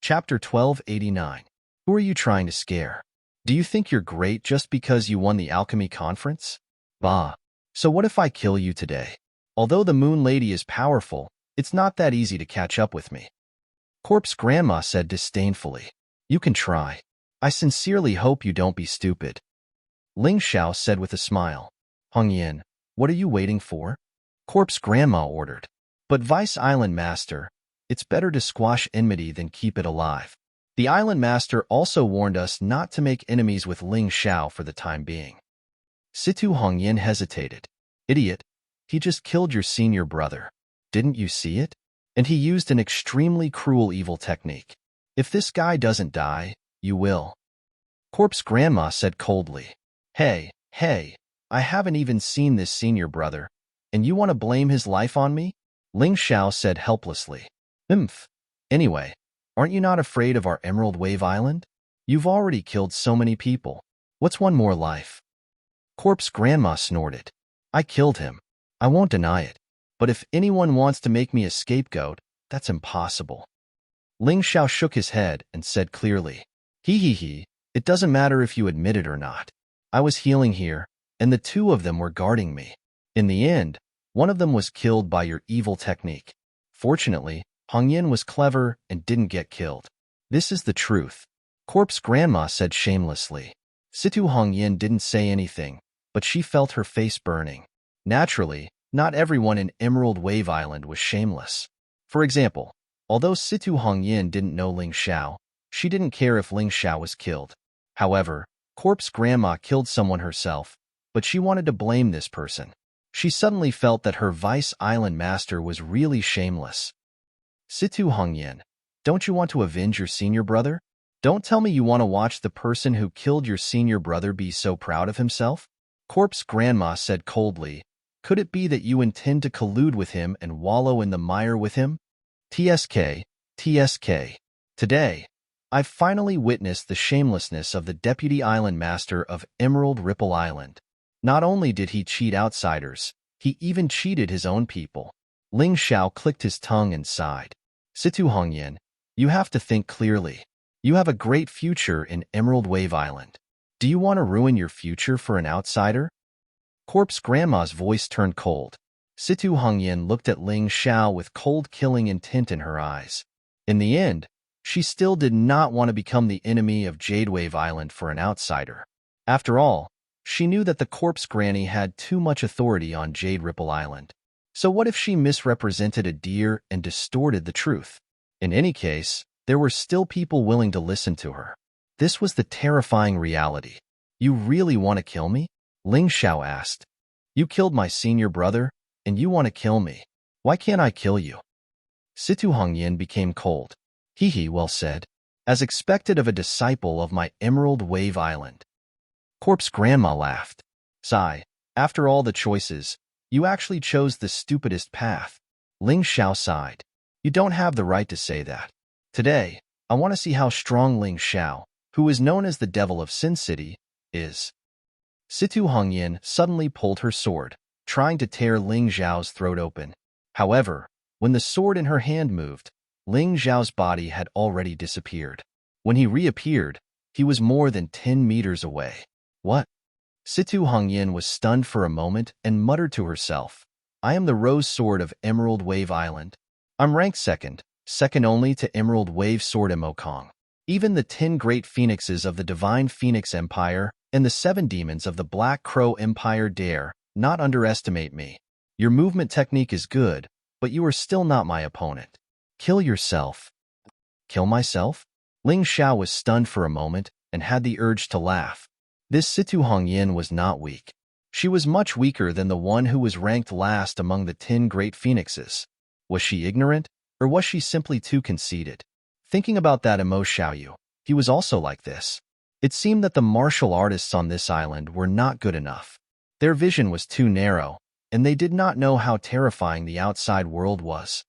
Chapter 1289. Who are you trying to scare? Do you think you're great just because you won the alchemy conference? Bah. So what if I kill you today? Although the Moon Lady is powerful, it's not that easy to catch up with me. Corpse Grandma said disdainfully. You can try. I sincerely hope you don't be stupid. Ling Xiao said with a smile. Hong Yin, what are you waiting for? Corpse Grandma ordered. But Vice Island Master, it's better to squash enmity than keep it alive. The Island Master also warned us not to make enemies with Ling Xiao for the time being. Situ Hong Yin hesitated. Idiot, he just killed your senior brother. Didn't you see it? And he used an extremely cruel evil technique. If this guy doesn't die, you will. Corpse Grandma said coldly. Hey, I haven't even seen this senior brother, and you want to blame his life on me? Ling Xiao said helplessly. Anyway, aren't you not afraid of our Emerald Wave Island? You've already killed so many people. What's one more life? Corpse Grandma snorted. I killed him. I won't deny it. But if anyone wants to make me a scapegoat, that's impossible. Ling Xiao shook his head and said clearly. It doesn't matter if you admit it or not. I was healing here, and the two of them were guarding me. In the end, one of them was killed by your evil technique. Fortunately, Hong Yin was clever and didn't get killed. This is the truth. Corpse Grandma said shamelessly. Situ Hong Yin didn't say anything, but she felt her face burning. Naturally, not everyone in Emerald Wave Island was shameless. For example, although Situ Hong Yin didn't know Ling Xiao, she didn't care if Ling Xiao was killed. However, Corpse Grandma killed someone herself, but she wanted to blame this person. She suddenly felt that her Vice Island Master was really shameless. Situ Hong Yin, don't you want to avenge your senior brother? Don't tell me you want to watch the person who killed your senior brother be so proud of himself? Corpse Grandma said coldly. Could it be that you intend to collude with him and wallow in the mire with him? TSK. Today, I've finally witnessed the shamelessness of the Deputy Island Master of Emerald Ripple Island. Not only did he cheat outsiders, he even cheated his own people. Ling Xiao clicked his tongue and sighed. Situ Hong Yin, you have to think clearly. You have a great future in Emerald Wave Island. Do you want to ruin your future for an outsider? Corpse Grandma's voice turned cold. Situ Hong Yin looked at Ling Xiao with cold killing intent in her eyes. In the end, she still did not want to become the enemy of Jade Wave Island for an outsider. After all, she knew that the Corpse Granny had too much authority on Jade Ripple Island. So what if she misrepresented a deer and distorted the truth? In any case, there were still people willing to listen to her. This was the terrifying reality. You really want to kill me? Ling Xiao asked. You killed my senior brother, and you want to kill me. Why can't I kill you? Situ Hong Yin became cold. Well said. As expected of a disciple of my Emerald Wave Island. Corpse Grandma laughed. Sigh, after all the choices, you actually chose the stupidest path. Ling Xiao sighed. You don't have the right to say that. Today, I want to see how strong Ling Xiao, who is known as the Devil of Sin City, is. Situ Hong Yin suddenly pulled her sword, trying to tear Ling Xiao's throat open. However, when the sword in her hand moved, Ling Xiao's body had already disappeared. When he reappeared, he was more than 10 meters away. What? Situ Hong Yin was stunned for a moment and muttered to herself, I am the Rose Sword of Emerald Wave Island. I'm ranked second only to Emerald Wave Sword Emokong. Even the 10 great phoenixes of the Divine Phoenix Empire and the 7 demons of the Black Crow Empire dare not underestimate me. Your movement technique is good, but you are still not my opponent. Kill yourself. Kill myself? Ling Xiao was stunned for a moment and had the urge to laugh. This Situ Hong Yin was not weak. She was much weaker than the one who was ranked last among the 10 great phoenixes. Was she ignorant, or was she simply too conceited? Thinking about that Mo Xiaoyu, he was also like this. It seemed that the martial artists on this island were not good enough. Their vision was too narrow, and they did not know how terrifying the outside world was.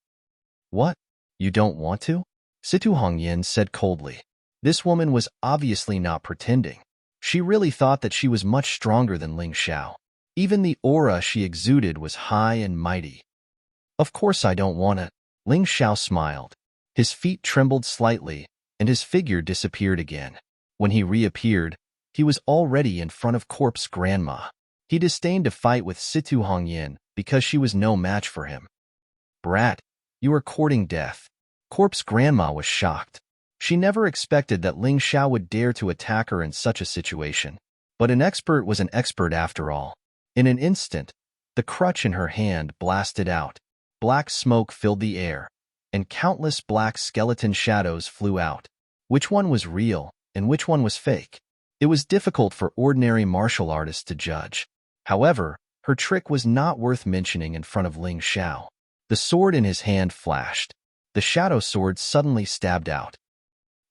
What? You don't want to? Situ Hong Yin said coldly. This woman was obviously not pretending. She really thought that she was much stronger than Ling Xiao. Even the aura she exuded was high and mighty. Of course I don't want it. Ling Xiao smiled. His feet trembled slightly, and his figure disappeared again. When he reappeared, he was already in front of Corpse Grandma. He disdained to fight with Situ Hongyin because she was no match for him. "Brat, you are courting death." Corpse Grandma was shocked. She never expected that Ling Xiao would dare to attack her in such a situation. But an expert was an expert after all. In an instant, the crutch in her hand blasted out. Black smoke filled the air, and countless black skeleton shadows flew out. Which one was real and which one was fake? It was difficult for ordinary martial artists to judge. However, her trick was not worth mentioning in front of Ling Xiao. The sword in his hand flashed. The shadow sword suddenly stabbed out.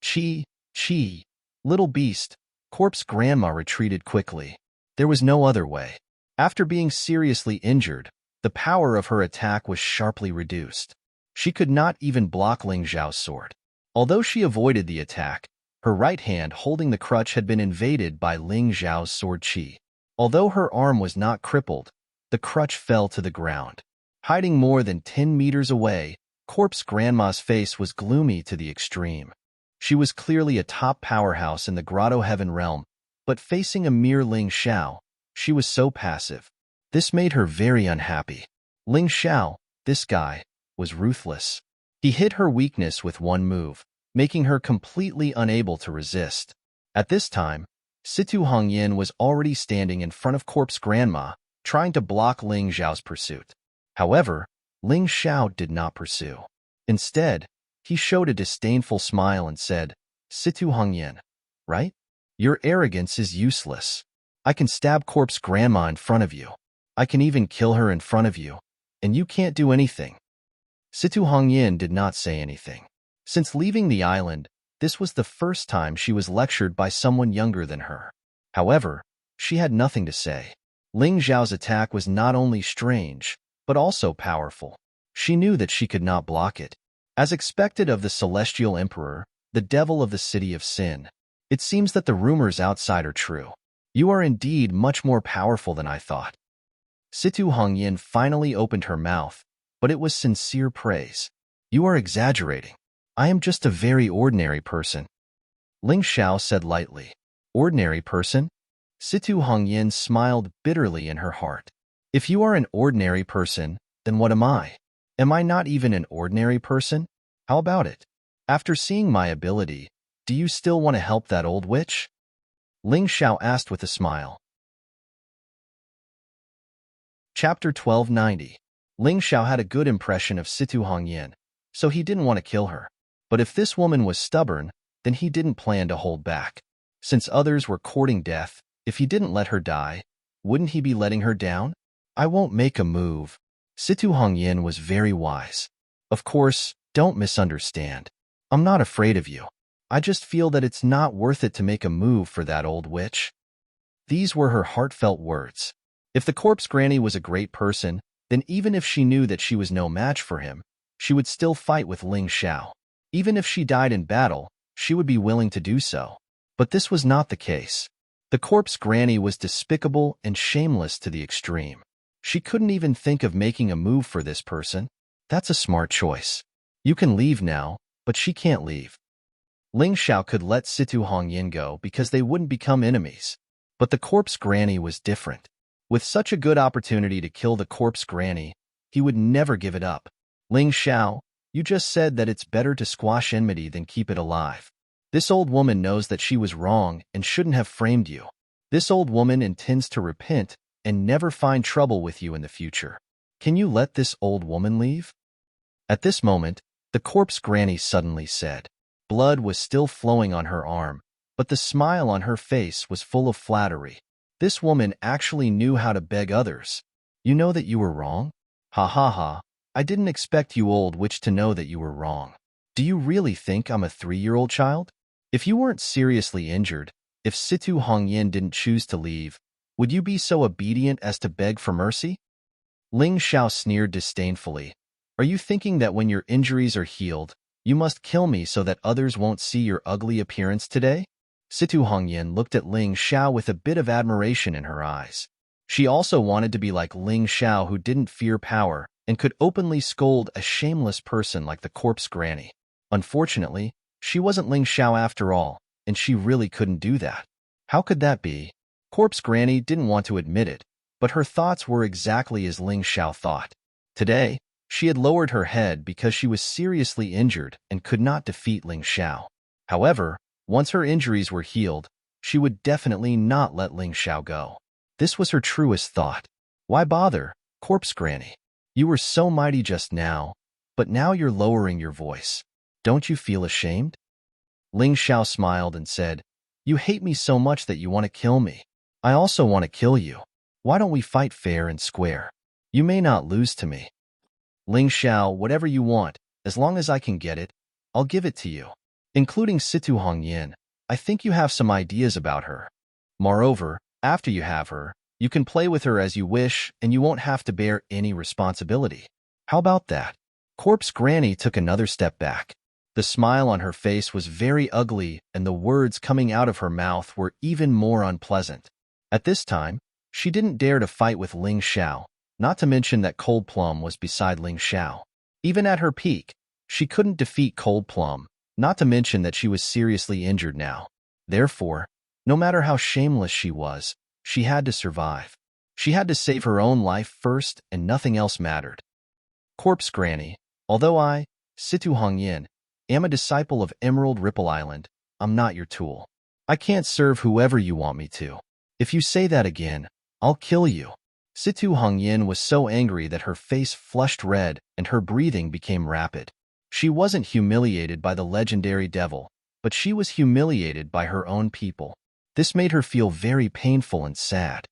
"Chi, Chi, little beast." Corpse Grandma retreated quickly. There was no other way. After being seriously injured, the power of her attack was sharply reduced. She could not even block Ling Xiao's sword. Although she avoided the attack, her right hand holding the crutch had been invaded by Ling Xiao's sword Qi. Although her arm was not crippled, the crutch fell to the ground. Hiding more than 10 meters away, Corpse Grandma's face was gloomy to the extreme. She was clearly a top powerhouse in the Grotto Heaven realm, but facing a mere Ling Xiao, she was so passive. This made her very unhappy. Ling Xiao, this guy, was ruthless. He hit her weakness with one move, making her completely unable to resist. At this time, Situ Hongyin was already standing in front of Corpse Grandma, trying to block Ling Xiao's pursuit. However, Ling Xiao did not pursue. Instead, he showed a disdainful smile and said, "Situ Hongyin, right? Your arrogance is useless. I can stab Corpse Grandma in front of you. I can even kill her in front of you, and you can't do anything." Situ Hongyin did not say anything. Since leaving the island, this was the first time she was lectured by someone younger than her. However, she had nothing to say. Ling Xiao's attack was not only strange, but also powerful. She knew that she could not block it. As expected of the Celestial Emperor, the devil of the City of Sin, it seems that the rumors outside are true. You are indeed much more powerful than I thought. Situ Hongyin finally opened her mouth, but it was sincere praise. You are exaggerating. I am just a very ordinary person. Ling Xiao said lightly. Ordinary person? Situ Hongyin smiled bitterly in her heart. If you are an ordinary person, then what am I? Am I not even an ordinary person? How about it? After seeing my ability, do you still want to help that old witch? Ling Xiao asked with a smile. Chapter 1290. Ling Xiao had a good impression of Situ Hongyin, so he didn't want to kill her. But if this woman was stubborn, then he didn't plan to hold back. Since others were courting death, if he didn't let her die, wouldn't he be letting her down? I won't make a move. Situ Hongyin was very wise. Of course, don't misunderstand. I'm not afraid of you. I just feel that it's not worth it to make a move for that old witch. These were her heartfelt words. If the corpse granny was a great person, then even if she knew that she was no match for him, she would still fight with Ling Xiao. Even if she died in battle, she would be willing to do so. But this was not the case. The corpse granny was despicable and shameless to the extreme. She couldn't even think of making a move for this person. That's a smart choice. You can leave now, but she can't leave. Ling Xiao could let Situ Hongyin go because they wouldn't become enemies. But the corpse granny was different. With such a good opportunity to kill the corpse granny, he would never give it up. Ling Xiao, you just said that it's better to squash enmity than keep it alive. This old woman knows that she was wrong and shouldn't have framed you. This old woman intends to repent and never find trouble with you in the future. Can you let this old woman leave? At this moment, the corpse granny suddenly said. Blood was still flowing on her arm, but the smile on her face was full of flattery. This woman actually knew how to beg others. You know that you were wrong? Ha ha ha, I didn't expect you old witch to know that you were wrong. Do you really think I'm a 3-year-old child? If you weren't seriously injured, if Situ Hongyin didn't choose to leave, would you be so obedient as to beg for mercy? Ling Xiao sneered disdainfully. Are you thinking that when your injuries are healed, you must kill me so that others won't see your ugly appearance today? Situ Hongyin looked at Ling Xiao with a bit of admiration in her eyes. She also wanted to be like Ling Xiao, who didn't fear power and could openly scold a shameless person like the corpse granny. Unfortunately, She wasn't Ling Xiao after all, and she really couldn't do that. How could that be? Corpse Granny didn't want to admit it, but her thoughts were exactly as Ling Xiao thought. Today, she had lowered her head because she was seriously injured and could not defeat Ling Xiao. However, once her injuries were healed, she would definitely not let Ling Xiao go. This was her truest thought. Why bother, Corpse Granny? You were so mighty just now, but now you're lowering your voice. Don't you feel ashamed? Ling Xiao smiled and said, You hate me so much that you want to kill me. I also want to kill you. Why don't we fight fair and square? You may not lose to me. Ling Xiao, whatever you want, as long as I can get it, I'll give it to you. Including Situ Hongyan, I think you have some ideas about her. Moreover, after you have her, you can play with her as you wish and you won't have to bear any responsibility. How about that? Corpse Granny took another step back. The smile on her face was very ugly and the words coming out of her mouth were even more unpleasant. At this time, she didn't dare to fight with Ling Xiao, not to mention that Cold Plum was beside Ling Xiao. Even at her peak, she couldn't defeat Cold Plum, not to mention that she was seriously injured now. Therefore, no matter how shameless she was, she had to survive. She had to save her own life first and nothing else mattered. Corpse Granny, although I, Situ Hongyan, am a disciple of Emerald Ripple Island, I'm not your tool. I can't serve whoever you want me to. If you say that again, I'll kill you. Situ Hongyan was so angry that her face flushed red and her breathing became rapid. She wasn't humiliated by the legendary devil, but she was humiliated by her own people. This made her feel very painful and sad.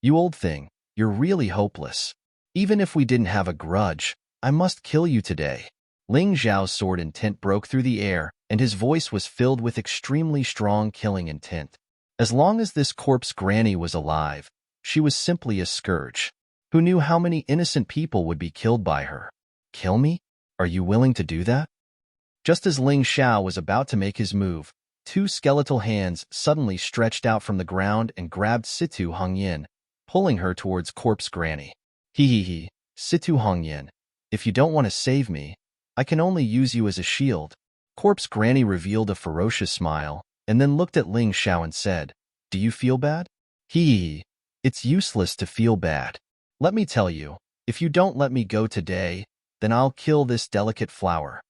You old thing, you're really hopeless. Even if we didn't have a grudge, I must kill you today. Ling Xiao's sword intent broke through the air, and his voice was filled with extremely strong killing intent. As long as this Corpse Granny was alive, she was simply a scourge. Who knew how many innocent people would be killed by her? Kill me? Are you willing to do that? Just as Ling Xiao was about to make his move, two skeletal hands suddenly stretched out from the ground and grabbed Situ Hongyan, pulling her towards Corpse Granny. He, Situ Hongyan, if you don't want to save me, I can only use you as a shield. Corpse Granny revealed a ferocious smile, and then looked at Ling Xiao and said, Do you feel bad? It's useless to feel bad. Let me tell you, if you don't let me go today, then I'll kill this delicate flower.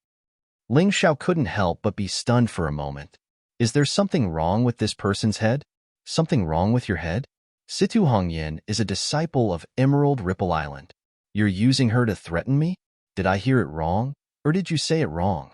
Ling Xiao couldn't help but be stunned for a moment. Is there something wrong with this person's head? Something wrong with your head? Situ Hongyan is a disciple of Emerald Ripple Island. You're using her to threaten me? Did I hear it wrong, or did you say it wrong?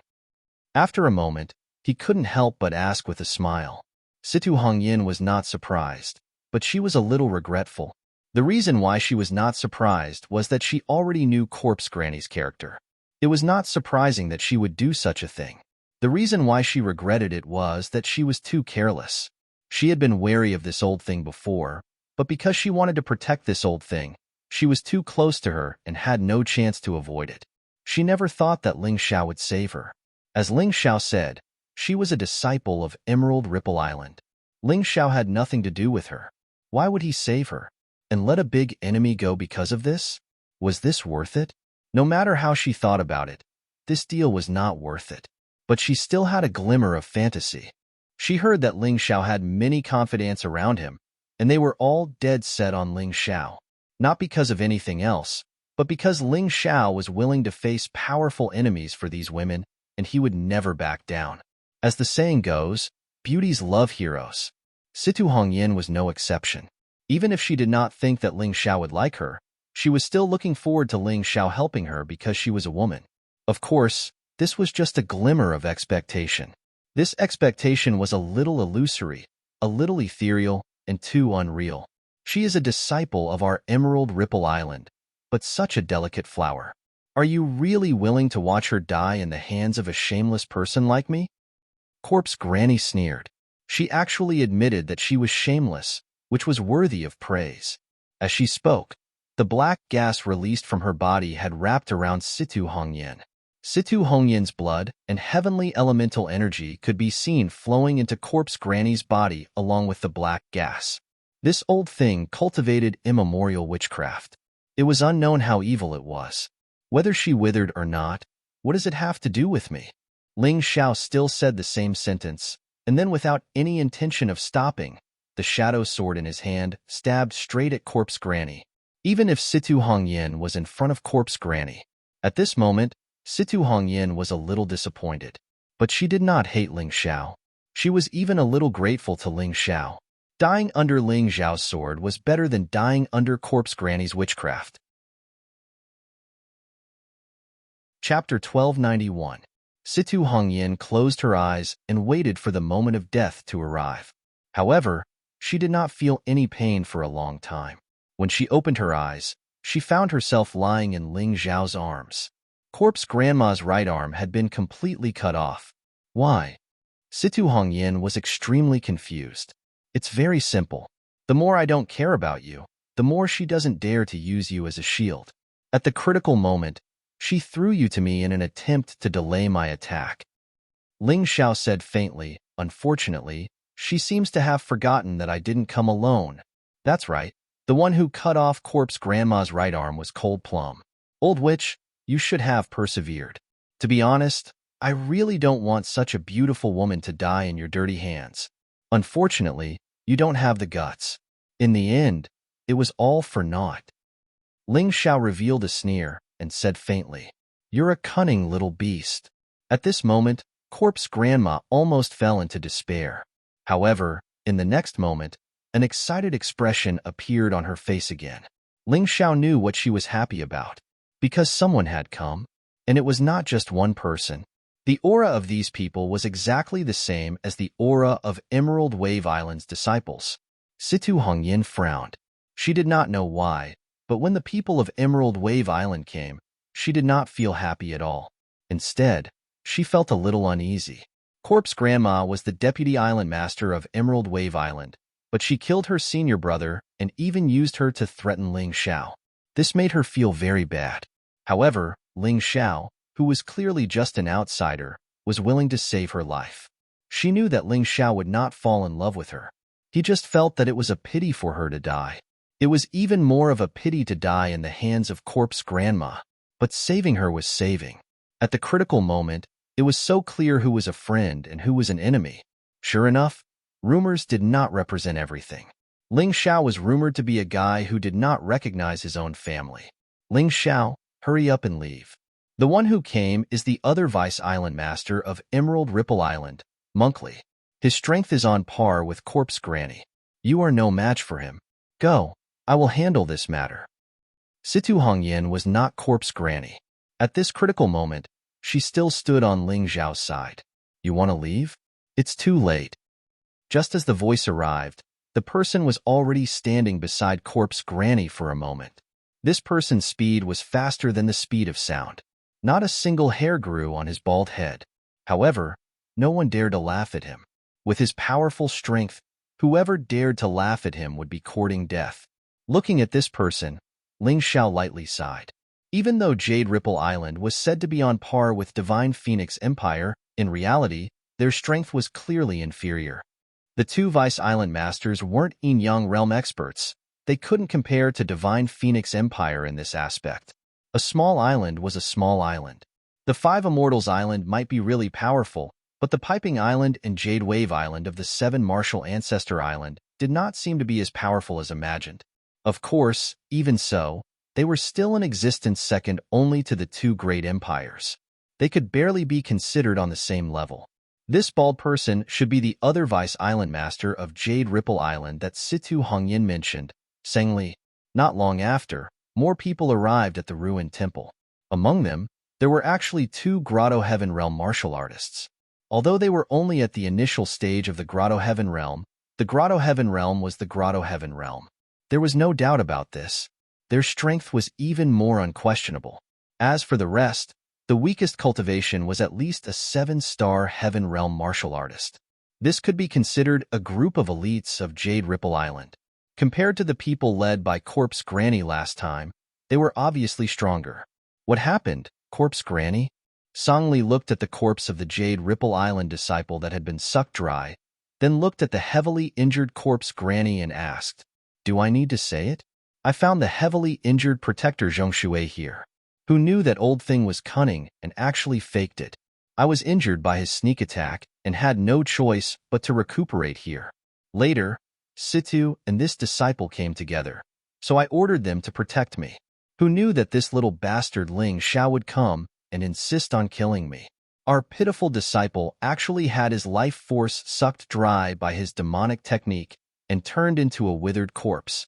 After a moment, he couldn't help but ask with a smile. Situ Hongyan was not surprised, but she was a little regretful. The reason why she was not surprised was that she already knew Corpse Granny's character. It was not surprising that she would do such a thing. The reason why she regretted it was that she was too careless. She had been wary of this old thing before, but because she wanted to protect this old thing, she was too close to her and had no chance to avoid it. She never thought that Ling Xiao would save her. As Ling Xiao said, she was a disciple of Emerald Ripple Island. Ling Xiao had nothing to do with her. Why would he save her? And let a big enemy go because of this? Was this worth it? No matter how she thought about it, this deal was not worth it. But she still had a glimmer of fantasy. She heard that Ling Xiao had many confidants around him, and they were all dead set on Ling Xiao. Not because of anything else, but because Ling Xiao was willing to face powerful enemies for these women, and he would never back down. As the saying goes, beauties love heroes. Situ Hongyan was no exception. Even if she did not think that Ling Xiao would like her, she was still looking forward to Ling Xiao helping her because she was a woman. Of course, this was just a glimmer of expectation. This expectation was a little illusory, a little ethereal, and too unreal. She is a disciple of our Emerald Ripple Island, but such a delicate flower. Are you really willing to watch her die in the hands of a shameless person like me? Corpse Granny sneered. She actually admitted that she was shameless, which was worthy of praise. As she spoke, the black gas released from her body had wrapped around Situ Hongyan. Situ Hongyan's blood and heavenly elemental energy could be seen flowing into Corpse Granny's body along with the black gas. This old thing cultivated immemorial witchcraft. It was unknown how evil it was. Whether she withered or not, what does it have to do with me? Ling Xiao still said the same sentence, and then without any intention of stopping, the shadow sword in his hand stabbed straight at Corpse Granny. Even if Situ Hongyan was in front of Corpse Granny, at this moment, Situ Hongyan was a little disappointed. But she did not hate Ling Xiao. She was even a little grateful to Ling Xiao. Dying under Ling Xiao's sword was better than dying under Corpse Granny's witchcraft. Chapter 1291. Situ Hongyan closed her eyes and waited for the moment of death to arrive. However, she did not feel any pain for a long time. When she opened her eyes, she found herself lying in Ling Xiao's arms. Corpse Grandma's right arm had been completely cut off. Why? Situ Hongyan was extremely confused. It's very simple. The more I don't care about you, the more she doesn't dare to use you as a shield. At the critical moment, she threw you to me in an attempt to delay my attack. Ling Xiao said faintly. Unfortunately, she seems to have forgotten that I didn't come alone. That's right. The one who cut off Corpse Grandma's right arm was Cold Plum. Old witch, you should have persevered. To be honest, I really don't want such a beautiful woman to die in your dirty hands. Unfortunately, you don't have the guts. In the end, it was all for naught. Ling Xiao revealed a sneer and said faintly, "You're a cunning little beast." At this moment, Corpse Grandma almost fell into despair. However, in the next moment, an excited expression appeared on her face again. Ling Xiao knew what she was happy about, because someone had come, and it was not just one person. The aura of these people was exactly the same as the aura of Emerald Wave Island's disciples. Situ Hongyan frowned. She did not know why, but when the people of Emerald Wave Island came, she did not feel happy at all. Instead, she felt a little uneasy. Corpse Grandma was the deputy island master of Emerald Wave Island, but she killed her senior brother and even used her to threaten Ling Xiao. This made her feel very bad. However, Ling Xiao, who was clearly just an outsider, was willing to save her life. She knew that Ling Xiao would not fall in love with her. He just felt that it was a pity for her to die. It was even more of a pity to die in the hands of Corpse Grandma, but saving her was saving. At the critical moment, it was so clear who was a friend and who was an enemy. Sure enough, rumors did not represent everything. Ling Xiao was rumored to be a guy who did not recognize his own family. Ling Xiao, hurry up and leave. The one who came is the other Vice Island Master of Emerald Ripple Island, Monkley. His strength is on par with Corpse Granny. You are no match for him. Go, I will handle this matter. Situ Hongyan was not Corpse Granny. At this critical moment, she still stood on Ling Xiao's side. You want to leave? It's too late. Just as the voice arrived, the person was already standing beside Corpse Granny for a moment. This person's speed was faster than the speed of sound. Not a single hair grew on his bald head. However, no one dared to laugh at him. With his powerful strength, whoever dared to laugh at him would be courting death. Looking at this person, Ling Xiao lightly sighed. Even though Jade Ripple Island was said to be on par with Divine Phoenix Empire, in reality, their strength was clearly inferior. The two Vice Island Masters weren't Yin-Yang Realm experts. They couldn't compare to Divine Phoenix Empire in this aspect. A small island was a small island. The Five Immortals Island might be really powerful, but the Piping Island and Jade Wave Island of the Seven Martial Ancestor Island did not seem to be as powerful as imagined. Of course, even so, they were still in existence second only to the two great empires. They could barely be considered on the same level. This bald person should be the other Vice Island Master of Jade Ripple Island that Situ Hongyan mentioned, Sengli. Not long after, more people arrived at the ruined temple. Among them, there were actually two Grotto Heaven Realm martial artists. Although they were only at the initial stage of the Grotto Heaven Realm, the Grotto Heaven Realm was the Grotto Heaven Realm. There was no doubt about this. Their strength was even more unquestionable. As for the rest, the weakest cultivation was at least a 7-star Heaven Realm martial artist. This could be considered a group of elites of Jade Ripple Island. Compared to the people led by Corpse Granny last time, they were obviously stronger. What happened, Corpse Granny? Songli looked at the corpse of the Jade Ripple Island disciple that had been sucked dry, then looked at the heavily injured Corpse Granny and asked, "Do I need to say it? I found the heavily injured protector Zhongshui here, who knew that old thing was cunning and actually faked it. I was injured by his sneak attack and had no choice but to recuperate here. Later, Situ and this disciple came together, so I ordered them to protect me. Who knew that this little bastard Ling Xiao would come and insist on killing me? Our pitiful disciple actually had his life force sucked dry by his demonic technique and turned into a withered corpse.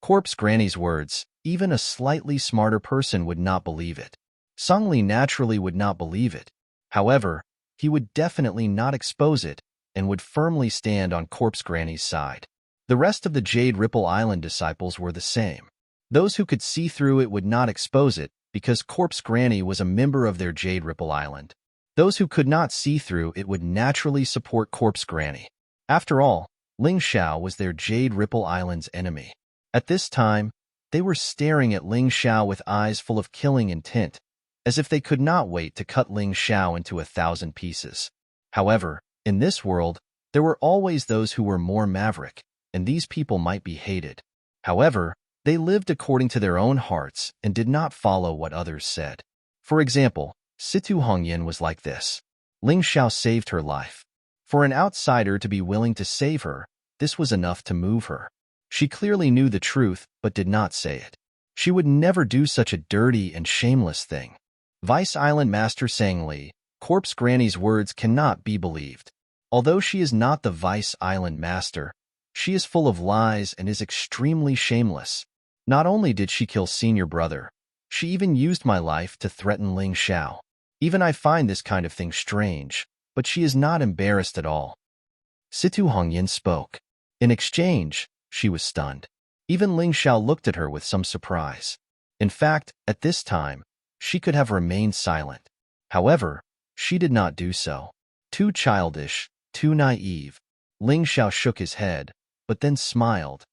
Corpse Granny's words, even a slightly smarter person would not believe it. Song Li naturally would not believe it. However, he would definitely not expose it and would firmly stand on Corpse Granny's side. The rest of the Jade Ripple Island disciples were the same. Those who could see through it would not expose it because Corpse Granny was a member of their Jade Ripple Island. Those who could not see through it would naturally support Corpse Granny. After all, Ling Xiao was their Jade Ripple Island's enemy. At this time, they were staring at Ling Xiao with eyes full of killing intent, as if they could not wait to cut Ling Xiao into 1,000 pieces. However, in this world, there were always those who were more maverick, and these people might be hated. However, they lived according to their own hearts and did not follow what others said. For example, Situ Hongyan was like this. Ling Xiao saved her life. For an outsider to be willing to save her, this was enough to move her. She clearly knew the truth but did not say it. She would never do such a dirty and shameless thing. Vice Island Master Sang Li, Corpse Granny's words cannot be believed. Although she is not the Vice Island Master, she is full of lies and is extremely shameless. Not only did she kill Senior Brother, she even used my life to threaten Ling Xiao. Even I find this kind of thing strange, but she is not embarrassed at all. Situ Hongyan spoke. In exchange, she was stunned. Even Ling Xiao looked at her with some surprise. In fact, at this time, she could have remained silent. However, she did not do so. Too childish, too naive. Ling Xiao shook his head, but then smiled.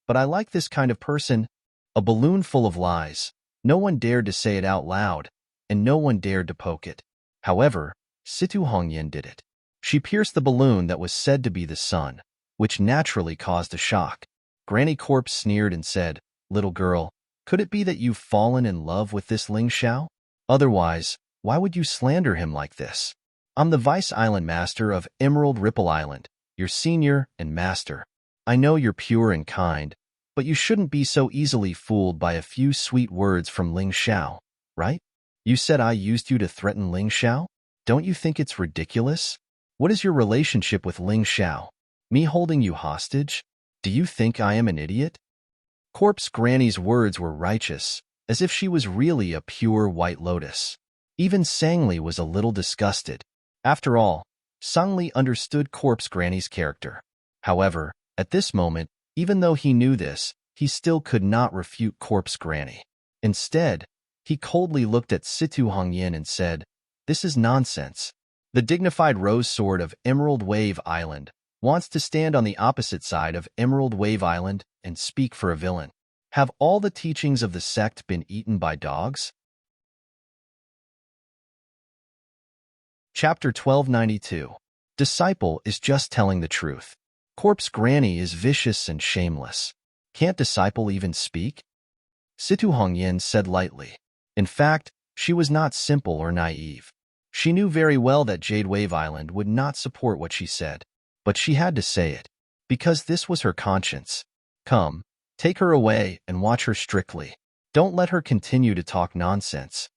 But I like this kind of person. A balloon full of lies. No one dared to say it out loud, and no one dared to poke it. However, Situ Hongyan did it. She pierced the balloon that was said to be the sun, which naturally caused a shock. Granny Corpse sneered and said, "Little girl, could it be that you've fallen in love with this Ling Xiao? Otherwise, why would you slander him like this? I'm the Vice Island Master of Emerald Ripple Island, your senior and master. I know you're pure and kind, but you shouldn't be so easily fooled by a few sweet words from Ling Xiao, right? You said I used you to threaten Ling Xiao? Don't you think it's ridiculous? What is your relationship with Ling Xiao? Me holding you hostage? Do you think I am an idiot?" Corpse Granny's words were righteous, as if she was really a pure white lotus. Even Sang Li was a little disgusted. After all, Sang Li understood Corpse Granny's character. However, at this moment, even though he knew this, he still could not refute Corpse Granny. Instead, he coldly looked at Situ Hongyan and said, "This is nonsense. The dignified Rose Sword of Emerald Wave Island wants to stand on the opposite side of Emerald Wave Island and speak for a villain. Have all the teachings of the sect been eaten by dogs?" Chapter 1292. Disciple is just telling the truth. Corpse Granny is vicious and shameless. Can't Disciple even speak? Situ Hongyan said lightly. In fact, she was not simple or naive. She knew very well that Jade Wave Island would not support what she said, but she had to say it, because this was her conscience. Come, take her away and watch her strictly. Don't let her continue to talk nonsense.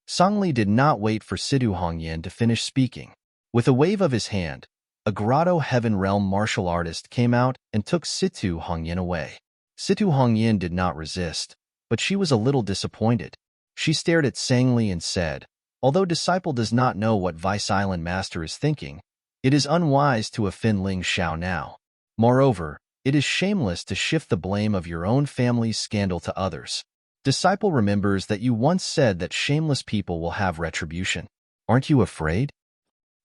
Sang Li did not wait for Situ Hongyan to finish speaking. With a wave of his hand, a Grotto Heaven Realm martial artist came out and took Situ Hongyan away. Situ Hongyan did not resist, but she was a little disappointed. She stared at Sang Li and said, "Although Disciple does not know what Vice Island Master is thinking, it is unwise to offend Ling Xiao now. Moreover, it is shameless to shift the blame of your own family's scandal to others. Disciple remembers that you once said that shameless people will have retribution. Aren't you afraid?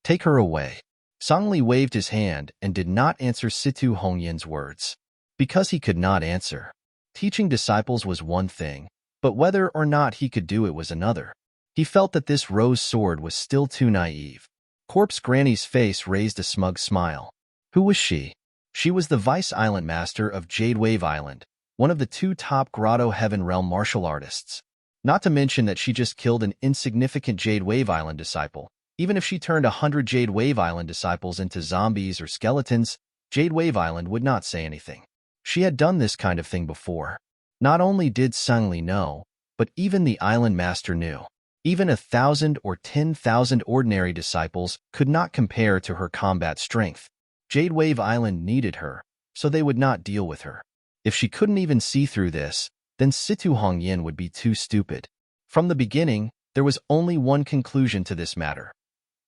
Take her away." Sang Li waved his hand and did not answer Situ Hongyan's words. Because he could not answer. Teaching disciples was one thing, but whether or not he could do it was another. He felt that this rose sword was still too naive. Corpse Granny's face raised a smug smile. Who was she? She was the Vice Island Master of Jade Wave Island, one of the 2 top Grotto Heaven Realm martial artists. Not to mention that she just killed an insignificant Jade Wave Island disciple, Even if she turned 100 Jade Wave Island disciples into zombies or skeletons, Jade Wave Island would not say anything. She had done this kind of thing before. Not only did Sungli know, but even the island master knew. Even 1,000 or 10,000 ordinary disciples could not compare to her combat strength. Jade Wave Island needed her, so they would not deal with her. If she couldn't even see through this, then Situ Hongyin would be too stupid. From the beginning, there was only one conclusion to this matter.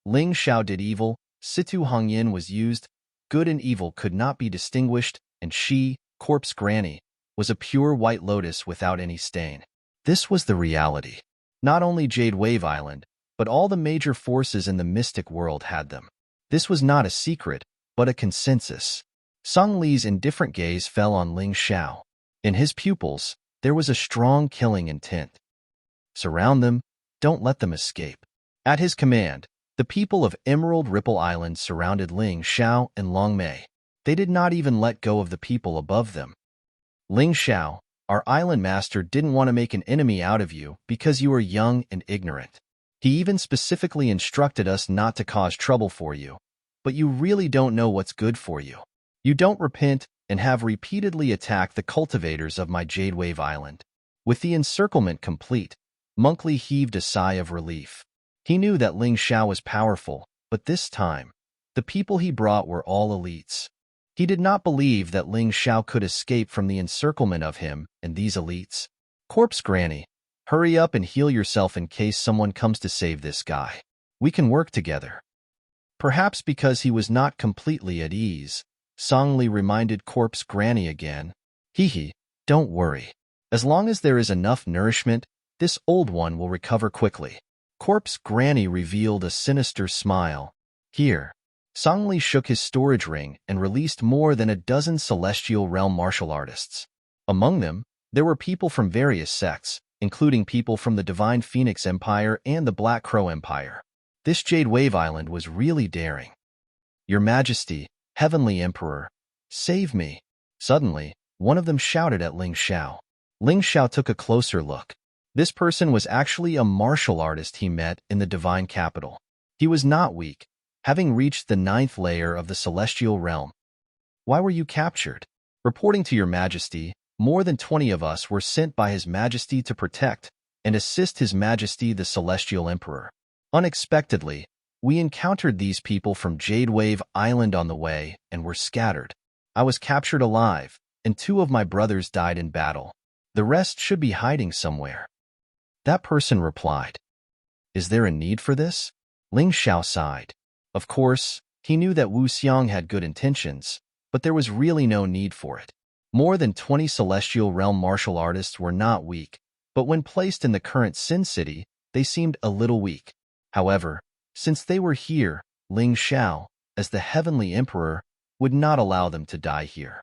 Ling Xiao did evil, Situ Hongyin was used, good and evil could not be distinguished, and she, Corpse Granny, was a pure white lotus without any stain. This was the reality. Not only Jade Wave Island, but all the major forces in the mystic world had them. This was not a secret, but a consensus. Sung Li's indifferent gaze fell on Ling Xiao. In his pupils, there was a strong killing intent. Surround them, don't let them escape. At his command, the people of Emerald Ripple Island surrounded Ling Xiao and Long Mei. They did not even let go of the people above them. Ling Xiao, our island master didn't want to make an enemy out of you because you are young and ignorant. He even specifically instructed us not to cause trouble for you, but you really don't know what's good for you. You don't repent and have repeatedly attacked the cultivators of my Jade Wave Island. With the encirclement complete, Monk Li heaved a sigh of relief. He knew that Ling Xiao was powerful, but this time, the people he brought were all elites. He did not believe that Ling Xiao could escape from the encirclement of him and these elites. Corpse Granny, hurry up and heal yourself in case someone comes to save this guy. We can work together. Perhaps because he was not completely at ease, Song Li reminded Corpse Granny again. Hee, don't worry. As long as there is enough nourishment, this old one will recover quickly. Corpse Granny revealed a sinister smile. Here. Song Li shook his storage ring and released more than a dozen Celestial Realm martial artists. Among them, there were people from various sects, including people from the Divine Phoenix Empire and the Black Crow Empire. This Jade Wave Island was really daring. Your Majesty, Heavenly Emperor, save me. Suddenly, one of them shouted at Ling Xiao. Ling Xiao took a closer look. This person was actually a martial artist he met in the Divine Capital. He was not weak, having reached the 9th layer of the Celestial Realm. Why were you captured? Reporting to your Majesty, more than 20 of us were sent by His Majesty to protect and assist His Majesty the Celestial Emperor. Unexpectedly, we encountered these people from Jade Wave Island on the way and were scattered. I was captured alive, and 2 of my brothers died in battle. The rest should be hiding somewhere. That person replied. Is there a need for this? Ling Xiao sighed. Of course, he knew that Wu Xiang had good intentions, but there was really no need for it. More than 20 Celestial Realm martial artists were not weak, but when placed in the current Sin City, they seemed a little weak. However, since they were here, Ling Xiao, as the Heavenly Emperor, would not allow them to die here.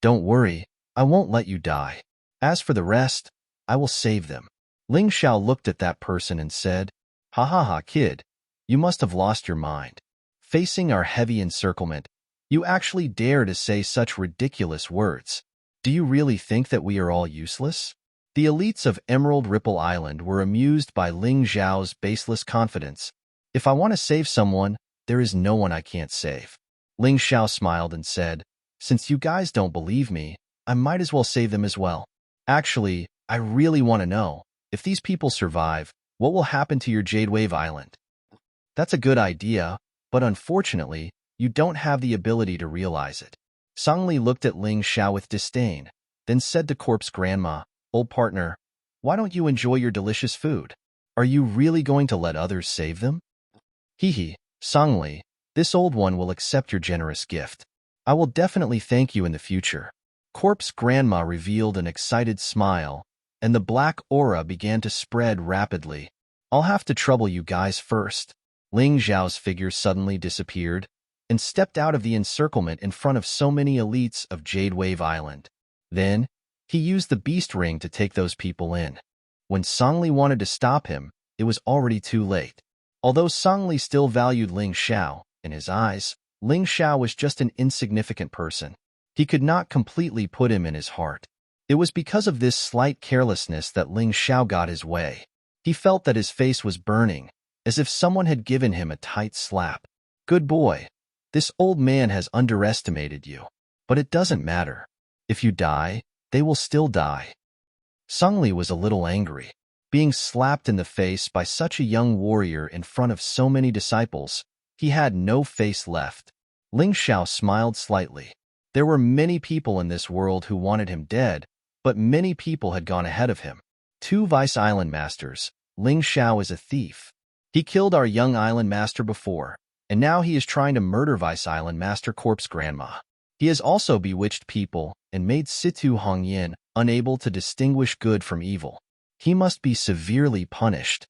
Don't worry, I won't let you die. As for the rest, I will save them. Ling Xiao looked at that person and said, Ha ha ha, kid. You must have lost your mind. Facing our heavy encirclement, you actually dare to say such ridiculous words. Do you really think that we are all useless? The elites of Emerald Ripple Island were amused by Ling Xiao's baseless confidence. If I want to save someone, there is no one I can't save. Ling Xiao smiled and said, Since you guys don't believe me, I might as well save them as well. Actually, I really want to know, if these people survive, what will happen to your Jade Wave Island? That's a good idea, but unfortunately, you don't have the ability to realize it. Song Li looked at Ling Xiao with disdain, then said to Corpse Grandma, Old partner, why don't you enjoy your delicious food? Are you really going to let others save them? Hee, Song Li, this old one will accept your generous gift. I will definitely thank you in the future. Corpse Grandma revealed an excited smile, and the black aura began to spread rapidly. I'll have to trouble you guys first. Ling Xiao's figure suddenly disappeared and stepped out of the encirclement in front of so many elites of Jade Wave Island. Then, he used the beast ring to take those people in. When Song Li wanted to stop him, it was already too late. Although Song Li still valued Ling Xiao, in his eyes, Ling Xiao was just an insignificant person. He could not completely put him in his heart. It was because of this slight carelessness that Ling Xiao got his way. He felt that his face was burning, as if someone had given him a tight slap. Good boy. This old man has underestimated you. But it doesn't matter. If you die, they will still die. Sungli was a little angry. Being slapped in the face by such a young warrior in front of so many disciples, he had no face left. Ling Xiao smiled slightly. There were many people in this world who wanted him dead, but many people had gone ahead of him. 2 Vice Island Masters. Ling Xiao is a thief. He killed our young island master before, and now he is trying to murder Vice Island Master Corp's grandma. He has also bewitched people and made Situ Hongyan unable to distinguish good from evil. He must be severely punished.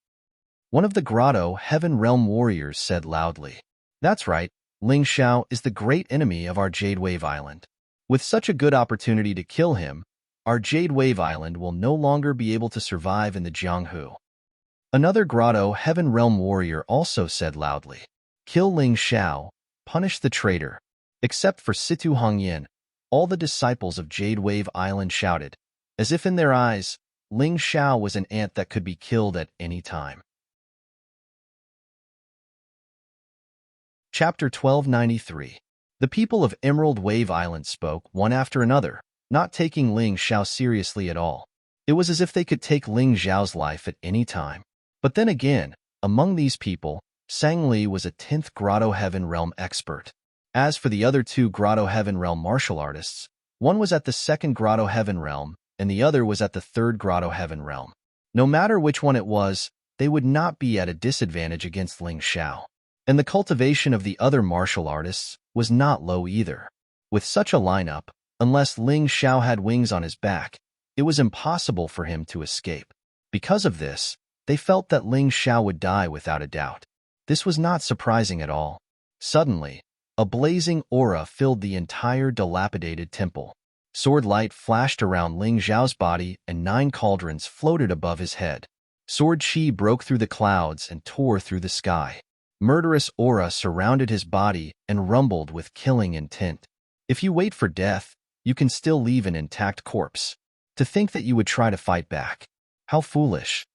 One of the Grotto Heaven Realm warriors said loudly. That's right, Ling Xiao is the great enemy of our Jade Wave Island. With such a good opportunity to kill him, our Jade Wave Island will no longer be able to survive in the Jianghu. Another Grotto Heaven Realm warrior also said loudly. Kill Ling Xiao, punish the traitor. Except for Situ Hongyan, all the disciples of Jade Wave Island shouted, as if in their eyes, Ling Xiao was an ant that could be killed at any time. Chapter 1293. The people of Emerald Wave Island spoke one after another, not taking Ling Xiao seriously at all. It was as if they could take Ling Xiao's life at any time. But then again, among these people, Sang Li was a 10th Grotto Heaven Realm expert. As for the other 2 Grotto Heaven Realm martial artists, one was at the 2nd Grotto Heaven Realm, and the other was at the 3rd Grotto Heaven Realm. No matter which one it was, they would not be at a disadvantage against Ling Xiao. And the cultivation of the other martial artists was not low either. With such a lineup, unless Ling Xiao had wings on his back, it was impossible for him to escape. Because of this, they felt that Ling Xiao would die without a doubt. This was not surprising at all. Suddenly, a blazing aura filled the entire dilapidated temple. Sword light flashed around Ling Xiao's body and 9 cauldrons floated above his head. Sword chi broke through the clouds and tore through the sky. Murderous aura surrounded his body and rumbled with killing intent. If you wait for death, you can still leave an intact corpse. To think that you would try to fight back. How foolish.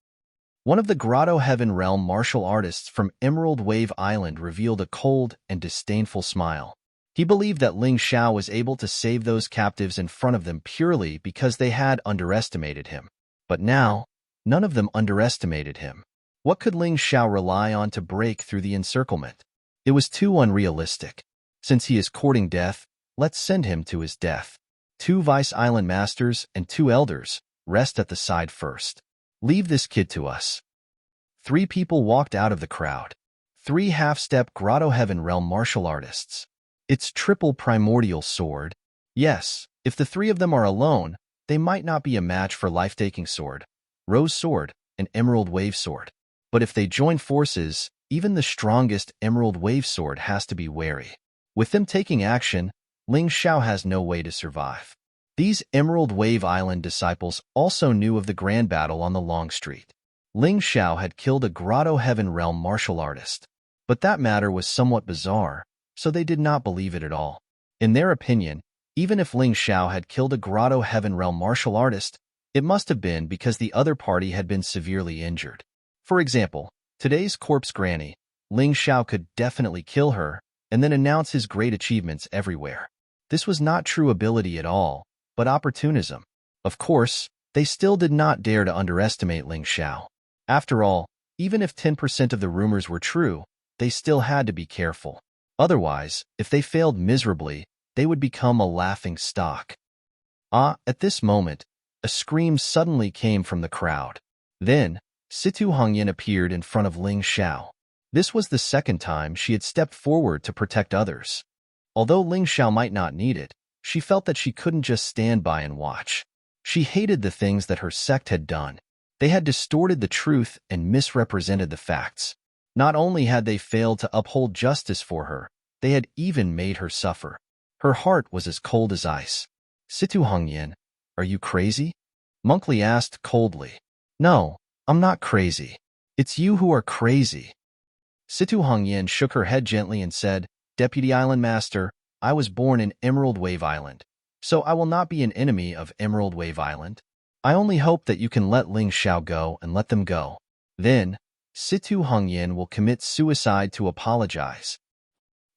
One of the Grotto Heaven Realm martial artists from Emerald Wave Island revealed a cold and disdainful smile. He believed that Ling Xiao was able to save those captives in front of them purely because they had underestimated him. But now, none of them underestimated him. What could Ling Xiao rely on to break through the encirclement? It was too unrealistic. Since he is courting death, let's send him to his death. 2 Vice Island Masters and 2 Elders, rest at the side first. Leave this kid to us. 3 people walked out of the crowd. 3 half-step Grotto Heaven Realm martial artists. It's triple primordial sword. Yes, if the 3 of them are alone, they might not be a match for life-taking sword, rose sword, and emerald wave sword. But if they join forces, even the strongest emerald wave sword has to be wary. With them taking action, Ling Xiao has no way to survive. These Emerald Wave Island disciples also knew of the grand battle on the Long Street. Ling Xiao had killed a Grotto Heaven Realm martial artist. But that matter was somewhat bizarre, so they did not believe it at all. In their opinion, even if Ling Xiao had killed a Grotto Heaven Realm martial artist, it must have been because the other party had been severely injured. For example, today's corpse granny, Ling Xiao could definitely kill her and then announce his great achievements everywhere. This was not true ability at all, but opportunism. Of course, they still did not dare to underestimate Ling Xiao. After all, even if 10% of the rumors were true, they still had to be careful. Otherwise, if they failed miserably, they would become a laughing stock. At this moment, a scream suddenly came from the crowd. Then, Situ Hongyan appeared in front of Ling Xiao. This was the 2nd time she had stepped forward to protect others. Although Ling Xiao might not need it, she felt that she couldn't just stand by and watch. She hated the things that her sect had done. They had distorted the truth and misrepresented the facts. Not only had they failed to uphold justice for her, they had even made her suffer. Her heart was as cold as ice. Situ Hongyan, are you crazy? Monkly asked coldly. No, I'm not crazy. It's you who are crazy. Situ Hongyan shook her head gently and said, Deputy Island Master, I was born in Emerald Wave Island, so I will not be an enemy of Emerald Wave Island. I only hope that you can let Ling Xiao go and let them go. Then, Situ Hongyin will commit suicide to apologize.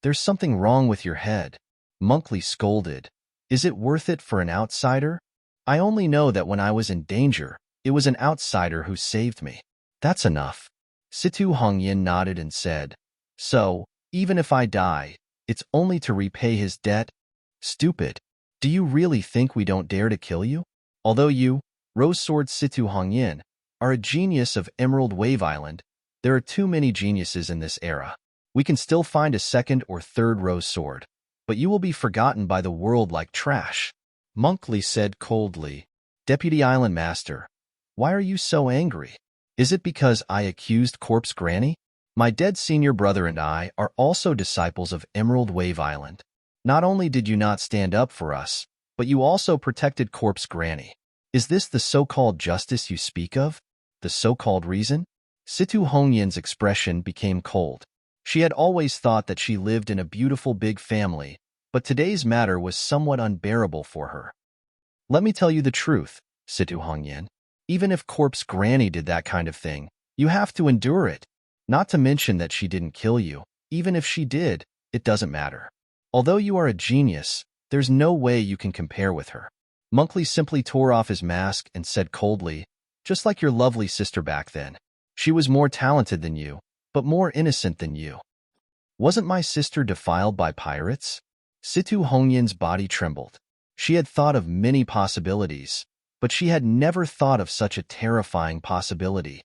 There's something wrong with your head. Monkley scolded. Is it worth it for an outsider? I only know that when I was in danger, it was an outsider who saved me. That's enough. Situ Hongyin nodded and said, so, even if I die, it's only to repay his debt? Stupid. Do you really think we don't dare to kill you? Although you, Rose Sword Situ Hongyin, are a genius of Emerald Wave Island, there are too many geniuses in this era. We can still find a second or third Rose Sword, but you will be forgotten by the world like trash. Monkley said coldly, Deputy Island Master, why are you so angry? Is it because I accused Corpse Granny? My dead senior brother and I are also disciples of Emerald Wave Island. Not only did you not stand up for us, but you also protected Corpse Granny. Is this the so-called justice you speak of? The so-called reason? Situ Hongyin's expression became cold. She had always thought that she lived in a beautiful big family, but today's matter was somewhat unbearable for her. Let me tell you the truth, Situ Hongyin. Even if Corpse Granny did that kind of thing, you have to endure it. Not to mention that she didn't kill you. Even if she did, it doesn't matter. Although you are a genius, there's no way you can compare with her. Monkley simply tore off his mask and said coldly, just like your lovely sister back then. She was more talented than you, but more innocent than you. Wasn't my sister defiled by pirates? Situ Hongyin's body trembled. She had thought of many possibilities, but she had never thought of such a terrifying possibility.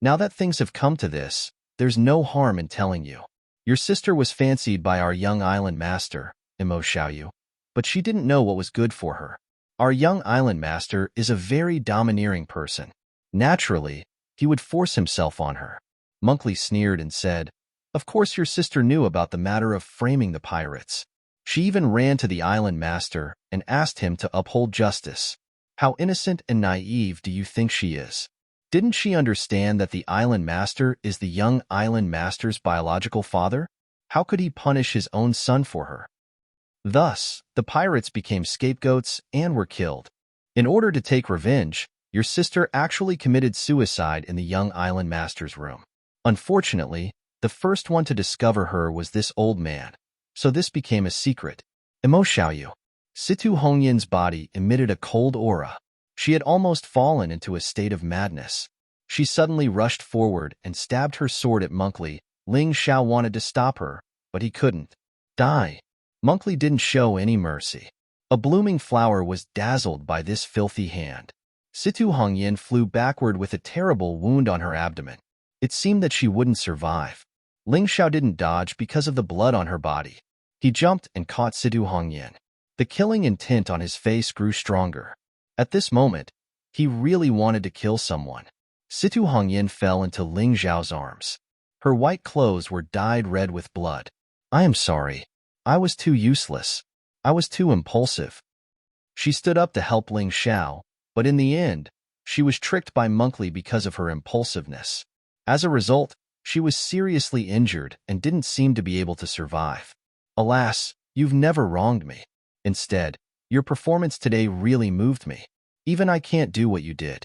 Now that things have come to this, there's no harm in telling you. Your sister was fancied by our young island master, Imo Xiaoyu, but she didn't know what was good for her. Our young island master is a very domineering person. Naturally, he would force himself on her. Monkley sneered and said, of course your sister knew about the matter of framing the pirates. She even ran to the island master and asked him to uphold justice. How innocent and naive do you think she is? Didn't she understand that the island master is the young island master's biological father? How could he punish his own son for her? Thus, the pirates became scapegoats and were killed. In order to take revenge, your sister actually committed suicide in the young island master's room. Unfortunately, the first one to discover her was this old man, so this became a secret. Imo Xiaoyu. Situ Hongyin's body emitted a cold aura. She had almost fallen into a state of madness. She suddenly rushed forward and stabbed her sword at Monkley. Ling Xiao wanted to stop her, but he couldn't. Die. Monkley didn't show any mercy. A blooming flower was dazzled by this filthy hand. Situ Hongyin flew backward with a terrible wound on her abdomen. It seemed that she wouldn't survive. Ling Xiao didn't dodge because of the blood on her body. He jumped and caught Situ Hongyin. The killing intent on his face grew stronger. At this moment, he really wanted to kill someone. Situ Hongyin fell into Ling Xiao's arms. Her white clothes were dyed red with blood. I am sorry. I was too useless. I was too impulsive. She stood up to help Ling Xiao, but in the end, she was tricked by Monkley because of her impulsiveness. As a result, she was seriously injured and didn't seem to be able to survive. Alas, you've never wronged me. Instead, your performance today really moved me. Even I can't do what you did.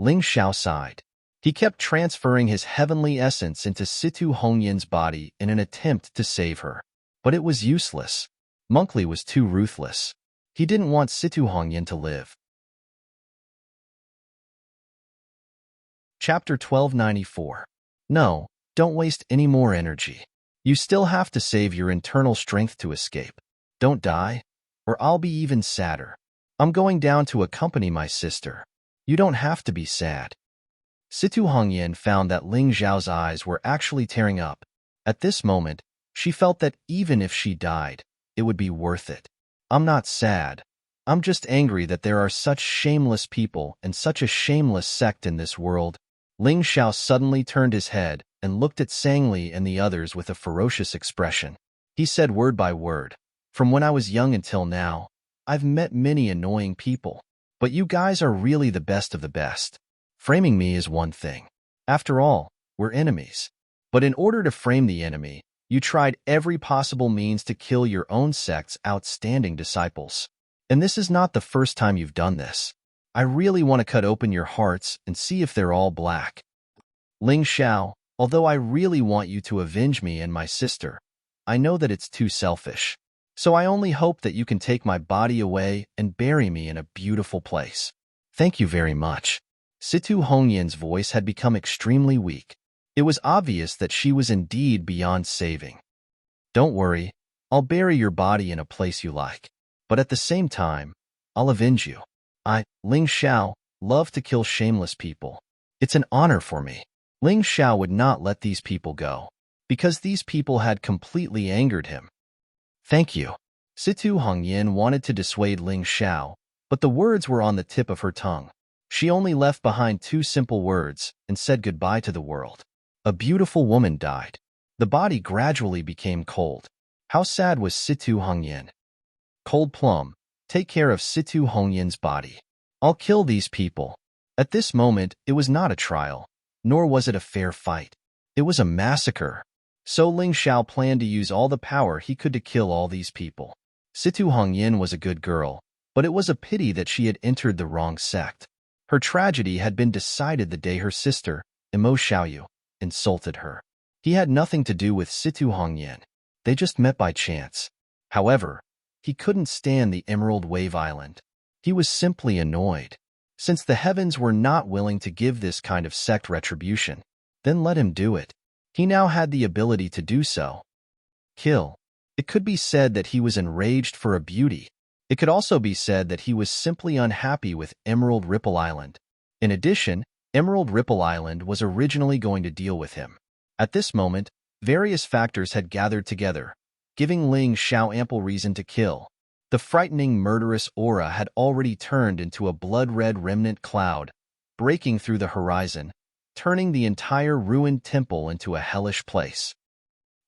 Ling Xiao sighed. He kept transferring his heavenly essence into Situ Hongyin's body in an attempt to save her. But it was useless. Monkley was too ruthless. He didn't want Situ Hongyin to live. Chapter 1294. No, don't waste any more energy. You still have to save your internal strength to escape. Don't die, or I'll be even sadder. I'm going down to accompany my sister. You don't have to be sad. Situ Hongyin found that Ling Xiao's eyes were actually tearing up. At this moment, she felt that even if she died, it would be worth it. I'm not sad. I'm just angry that there are such shameless people and such a shameless sect in this world. Ling Xiao suddenly turned his head and looked at Sangli and the others with a ferocious expression. He said word by word, from when I was young until now, I've met many annoying people, but you guys are really the best of the best. Framing me is one thing. After all, we're enemies. But in order to frame the enemy, you tried every possible means to kill your own sect's outstanding disciples. And this is not the first time you've done this. I really want to cut open your hearts and see if they're all black. Ling Xiao, although I really want you to avenge me and my sister, I know that it's too selfish. So I only hope that you can take my body away and bury me in a beautiful place. Thank you very much. Situ Hongyan's voice had become extremely weak. It was obvious that she was indeed beyond saving. Don't worry, I'll bury your body in a place you like. But at the same time, I'll avenge you. I, Ling Xiao, love to kill shameless people. It's an honor for me. Ling Xiao would not let these people go, because these people had completely angered him. Thank you. Situ Hongyan wanted to dissuade Ling Xiao, but the words were on the tip of her tongue. She only left behind two simple words and said goodbye to the world. A beautiful woman died. The body gradually became cold. How sad was Situ Hongyan? Cold Plum, take care of Situ Hongyan's body. I'll kill these people. At this moment, it was not a trial, nor was it a fair fight. It was a massacre. So Ling Xiao planned to use all the power he could to kill all these people. Situ Hongyan was a good girl, but it was a pity that she had entered the wrong sect. Her tragedy had been decided the day her sister, Imo Xiaoyu, insulted her. He had nothing to do with Situ Hongyan. They just met by chance. However, he couldn't stand the Emerald Wave Island. He was simply annoyed. Since the heavens were not willing to give this kind of sect retribution, then let him do it. He now had the ability to do so. Kill. It could be said that he was enraged for a beauty. It could also be said that he was simply unhappy with Emerald Ripple Island. In addition, Emerald Ripple Island was originally going to deal with him. At this moment, various factors had gathered together, giving Ling Xiao ample reason to kill. The frightening murderous aura had already turned into a blood-red remnant cloud, breaking through the horizon, turning the entire ruined temple into a hellish place.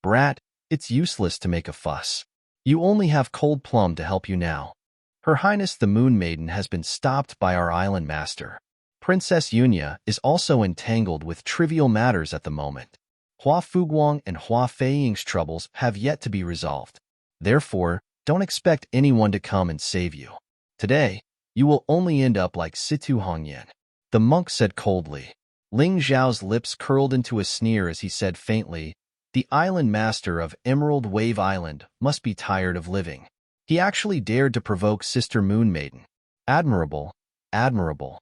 Brat, it's useless to make a fuss. You only have Cold Plum to help you now. Her Highness the Moon Maiden has been stopped by our island master. Princess Yunya is also entangled with trivial matters at the moment. Hua Fuguang and Hua Feiying's troubles have yet to be resolved. Therefore, don't expect anyone to come and save you. Today, you will only end up like Situ Hongyan. The monk said coldly. Ling Xiao's lips curled into a sneer as he said faintly, the island master of Emerald Wave Island must be tired of living. He actually dared to provoke Sister Moon Maiden. Admirable, admirable.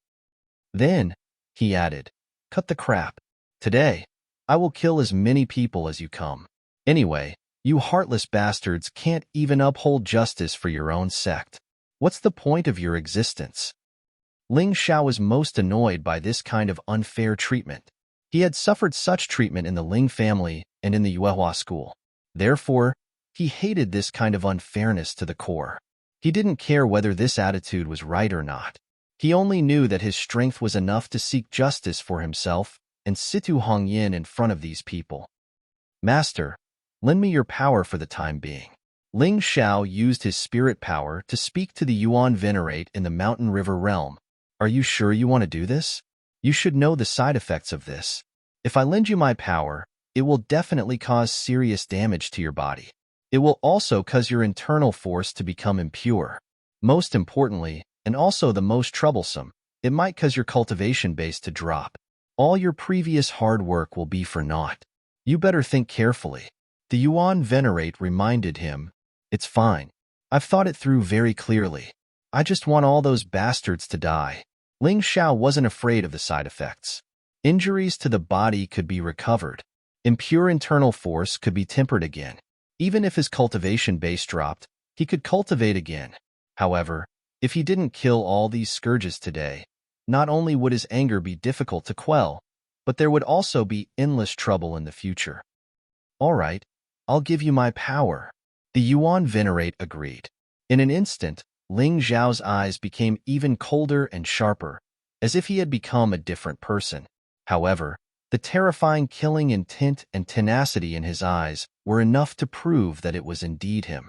Then, he added, cut the crap. Today, I will kill as many people as you come. Anyway, you heartless bastards can't even uphold justice for your own sect. What's the point of your existence? Ling Xiao was most annoyed by this kind of unfair treatment. He had suffered such treatment in the Ling family and in the Yuehua school. Therefore, he hated this kind of unfairness to the core. He didn't care whether this attitude was right or not. He only knew that his strength was enough to seek justice for himself and Situ Hongyan in front of these people. Master, lend me your power for the time being. Ling Xiao used his spirit power to speak to the Yuan Venerate in the Mountain River realm. Are you sure you want to do this? You should know the side effects of this. If I lend you my power, it will definitely cause serious damage to your body. It will also cause your internal force to become impure. Most importantly, and also the most troublesome, it might cause your cultivation base to drop. All your previous hard work will be for naught. You better think carefully. The Yuan Venerate reminded him, it's fine. I've thought it through very clearly. I just want all those bastards to die. Ling Xiao wasn't afraid of the side effects. Injuries to the body could be recovered. Impure internal force could be tempered again. Even if his cultivation base dropped, he could cultivate again. However, if he didn't kill all these scourges today, not only would his anger be difficult to quell, but there would also be endless trouble in the future. All right, I'll give you my power. The Yuan Venerate agreed. In an instant, Ling Xiao's eyes became even colder and sharper, as if he had become a different person. However, the terrifying killing intent and tenacity in his eyes were enough to prove that it was indeed him.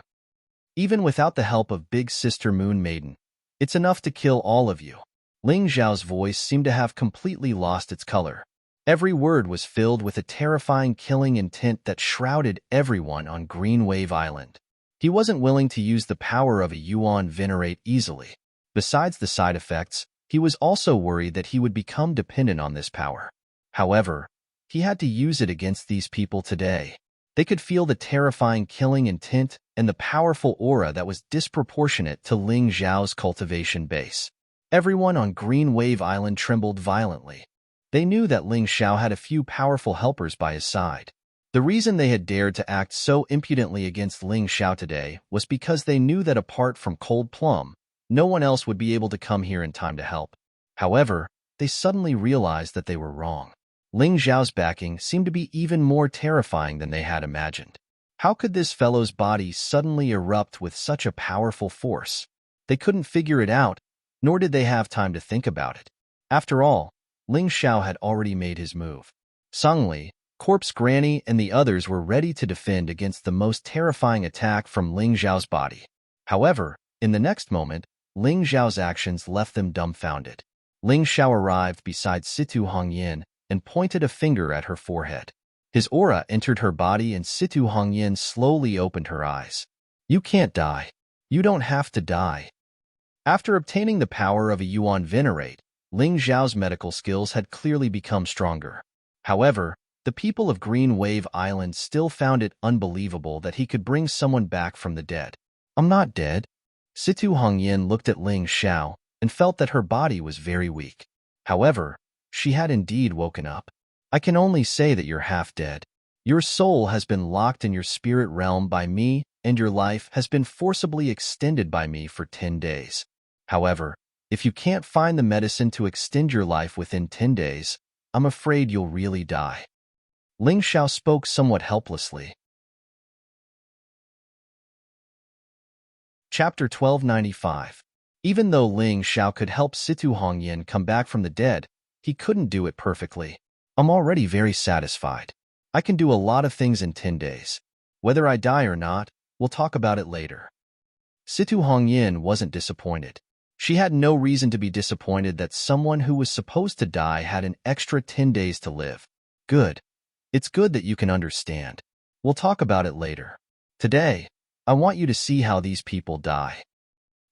Even without the help of Big Sister Moon Maiden, it's enough to kill all of you. Ling Xiao's voice seemed to have completely lost its color. Every word was filled with a terrifying killing intent that shrouded everyone on Green Wave Island. He wasn't willing to use the power of a Yuan Venerate easily. Besides the side effects, he was also worried that he would become dependent on this power. However, He had to use it against these people today. They could feel the terrifying killing intent and the powerful aura that was disproportionate to Ling Xiao's cultivation base. Everyone on Green Wave Island trembled violently. They knew that Ling Xiao had a few powerful helpers by his side. The reason they had dared to act so impudently against Ling Xiao today was because they knew that apart from Cold Plum, no one else would be able to come here in time to help. However, they suddenly realized that they were wrong. Ling Xiao's backing seemed to be even more terrifying than they had imagined. How could this fellow's body suddenly erupt with such a powerful force? They couldn't figure it out, nor did they have time to think about it. After all, Ling Xiao had already made his move. Suddenly, Corpse Granny and the others were ready to defend against the most terrifying attack from Ling Xiao's body. However, in the next moment, Ling Xiao's actions left them dumbfounded. Ling Xiao arrived beside Situ Hongyan and pointed a finger at her forehead. His aura entered her body and Situ Hongyan slowly opened her eyes. "You can't die. You don't have to die." After obtaining the power of a Yuan Venerate, Ling Xiao's medical skills had clearly become stronger. However, the people of Green Wave Island still found it unbelievable that he could bring someone back from the dead. "I'm not dead." Situ Hongyan looked at Ling Xiao and felt that her body was very weak. However, she had indeed woken up. "I can only say that you're half dead. Your soul has been locked in your spirit realm by me, and your life has been forcibly extended by me for 10 days. However, if you can't find the medicine to extend your life within 10 days, I'm afraid you'll really die." Ling Xiao spoke somewhat helplessly. Chapter 1295. Even though Ling Xiao could help Situ Hongyan come back from the dead, he couldn't do it perfectly. "I'm already very satisfied. I can do a lot of things in 10 days. Whether I die or not, we'll talk about it later." Situ Hongyan wasn't disappointed. She had no reason to be disappointed that someone who was supposed to die had an extra 10 days to live. "Good. It's good that you can understand. We'll talk about it later. Today, I want you to see how these people die."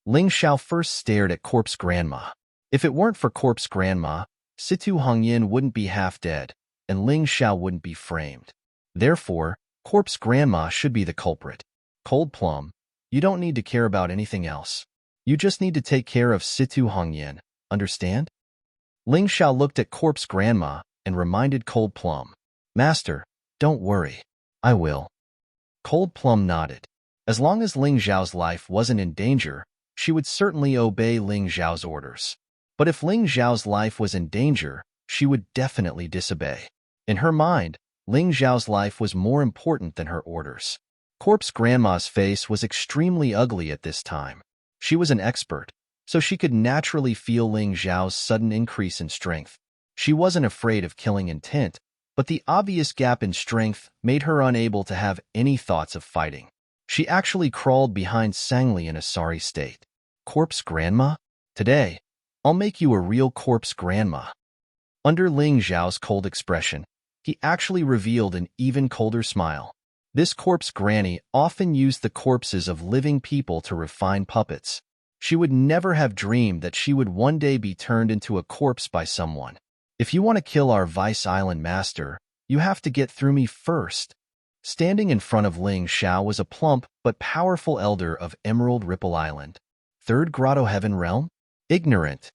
Ling Xiao first stared at Corpse Grandma. If it weren't for Corpse Grandma, Situ Hongyan wouldn't be half dead, and Ling Xiao wouldn't be framed. Therefore, Corpse Grandma should be the culprit. Cold Plum, you don't need to care about anything else. You just need to take care of Situ Hongyan, understand? Ling Xiao looked at Corpse Grandma and reminded Cold Plum. "Master, don't worry. I will." Cold Plum nodded. As long as Ling Xiao's life wasn't in danger, she would certainly obey Ling Xiao's orders. But if Ling Xiao's life was in danger, she would definitely disobey. In her mind, Ling Xiao's life was more important than her orders. Corpse Grandma's face was extremely ugly at this time. She was an expert, so she could naturally feel Ling Xiao's sudden increase in strength. She wasn't afraid of killing intent, but the obvious gap in strength made her unable to have any thoughts of fighting. She actually crawled behind Sangli in a sorry state. "Corpse Grandma? Today, I'll make you a real Corpse Grandma." Under Ling Xiao's cold expression, he actually revealed an even colder smile. This Corpse Granny often used the corpses of living people to refine puppets. She would never have dreamed that she would one day be turned into a corpse by someone. "If you want to kill our Vice Island master, you have to get through me first." Standing in front of Ling Xiao was a plump but powerful elder of Emerald Ripple Island. "Third Grotto Heaven Realm? Ignorant."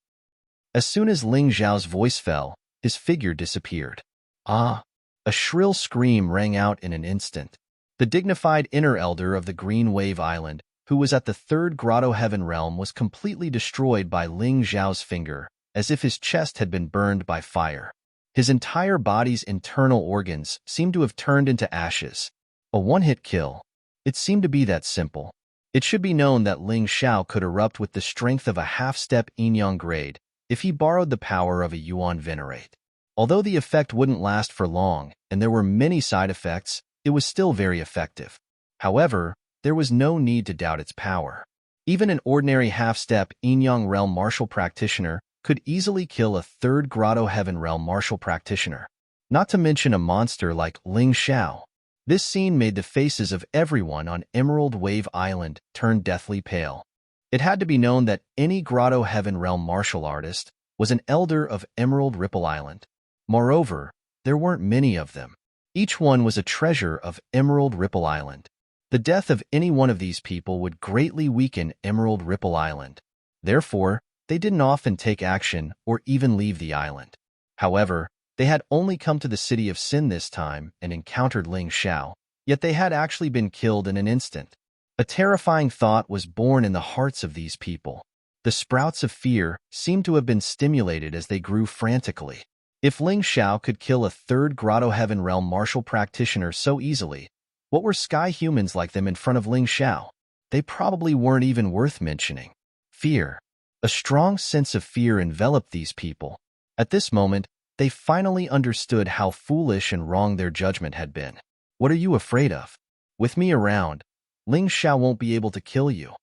As soon as Ling Xiao's voice fell, his figure disappeared. "Ah!" A shrill scream rang out in an instant. The dignified inner elder of the Green Wave Island, who was at the Third Grotto Heaven Realm, was completely destroyed by Ling Xiao's finger, as if his chest had been burned by fire. His entire body's internal organs seemed to have turned into ashes. A one-hit kill. It seemed to be that simple. It should be known that Ling Xiao could erupt with the strength of a half-step Yin grade if he borrowed the power of a Yuan Venerate. Although the effect wouldn't last for long, and there were many side effects, it was still very effective. However, there was no need to doubt its power. Even an ordinary half-step Yin Realm martial practitioner could easily kill a Third Grotto Heaven Realm martial practitioner. Not to mention a monster like Ling Xiao. This scene made the faces of everyone on Emerald Wave Island turn deathly pale. It had to be known that any Grotto Heaven Realm martial artist was an elder of Emerald Ripple Island. Moreover, there weren't many of them. Each one was a treasure of Emerald Ripple Island. The death of any one of these people would greatly weaken Emerald Ripple Island. Therefore, they didn't often take action or even leave the island. However, they had only come to the city of Sin this time and encountered Ling Xiao, yet they had actually been killed in an instant. A terrifying thought was born in the hearts of these people. The sprouts of fear seemed to have been stimulated as they grew frantically. If Ling Xiao could kill a third Grotto Heaven Realm martial practitioner so easily, what were sky humans like them in front of Ling Xiao? They probably weren't even worth mentioning. Fear. A strong sense of fear enveloped these people. At this moment, they finally understood how foolish and wrong their judgment had been. What are you afraid of? With me around, Ling Xiao won't be able to kill you.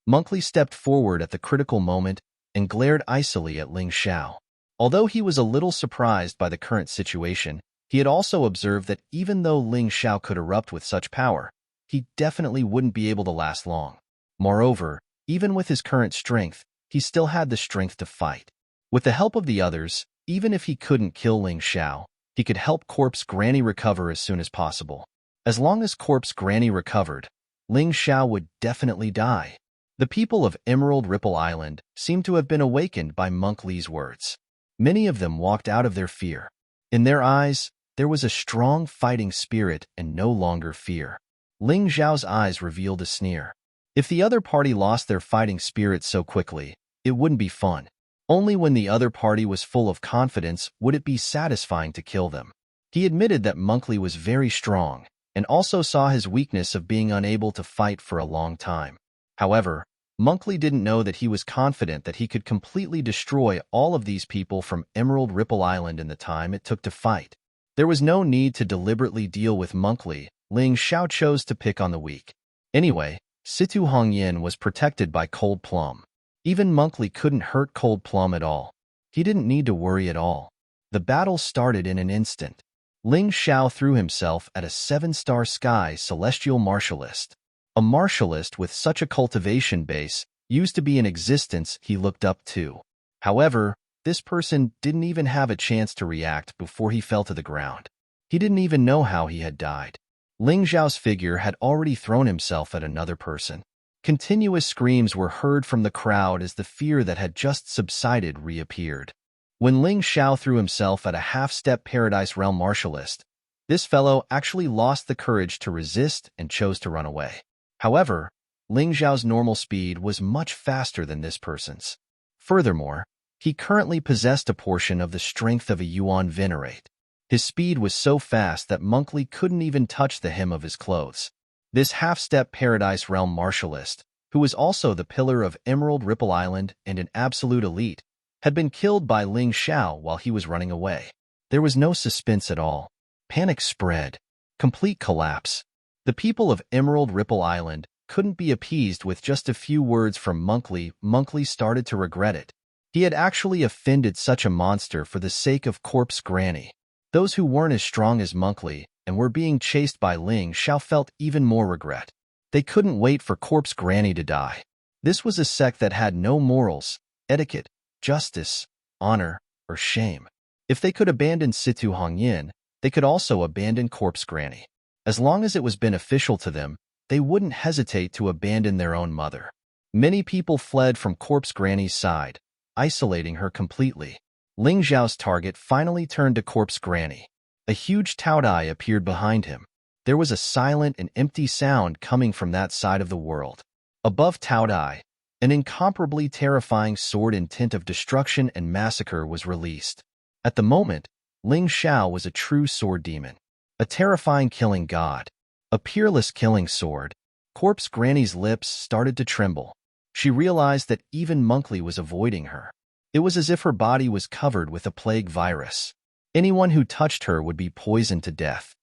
Monkley stepped forward at the critical moment and glared icily at Ling Xiao. Although he was a little surprised by the current situation, he had also observed that even though Ling Xiao could erupt with such power, he definitely wouldn't be able to last long. Moreover, even with his current strength, he still had the strength to fight. With the help of the others, even if he couldn't kill Ling Xiao, he could help Corpse Granny recover as soon as possible. As long as Corpse Granny recovered, Ling Xiao would definitely die. The people of Emerald Ripple Island seemed to have been awakened by Monk Lee's words. Many of them walked out of their fear. In their eyes, there was a strong fighting spirit and no longer fear. Ling Xiao's eyes revealed a sneer. If the other party lost their fighting spirit so quickly, it wouldn't be fun. Only when the other party was full of confidence would it be satisfying to kill them. He admitted that Monkley was very strong, and also saw his weakness of being unable to fight for a long time. However, Monkley didn't know that he was confident that he could completely destroy all of these people from Emerald Ripple Island in the time it took to fight. There was no need to deliberately deal with Monkley. Ling Xiao chose to pick on the weak. Anyway, Situ Hongyin was protected by Cold Plum. Even Monkley couldn't hurt Cold Plum at all. He didn't need to worry at all. The battle started in an instant. Ling Xiao threw himself at a 7-star sky celestial martialist. A martialist with such a cultivation base used to be in existence he looked up to. However, this person didn't even have a chance to react before he fell to the ground. He didn't even know how he had died. Ling Xiao's figure had already thrown himself at another person. Continuous screams were heard from the crowd as the fear that had just subsided reappeared. When Ling Xiao threw himself at a half-step Paradise Realm martialist, this fellow actually lost the courage to resist and chose to run away. However, Ling Xiao's normal speed was much faster than this person's. Furthermore, he currently possessed a portion of the strength of a Yuan Venerate. His speed was so fast that Monkley couldn't even touch the hem of his clothes. This half-step Paradise Realm martialist, who was also the pillar of Emerald Ripple Island and an absolute elite, had been killed by Ling Xiao while he was running away. There was no suspense at all. Panic spread. Complete collapse. The people of Emerald Ripple Island couldn't be appeased with just a few words from Monkley. Monkley started to regret it. He had actually offended such a monster for the sake of Corpse Granny. Those who weren't as strong as Monkley and were being chased by Ling Xiao felt even more regret. They couldn't wait for Corpse Granny to die. This was a sect that had no morals, etiquette, justice, honor, or shame. If they could abandon Situ Hongyin, they could also abandon Corpse Granny. As long as it was beneficial to them, they wouldn't hesitate to abandon their own mother. Many people fled from Corpse Granny's side, isolating her completely. Ling Xiao's target finally turned to Corpse Granny. A huge Taodai appeared behind him. There was a silent and empty sound coming from that side of the world. Above Taodai, an incomparably terrifying sword intent of destruction and massacre was released. At the moment, Ling Xiao was a true sword demon. A terrifying killing god. A peerless killing sword. Corpse Granny's lips started to tremble. She realized that even Monkley was avoiding her. It was as if her body was covered with a plague virus. Anyone who touched her would be poisoned to death.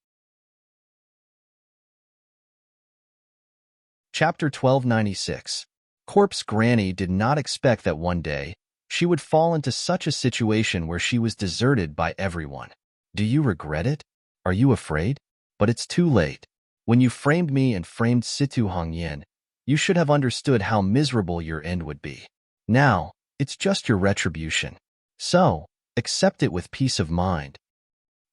Chapter 1296. Corpse Granny did not expect that one day she would fall into such a situation where she was deserted by everyone. Do you regret it? Are you afraid? But it's too late. When you framed me and framed Situ Hongyin, you should have understood how miserable your end would be. Now, it's just your retribution. So, accept it with peace of mind.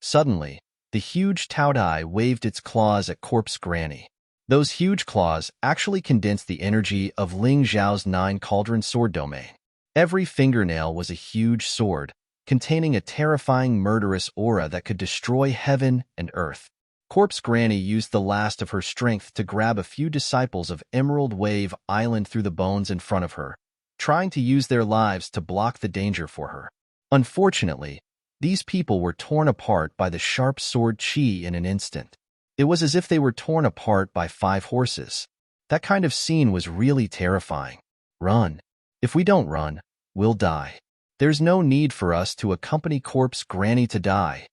Suddenly, the huge Taodai waved its claws at Corpse Granny. Those huge claws actually condensed the energy of Ling Zhao's 9 cauldron sword domain. Every fingernail was a huge sword, containing a terrifying murderous aura that could destroy heaven and earth. Corpse Granny used the last of her strength to grab a few disciples of Emerald Wave Island through the bones in front of her, trying to use their lives to block the danger for her. Unfortunately, these people were torn apart by the sharp sword Qi in an instant. It was as if they were torn apart by 5 horses. That kind of scene was really terrifying. Run. If we don't run, we'll die. There's no need for us to accompany Corpse Granny to die.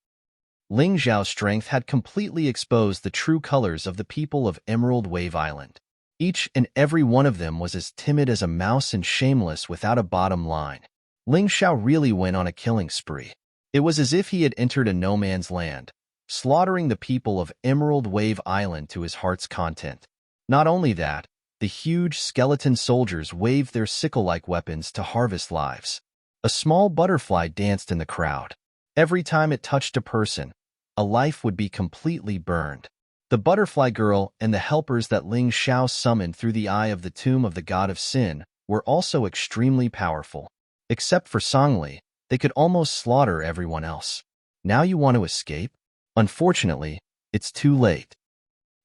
Ling Zhao's strength had completely exposed the true colors of the people of Emerald Wave Island. Each and every one of them was as timid as a mouse and shameless without a bottom line. Ling Zhao really went on a killing spree. It was as if he had entered a no-man's land, slaughtering the people of Emerald Wave Island to his heart's content. Not only that, the huge skeleton soldiers waved their sickle-like weapons to harvest lives. A small butterfly danced in the crowd. Every time it touched a person, a life would be completely burned. The butterfly girl and the helpers that Ling Zhao summoned through the eye of the tomb of the god of sin were also extremely powerful. Except for Songli, they could almost slaughter everyone else. Now you want to escape? Unfortunately, it's too late.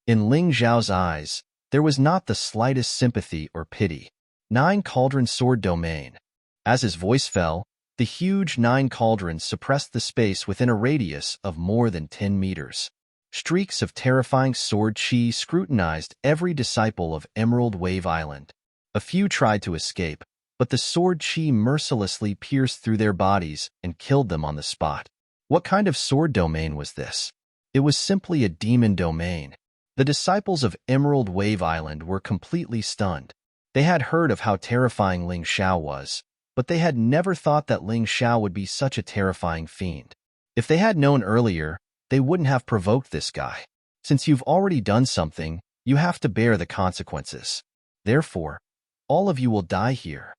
In Ling Zhao's eyes, there was not the slightest sympathy or pity. 9 cauldron sword domain. As his voice fell, the huge 9 cauldrons suppressed the space within a radius of more than 10 meters. Streaks of terrifying sword Qi scrutinized every disciple of Emerald Wave Island. A few tried to escape, but the sword Qi mercilessly pierced through their bodies and killed them on the spot. What kind of sword domain was this? It was simply a demon domain. The disciples of Emerald Wave Island were completely stunned. They had heard of how terrifying Ling Zhao was, but they had never thought that Ling Zhao would be such a terrifying fiend. If they had known earlier, they wouldn't have provoked this guy. Since you've already done something, you have to bear the consequences. Therefore, all of you will die here.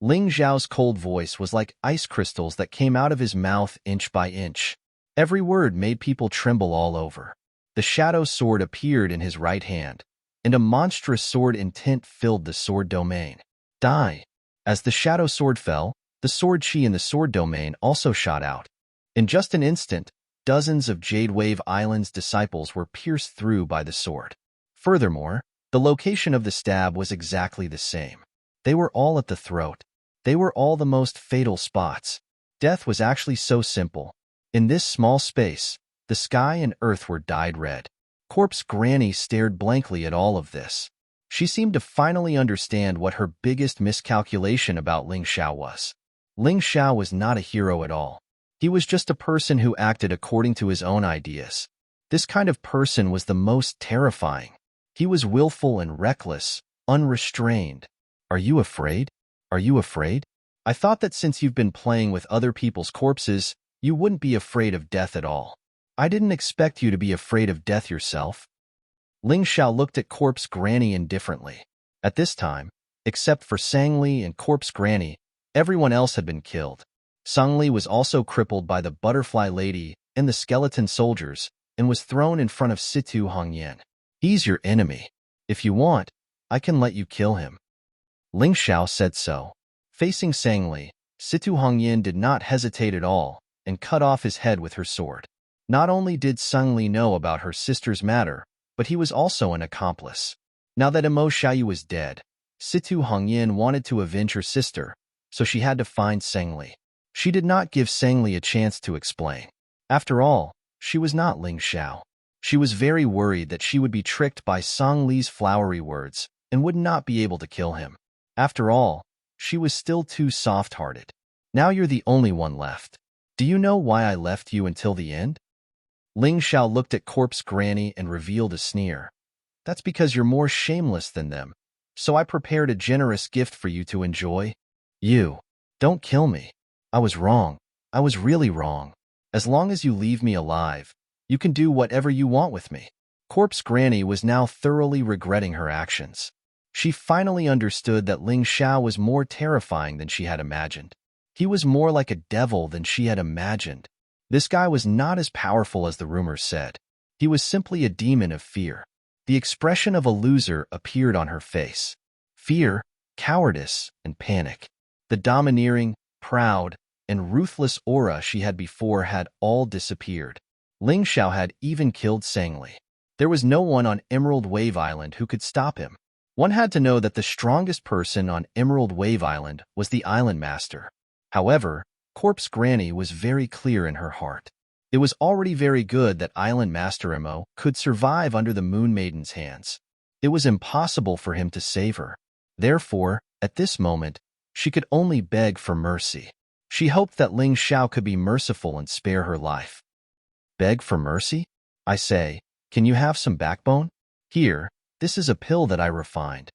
Ling Zhao's cold voice was like ice crystals that came out of his mouth inch by inch. Every word made people tremble all over. The shadow sword appeared in his right hand, and a monstrous sword intent filled the sword domain. Die. As the shadow sword fell, the sword Qi in the sword domain also shot out. In just an instant, dozens of Jade Wave Island's disciples were pierced through by the sword. Furthermore, the location of the stab was exactly the same. They were all at the throat. They were all the most fatal spots. Death was actually so simple. In this small space, the sky and earth were dyed red. Corpse Granny stared blankly at all of this. She seemed to finally understand what her biggest miscalculation about Ling Zhao was. Ling Zhao was not a hero at all. He was just a person who acted according to his own ideas. This kind of person was the most terrifying. He was willful and reckless, unrestrained. Are you afraid? Are you afraid? I thought that since you've been playing with other people's corpses, you wouldn't be afraid of death at all. I didn't expect you to be afraid of death yourself. Ling Zhao looked at Corpse Granny indifferently. At this time, except for Sangli and Corpse Granny, everyone else had been killed. Sangli was also crippled by the butterfly lady and the skeleton soldiers and was thrown in front of Situ Hongyan. He's your enemy. If you want, I can let you kill him. Ling Zhao said so. Facing Sangli, Situ Hongyan did not hesitate at all and cut off his head with her sword. Not only did Sangli know about her sister's matter, but he was also an accomplice. Now that Imo Xiaoyu was dead, Situ Hongyan wanted to avenge her sister, so she had to find Sangli. She did not give Sangli a chance to explain. After all, she was not Ling Zhao. She was very worried that she would be tricked by Sangli's flowery words and would not be able to kill him. After all, she was still too soft-hearted. Now you're the only one left. Do you know why I left you until the end? Ling Zhao looked at Corpse Granny and revealed a sneer. That's because you're more shameless than them, so I prepared a generous gift for you to enjoy. You. Don't kill me. I was wrong. I was really wrong. As long as you leave me alive, you can do whatever you want with me. Corpse Granny was now thoroughly regretting her actions. She finally understood that Ling Zhao was more terrifying than she had imagined. He was more like a devil than she had imagined. This guy was not as powerful as the rumors said. He was simply a demon of fear. The expression of a loser appeared on her face. Fear, cowardice, and panic. The domineering, proud, and ruthless aura she had before had all disappeared. Ling Xiao had even killed Sangli. There was no one on Emerald Wave Island who could stop him. One had to know that the strongest person on Emerald Wave Island was the Island Master. However, Corpse Granny was very clear in her heart. It was already very good that Island Master Emo could survive under the Moon Maiden's hands. It was impossible for him to save her. Therefore, at this moment, she could only beg for mercy. She hoped that Ling Xiao could be merciful and spare her life. Beg for mercy? I say, can you have some backbone? Here, this is a pill that I refined.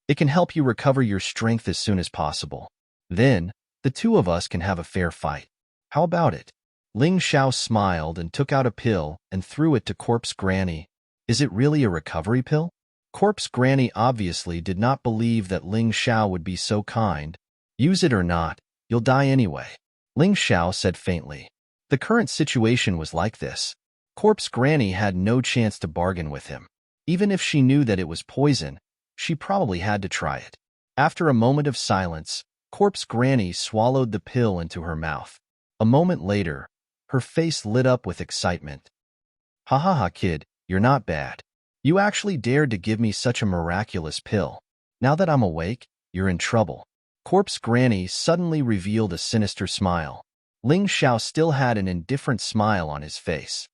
It can help you recover your strength as soon as possible. Then, the two of us can have a fair fight. How about it? Ling Xiao smiled and took out a pill and threw it to Corpse Granny. Is it really a recovery pill? Corpse Granny obviously did not believe that Ling Xiao would be so kind. Use it or not, you'll die anyway. Ling Xiao said faintly. The current situation was like this. Corpse Granny had no chance to bargain with him. Even if she knew that it was poison, she probably had to try it. After a moment of silence, Corpse Granny swallowed the pill into her mouth. A moment later, her face lit up with excitement. Ha ha ha, kid, you're not bad. You actually dared to give me such a miraculous pill. Now that I'm awake, you're in trouble. Corpse Granny suddenly revealed a sinister smile. Ling Xiao still had an indifferent smile on his face.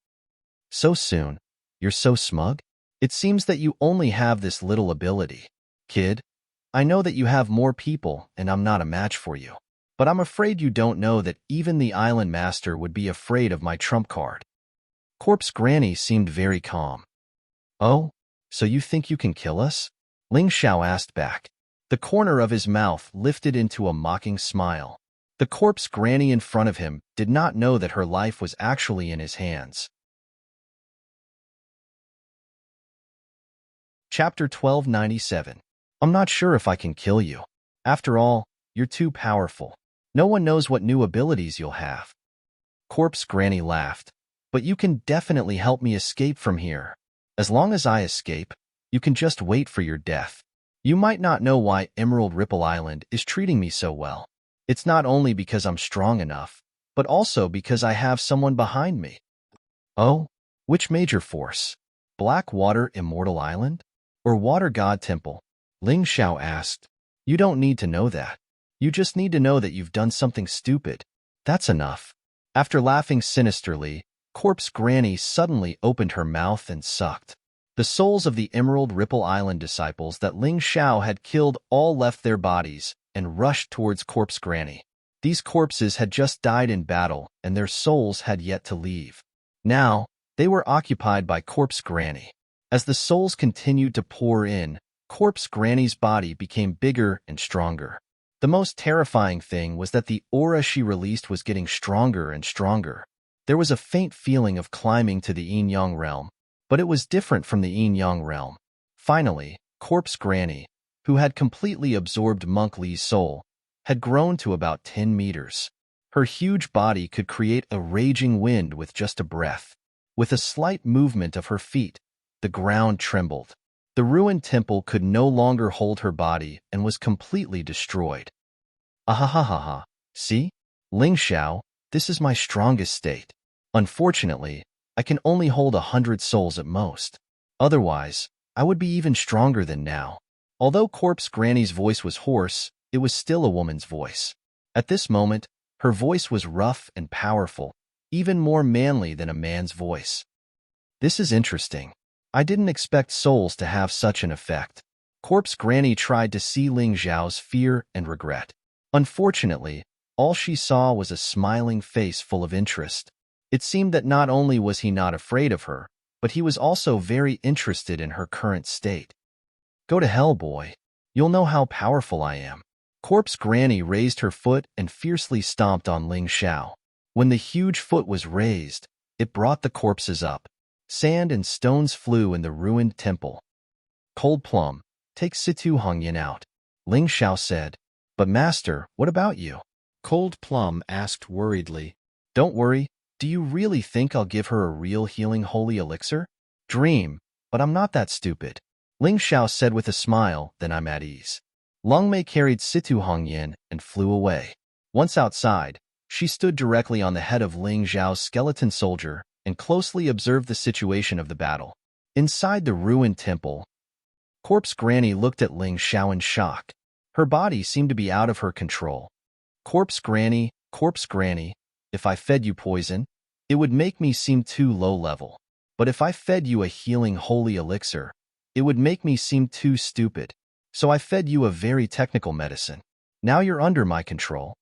So soon? You're so smug? It seems that you only have this little ability. Kid, I know that you have more people and I'm not a match for you. But I'm afraid you don't know that even the Island Master would be afraid of my trump card. Corpse Granny seemed very calm. Oh, so you think you can kill us? Ling Xiao asked back. The corner of his mouth lifted into a mocking smile. The Corpse Granny in front of him did not know that her life was actually in his hands. Chapter 1297. I'm not sure if I can kill you. After all, you're too powerful. No one knows what new abilities you'll have. Corpse Granny laughed. But you can definitely help me escape from here. As long as I escape, you can just wait for your death. You might not know why Emerald Ripple Island is treating me so well. It's not only because I'm strong enough, but also because I have someone behind me. Oh, which major force? Blackwater Immortal Island? Or Water God Temple? Ling Xiao asked. You don't need to know that. You just need to know that you've done something stupid. That's enough. After laughing sinisterly, Corpse Granny suddenly opened her mouth and sucked. The souls of the Emerald Ripple Island disciples that Ling Xiao had killed all left their bodies and rushed towards Corpse Granny. These corpses had just died in battle and their souls had yet to leave. Now, they were occupied by Corpse Granny. As the souls continued to pour in, Corpse Granny's body became bigger and stronger. The most terrifying thing was that the aura she released was getting stronger and stronger. There was a faint feeling of climbing to the Yin-Yang realm, but it was different from the Yin-Yang realm. Finally, Corpse Granny, who had completely absorbed Monk Li's soul, had grown to about 10 meters. Her huge body could create a raging wind with just a breath. With a slight movement of her feet, the ground trembled. The ruined temple could no longer hold her body and was completely destroyed. Ahahaha. See? Ling Xiao, this is my strongest state. Unfortunately, I can only hold 100 souls at most. Otherwise, I would be even stronger than now. Although Corpse Granny's voice was hoarse, it was still a woman's voice. At this moment, her voice was rough and powerful, even more manly than a man's voice. This is interesting. I didn't expect souls to have such an effect. Corpse Granny tried to see Ling Xiao's fear and regret. Unfortunately, all she saw was a smiling face full of interest. It seemed that not only was he not afraid of her, but he was also very interested in her current state. Go to hell, boy. You'll know how powerful I am. Corpse Granny raised her foot and fiercely stomped on Ling Xiao. When the huge foot was raised, it brought the corpses up. Sand and stones flew in the ruined temple. Cold Plum, take Situ Hongyan out, Ling Xiao said. But master, what about you? Cold Plum asked worriedly. Don't worry, Do you really think I'll give her a real healing holy elixir? Dream, but I'm not that stupid. Ling Xiao said with a smile, then I'm at ease. Lung Mei carried Situ Hongyan and flew away. Once outside, she stood directly on the head of Ling Xiao's skeleton soldier and closely observed the situation of the battle. Inside the ruined temple, Corpse Granny looked at Ling Xiao in shock. Her body seemed to be out of her control. Corpse Granny, if I fed you poison, it would make me seem too low level. But if I fed you a healing holy elixir, it would make me seem too stupid. So I fed you a very technical medicine. Now you're under my control.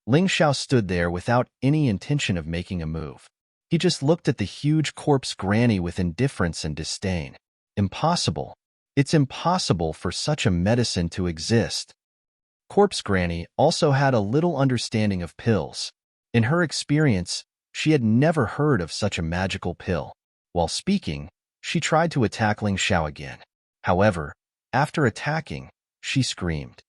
Ling Xiao stood there without any intention of making a move. He just looked at the huge Corpse Granny with indifference and disdain. Impossible. It's impossible for such a medicine to exist. Corpse Granny also had a little understanding of pills. In her experience, she had never heard of such a magical pill. While speaking, she tried to attack Ling Xiao again. However, after attacking, she screamed.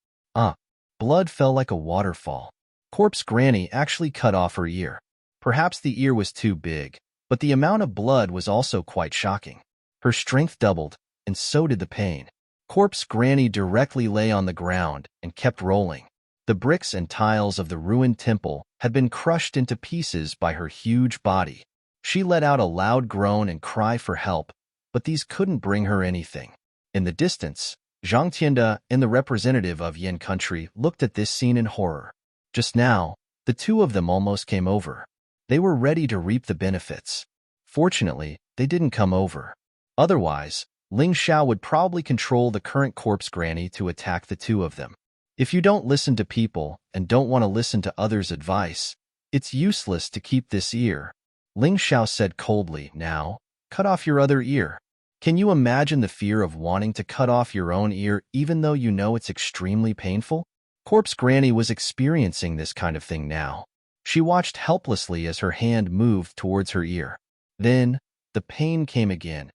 Blood fell like a waterfall. Corpse Granny actually cut off her ear. Perhaps the ear was too big, but the amount of blood was also quite shocking. Her strength doubled, and so did the pain. Corpse Granny directly lay on the ground and kept rolling. The bricks and tiles of the ruined temple had been crushed into pieces by her huge body. She let out a loud groan and cry for help, but these couldn't bring her anything. In the distance, Zhang Tianda and the representative of Yin country looked at this scene in horror. Just now, the two of them almost came over. They were ready to reap the benefits. Fortunately, they didn't come over. Otherwise, Ling Xiao would probably control the current Corpse Granny to attack the two of them. If you don't listen to people and don't want to listen to others' advice, it's useless to keep this ear. Ling Xiao said coldly, now, cut off your other ear. Can you imagine the fear of wanting to cut off your own ear even though you know it's extremely painful? Corpse Granny was experiencing this kind of thing now. She watched helplessly as her hand moved towards her ear. Then, the pain came again,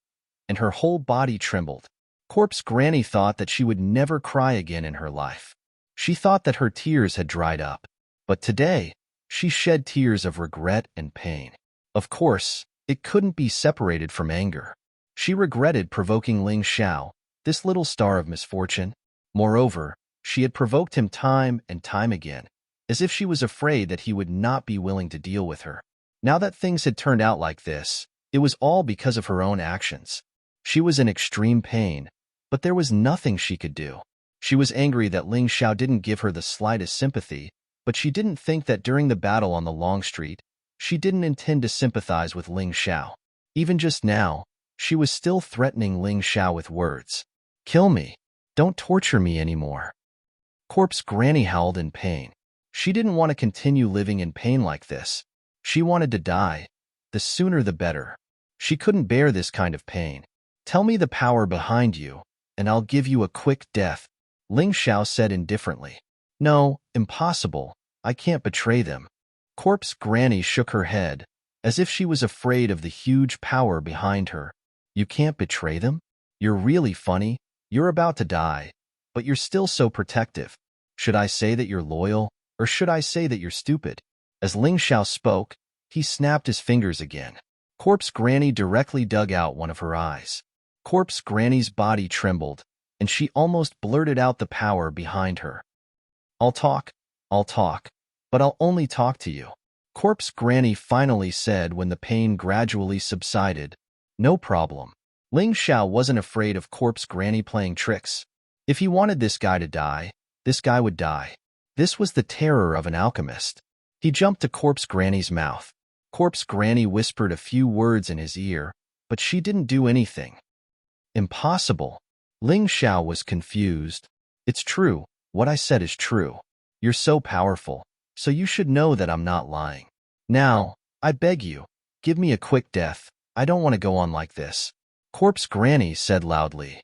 and her whole body trembled. Corpse Granny thought that she would never cry again in her life. She thought that her tears had dried up, but today, she shed tears of regret and pain. Of course, it couldn't be separated from anger. She regretted provoking Ling Xiao, this little star of misfortune. Moreover, she had provoked him time and time again, as if she was afraid that he would not be willing to deal with her. Now that things had turned out like this, it was all because of her own actions. She was in extreme pain, but there was nothing she could do. She was angry that Ling Xiao didn't give her the slightest sympathy, but she didn't think that during the battle on the Long Street, she didn't intend to sympathize with Ling Xiao. Even just now, she was still threatening Ling Xiao with words. Kill me. Don't torture me anymore. Corpse Granny howled in pain. She didn't want to continue living in pain like this. She wanted to die. The sooner the better. She couldn't bear this kind of pain. Tell me the power behind you, and I'll give you a quick death, Ling Xiao said indifferently. No, impossible. I can't betray them. Corpse Granny shook her head, as if she was afraid of the huge power behind her. You can't betray them? You're really funny. You're about to die, but you're still so protective. Should I say that you're loyal, or should I say that you're stupid? As Ling Xiao spoke, he snapped his fingers again. Corpse Granny directly dug out one of her eyes. Corpse Granny's body trembled, and she almost blurted out the power behind her. I'll talk, but I'll only talk to you. Corpse Granny finally said when the pain gradually subsided. No problem. Ling Xiao wasn't afraid of Corpse Granny playing tricks. If he wanted this guy to die, this guy would die. This was the terror of an alchemist. He jumped to Corpse Granny's mouth. Corpse Granny whispered a few words in his ear, but she didn't do anything. Impossible. Ling Xiao was confused. It's true. What I said is true. You're so powerful, so you should know that I'm not lying. Now, I beg you, give me a quick death. I don't want to go on like this. Corpse Granny said loudly.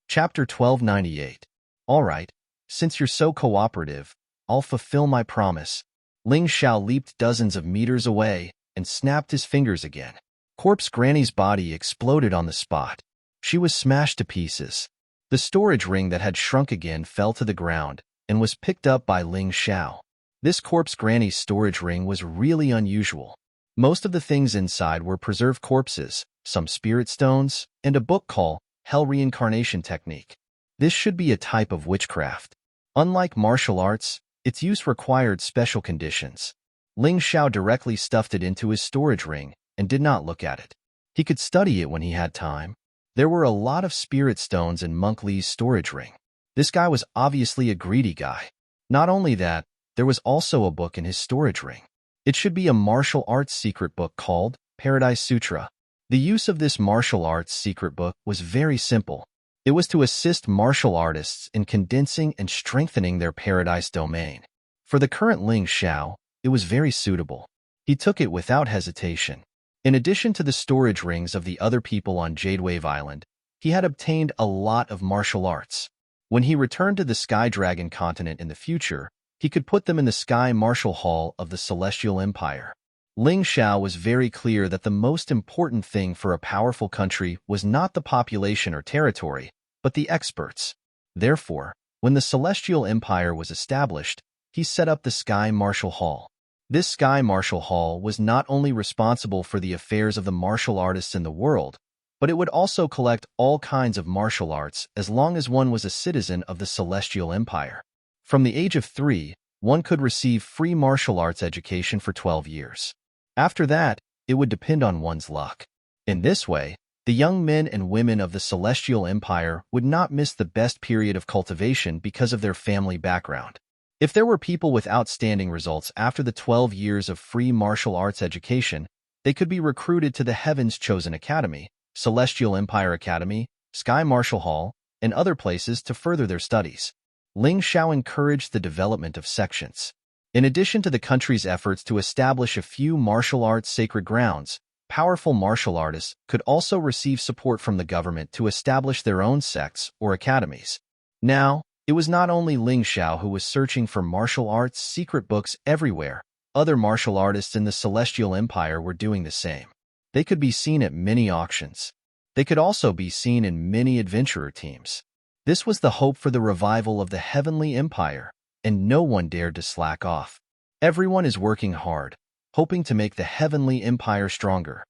Chapter 1298. All right, since you're so cooperative, I'll fulfill my promise. Ling Xiao leaped dozens of meters away and snapped his fingers again. Corpse Granny's body exploded on the spot. She was smashed to pieces. The storage ring that had shrunk again fell to the ground and was picked up by Ling Xiao. This corpse granny's storage ring was really unusual. Most of the things inside were preserved corpses, some spirit stones, and a book called Hell Reincarnation Technique. This should be a type of witchcraft. Unlike martial arts, its use required special conditions. Ling Xiao directly stuffed it into his storage ring and did not look at it. He could study it when he had time. There were a lot of spirit stones in Monk Li's storage ring. This guy was obviously a greedy guy. Not only that, there was also a book in his storage ring. It should be a martial arts secret book called Paradise Sutra. The use of this martial arts secret book was very simple. It was to assist martial artists in condensing and strengthening their paradise domain. For the current Ling Xiao, it was very suitable. He took it without hesitation. In addition to the storage rings of the other people on Jadewave Island, he had obtained a lot of martial arts. When he returned to the Sky Dragon continent in the future, he could put them in the Sky Martial Hall of the Celestial Empire. Ling Xiao was very clear that the most important thing for a powerful country was not the population or territory, but the experts. Therefore, when the Celestial Empire was established, he set up the Sky Martial Hall. This Sky Martial Hall was not only responsible for the affairs of the martial artists in the world, but it would also collect all kinds of martial arts as long as one was a citizen of the Celestial Empire. From the age of 3, one could receive free martial arts education for 12 years. After that, it would depend on one's luck. In this way, the young men and women of the Celestial Empire would not miss the best period of cultivation because of their family background. If there were people with outstanding results after the 12 years of free martial arts education, they could be recruited to the Heaven's Chosen Academy, Celestial Empire Academy, Sky Martial Hall, and other places to further their studies. Ling Xiao encouraged the development of sections. In addition to the country's efforts to establish a few martial arts sacred grounds, powerful martial artists could also receive support from the government to establish their own sects or academies. Now, it was not only Ling Xiao who was searching for martial arts secret books everywhere. Other martial artists in the Celestial Empire were doing the same. They could be seen at many auctions. They could also be seen in many adventurer teams. This was the hope for the revival of the Heavenly Empire, and no one dared to slack off. Everyone is working hard, hoping to make the Heavenly Empire stronger.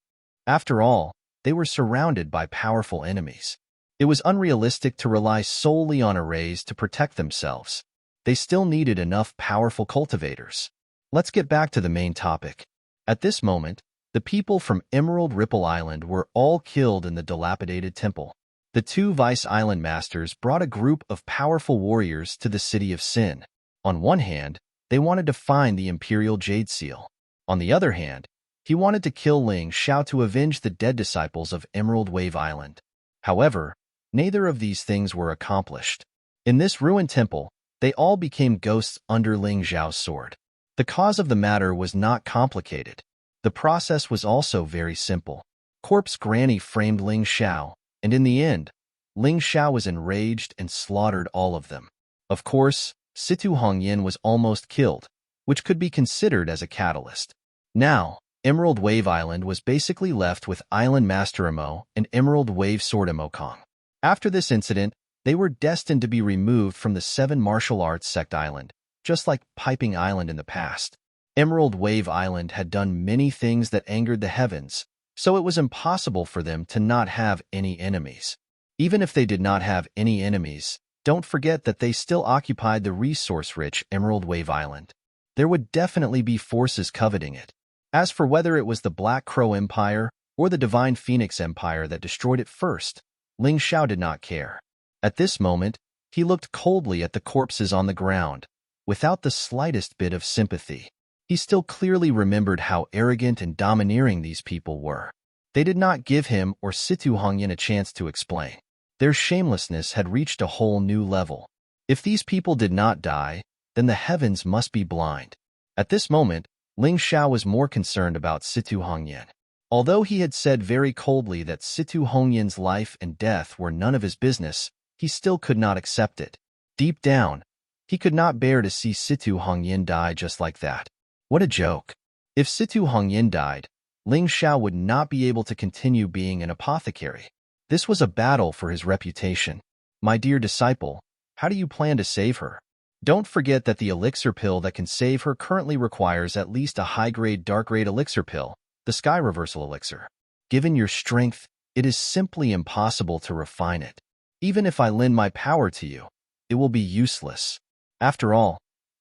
After all, they were surrounded by powerful enemies. It was unrealistic to rely solely on arrays to protect themselves. They still needed enough powerful cultivators. Let's get back to the main topic. At this moment, the people from Emerald Ripple Island were all killed in the dilapidated temple. The 2 Vice Island Masters brought a group of powerful warriors to the city of Sin. On one hand, they wanted to find the Imperial Jade Seal. On the other hand, he wanted to kill Ling Xiao to avenge the dead disciples of Emerald Wave Island. However, neither of these things were accomplished. In this ruined temple, they all became ghosts under Ling Xiao's sword. The cause of the matter was not complicated. The process was also very simple. Corpse Granny framed Ling Xiao, and in the end, Ling Xiao was enraged and slaughtered all of them. Of course, Situ Hongyan was almost killed, which could be considered as a catalyst. Now, Emerald Wave Island was basically left with Island Master Emo and Emerald Wave Sword Emokong. After this incident, they were destined to be removed from the 7 martial arts sect island, just like Piping Island in the past. Emerald Wave Island had done many things that angered the heavens, so it was impossible for them to not have any enemies. Even if they did not have any enemies, don't forget that they still occupied the resource-rich Emerald Wave Island. There would definitely be forces coveting it. As for whether it was the Black Crow Empire or the Divine Phoenix Empire that destroyed it first, Ling Xiao did not care. At this moment, he looked coldly at the corpses on the ground, without the slightest bit of sympathy. He still clearly remembered how arrogant and domineering these people were. They did not give him or Situ Hongyan a chance to explain. Their shamelessness had reached a whole new level. If these people did not die, then the heavens must be blind. At this moment, Ling Xiao was more concerned about Situ Hongyan. Although he had said very coldly that Situ Hongyan's life and death were none of his business, he still could not accept it. Deep down, he could not bear to see Situ Hongyan die just like that. What a joke. If Situ Hongyan died, Ling Xiao would not be able to continue being an apothecary. This was a battle for his reputation. My dear disciple, how do you plan to save her? Don't forget that the elixir pill that can save her currently requires at least a high-grade dark-grade elixir pill, the Sky Reversal Elixir. Given your strength, it is simply impossible to refine it. Even if I lend my power to you, it will be useless. After all,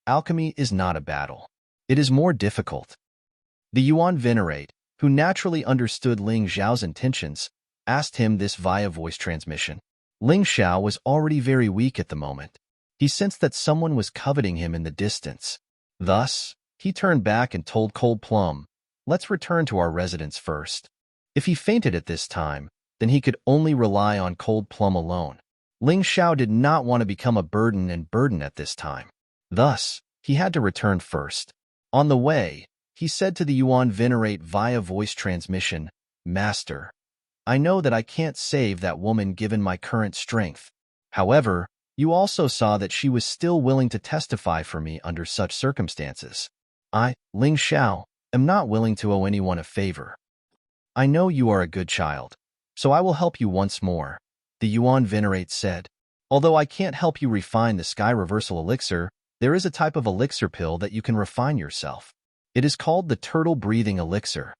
alchemy is not a battle. It is more difficult. The Yuan Venerate, who naturally understood Ling Xiao's intentions, asked him this via voice transmission. Ling Xiao was already very weak at the moment. He sensed that someone was coveting him in the distance. Thus, he turned back and told Cold Plum, "Let's return to our residence first." If he fainted at this time, then he could only rely on Cold Plum alone. Ling Xiao did not want to become a burden at this time. Thus, he had to return first. On the way, he said to the Yuan Venerate via voice transmission, "Master, I know that I can't save that woman given my current strength. However, you also saw that she was still willing to testify for me under such circumstances. I, Ling Xiao, am not willing to owe anyone a favor. I know you are a good child, so I will help you once more," the Yuan Venerate said. "Although I can't help you refine the Sky Reversal Elixir, there is a type of elixir pill that you can refine yourself. It is called the Turtle Breathing Elixir."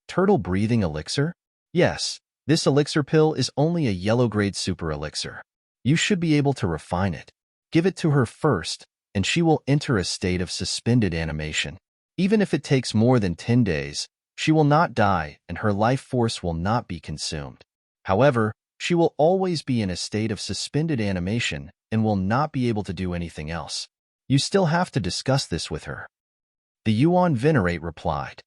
Turtle Breathing Elixir? Yes, this elixir pill is only a yellow-grade super elixir. You should be able to refine it. Give it to her first, and she will enter a state of suspended animation. Even if it takes more than 10 days, she will not die and her life force will not be consumed. However, she will always be in a state of suspended animation and will not be able to do anything else. You still have to discuss this with her." The Yuan Venerate replied.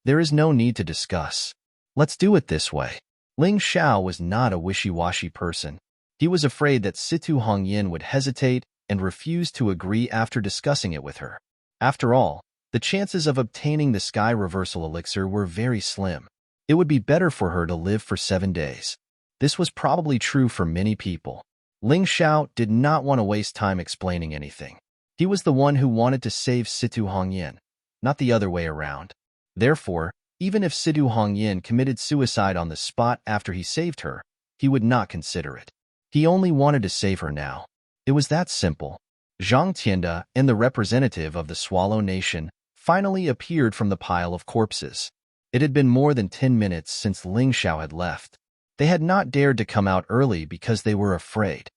"There is no need to discuss. Let's do it this way." Ling Xiao was not a wishy-washy person. He was afraid that Situ Hongyan would hesitate and refuse to agree after discussing it with her. After all, the chances of obtaining the Sky Reversal Elixir were very slim. It would be better for her to live for 7 days. This was probably true for many people. Ling Xiao did not want to waste time explaining anything. He was the one who wanted to save Situ Hongyan, not the other way around. Therefore, even if Situ Hongyan committed suicide on the spot after he saved her, he would not consider it. He only wanted to save her now. It was that simple. Zhang Tianda and the representative of the Swallow Nation finally appeared from the pile of corpses. It had been more than 10 minutes since Ling Xiao had left. They had not dared to come out early because they were afraid.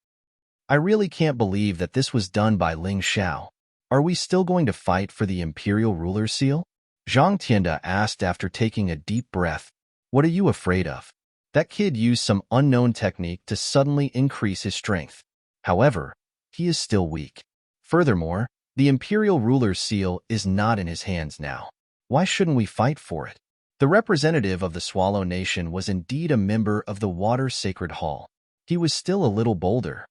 "I really can't believe that this was done by Ling Xiao. Are we still going to fight for the Imperial Ruler's Seal?" Zhang Tianda asked after taking a deep breath. "What are you afraid of? That kid used some unknown technique to suddenly increase his strength. However, he is still weak. Furthermore, the Imperial Ruler's Seal is not in his hands now. Why shouldn't we fight for it?" The representative of the Swallow Nation was indeed a member of the Water Sacred Hall. He was still a little bolder.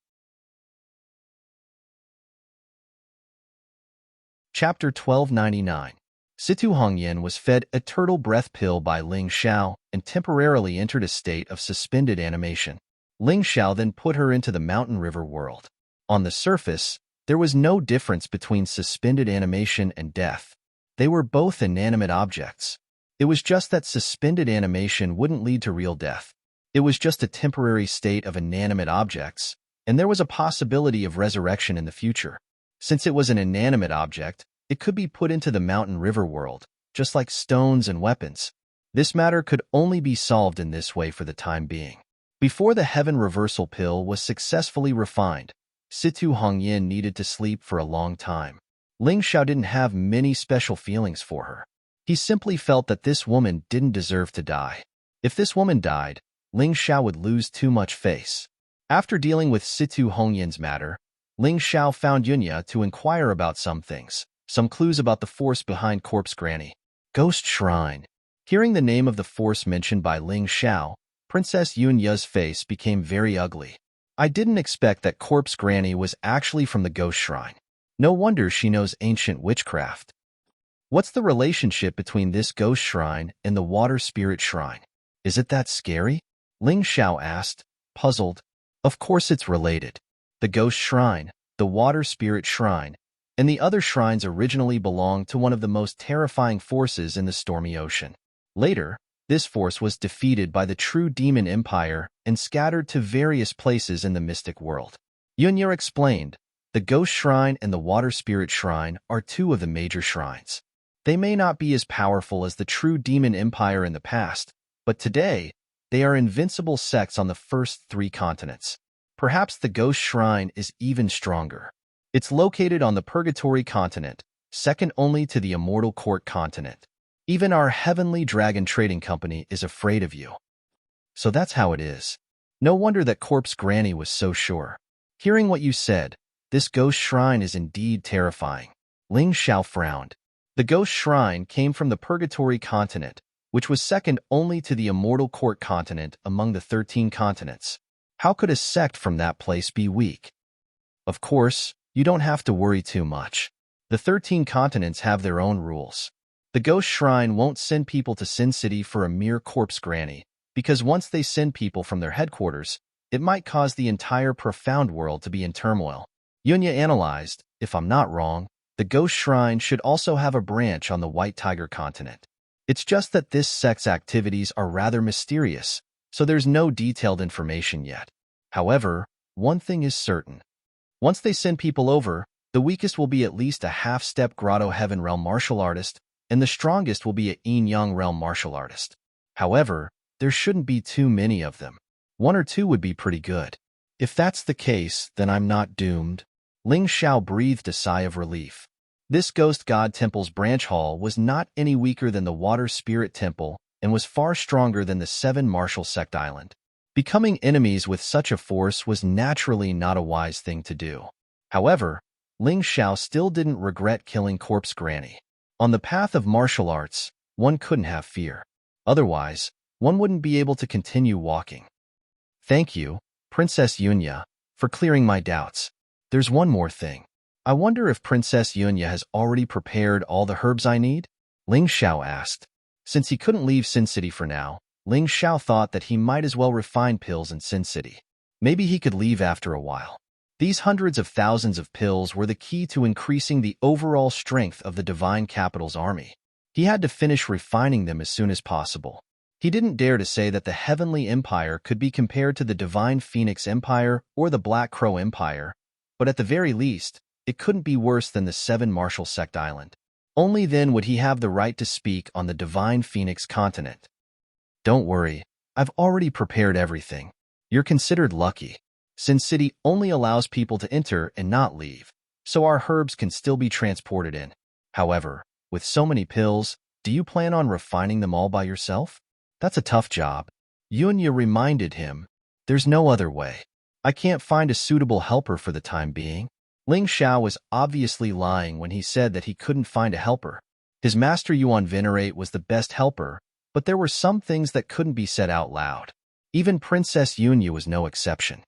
Chapter 1299. Situ Hongyan was fed a turtle breath pill by Ling Xiao and temporarily entered a state of suspended animation. Ling Xiao then put her into the mountain river world. On the surface, there was no difference between suspended animation and death. They were both inanimate objects. It was just that suspended animation wouldn't lead to real death. It was just a temporary state of inanimate objects, and there was a possibility of resurrection in the future. Since it was an inanimate object, it could be put into the mountain river world, just like stones and weapons. This matter could only be solved in this way for the time being. Before the Heaven Reversal Pill was successfully refined, Situ Hongyan needed to sleep for a long time. Ling Xiao didn't have many special feelings for her. He simply felt that this woman didn't deserve to die. If this woman died, Ling Xiao would lose too much face. After dealing with Situ Hongyan's matter, Ling Xiao found Yunya to inquire about some things, some clues about the force behind Corpse Granny. Ghost Shrine. Hearing the name of the force mentioned by Ling Xiao, Princess Yunya's face became very ugly. "I didn't expect that Corpse Granny was actually from the Ghost Shrine. No wonder she knows ancient witchcraft. What's the relationship between this Ghost Shrine and the Water Spirit Shrine? Is it that scary?" Ling Xiao asked, puzzled. Of course it's related. The Ghost Shrine, the Water Spirit Shrine, and the other shrines originally belonged to one of the most terrifying forces in the stormy ocean. Later, this force was defeated by the true Demon Empire and scattered to various places in the mystic world. Yunya explained, The Ghost Shrine and the Water Spirit Shrine are two of the major shrines. They may not be as powerful as the true demon empire in the past, but today, they are invincible sects on the first three continents. Perhaps the Ghost Shrine is even stronger. It's located on the Purgatory continent, second only to the Immortal Court continent. Even our Heavenly Dragon Trading Company is afraid of you. So that's how it is. No wonder that Corpse Granny was so sure. Hearing what you said, this Ghost Shrine is indeed terrifying. Ling Xiao frowned. The Ghost Shrine came from the Purgatory continent, which was second only to the Immortal Court continent among the 13 continents. How could a sect from that place be weak? Of course, you don't have to worry too much. The 13 continents have their own rules. The Ghost Shrine won't send people to Sin City for a mere Corpse Granny, because once they send people from their headquarters, it might cause the entire profound world to be in turmoil. Yunya analyzed, if I'm not wrong, the Ghost Shrine should also have a branch on the White Tiger continent. It's just that this sect's activities are rather mysterious, so there's no detailed information yet. However, one thing is certain. Once they send people over, the weakest will be at least a half-step Grotto Heaven Realm martial artist, and the strongest will be a Yin Yang Realm martial artist. However, there shouldn't be too many of them. One or two would be pretty good. If that's the case, then I'm not doomed. Ling Xiao breathed a sigh of relief. This Ghost God Temple's branch hall was not any weaker than the Water Spirit Temple and was far stronger than the 7 Martial Sect Island. Becoming enemies with such a force was naturally not a wise thing to do. However, Ling Xiao still didn't regret killing Corpse Granny. On the path of martial arts, one couldn't have fear. Otherwise, one wouldn't be able to continue walking. Thank you, Princess Yunya, for clearing my doubts. There's one more thing. I wonder if Princess Yunya has already prepared all the herbs I need? Ling Xiao asked. Since he couldn't leave Sin City for now, Ling Xiao thought that he might as well refine pills in Sin City. Maybe he could leave after a while. These hundreds of thousands of pills were the key to increasing the overall strength of the Divine Capital's army. He had to finish refining them as soon as possible. He didn't dare to say that the Heavenly Empire could be compared to the Divine Phoenix Empire or the Black Crow Empire, but at the very least, it couldn't be worse than the 7 Martial Sect Island. Only then would he have the right to speak on the Divine Phoenix continent. Don't worry, I've already prepared everything. You're considered lucky. Sin City only allows people to enter and not leave, so our herbs can still be transported in. However, with so many pills, do you plan on refining them all by yourself? That's a tough job. Yunya reminded him, there's no other way. I can't find a suitable helper for the time being. Ling Xiao was obviously lying when he said that he couldn't find a helper. His master Yuan Venerate was the best helper, but there were some things that couldn't be said out loud. Even Princess Yunya was no exception.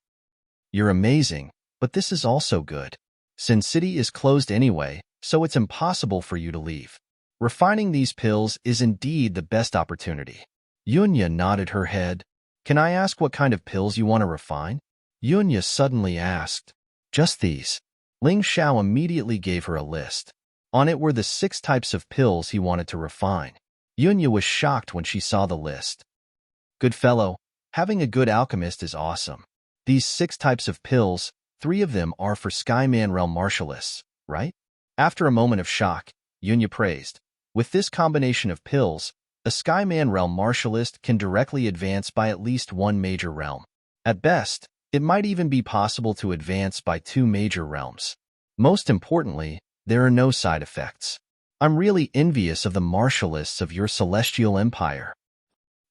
You're amazing, but this is also good. Sin City is closed anyway, so it's impossible for you to leave. Refining these pills is indeed the best opportunity. Yunya nodded her head. Can I ask what kind of pills you want to refine? Yunya suddenly asked. Just these. Ling Xiao immediately gave her a list. On it were the 6 types of pills he wanted to refine. Yunya was shocked when she saw the list. Good fellow, having a good alchemist is awesome. These 6 types of pills, 3 of them are for Skyman Realm Martialists, right? After a moment of shock, Yunya praised. With this combination of pills, a Skyman Realm Martialist can directly advance by at least 1 major realm. At best, it might even be possible to advance by 2 major realms. Most importantly, there are no side effects. I'm really envious of the martialists of your celestial empire.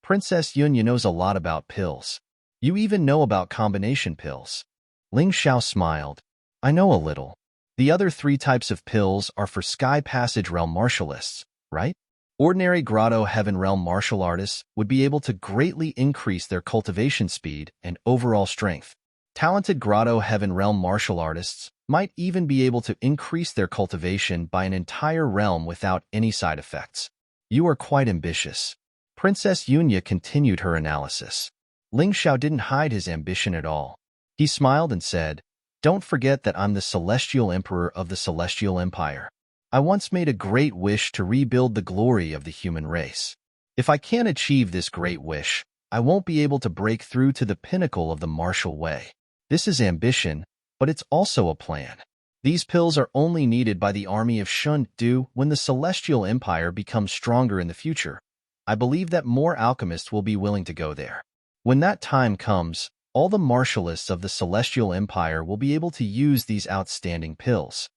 Princess Yunya knows a lot about pills. You even know about combination pills. Ling Xiao smiled. I know a little. The other 3 types of pills are for Sky Passage Realm Martialists, right? Ordinary Grotto Heaven Realm martial artists would be able to greatly increase their cultivation speed and overall strength. Talented Grotto Heaven Realm martial artists might even be able to increase their cultivation by an entire realm without any side effects. You are quite ambitious. Princess Yunya continued her analysis. Ling Xiao didn't hide his ambition at all. He smiled and said, Don't forget that I'm the Celestial Emperor of the Celestial Empire. I once made a great wish to rebuild the glory of the human race. If I can't achieve this great wish, I won't be able to break through to the pinnacle of the martial way. This is ambition, but it's also a plan. These pills are only needed by the army of Shun-Du when the Celestial Empire becomes stronger in the future. I believe that more alchemists will be willing to go there. When that time comes, all the martialists of the Celestial Empire will be able to use these outstanding pills.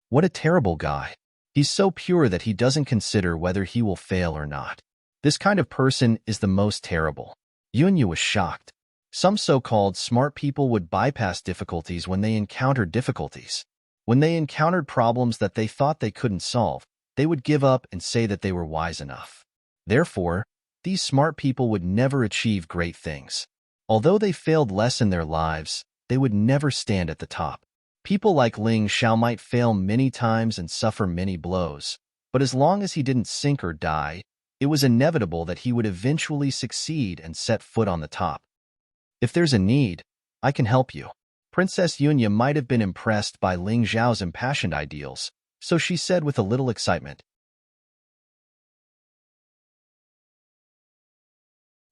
What a terrible guy. He's so pure that he doesn't consider whether he will fail or not. This kind of person is the most terrible. Yunya was shocked. Some so-called smart people would bypass difficulties when they encountered difficulties. When they encountered problems that they thought they couldn't solve, they would give up and say that they were wise enough. Therefore, these smart people would never achieve great things. Although they failed less in their lives, they would never stand at the top. People like Ling Xiao might fail many times and suffer many blows, but as long as he didn't sink or die, it was inevitable that he would eventually succeed and set foot on the top. If there's a need, I can help you. Princess Yunya might have been impressed by Ling Xiao's impassioned ideals, so she said with a little excitement.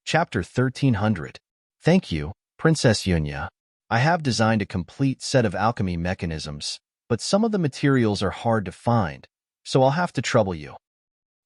Chapter 1300. Thank you, Princess Yunya. I have designed a complete set of alchemy mechanisms, but some of the materials are hard to find, so I'll have to trouble you.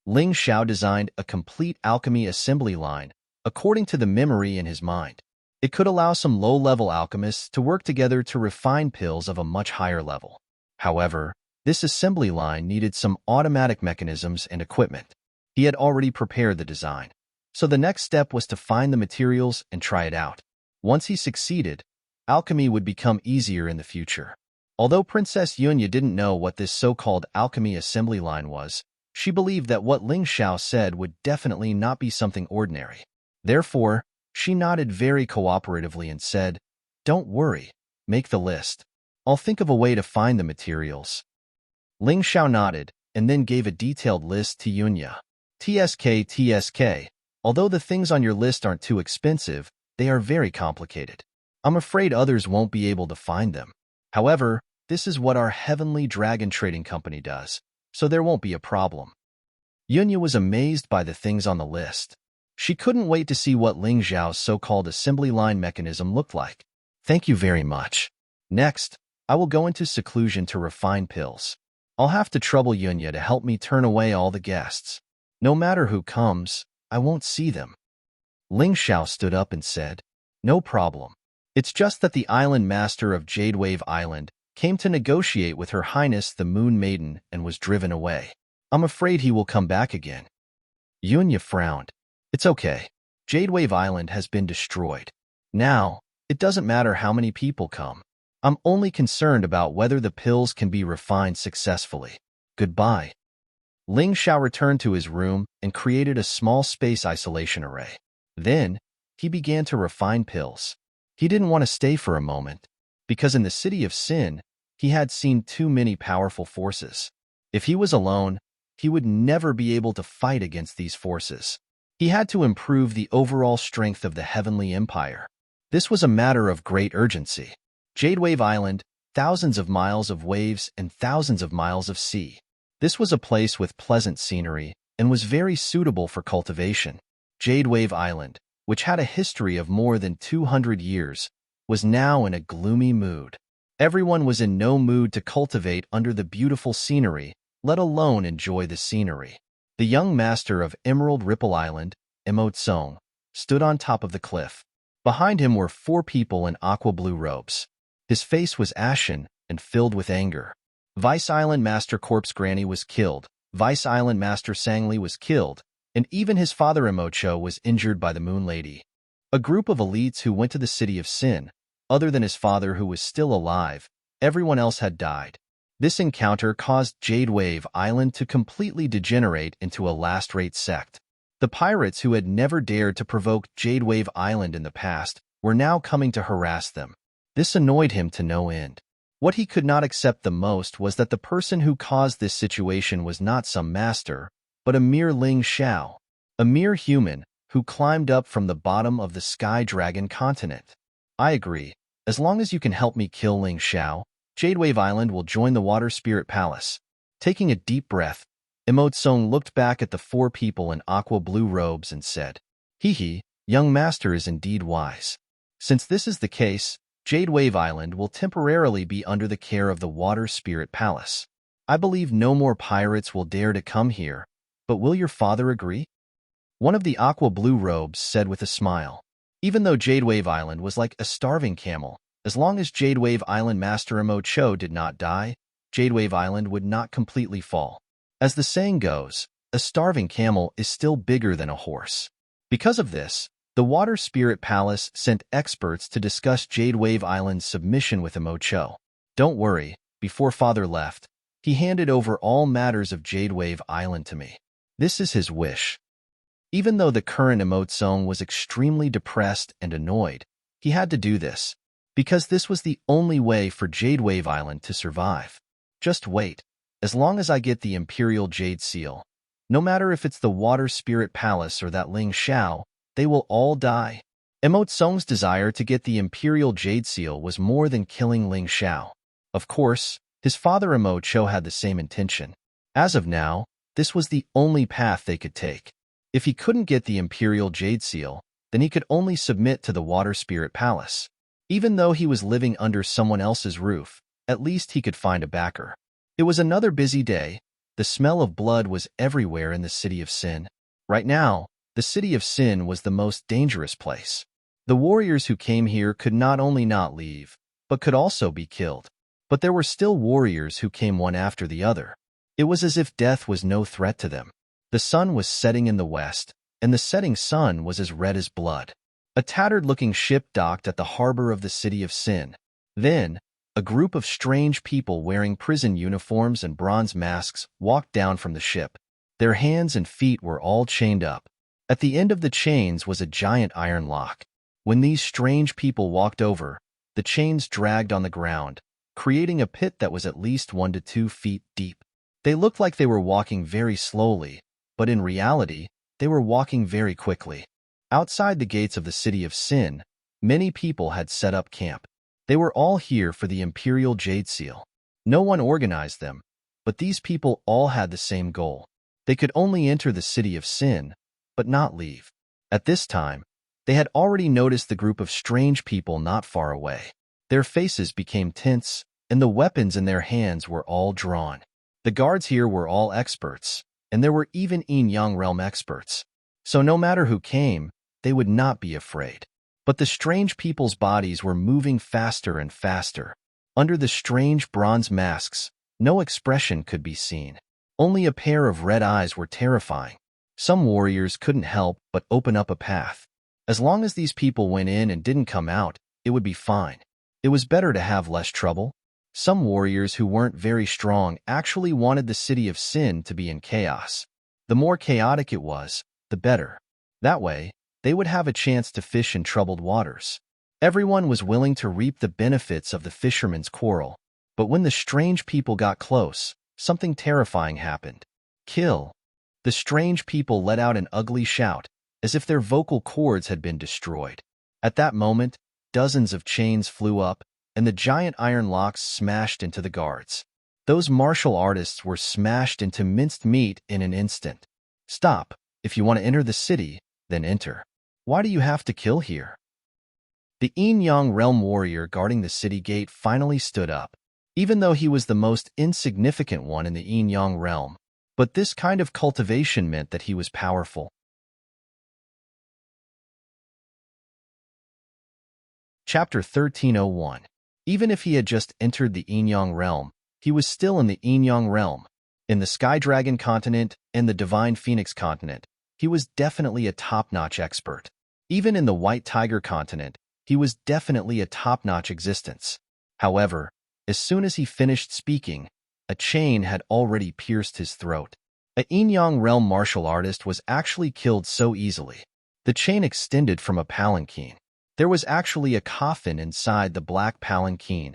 Ling Xiao designed a complete alchemy assembly line according to the memory in his mind. It could allow some low-level alchemists to work together to refine pills of a much higher level. However, this assembly line needed some automatic mechanisms and equipment. He had already prepared the design, so the next step was to find the materials and try it out. Once he succeeded, alchemy would become easier in the future. Although Princess Yunya didn't know what this so-called alchemy assembly line was, she believed that what Ling Xiao said would definitely not be something ordinary. Therefore, she nodded very cooperatively and said, "Don't worry, make the list. I'll think of a way to find the materials." Ling Xiao nodded and then gave a detailed list to Yunya. TSK, although the things on your list aren't too expensive, they are very complicated. I'm afraid others won't be able to find them. However, this is what our Heavenly Dragon Trading Company does, so there won't be a problem. Yunya was amazed by the things on the list. She couldn't wait to see what Ling Xiao's so-called assembly line mechanism looked like. Thank you very much. Next, I will go into seclusion to refine pills. I'll have to trouble Yunya to help me turn away all the guests. No matter who comes, I won't see them. Ling Xiao stood up and said, "No problem. It's just that the island master of Jade Wave Island came to negotiate with Her Highness the Moon Maiden and was driven away. I'm afraid he will come back again." Yunya frowned. It's okay. Jade Wave Island has been destroyed. Now, it doesn't matter how many people come. I'm only concerned about whether the pills can be refined successfully. Goodbye. Ling Xiao returned to his room and created a small space isolation array. Then, he began to refine pills. He didn't want to stay for a moment, because in the City of Sin, he had seen too many powerful forces. If he was alone, he would never be able to fight against these forces. He had to improve the overall strength of the Heavenly Empire. This was a matter of great urgency. Jade Wave Island, thousands of miles of waves and thousands of miles of sea. This was a place with pleasant scenery and was very suitable for cultivation. Jade Wave Island, which had a history of more than 200 years, was now in a gloomy mood. Everyone was in no mood to cultivate under the beautiful scenery, let alone enjoy the scenery. The young master of Emerald Ripple Island, Song, stood on top of the cliff. Behind him were 4 people in aqua blue robes. His face was ashen and filled with anger. Vice Island Master Corpse Granny was killed, Vice Island Master Sangli was killed, and even his father Emocho was injured by the Moon Lady. A group of elites who went to the City of Sin, other than his father who was still alive, everyone else had died. This encounter caused Jade Wave Island to completely degenerate into a last-rate sect. The pirates who had never dared to provoke Jade Wave Island in the past were now coming to harass them. This annoyed him to no end. What he could not accept the most was that the person who caused this situation was not some master, but a mere Ling Xiao, a mere human who climbed up from the bottom of the Sky Dragon continent. I agree. As long as you can help me kill Ling Xiao, Jade Wave Island will join the Water Spirit Palace. Taking a deep breath, Song looked back at the 4 people in aqua blue robes and said, "Hee hee, young master is indeed wise. Since this is the case, Jade Wave Island will temporarily be under the care of the Water Spirit Palace. I believe no more pirates will dare to come here, but will your father agree? One of the aqua blue robes said with a smile. Even though Jade Wave Island was like a starving camel, as long as Jade Wave Island Master Emo Cho did not die, Jade Wave Island would not completely fall. As the saying goes, a starving camel is still bigger than a horse. Because of this, the Water Spirit Palace sent experts to discuss Jade Wave Island's submission with Emo Cho. Don't worry, before father left, he handed over all matters of Jade Wave Island to me. This is his wish. Even though the current Emo Tsong was extremely depressed and annoyed, he had to do this, because this was the only way for Jade Wave Island to survive. Just wait. As long as I get the Imperial Jade Seal, no matter if it's the Water Spirit Palace or that Ling Xiao, they will all die. Emo Tsong's desire to get the Imperial Jade Seal was more than killing Ling Xiao. Of course, his father Emo Cho had the same intention. As of now, this was the only path they could take. If he couldn't get the Imperial Jade Seal, then he could only submit to the Water Spirit Palace. Even though he was living under someone else's roof, at least he could find a backer. It was another busy day. The smell of blood was everywhere in the city of Sin. Right now, the city of Sin was the most dangerous place. The warriors who came here could not only not leave, but could also be killed. But there were still warriors who came one after the other. It was as if death was no threat to them. The sun was setting in the west, and the setting sun was as red as blood. A tattered-looking ship docked at the harbor of the city of Sin. Then, a group of strange people wearing prison uniforms and bronze masks walked down from the ship. Their hands and feet were all chained up. At the end of the chains was a giant iron lock. When these strange people walked over, the chains dragged on the ground, creating a pit that was at least 1 to 2 feet deep. They looked like they were walking very slowly, but in reality, they were walking very quickly. Outside the gates of the city of Sin, many people had set up camp. They were all here for the Imperial Jade Seal. No one organized them, but these people all had the same goal. They could only enter the city of Sin, but not leave. At this time, they had already noticed the group of strange people not far away. Their faces became tense, and the weapons in their hands were all drawn. The guards here were all experts, and there were even Yin-Yang realm experts. So no matter who came, they would not be afraid. But the strange people's bodies were moving faster and faster. Under the strange bronze masks, no expression could be seen. Only a pair of red eyes were terrifying. Some warriors couldn't help but open up a path. As long as these people went in and didn't come out, it would be fine. It was better to have less trouble. Some warriors who weren't very strong actually wanted the city of Sin to be in chaos. The more chaotic it was, the better. That way, they would have a chance to fish in troubled waters. Everyone was willing to reap the benefits of the fisherman's quarrel. But when the strange people got close, something terrifying happened. Kill! The strange people let out an ugly shout, as if their vocal cords had been destroyed. At that moment, dozens of chains flew up, and the giant iron locks smashed into the guards. Those martial artists were smashed into minced meat in an instant. Stop! If you want to enter the city, then enter. Why do you have to kill here? The Yin-Yang realm warrior guarding the city gate finally stood up, even though he was the most insignificant one in the Yin-Yang realm. But this kind of cultivation meant that he was powerful. Chapter 1301. Even if he had just entered the Yin-Yang realm, he was still in the Yin-Yang realm. In the Sky Dragon continent and the Divine Phoenix continent, he was definitely a top-notch expert. Even in the White Tiger continent, he was definitely a top-notch existence. However, as soon as he finished speaking, a chain had already pierced his throat. A Yin-Yang realm martial artist was actually killed so easily. The chain extended from a palanquin. There was actually a coffin inside the black palanquin,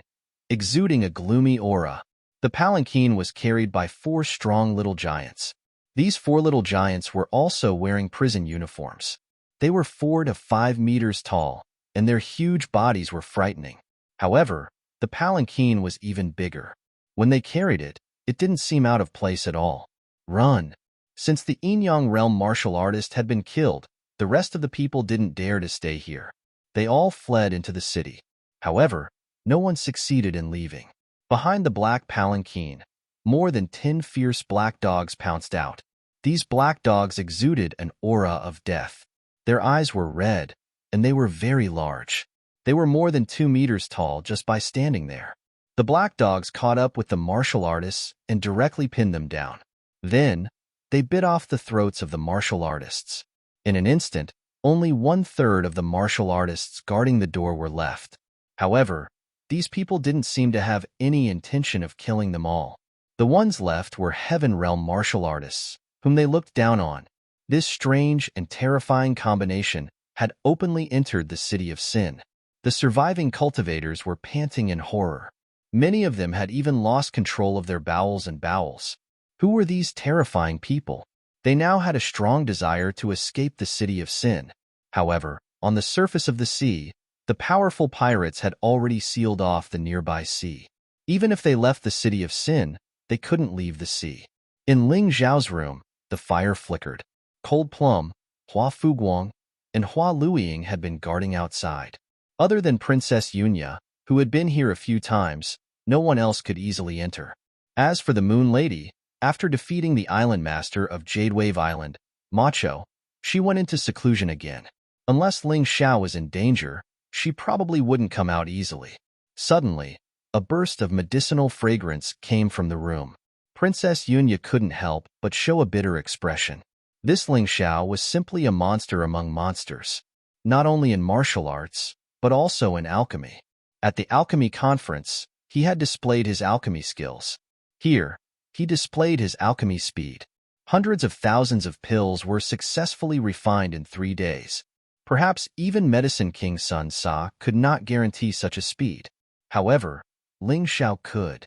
exuding a gloomy aura. The palanquin was carried by 4 strong little giants. These 4 little giants were also wearing prison uniforms. They were 4 to 5 meters tall, and their huge bodies were frightening. However, the palanquin was even bigger. When they carried it, it didn't seem out of place at all. Run! Since the Yin-Yang realm martial artist had been killed, the rest of the people didn't dare to stay here. They all fled into the city. However, no one succeeded in leaving. Behind the black palanquin, more than 10 fierce black dogs pounced out. These black dogs exuded an aura of death. Their eyes were red, and they were very large. They were more than 2 meters tall just by standing there. The black dogs caught up with the martial artists and directly pinned them down. Then, they bit off the throats of the martial artists. In an instant, only 1/3 of the martial artists guarding the door were left. However, these people didn't seem to have any intention of killing them all. The ones left were Heaven Realm martial artists, whom they looked down on. This strange and terrifying combination had openly entered the city of sin. The surviving cultivators were panting in horror. Many of them had even lost control of their bowels and bowels. Who were these terrifying people? They now had a strong desire to escape the city of sin. However, on the surface of the sea, the powerful pirates had already sealed off the nearby sea. Even if they left the city of sin, they couldn't leave the sea. In Ling Zhao's room, the fire flickered. Cold Plum, Hua Fuguang, and Hua Luiying had been guarding outside. Other than Princess Yunya, who had been here a few times, no one else could easily enter. As for the Moon Lady, after defeating the island master of Jade Wave Island, Macho, she went into seclusion again. Unless Ling Xiao was in danger, she probably wouldn't come out easily. Suddenly, a burst of medicinal fragrance came from the room. Princess Yunya couldn't help but show a bitter expression. This Ling Xiao was simply a monster among monsters, not only in martial arts, but also in alchemy. At the alchemy conference, he had displayed his alchemy skills. Here, he displayed his alchemy speed. Hundreds of thousands of pills were successfully refined in 3 days. Perhaps even Medicine King Sun Sa could not guarantee such a speed. However, Ling Xiao could.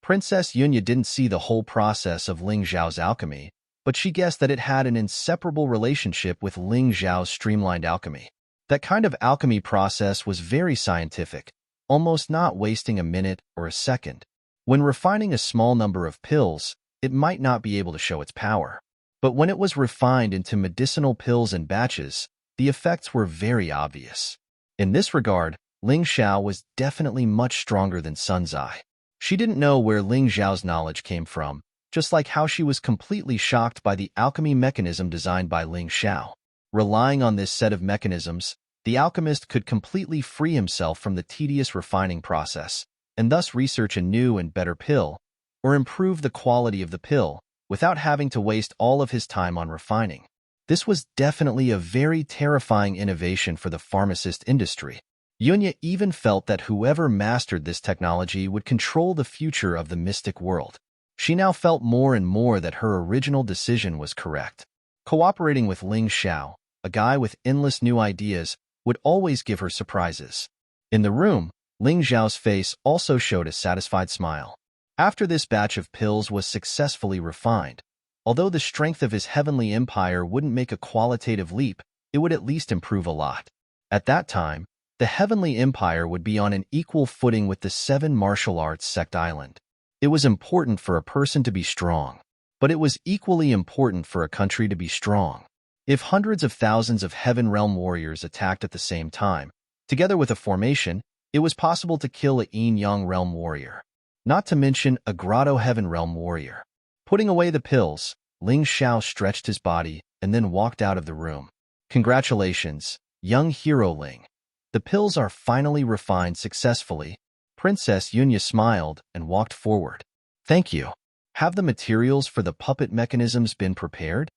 Princess Yunya didn't see the whole process of Ling Zhao's alchemy, but she guessed that it had an inseparable relationship with Ling Zhao's streamlined alchemy. That kind of alchemy process was very scientific, almost not wasting a minute or a second. When refining a small number of pills, it might not be able to show its power. But when it was refined into medicinal pills in batches, the effects were very obvious. In this regard, Ling Xiao was definitely much stronger than Sun Zai. She didn't know where Ling Zhao's knowledge came from, just like how she was completely shocked by the alchemy mechanism designed by Ling Xiao. Relying on this set of mechanisms, the alchemist could completely free himself from the tedious refining process, and thus research a new and better pill, or improve the quality of the pill, without having to waste all of his time on refining. This was definitely a very terrifying innovation for the pharmacist industry. Yunya even felt that whoever mastered this technology would control the future of the mystic world. She now felt more and more that her original decision was correct. Cooperating with Ling Xiao, a guy with endless new ideas, would always give her surprises. In the room, Ling Zhao's face also showed a satisfied smile. After this batch of pills was successfully refined, although the strength of his heavenly empire wouldn't make a qualitative leap, it would at least improve a lot. At that time, the heavenly empire would be on an equal footing with the 7 martial arts sect island. It was important for a person to be strong, but it was equally important for a country to be strong. If hundreds of thousands of Heaven Realm warriors attacked at the same time, together with a formation, it was possible to kill a Yin-Yang Realm warrior, not to mention a Grotto Heaven Realm warrior. Putting away the pills, Ling Xiao stretched his body and then walked out of the room. Congratulations, young hero Ling. The pills are finally refined successfully. Princess Yunya smiled and walked forward. Thank you. Have the materials for the puppet mechanisms been prepared?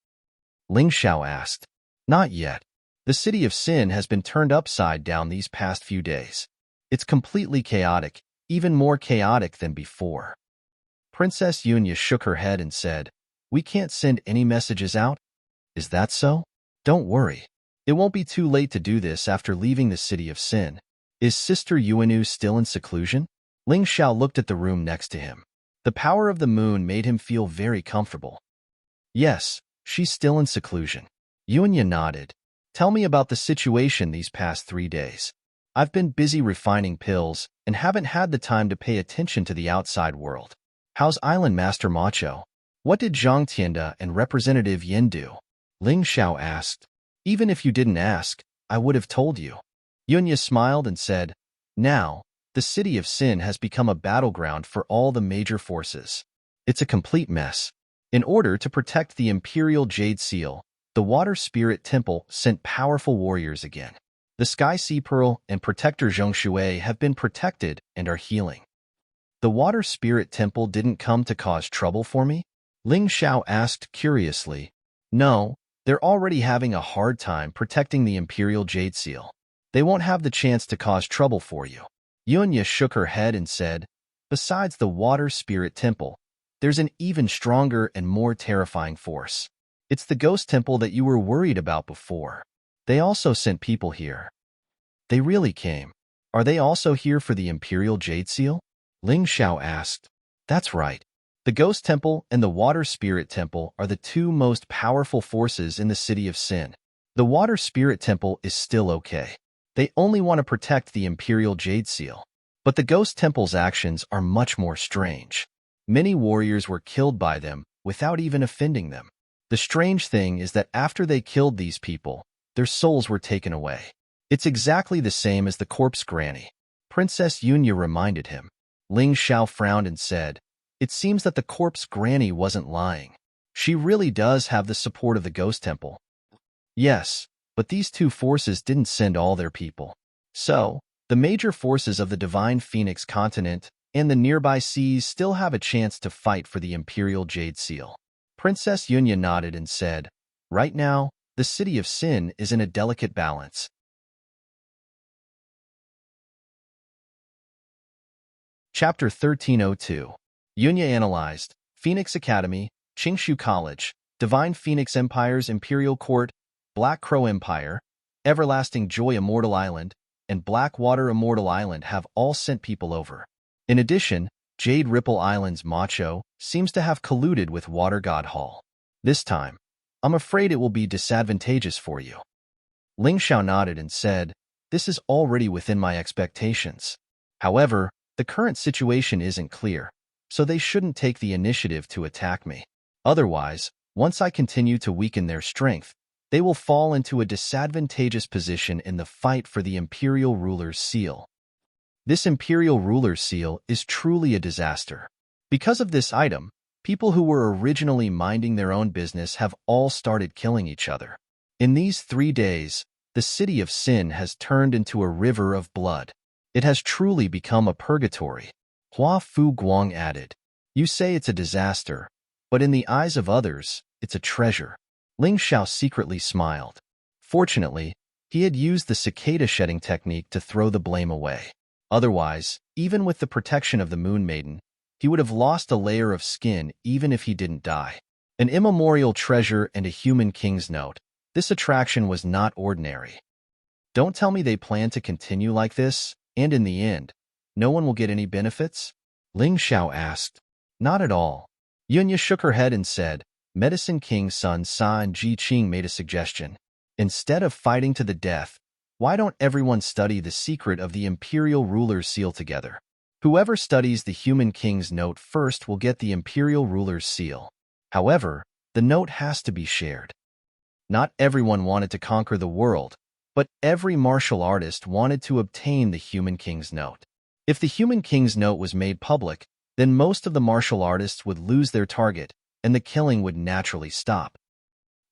Ling Xiao asked. Not yet. The city of Sin has been turned upside down these past few days. It's completely chaotic, even more chaotic than before. Princess Yunya shook her head and said, We can't send any messages out? Is that so? Don't worry. It won't be too late to do this after leaving the city of Sin. Is Sister Yuanu still in seclusion? Ling Xiao looked at the room next to him. The power of the moon made him feel very comfortable. Yes, she's still in seclusion. Yuanya nodded. Tell me about the situation these past 3 days. I've been busy refining pills and haven't had the time to pay attention to the outside world. How's Island Master Macho? What did Zhang Tianda and Representative Yin do? Ling Xiao asked. Even if you didn't ask, I would have told you. Yunya smiled and said, Now, the City of Sin has become a battleground for all the major forces. It's a complete mess. In order to protect the Imperial Jade Seal, the Water Spirit Temple sent powerful warriors again. The Sky Sea Pearl and Protector Zhongshui have been protected and are healing. The Water Spirit Temple didn't come to cause trouble for me? Ling Xiao asked curiously. No, they're already having a hard time protecting the Imperial Jade Seal. They won't have the chance to cause trouble for you. Yunya shook her head and said, besides the Water Spirit Temple, there's an even stronger and more terrifying force. It's the Ghost Temple that you were worried about before. They also sent people here. They really came. Are they also here for the Imperial Jade Seal? Ling Xiao asked. That's right. The Ghost Temple and the Water Spirit Temple are the two most powerful forces in the City of Sin. The Water Spirit Temple is still okay. They only want to protect the Imperial Jade Seal. But the Ghost Temple's actions are much more strange. Many warriors were killed by them without even offending them. The strange thing is that after they killed these people, their souls were taken away. It's exactly the same as the corpse granny. Princess Yunya reminded him. Ling Xiao frowned and said, it seems that the corpse granny wasn't lying. She really does have the support of the Ghost Temple. Yes, but these two forces didn't send all their people. So, the major forces of the Divine Phoenix continent and the nearby seas still have a chance to fight for the Imperial Jade Seal. Princess Yunya nodded and said, right now, the City of Sin is in a delicate balance. Chapter 1302. Yunya analyzed Phoenix Academy, Qingshu College, Divine Phoenix Empire's Imperial Court, Black Crow Empire, Everlasting Joy Immortal Island, and Blackwater Immortal Island have all sent people over. In addition, Jade Ripple Island's Macho seems to have colluded with Water God Hall. This time, I'm afraid it will be disadvantageous for you. Ling Xiao nodded and said, this is already within my expectations. However, the current situation isn't clear, so they shouldn't take the initiative to attack me. Otherwise, once I continue to weaken their strength, they will fall into a disadvantageous position in the fight for the Imperial Ruler's Seal. This Imperial Ruler's Seal is truly a disaster. Because of this item, people who were originally minding their own business have all started killing each other. In these 3 days, the City of Sin has turned into a river of blood. It has truly become a purgatory. Hua Fu Guang added, you say it's a disaster, but in the eyes of others, it's a treasure. Ling Xiao secretly smiled. Fortunately, he had used the cicada shedding technique to throw the blame away. Otherwise, even with the protection of the Moon Maiden, he would have lost a layer of skin even if he didn't die. An immemorial treasure and a human king's note. This attraction was not ordinary. Don't tell me they plan to continue like this, and in the end, no one will get any benefits? Ling Xiao asked. Not at all. Yunya shook her head and said, Medicine King Sun Sa and Ji Qing made a suggestion. Instead of fighting to the death, why don't everyone study the secret of the Imperial Ruler's Seal together? Whoever studies the Human King's note first will get the Imperial Ruler's Seal. However, the note has to be shared. Not everyone wanted to conquer the world, but every martial artist wanted to obtain the Human King's note. If the Human King's note was made public, then most of the martial artists would lose their target, and the killing would naturally stop.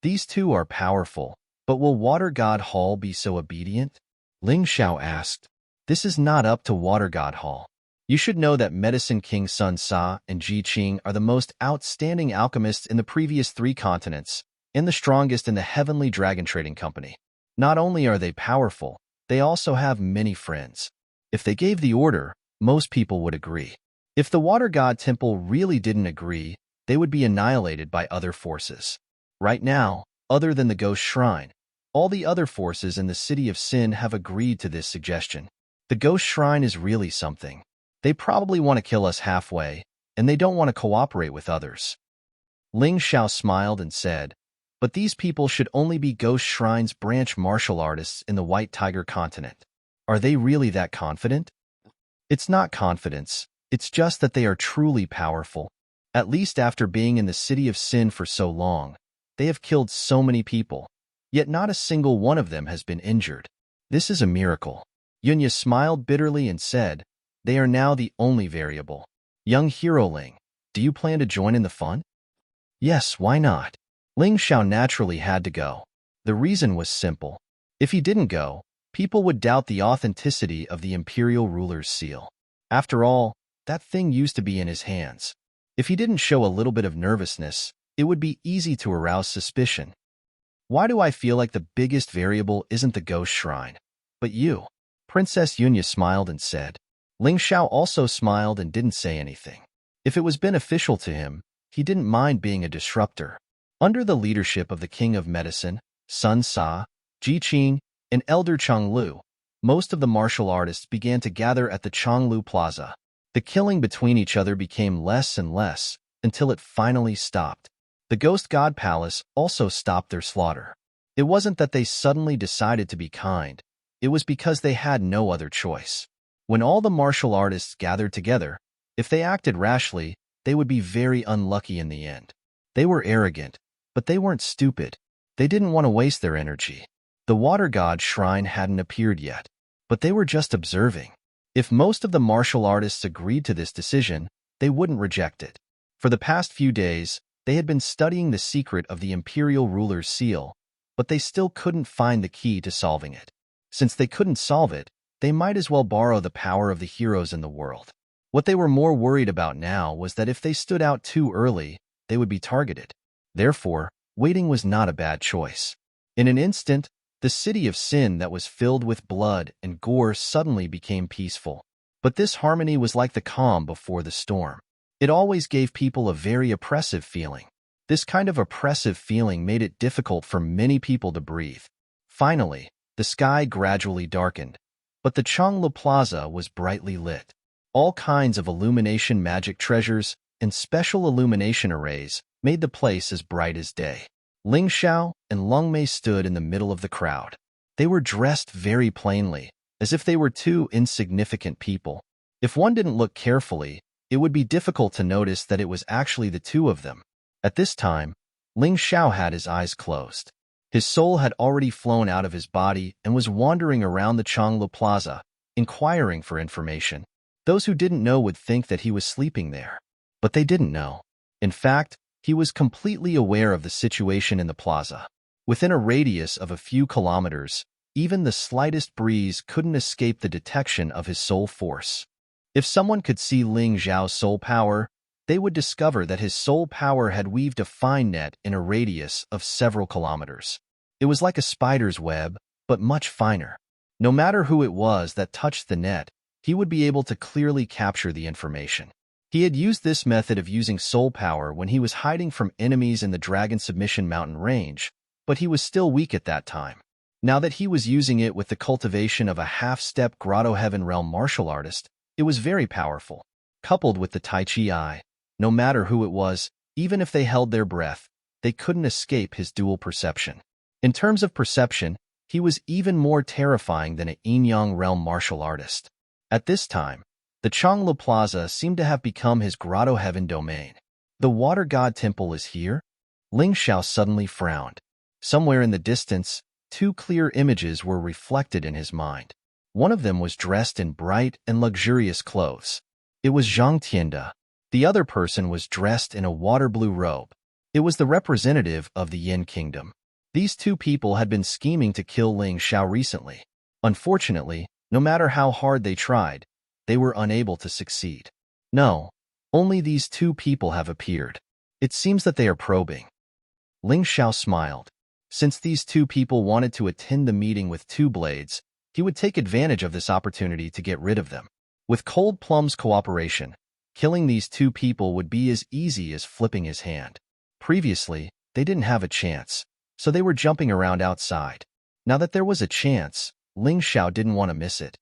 These two are powerful, but will Water God Hall be so obedient? Ling Xiao asked. This is not up to Water God Hall. You should know that Medicine King Sun Sa and Ji Qing are the most outstanding alchemists in the previous 3 continents, and the strongest in the Heavenly Dragon Trading Company. Not only are they powerful, they also have many friends. If they gave the order, most people would agree. If the Water God Temple really didn't agree, they would be annihilated by other forces. Right now, other than the Ghost Shrine, all the other forces in the City of Sin have agreed to this suggestion. The Ghost Shrine is really something. They probably want to kill us halfway, and they don't want to cooperate with others. Ling Xiao smiled and said, but these people should only be Ghost Shrine's branch martial artists in the White Tiger continent. Are they really that confident? It's not confidence, it's just that they are truly powerful. At least after being in the City of Sin for so long, they have killed so many people, yet not a single one of them has been injured. This is a miracle. Yunya smiled bitterly and said, "They are now the only variable. Young hero Ling, do you plan to join in the fun?" Yes, why not? Ling Xiao naturally had to go. The reason was simple. If he didn't go, people would doubt the authenticity of the imperial ruler's seal. After all, that thing used to be in his hands. If he didn't show a little bit of nervousness, it would be easy to arouse suspicion. Why do I feel like the biggest variable isn't the ghost shrine, but you? Princess Yunya smiled and said. Ling Xiao also smiled and didn't say anything. If it was beneficial to him, he didn't mind being a disruptor. Under the leadership of the King of Medicine, Sun Sa, Ji Qing, and Elder Chonglu, most of the martial artists began to gather at the Chonglu Plaza. The killing between each other became less and less, until it finally stopped. The Ghost God Palace also stopped their slaughter. It wasn't that they suddenly decided to be kind, it was because they had no other choice. When all the martial artists gathered together, if they acted rashly, they would be very unlucky in the end. They were arrogant, but they weren't stupid. They didn't want to waste their energy. The Water God Shrine hadn't appeared yet, but they were just observing. If most of the martial artists agreed to this decision, they wouldn't reject it. For the past few days, they had been studying the secret of the imperial ruler's seal, but they still couldn't find the key to solving it. Since they couldn't solve it, they might as well borrow the power of the heroes in the world. What they were more worried about now was that if they stood out too early, they would be targeted. Therefore, waiting was not a bad choice. In an instant, the city of sin that was filled with blood and gore suddenly became peaceful. But this harmony was like the calm before the storm. It always gave people a very oppressive feeling. This kind of oppressive feeling made it difficult for many people to breathe. Finally, the sky gradually darkened, but the Chonglu Plaza was brightly lit. All kinds of illumination magic treasures and special illumination arrays made the place as bright as day. Ling Xiao and Lung Mei stood in the middle of the crowd. They were dressed very plainly, as if they were two insignificant people. If one didn't look carefully, it would be difficult to notice that it was actually the two of them. At this time, Ling Xiao had his eyes closed. His soul had already flown out of his body and was wandering around the Chonglu Plaza, inquiring for information. Those who didn't know would think that he was sleeping there. But they didn't know. In fact, he was completely aware of the situation in the plaza. Within a radius of a few kilometers, even the slightest breeze couldn't escape the detection of his soul force. If someone could see Ling Xiao's soul power, they would discover that his soul power had weaved a fine net in a radius of several kilometers. It was like a spider's web, but much finer. No matter who it was that touched the net, he would be able to clearly capture the information. He had used this method of using soul power when he was hiding from enemies in the Dragon Submission Mountain range, but he was still weak at that time. Now that he was using it with the cultivation of a half-step Grotto Heaven Realm martial artist, it was very powerful. Coupled with the Tai Chi Eye, no matter who it was, even if they held their breath, they couldn't escape his dual perception. In terms of perception, he was even more terrifying than a Yin-Yang Realm martial artist. At this time, the Chonglu Plaza seemed to have become his Grotto Heaven domain. The Water God Temple is here? Ling Xiao suddenly frowned. Somewhere in the distance, two clear images were reflected in his mind. One of them was dressed in bright and luxurious clothes. It was Zhang Tianda. The other person was dressed in a water-blue robe. It was the representative of the Yin Kingdom. These two people had been scheming to kill Ling Xiao recently. Unfortunately, no matter how hard they tried, they were unable to succeed. No, only these two people have appeared. It seems that they are probing. Ling Xiao smiled. Since these two people wanted to attend the meeting with two blades, he would take advantage of this opportunity to get rid of them. With Cold Plum's cooperation, killing these two people would be as easy as flipping his hand. Previously, they didn't have a chance, so they were jumping around outside. Now that there was a chance, Ling Xiao didn't want to miss it.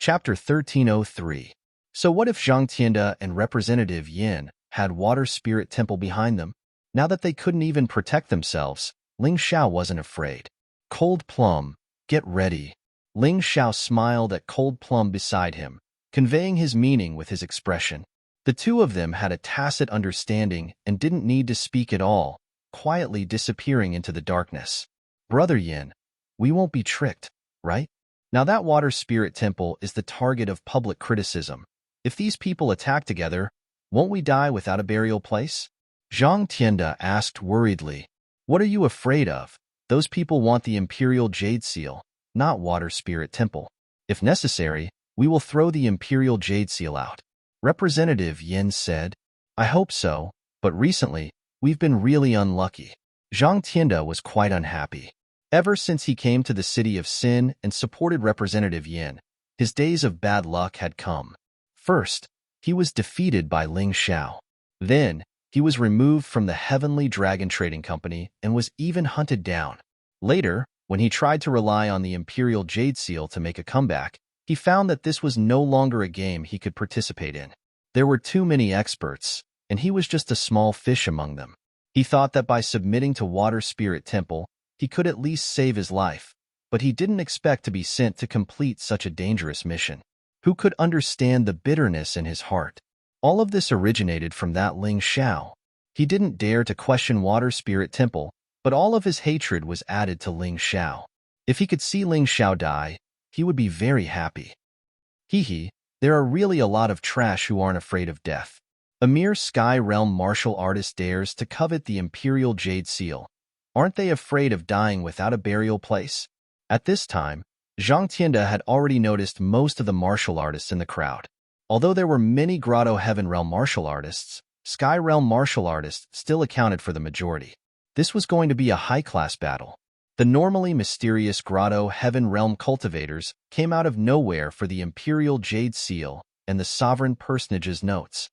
Chapter 1303. So what if Zhang Tianda and Representative Yin had Water Spirit Temple behind them? Now that they couldn't even protect themselves, Ling Xiao wasn't afraid. Cold Plum, get ready. Ling Xiao smiled at Cold Plum beside him, conveying his meaning with his expression. The two of them had a tacit understanding and didn't need to speak at all, quietly disappearing into the darkness. Brother Yin, we won't be tricked, right? Now that water spirit temple is the target of public criticism. If these people attack together, won't we die without a burial place? Zhang Tianda asked worriedly. What are you afraid of? Those people want the Imperial Jade Seal, not Water Spirit Temple. If necessary, we will throw the Imperial Jade Seal out. Representative Yin said. I hope so, but recently, we've been really unlucky. Zhang Tianda was quite unhappy. Ever since he came to the city of Sin and supported Representative Yin, his days of bad luck had come. First, he was defeated by Ling Xiao. Then, he was removed from the Heavenly Dragon Trading Company and was even hunted down. Later, when he tried to rely on the Imperial Jade Seal to make a comeback, he found that this was no longer a game he could participate in. There were too many experts, and he was just a small fish among them. He thought that by submitting to Water Spirit Temple, he could at least save his life, but he didn't expect to be sent to complete such a dangerous mission. Who could understand the bitterness in his heart? All of this originated from that Ling Xiao. He didn't dare to question Water Spirit Temple, but all of his hatred was added to Ling Xiao. If he could see Ling Xiao die, he would be very happy. Hee, there are really a lot of trash who aren't afraid of death. A mere Sky Realm martial artist dares to covet the Imperial Jade Seal. Aren't they afraid of dying without a burial place? At this time, Zhang Tianda had already noticed most of the martial artists in the crowd. Although there were many Grotto Heaven Realm martial artists, Sky Realm martial artists still accounted for the majority. This was going to be a high-class battle. The normally mysterious Grotto Heaven Realm cultivators came out of nowhere for the Imperial Jade Seal and the Sovereign Personage's notes.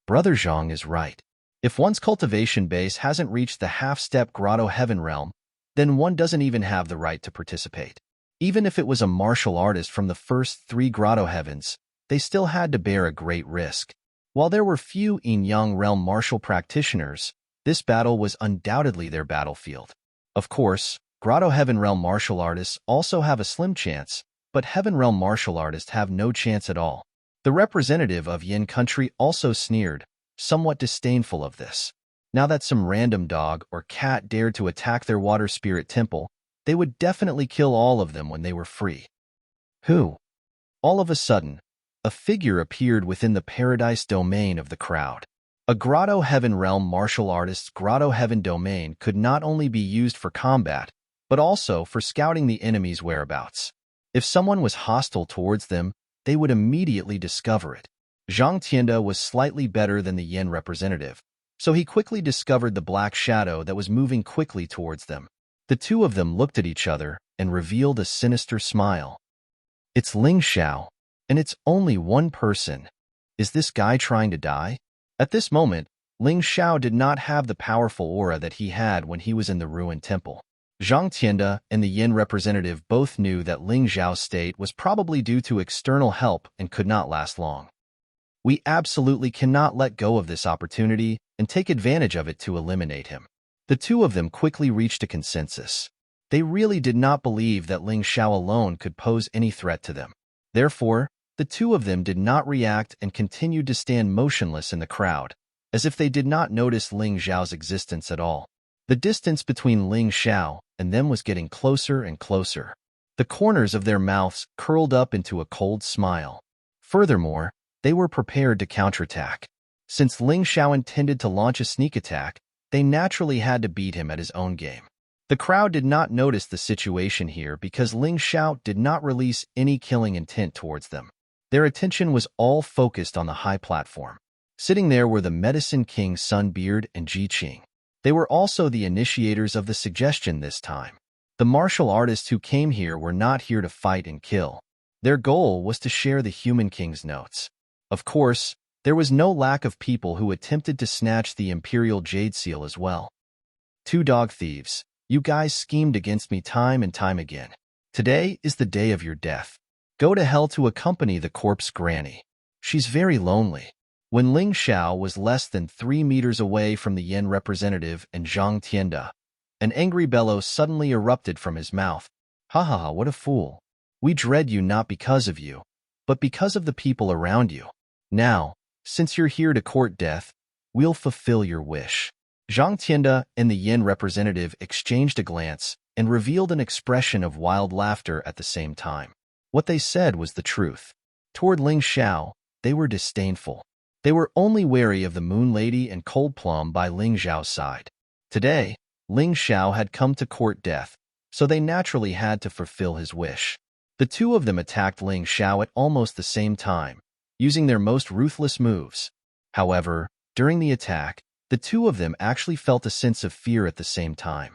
Brother Zhang is right. If one's cultivation base hasn't reached the half-step Grotto Heaven Realm, then one doesn't even have the right to participate. Even if it was a martial artist from the first 3 Grotto Heavens, they still had to bear a great risk. While there were few Yin-Yang Realm martial practitioners, this battle was undoubtedly their battlefield. Of course, Grotto Heaven Realm martial artists also have a slim chance, but Heaven Realm martial artists have no chance at all. The representative of Yin Country also sneered, somewhat disdainful of this. Now that some random dog or cat dared to attack their water spirit temple, they would definitely kill all of them when they were free. Who? All of a sudden, a figure appeared within the paradise domain of the crowd. A Grotto Heaven Realm martial artist's Grotto Heaven domain could not only be used for combat, but also for scouting the enemy's whereabouts. If someone was hostile towards them, they would immediately discover it. Zhang Tianda was slightly better than the Yin representative, so he quickly discovered the black shadow that was moving quickly towards them. The two of them looked at each other and revealed a sinister smile. It's Ling Xiao, and it's only one person. Is this guy trying to die? At this moment, Ling Xiao did not have the powerful aura that he had when he was in the ruined temple. Zhang Tianda and the Yin representative both knew that Ling Xiao's state was probably due to external help and could not last long. We absolutely cannot let go of this opportunity and take advantage of it to eliminate him. The two of them quickly reached a consensus. They really did not believe that Ling Xiao alone could pose any threat to them. Therefore, the two of them did not react and continued to stand motionless in the crowd, as if they did not notice Ling Xiao's existence at all. The distance between Ling Xiao and them was getting closer and closer. The corners of their mouths curled up into a cold smile. Furthermore, they were prepared to counterattack. Since Ling Xiao intended to launch a sneak attack, they naturally had to beat him at his own game. The crowd did not notice the situation here because Ling Xiao did not release any killing intent towards them. Their attention was all focused on the high platform. Sitting there were the Medicine King Sunbeard and Ji Qing. They were also the initiators of the suggestion this time. The martial artists who came here were not here to fight and kill. Their goal was to share the Human King's notes. Of course, there was no lack of people who attempted to snatch the Imperial Jade Seal as well. Two dog thieves, you guys schemed against me time and time again. Today is the day of your death. Go to hell to accompany the corpse granny. She's very lonely. When Ling Xiao was less than 3 meters away from the Yin representative and Zhang Tianda, an angry bellow suddenly erupted from his mouth. Ha ha ha, what a fool. We dread you not because of you, but because of the people around you. Now, since you're here to court death, we'll fulfill your wish. Zhang Tianda and the Yin representative exchanged a glance and revealed an expression of wild laughter at the same time. What they said was the truth. Toward Ling Xiao, they were disdainful. They were only wary of the Moon Lady and Cold Plum by Ling Xiao's side. Today, Ling Xiao had come to court death, so they naturally had to fulfill his wish. The two of them attacked Ling Xiao at almost the same time, using their most ruthless moves. However, during the attack, the two of them actually felt a sense of fear at the same time.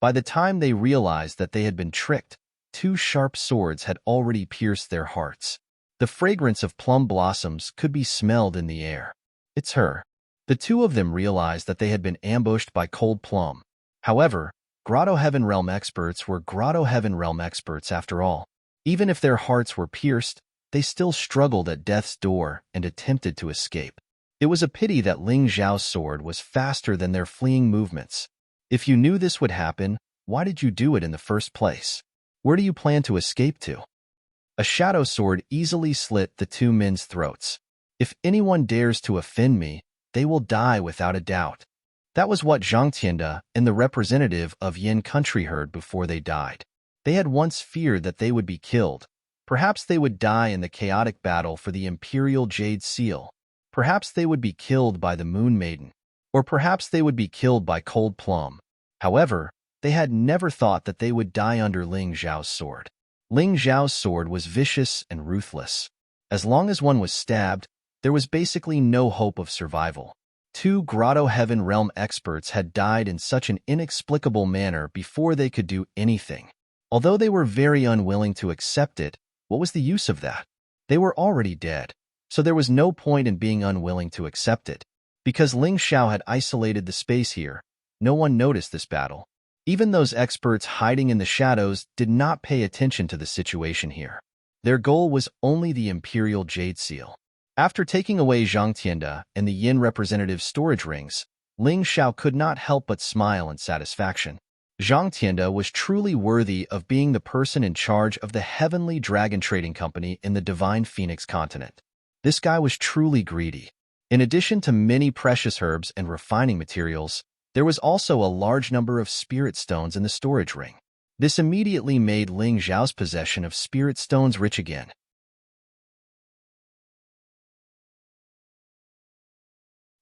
By the time they realized that they had been tricked, two sharp swords had already pierced their hearts. The fragrance of plum blossoms could be smelled in the air. It's her. The two of them realized that they had been ambushed by Cold Plum. However, Grotto Heaven Realm experts were Grotto Heaven Realm experts after all. Even if their hearts were pierced, they still struggled at death's door and attempted to escape. It was a pity that Ling Xiao's sword was faster than their fleeing movements. If you knew this would happen, why did you do it in the first place? Where do you plan to escape to? A shadow sword easily slit the two men's throats. If anyone dares to offend me, they will die without a doubt. That was what Zhang Tianda and the representative of Yin country heard before they died. They had once feared that they would be killed. Perhaps they would die in the chaotic battle for the Imperial Jade Seal. Perhaps they would be killed by the Moon Maiden. Or perhaps they would be killed by Cold Plum. However, they had never thought that they would die under Ling Xiao's sword. Ling Xiao's sword was vicious and ruthless. As long as one was stabbed, there was basically no hope of survival. Two Grotto Heaven Realm experts had died in such an inexplicable manner before they could do anything. Although they were very unwilling to accept it, what was the use of that? They were already dead, so there was no point in being unwilling to accept it. Because Ling Xiao had isolated the space here, no one noticed this battle. Even those experts hiding in the shadows did not pay attention to the situation here. Their goal was only the Imperial Jade Seal. After taking away Zhang Tianda and the Yin representative storage rings, Ling Xiao could not help but smile in satisfaction. Zhang Tianda was truly worthy of being the person in charge of the Heavenly Dragon Trading Company in the Divine Phoenix continent. This guy was truly greedy. In addition to many precious herbs and refining materials, there was also a large number of spirit stones in the storage ring. This immediately made Ling Xiao's possession of spirit stones rich again.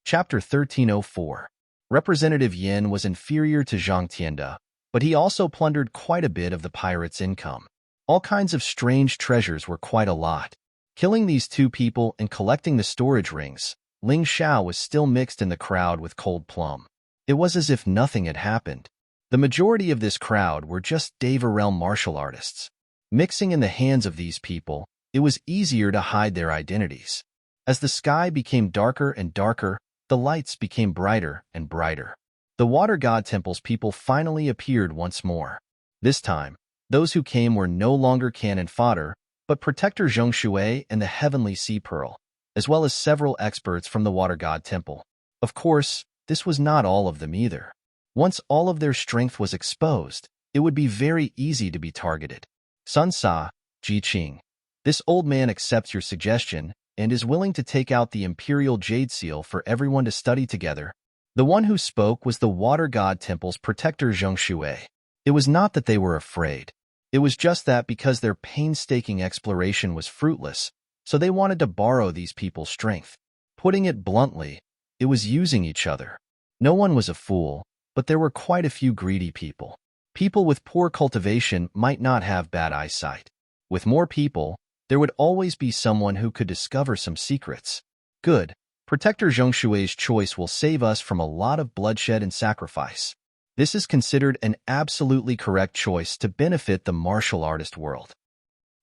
Chapter 1304. Representative Yin was inferior to Zhang Tianda, but he also plundered quite a bit of the pirates' income. All kinds of strange treasures were quite a lot. Killing these two people and collecting the storage rings, Ling Xiao was still mixed in the crowd with Cold Plum. It was as if nothing had happened. The majority of this crowd were just Deva Realm martial artists. Mixing in the hands of these people, it was easier to hide their identities. As the sky became darker and darker, the lights became brighter and brighter. The Water God Temple's people finally appeared once more. This time, those who came were no longer cannon fodder, but Protector Zhong Shui and the Heavenly Sea Pearl, as well as several experts from the Water God Temple. Of course, this was not all of them either. Once all of their strength was exposed, it would be very easy to be targeted. Sun Sa, Ji Qing. This old man accepts your suggestion and is willing to take out the Imperial Jade Seal for everyone to study together. The one who spoke was the Water God Temple's protector Zhong Shui. It was not that they were afraid. It was just that because their painstaking exploration was fruitless, so they wanted to borrow these people's strength. Putting it bluntly, it was using each other. No one was a fool, but there were quite a few greedy people. People with poor cultivation might not have bad eyesight. With more people, there would always be someone who could discover some secrets. Good. Protector Zhong Shui's choice will save us from a lot of bloodshed and sacrifice. This is considered an absolutely correct choice to benefit the martial artist world.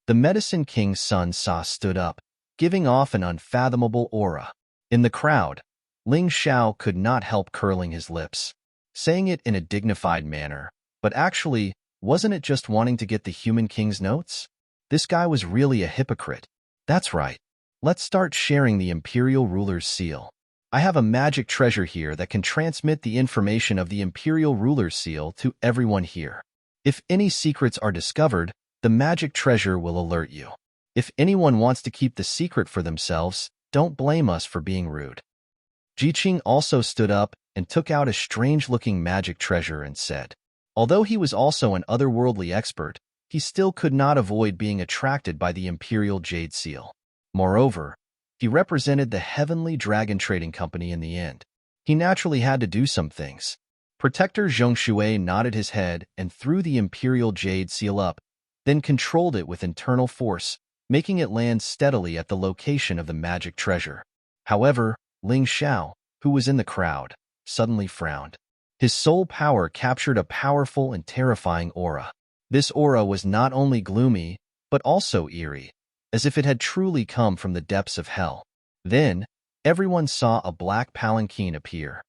The Medicine King's son Sa stood up, giving off an unfathomable aura. In the crowd, Ling Xiao could not help curling his lips, saying it in a dignified manner, but actually, wasn't it just wanting to get the Human King's notes? This guy was really a hypocrite. That's right. Let's start sharing the Imperial Ruler's seal. I have a magic treasure here that can transmit the information of the Imperial Ruler's seal to everyone here. If any secrets are discovered, the magic treasure will alert you. If anyone wants to keep the secret for themselves, don't blame us for being rude. Ji Qing also stood up and took out a strange-looking magic treasure and said, although he was also an otherworldly expert, he still could not avoid being attracted by the Imperial Jade Seal. Moreover, he represented the Heavenly Dragon Trading Company in the end. He naturally had to do some things. Protector Zhongshui nodded his head and threw the Imperial Jade Seal up, then controlled it with internal force, making it land steadily at the location of the magic treasure. However, Ling Xiao, who was in the crowd, suddenly frowned. His soul power captured a powerful and terrifying aura. This aura was not only gloomy, but also eerie, as if it had truly come from the depths of hell. Then, everyone saw a black palanquin appear.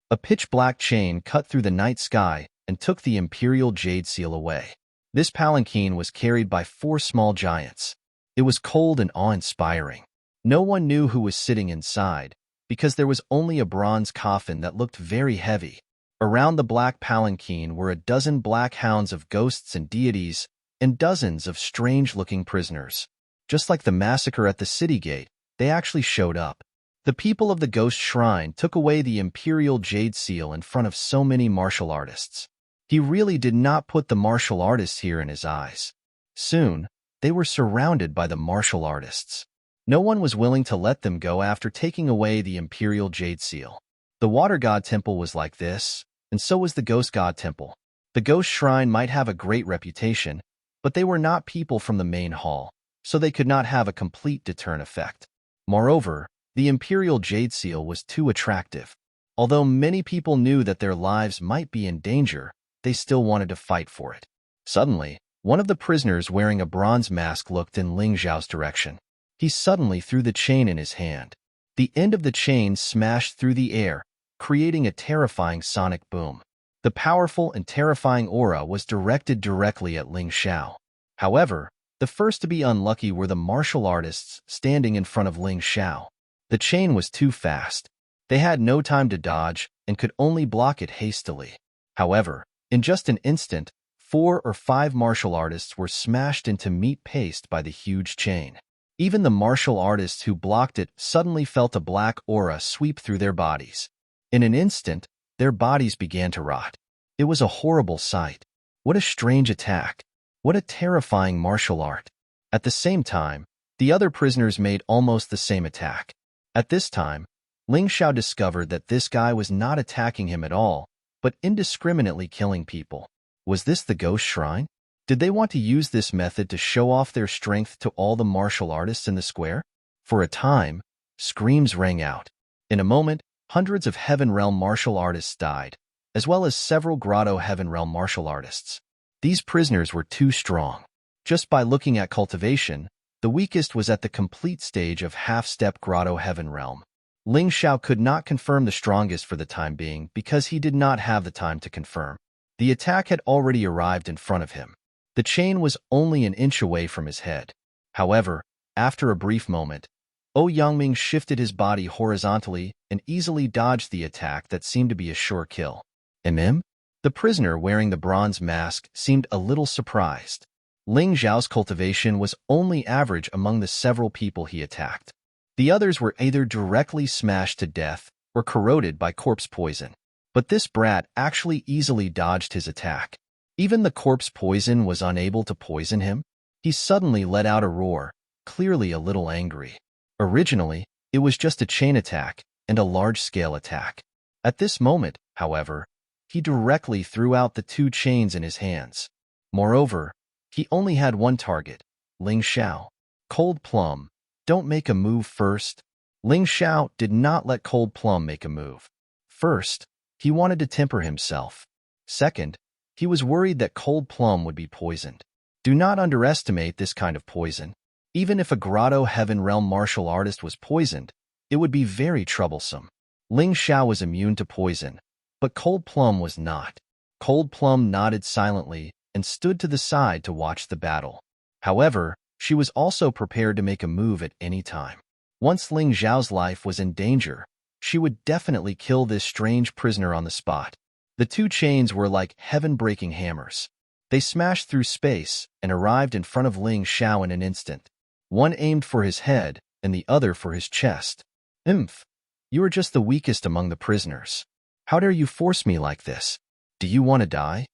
A pitch-black chain cut through the night sky and took the Imperial Jade Seal away. This palanquin was carried by 4 small giants. It was cold and awe-inspiring. No one knew who was sitting inside, because there was only a bronze coffin that looked very heavy. Around the black palanquin were a dozen black hounds of ghosts and deities, and dozens of strange-looking prisoners. Just like the massacre at the city gate, they actually showed up. The people of the Ghost Shrine took away the Imperial Jade Seal in front of so many martial artists. He really did not put the martial artists here in his eyes. Soon, they were surrounded by the martial artists. No one was willing to let them go after taking away the Imperial Jade Seal. The Water God Temple was like this, and so was the Ghost God Temple. The Ghost Shrine might have a great reputation, but they were not people from the main hall, so they could not have a complete deterrent effect. Moreover, the Imperial Jade Seal was too attractive. Although many people knew that their lives might be in danger, they still wanted to fight for it. Suddenly, one of the prisoners wearing a bronze mask looked in Ling Xiao's direction. He suddenly threw the chain in his hand. The end of the chain smashed through the air, creating a terrifying sonic boom. The powerful and terrifying aura was directed directly at Ling Xiao. However, the first to be unlucky were the martial artists standing in front of Ling Xiao. The chain was too fast. They had no time to dodge and could only block it hastily. However, in just an instant, 4 or 5 martial artists were smashed into meat paste by the huge chain. Even the martial artists who blocked it suddenly felt a black aura sweep through their bodies. In an instant, their bodies began to rot. It was a horrible sight. What a strange attack. What a terrifying martial art. At the same time, the other prisoners made almost the same attack. At this time, Ling Xiao discovered that this guy was not attacking him at all, but indiscriminately killing people. Was this the Ghost Shrine? Did they want to use this method to show off their strength to all the martial artists in the square? For a time, screams rang out. In a moment, hundreds of Heaven Realm martial artists died, as well as several Grotto Heaven Realm martial artists. These prisoners were too strong. Just by looking at cultivation, the weakest was at the complete stage of half-step Grotto Heaven Realm. Ling Xiao could not confirm the strongest for the time being because he did not have the time to confirm. The attack had already arrived in front of him. The chain was only an inch away from his head. However, after a brief moment, Yangming shifted his body horizontally and easily dodged the attack that seemed to be a sure kill. The prisoner wearing the bronze mask seemed a little surprised. Ling Xiao's cultivation was only average among the several people he attacked. The others were either directly smashed to death or corroded by corpse poison. But this brat actually easily dodged his attack. Even the corpse poison was unable to poison him. He suddenly let out a roar, clearly a little angry. Originally, it was just a chain attack and a large-scale attack. At this moment, however, he directly threw out the 2 chains in his hands. Moreover, he only had one target, Ling Xiao. Cold Plum, don't make a move first. Ling Xiao did not let Cold Plum make a move. First, he wanted to temper himself. Second, he was worried that Cold Plum would be poisoned. Do not underestimate this kind of poison. Even if a Grotto Heaven Realm martial artist was poisoned, it would be very troublesome. Ling Xiao was immune to poison, but Cold Plum was not. Cold Plum nodded silently and stood to the side to watch the battle. However, she was also prepared to make a move at any time. Once Ling Xiao's life was in danger, she would definitely kill this strange prisoner on the spot. The 2 chains were like heaven-breaking hammers. They smashed through space and arrived in front of Ling Xiao in an instant. One aimed for his head and the other for his chest. You are just the weakest among the prisoners. How dare you force me like this? Do you want to die?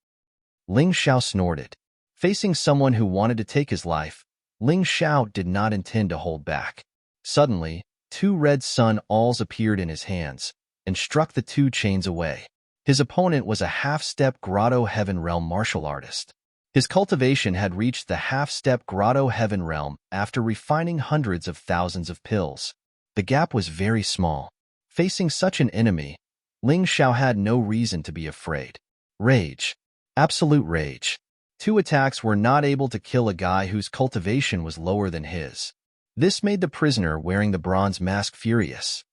Ling Xiao snorted. Facing someone who wanted to take his life, Ling Xiao did not intend to hold back. Suddenly, 2 red sun alls appeared in his hands and struck the 2 chains away. His opponent was a half-step Grotto Heaven Realm martial artist. His cultivation had reached the half-step Grotto Heaven Realm after refining hundreds of thousands of pills. The gap was very small. Facing such an enemy, Ling Xiao had no reason to be afraid. Rage. Absolute rage. 2 attacks were not able to kill a guy whose cultivation was lower than his. This made the prisoner wearing the bronze mask furious.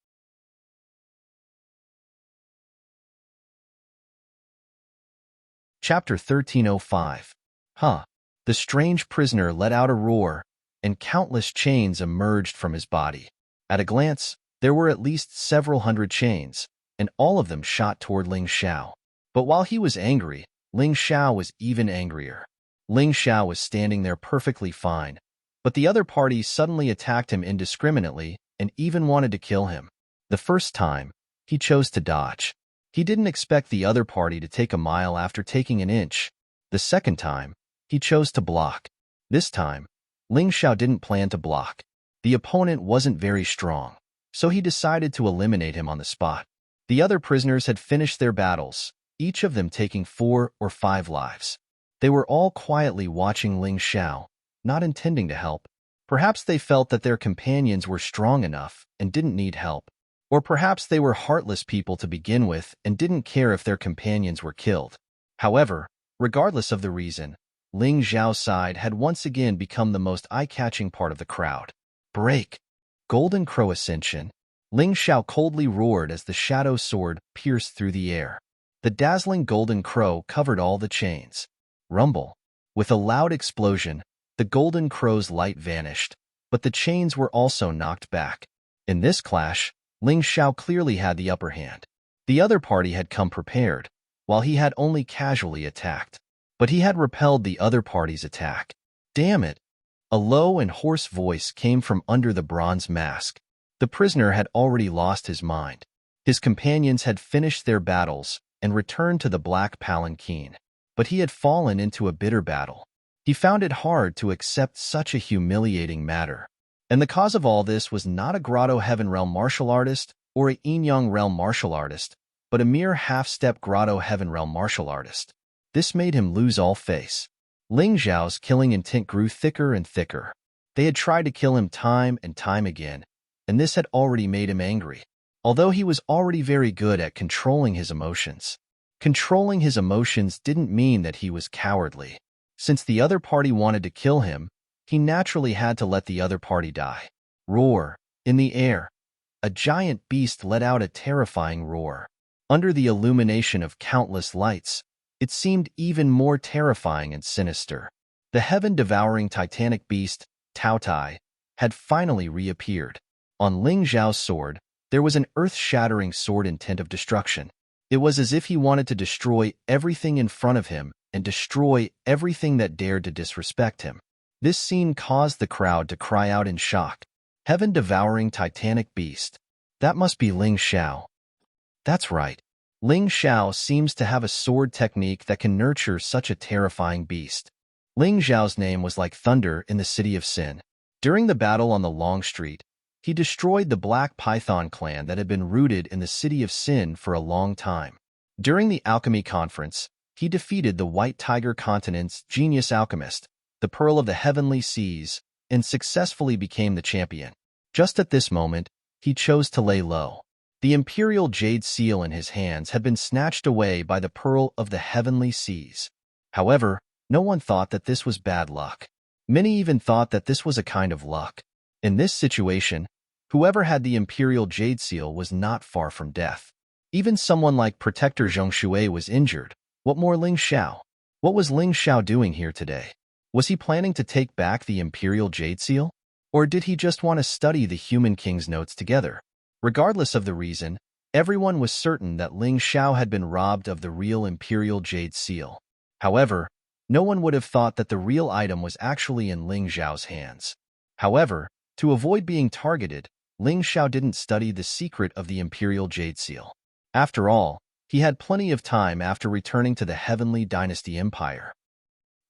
Chapter 1305. Huh. The strange prisoner let out a roar, and countless chains emerged from his body. At a glance, there were at least several hundred chains, and all of them shot toward Ling Xiao. But while he was angry, Ling Xiao was even angrier. Ling Xiao was standing there perfectly fine, but the other party suddenly attacked him indiscriminately and even wanted to kill him. The first time, he chose to dodge. He didn't expect the other party to take a mile after taking an inch. The second time, he chose to block. This time, Ling Xiao didn't plan to block. The opponent wasn't very strong, so he decided to eliminate him on the spot. The other prisoners had finished their battles, each of them taking 4 or 5 lives. They were all quietly watching Ling Xiao, not intending to help. Perhaps they felt that their companions were strong enough and didn't need help. Or perhaps they were heartless people to begin with and didn't care if their companions were killed. However, regardless of the reason, Ling Xiao's side had once again become the most eye-catching part of the crowd. Break! Golden Crow Ascension. Ling Xiao coldly roared as the shadow sword pierced through the air. The dazzling golden crow covered all the chains. Rumble. With a loud explosion, the golden crow's light vanished, but the chains were also knocked back. In this clash, Ling Xiao clearly had the upper hand. The other party had come prepared, while he had only casually attacked. But he had repelled the other party's attack. Damn it! A low and hoarse voice came from under the bronze mask. The prisoner had already lost his mind. His companions had finished their battles and returned to the black palanquin. But he had fallen into a bitter battle. He found it hard to accept such a humiliating matter. And the cause of all this was not a Grotto Heaven Realm martial artist or a Yin-Yang Realm martial artist, but a mere half-step Grotto Heaven Realm martial artist. This made him lose all face. Ling Xiao's killing intent grew thicker and thicker. They had tried to kill him time and time again, and this had already made him angry. Although he was already very good at controlling his emotions. Controlling his emotions didn't mean that he was cowardly. Since the other party wanted to kill him, he naturally had to let the other party die. Roar. In the air, a giant beast let out a terrifying roar. Under the illumination of countless lights, it seemed even more terrifying and sinister. The heaven-devouring titanic beast, Tao Tai, had finally reappeared. On Ling Xiao's sword, there was an earth-shattering sword intent of destruction. It was as if he wanted to destroy everything in front of him and destroy everything that dared to disrespect him. This scene caused the crowd to cry out in shock. Heaven-devouring titanic beast. That must be Ling Xiao. That's right. Ling Xiao seems to have a sword technique that can nurture such a terrifying beast. Ling Xiao's name was like thunder in the city of Sin. During the battle on the Long Street, he destroyed the Black Python clan that had been rooted in the city of Sin for a long time. During the alchemy conference, he defeated the White Tiger Continent's genius alchemist, the Pearl of the Heavenly Seas, and successfully became the champion. Just at this moment, he chose to lay low. The Imperial Jade Seal in his hands had been snatched away by the Pearl of the Heavenly Seas. However, no one thought that this was bad luck. Many even thought that this was a kind of luck. In this situation, whoever had the Imperial Jade Seal was not far from death. Even someone like Protector Zhong Shui was injured. What more Ling Xiao? What was Ling Xiao doing here today? Was he planning to take back the Imperial Jade Seal? Or did he just want to study the Human King's notes together? Regardless of the reason, everyone was certain that Ling Xiao had been robbed of the real Imperial Jade Seal. However, no one would have thought that the real item was actually in Ling Xiao's hands. However, to avoid being targeted, Ling Xiao didn't study the secret of the Imperial Jade Seal. After all, He had plenty of time after returning to the Heavenly Dynasty Empire.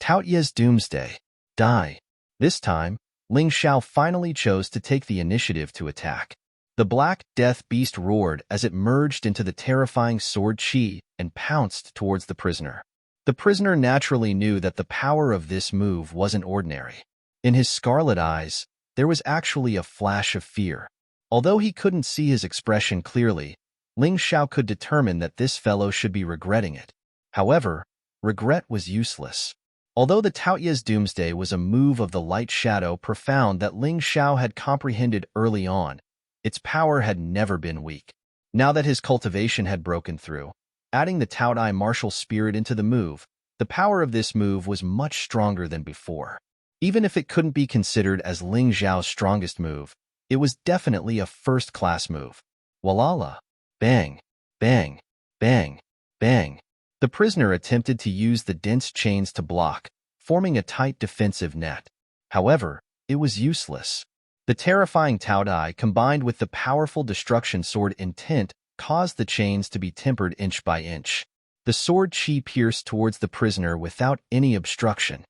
Taoye's Doomsday. Die. This time, Ling Xiao finally chose to take the initiative to attack. The Black Death Beast roared as it merged into the terrifying Sword Qi and pounced towards the prisoner. The prisoner naturally knew that the power of this move wasn't ordinary. In his scarlet eyes, there was actually a flash of fear. Although he couldn't see his expression clearly, Ling Xiao could determine that this fellow should be regretting it. However, regret was useless. Although the Taoye's Doomsday was a move of the light shadow profound that Ling Xiao had comprehended early on, its power had never been weak. Now that his cultivation had broken through, adding the Taotai martial spirit into the move, the power of this move was much stronger than before. Even if it couldn't be considered as Ling Xiao's strongest move, it was definitely a first-class move. Walala. Bang, bang, bang, bang. The prisoner attempted to use the dense chains to block, forming a tight defensive net. However, it was useless. The terrifying Taodai combined with the powerful destruction sword intent caused the chains to be tempered inch by inch. The sword Qi pierced towards the prisoner without any obstruction.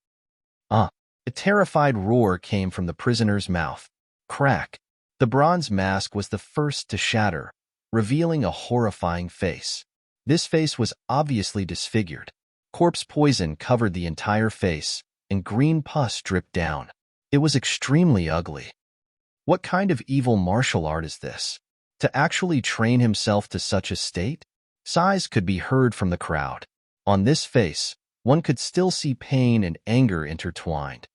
A terrified roar came from the prisoner's mouth. Crack. The bronze mask was the first to shatter, revealing a horrifying face. This face was obviously disfigured. Corpse poison covered the entire face, and green pus dripped down. It was extremely ugly. What kind of evil martial art is this? To actually train himself to such a state? Sighs could be heard from the crowd. On this face, one could still see pain and anger intertwined.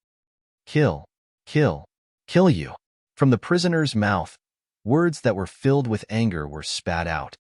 Kill, kill, kill you. From the prisoner's mouth, words that were filled with anger were spat out.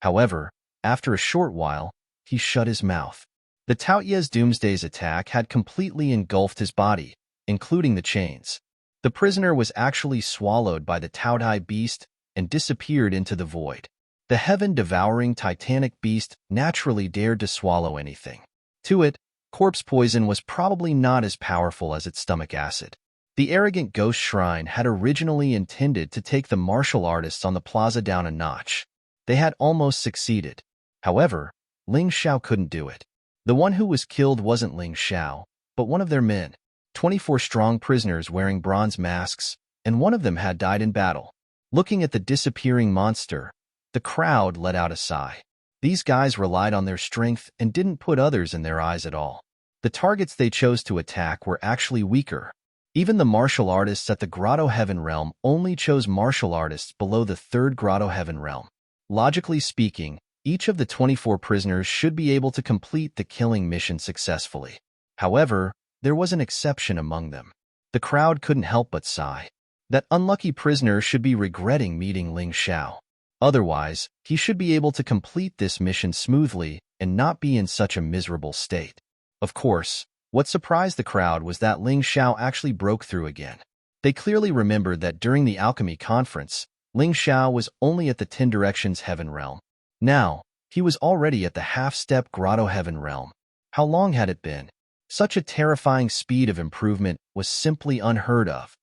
However, after a short while, he shut his mouth. The Taoye's Doomsday's attack had completely engulfed his body, including the chains. The prisoner was actually swallowed by the Taotai beast and disappeared into the void. The heaven-devouring titanic beast naturally dared to swallow anything. To it, corpse poison was probably not as powerful as its stomach acid. The arrogant ghost shrine had originally intended to take the martial artists on the plaza down a notch. They had almost succeeded. However, Ling Xiao couldn't do it. The one who was killed wasn't Ling Xiao, but one of their men. 24 strong prisoners wearing bronze masks, and one of them had died in battle. Looking at the disappearing monster, the crowd let out a sigh. These guys relied on their strength and didn't put others in their eyes at all. The targets they chose to attack were actually weaker. Even the martial artists at the Grotto Heaven Realm only chose martial artists below the 3rd Grotto Heaven Realm. Logically speaking, each of the 24 prisoners should be able to complete the killing mission successfully. However, there was an exception among them. The crowd couldn't help but sigh. That unlucky prisoner should be regretting meeting Ling Xiao. Otherwise, he should be able to complete this mission smoothly and not be in such a miserable state. Of course, what surprised the crowd was that Ling Xiao actually broke through again. They clearly remembered that during the alchemy conference, Ling Xiao was only at the 10 Directions Heaven Realm. Now, he was already at the half-step Grotto Heaven Realm. How long had it been? Such a terrifying speed of improvement was simply unheard of.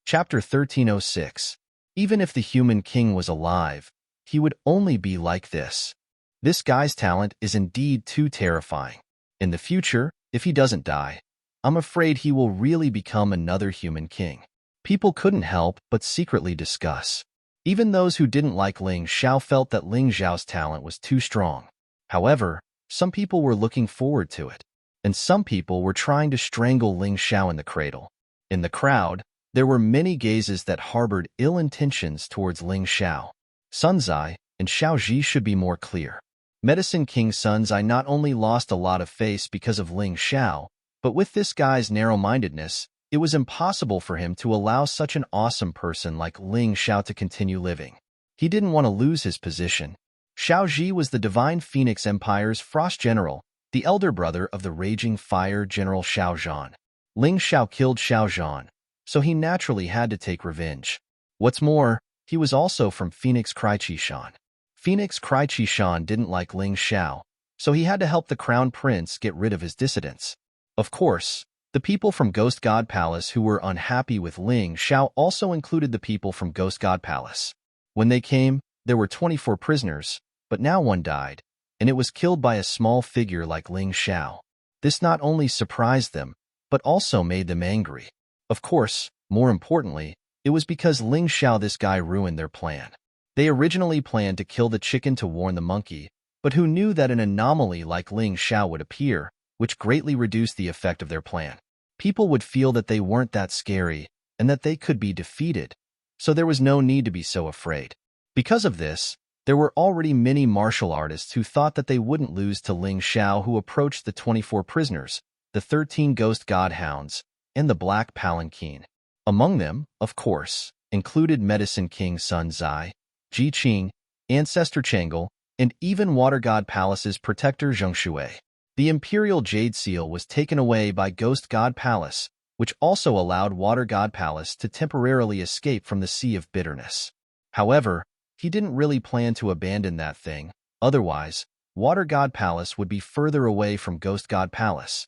Chapter 1306. Even if the human king was alive, he would only be like this. This guy's talent is indeed too terrifying. In the future, if he doesn't die, I'm afraid he will really become another human king. People couldn't help but secretly discuss. Even those who didn't like Ling Xiao felt that Ling Xiao's talent was too strong. However, some people were looking forward to it, and some people were trying to strangle Ling Xiao in the cradle. In the crowd, there were many gazes that harbored ill intentions towards Ling Xiao. Sun Zai and Xiao Ji should be more clear. Medicine King Sun Zai not only lost a lot of face because of Ling Xiao, but with this guy's narrow-mindedness, it was impossible for him to allow such an awesome person like Ling Xiao to continue living. He didn't want to lose his position. Xiao Ji was the Divine Phoenix Empire's Frost General, the elder brother of the Raging Fire General Xiao Zhan. Ling Xiao killed Xiao Zhan, so he naturally had to take revenge. What's more, he was also from Phoenix Kraichi Shan. Phoenix Kraichi Shan didn't like Ling Xiao, so he had to help the Crown Prince get rid of his dissidents. Of course, The people from Ghost God Palace who were unhappy with Ling Xiao also included the people from Ghost God Palace. When they came, there were 24 prisoners, but now one died, and it was killed by a small figure like Ling Xiao. This not only surprised them, but also made them angry. Of course, more importantly, it was because Ling Xiao, this guy, ruined their plan. They originally planned to kill the chicken to warn the monkey, but who knew that an anomaly like Ling Xiao would appear, which greatly reduced the effect of their plan. People would feel that they weren't that scary and that they could be defeated, so there was no need to be so afraid. Because of this, there were already many martial artists who thought that they wouldn't lose to Ling Xiao, who approached the 24 prisoners, the 13 ghost godhounds, and the black palanquin. Among them, of course, included Medicine King Sun Zai, Ji Qing, Ancestor Chang'e, and even Water God Palace's protector Zheng Shui. The Imperial Jade Seal was taken away by Ghost God Palace, which also allowed Water God Palace to temporarily escape from the Sea of Bitterness. However, he didn't really plan to abandon that thing, otherwise, Water God Palace would be further away from Ghost God Palace.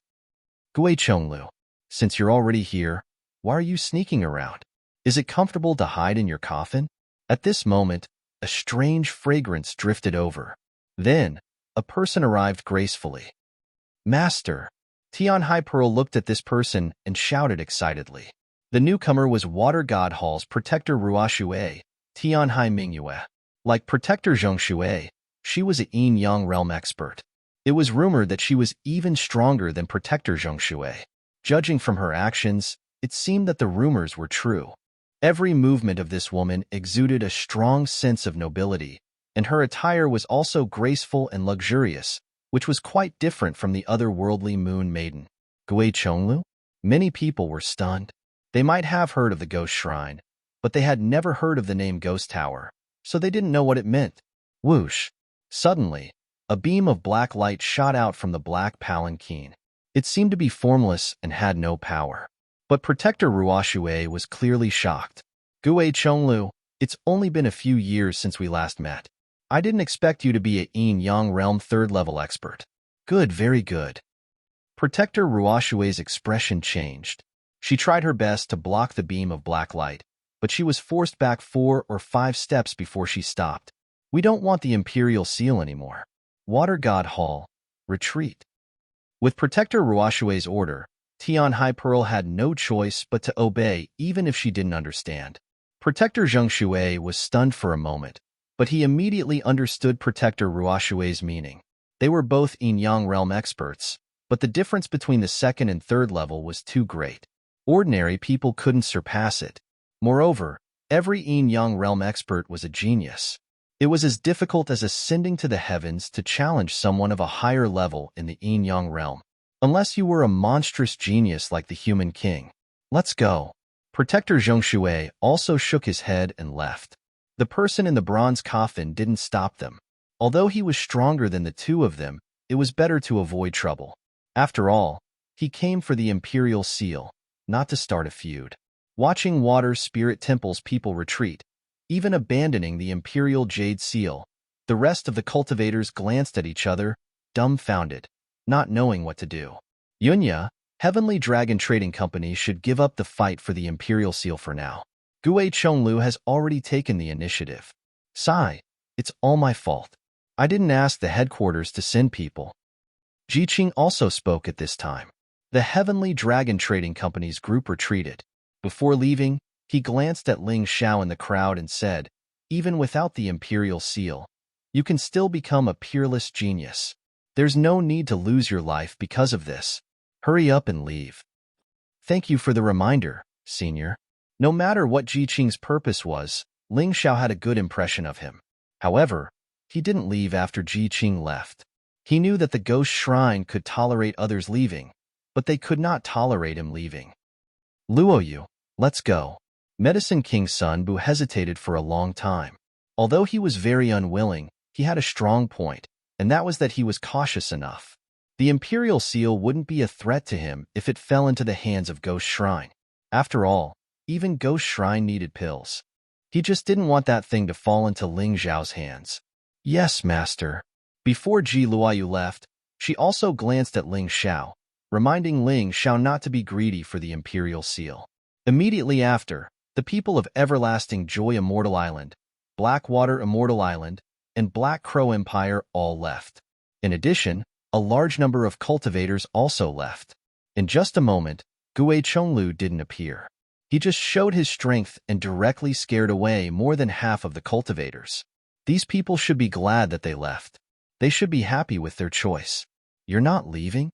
Gui Chonglu, since you're already here, why are you sneaking around? Is it comfortable to hide in your coffin? At this moment, a strange fragrance drifted over. Then, a person arrived gracefully. Master! Tian Hai Pearl looked at this person and shouted excitedly. The newcomer was Water God Hall's protector Ruo Shui, Tian Hai Mingyue. Like protector Zheng Shui, she was a yin-yang realm expert. It was rumored that she was even stronger than protector Zheng Shui. Judging from her actions, it seemed that the rumors were true. Every movement of this woman exuded a strong sense of nobility, and her attire was also graceful and luxurious, which was quite different from the otherworldly moon maiden. Gui Chonglu? Many people were stunned. They might have heard of the Ghost Shrine, but they had never heard of the name Ghost Tower, so they didn't know what it meant. Whoosh! Suddenly, a beam of black light shot out from the black palanquin. It seemed to be formless and had no power. But Protector Ruo Shui was clearly shocked. Gui Chonglu, it's only been a few years since we last met. I didn't expect you to be a yin-yang realm 3rd level expert. Good, very good. Protector Ruo Shui's expression changed. She tried her best to block the beam of black light, but she was forced back 4 or 5 steps before she stopped. We don't want the Imperial Seal anymore. Water God Hall, retreat. With Protector Ruo Shui's order, Tian Hai Pearl had no choice but to obey even if she didn't understand. Protector Zheng Shui was stunned for a moment, but he immediately understood Protector Ruo Shui's meaning. They were both yin-yang realm experts, but the difference between the 2nd and 3rd level was too great. Ordinary people couldn't surpass it. Moreover, every yin-yang realm expert was a genius. It was as difficult as ascending to the heavens to challenge someone of a higher level in the yin-yang realm, unless you were a monstrous genius like the Human King. Let's go. Protector Zheng Shui also shook his head and left. The person in the bronze coffin didn't stop them. Although he was stronger than the two of them, it was better to avoid trouble. After all, he came for the Imperial Seal, not to start a feud. Watching Water Spirit Temple's people retreat, even abandoning the Imperial Jade Seal, the rest of the cultivators glanced at each other, dumbfounded, not knowing what to do. Yunya, Heavenly Dragon Trading Company should give up the fight for the Imperial Seal for now. Gui Chonglu has already taken the initiative. Sigh, it's all my fault. I didn't ask the headquarters to send people. Ji Qing also spoke at this time. The Heavenly Dragon Trading Company's group retreated. Before leaving, he glanced at Ling Xiao in the crowd and said, even without the Imperial Seal, you can still become a peerless genius. There's no need to lose your life because of this. Hurry up and leave. Thank you for the reminder, Senior. No matter what Ji Qing's purpose was, Ling Xiao had a good impression of him. However, he didn't leave after Ji Qing left. He knew that the Ghost Shrine could tolerate others leaving, but they could not tolerate him leaving. Luoyu, let's go. Medicine King Sun Bu hesitated for a long time. Although he was very unwilling, he had a strong point, and that was that he was cautious enough. The Imperial Seal wouldn't be a threat to him if it fell into the hands of Ghost Shrine. After all, even Ghost Shrine needed pills. He just didn't want that thing to fall into Ling Zhao's hands. Yes, Master. Before Ji Luoyu left, she also glanced at Ling Xiao, reminding Ling Xiao not to be greedy for the imperial seal. Immediately after, the people of Everlasting Joy Immortal Island, Blackwater Immortal Island, and Black Crow Empire all left. In addition, a large number of cultivators also left. In just a moment, Gue Chonglu didn't appear. He just showed his strength and directly scared away more than half of the cultivators. These people should be glad that they left. They should be happy with their choice. You're not leaving?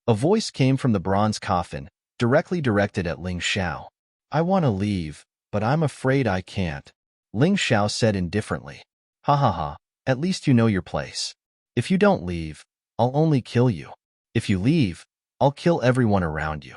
A voice came from the bronze coffin, directly directed at Ling Xiao. I want to leave, but I'm afraid I can't, Ling Xiao said indifferently. Ha ha ha, at least you know your place. If you don't leave, I'll only kill you. If you leave, I'll kill everyone around you.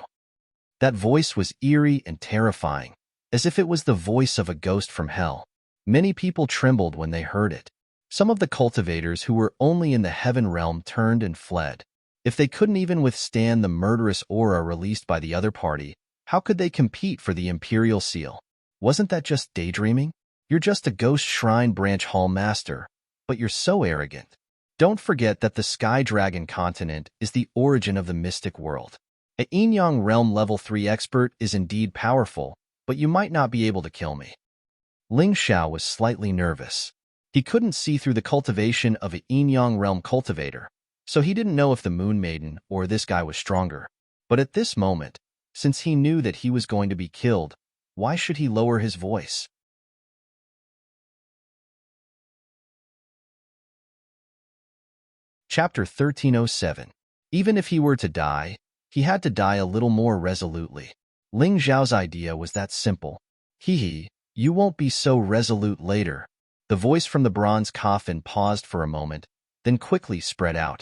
That voice was eerie and terrifying, as if it was the voice of a ghost from hell. Many people trembled when they heard it. Some of the cultivators who were only in the heaven realm turned and fled. If they couldn't even withstand the murderous aura released by the other party, how could they compete for the imperial seal? Wasn't that just daydreaming? You're just a ghost shrine branch hall master, but you're so arrogant. Don't forget that the Sky Dragon continent is the origin of the mystic world. A Yin-Yang realm level 3 expert is indeed powerful, but you might not be able to kill me. Ling Xiao was slightly nervous. He couldn't see through the cultivation of a Yin-Yang realm cultivator, so he didn't know if the Moon Maiden or this guy was stronger. But at this moment, since he knew that he was going to be killed, why should he lower his voice? Chapter 1307. Even if he were to die, he had to die a little more resolutely. Ling Xiao's idea was that simple. Hee, you won't be so resolute later. The voice from the bronze coffin paused for a moment, then quickly spread out.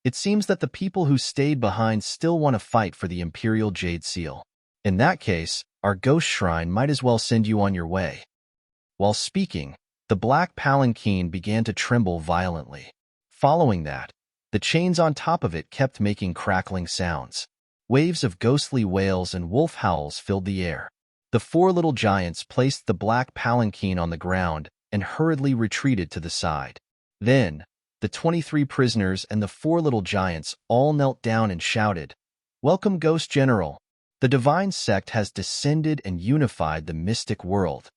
It seems that the people who stayed behind still want to fight for the Imperial Jade Seal. In that case, our ghost shrine might as well send you on your way. While speaking, the black palanquin began to tremble violently. Following that, the chains on top of it kept making crackling sounds. Waves of ghostly wails and wolf howls filled the air. The four little giants placed the black palanquin on the ground and hurriedly retreated to the side. Then, the 23 prisoners and the four little giants all knelt down and shouted, "Welcome, Ghost General! The divine sect has descended and unified the mystic world."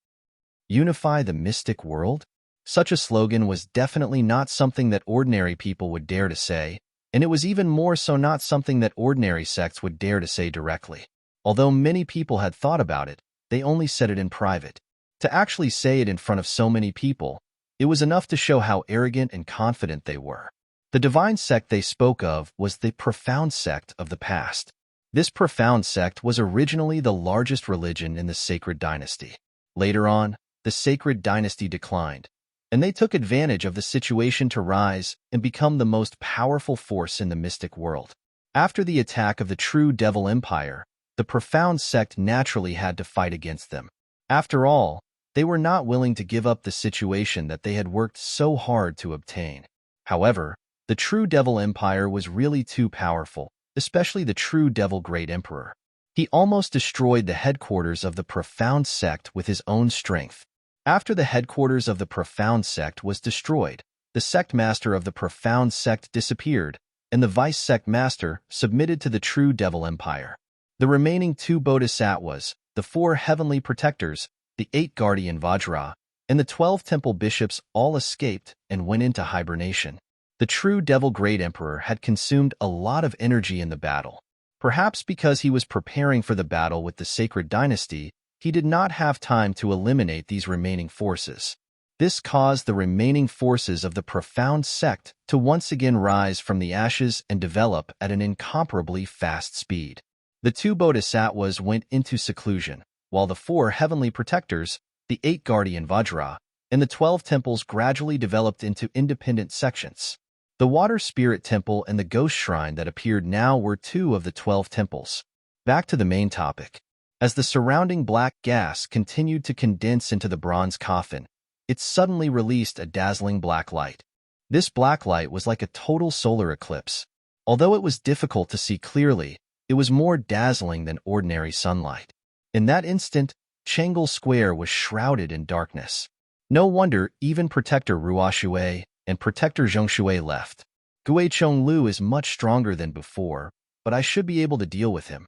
Unify the mystic world? Such a slogan was definitely not something that ordinary people would dare to say, and it was even more so not something that ordinary sects would dare to say directly. Although many people had thought about it, they only said it in private. To actually say it in front of so many people, it was enough to show how arrogant and confident they were. The divine sect they spoke of was the profound sect of the past. This profound sect was originally the largest religion in the sacred dynasty. Later on, the sacred dynasty declined, and they took advantage of the situation to rise and become the most powerful force in the mystic world. After the attack of the true Devil Empire, the profound sect naturally had to fight against them. After all, they were not willing to give up the situation that they had worked so hard to obtain. However, the true Devil Empire was really too powerful, especially the true Devil Great Emperor. He almost destroyed the headquarters of the profound sect with his own strength. After the headquarters of the profound sect was destroyed, the sect master of the profound sect disappeared, and the vice sect master submitted to the true Devil Empire. The remaining two bodhisattvas, the four heavenly protectors, the 8 guardian Vajra, and the 12 temple bishops all escaped and went into hibernation. The true Devil Great Emperor had consumed a lot of energy in the battle. Perhaps because he was preparing for the battle with the sacred dynasty, he did not have time to eliminate these remaining forces. This caused the remaining forces of the profound sect to once again rise from the ashes and develop at an incomparably fast speed. The 2 bodhisattvas went into seclusion, while the 4 heavenly protectors, the 8 guardian Vajra, and the 12 temples gradually developed into independent sections. The Water Spirit Temple and the Ghost Shrine that appeared now were 2 of the 12 temples. Back to the main topic. As the surrounding black gas continued to condense into the bronze coffin, it suddenly released a dazzling black light. This black light was like a total solar eclipse. Although it was difficult to see clearly, it was more dazzling than ordinary sunlight. In that instant, Chang'e Square was shrouded in darkness. No wonder even Protector Ruoshui and Protector Zhongshui left. Gue Chonglu is much stronger than before, but I should be able to deal with him.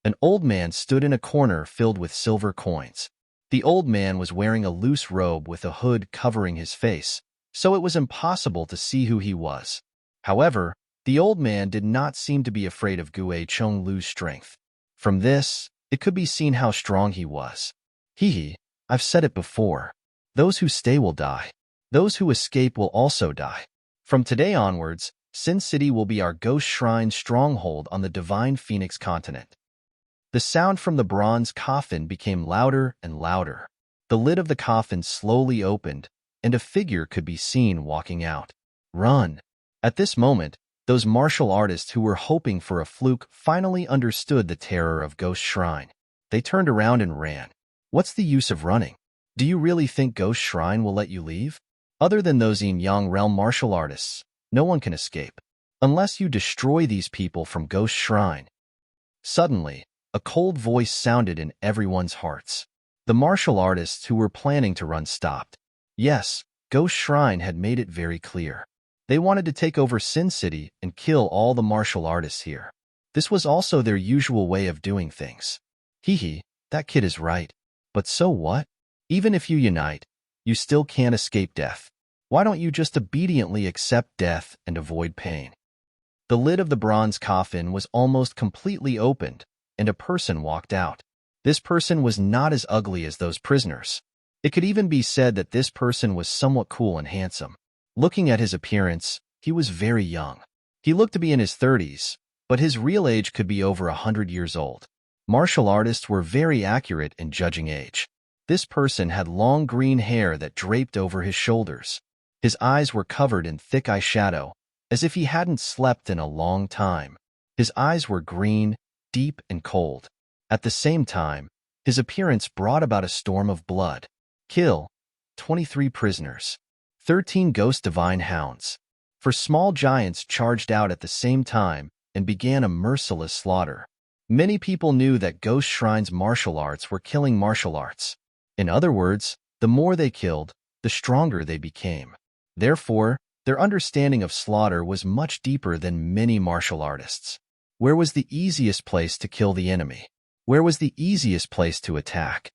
An old man stood in a corner filled with silver coins. The old man was wearing a loose robe with a hood covering his face, so it was impossible to see who he was. However, the old man did not seem to be afraid of Gue Chonglu's strength. From this, it could be seen how strong he was. Hee, I've said it before. Those who stay will die. Those who escape will also die. From today onwards, Sin City will be our ghost shrine stronghold on the divine Phoenix continent. The sound from the bronze coffin became louder and louder. The lid of the coffin slowly opened, and a figure could be seen walking out. Run! At this moment, those martial artists who were hoping for a fluke finally understood the terror of Ghost Shrine. They turned around and ran. What's the use of running? Do you really think Ghost Shrine will let you leave? Other than those Yin Yang realm martial artists, no one can escape. Unless you destroy these people from Ghost Shrine. Suddenly, a cold voice sounded in everyone's hearts. The martial artists who were planning to run stopped. Yes, Ghost Shrine had made it very clear. They wanted to take over Sin City and kill all the martial artists here. This was also their usual way of doing things. Hee, that kid is right. But so what? Even if you unite, you still can't escape death. Why don't you just obediently accept death and avoid pain? The lid of the bronze coffin was almost completely opened, and a person walked out. This person was not as ugly as those prisoners. It could even be said that this person was somewhat cool and handsome. Looking at his appearance, he was very young. He looked to be in his 30s, but his real age could be over 100 years old. Martial artists were very accurate in judging age. This person had long green hair that draped over his shoulders. His eyes were covered in thick eyeshadow, as if he hadn't slept in a long time. His eyes were green, deep and cold. At the same time, his appearance brought about a storm of blood. Kill 23 prisoners. 13 ghost divine hounds. For small giants charged out at the same time and began a merciless slaughter. Many people knew that Ghost Shrine's martial arts were killing martial arts. In other words, the more they killed, the stronger they became. Therefore, their understanding of slaughter was much deeper than many martial artists. Where was the easiest place to kill the enemy? Where was the easiest place to attack?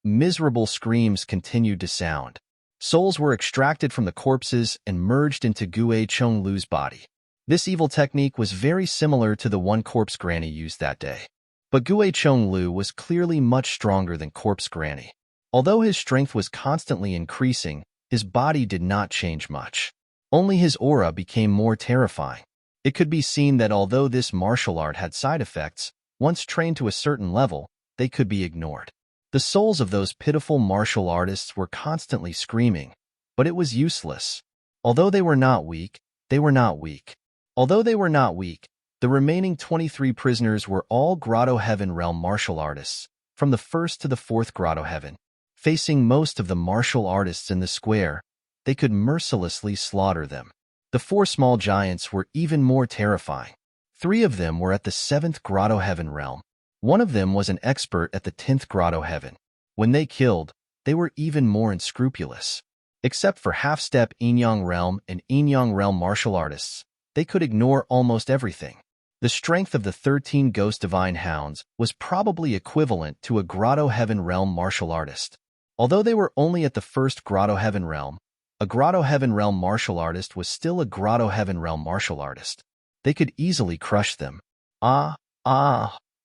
Miserable screams continued to sound. Souls were extracted from the corpses and merged into Gue Chonglu's body. This evil technique was very similar to the one Corpse Granny used that day. But Gue Chonglu was clearly much stronger than Corpse Granny. Although his strength was constantly increasing, his body did not change much. Only his aura became more terrifying. It could be seen that although this martial art had side effects, once trained to a certain level, they could be ignored. The souls of those pitiful martial artists were constantly screaming, but it was useless. Although they were not weak, they were not weak. Although they were not weak, the remaining 23 prisoners were all Grotto Heaven realm martial artists, from the first to the fourth Grotto Heaven. Facing most of the martial artists in the square, they could mercilessly slaughter them. The 4 small giants were even more terrifying. 3 of them were at the 7th Grotto Heaven realm. One of them was an expert at the 10th Grotto Heaven. When they killed, they were even more unscrupulous. Except for half-step Yin-Yang realm and Yin-Yang realm martial artists, they could ignore almost everything. The strength of the 13 Ghost Divine Hounds was probably equivalent to a Grotto Heaven realm martial artist. Although they were only at the first Grotto Heaven realm, a Grotto Heaven realm martial artist was still a Grotto Heaven realm martial artist. They could easily crush them.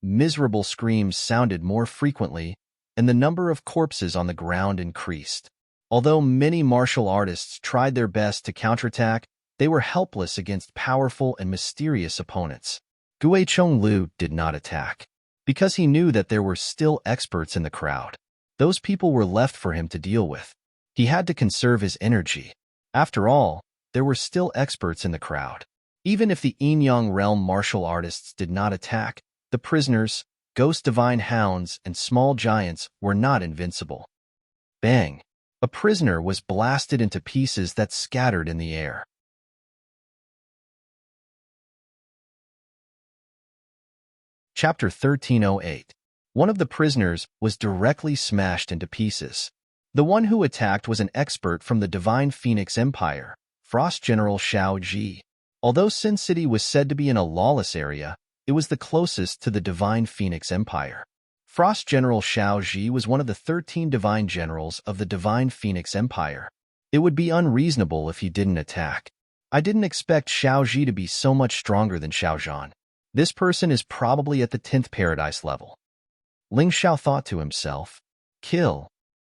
Miserable screams sounded more frequently, and the number of corpses on the ground increased. Although many martial artists tried their best to counterattack, they were helpless against powerful and mysterious opponents. Gue Chonglu did not attack, because he knew that there were still experts in the crowd. Those people were left for him to deal with. He had to conserve his energy. After all, there were still experts in the crowd. Even if the Yin-Yang realm martial artists did not attack, the prisoners, Ghost Divine Hounds, and small giants were not invincible. Bang! A prisoner was blasted into pieces that scattered in the air. Chapter 1308. One of the prisoners was directly smashed into pieces. The one who attacked was an expert from the Divine Phoenix Empire, Frost General Shao Ji. Although Sin City was said to be in a lawless area, it was the closest to the Divine Phoenix Empire. Frost General Xiao Ji was one of the 13 divine generals of the Divine Phoenix Empire. It would be unreasonable if he didn't attack. I didn't expect Xiao Ji to be so much stronger than Xiao Zhan. This person is probably at the 10th paradise level. Ling Xiao thought to himself. Kill.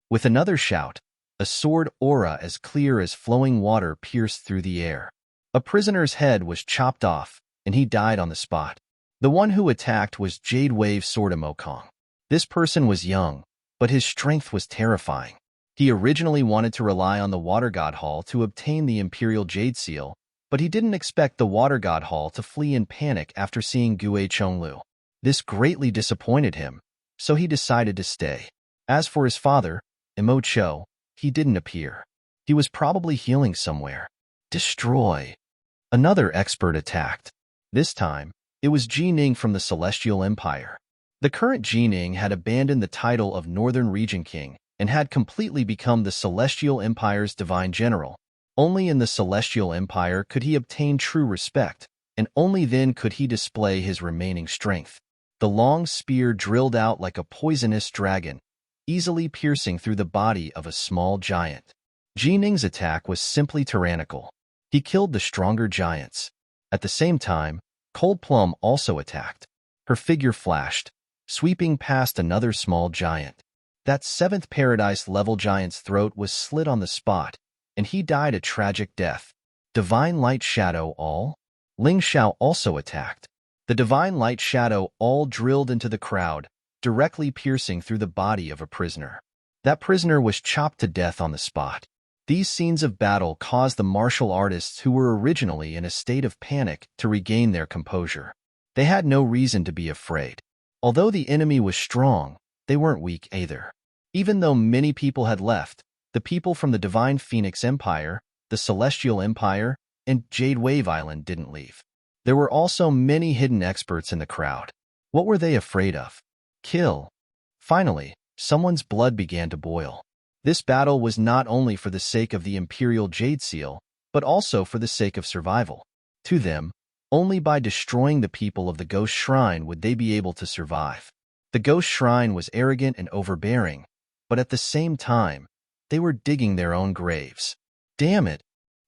With another shout, a sword aura as clear as flowing water pierced through the air. A prisoner's head was chopped off, and he died on the spot. The one who attacked was Jade Wave Sword Mokong. This person was young, but his strength was terrifying. He originally wanted to rely on the Water God Hall to obtain the Imperial Jade Seal, but he didn't expect the Water God Hall to flee in panic after seeing Gue Chonglu. This greatly disappointed him, so he decided to stay. As for his father, Imo Cho, he didn't appear. He was probably healing somewhere. Destroy. Another expert attacked. This time, it was Ji Ning from the Celestial Empire. The current Ji Ning had abandoned the title of Northern Region King and had completely become the Celestial Empire's divine general. Only in the Celestial Empire could he obtain true respect, and only then could he display his remaining strength. The long spear drilled out like a poisonous dragon, easily piercing through the body of a small giant. Ji Ning's attack was simply tyrannical. He killed the stronger giants. At the same time, Cold Plum also attacked. Her figure flashed, sweeping past another small giant. That 7th paradise level giant's throat was slit on the spot, and he died a tragic death. Divine Light Shadow All? Ling Xiao also attacked. The Divine Light Shadow All drilled into the crowd, directly piercing through the body of a prisoner. That prisoner was chopped to death on the spot. These scenes of battle caused the martial artists who were originally in a state of panic to regain their composure. They had no reason to be afraid. Although the enemy was strong, they weren't weak either. Even though many people had left, the people from the Divine Phoenix Empire, the Celestial Empire, and Jade Wave Island didn't leave. There were also many hidden experts in the crowd. What were they afraid of? Kill. Finally, someone's blood began to boil. This battle was not only for the sake of the Imperial Jade Seal, but also for the sake of survival. To them, only by destroying the people of the Ghost Shrine would they be able to survive. The Ghost Shrine was arrogant and overbearing, but at the same time, they were digging their own graves. Damn it!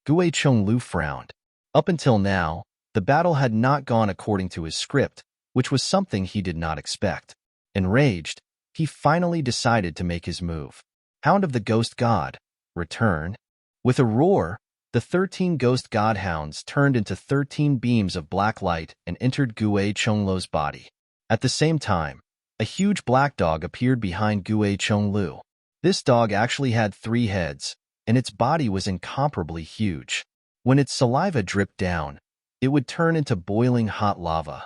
Gue Chonglu frowned. Up until now, the battle had not gone according to his script, which was something he did not expect. Enraged, he finally decided to make his move. Hound of the Ghost God, return. With a roar, the 13 Ghost Godhounds turned into 13 beams of black light and entered Gue Chonglu's body. At the same time, a huge black dog appeared behind Gue Chonglu. This dog actually had 3 heads, and its body was incomparably huge. When its saliva dripped down, it would turn into boiling hot lava.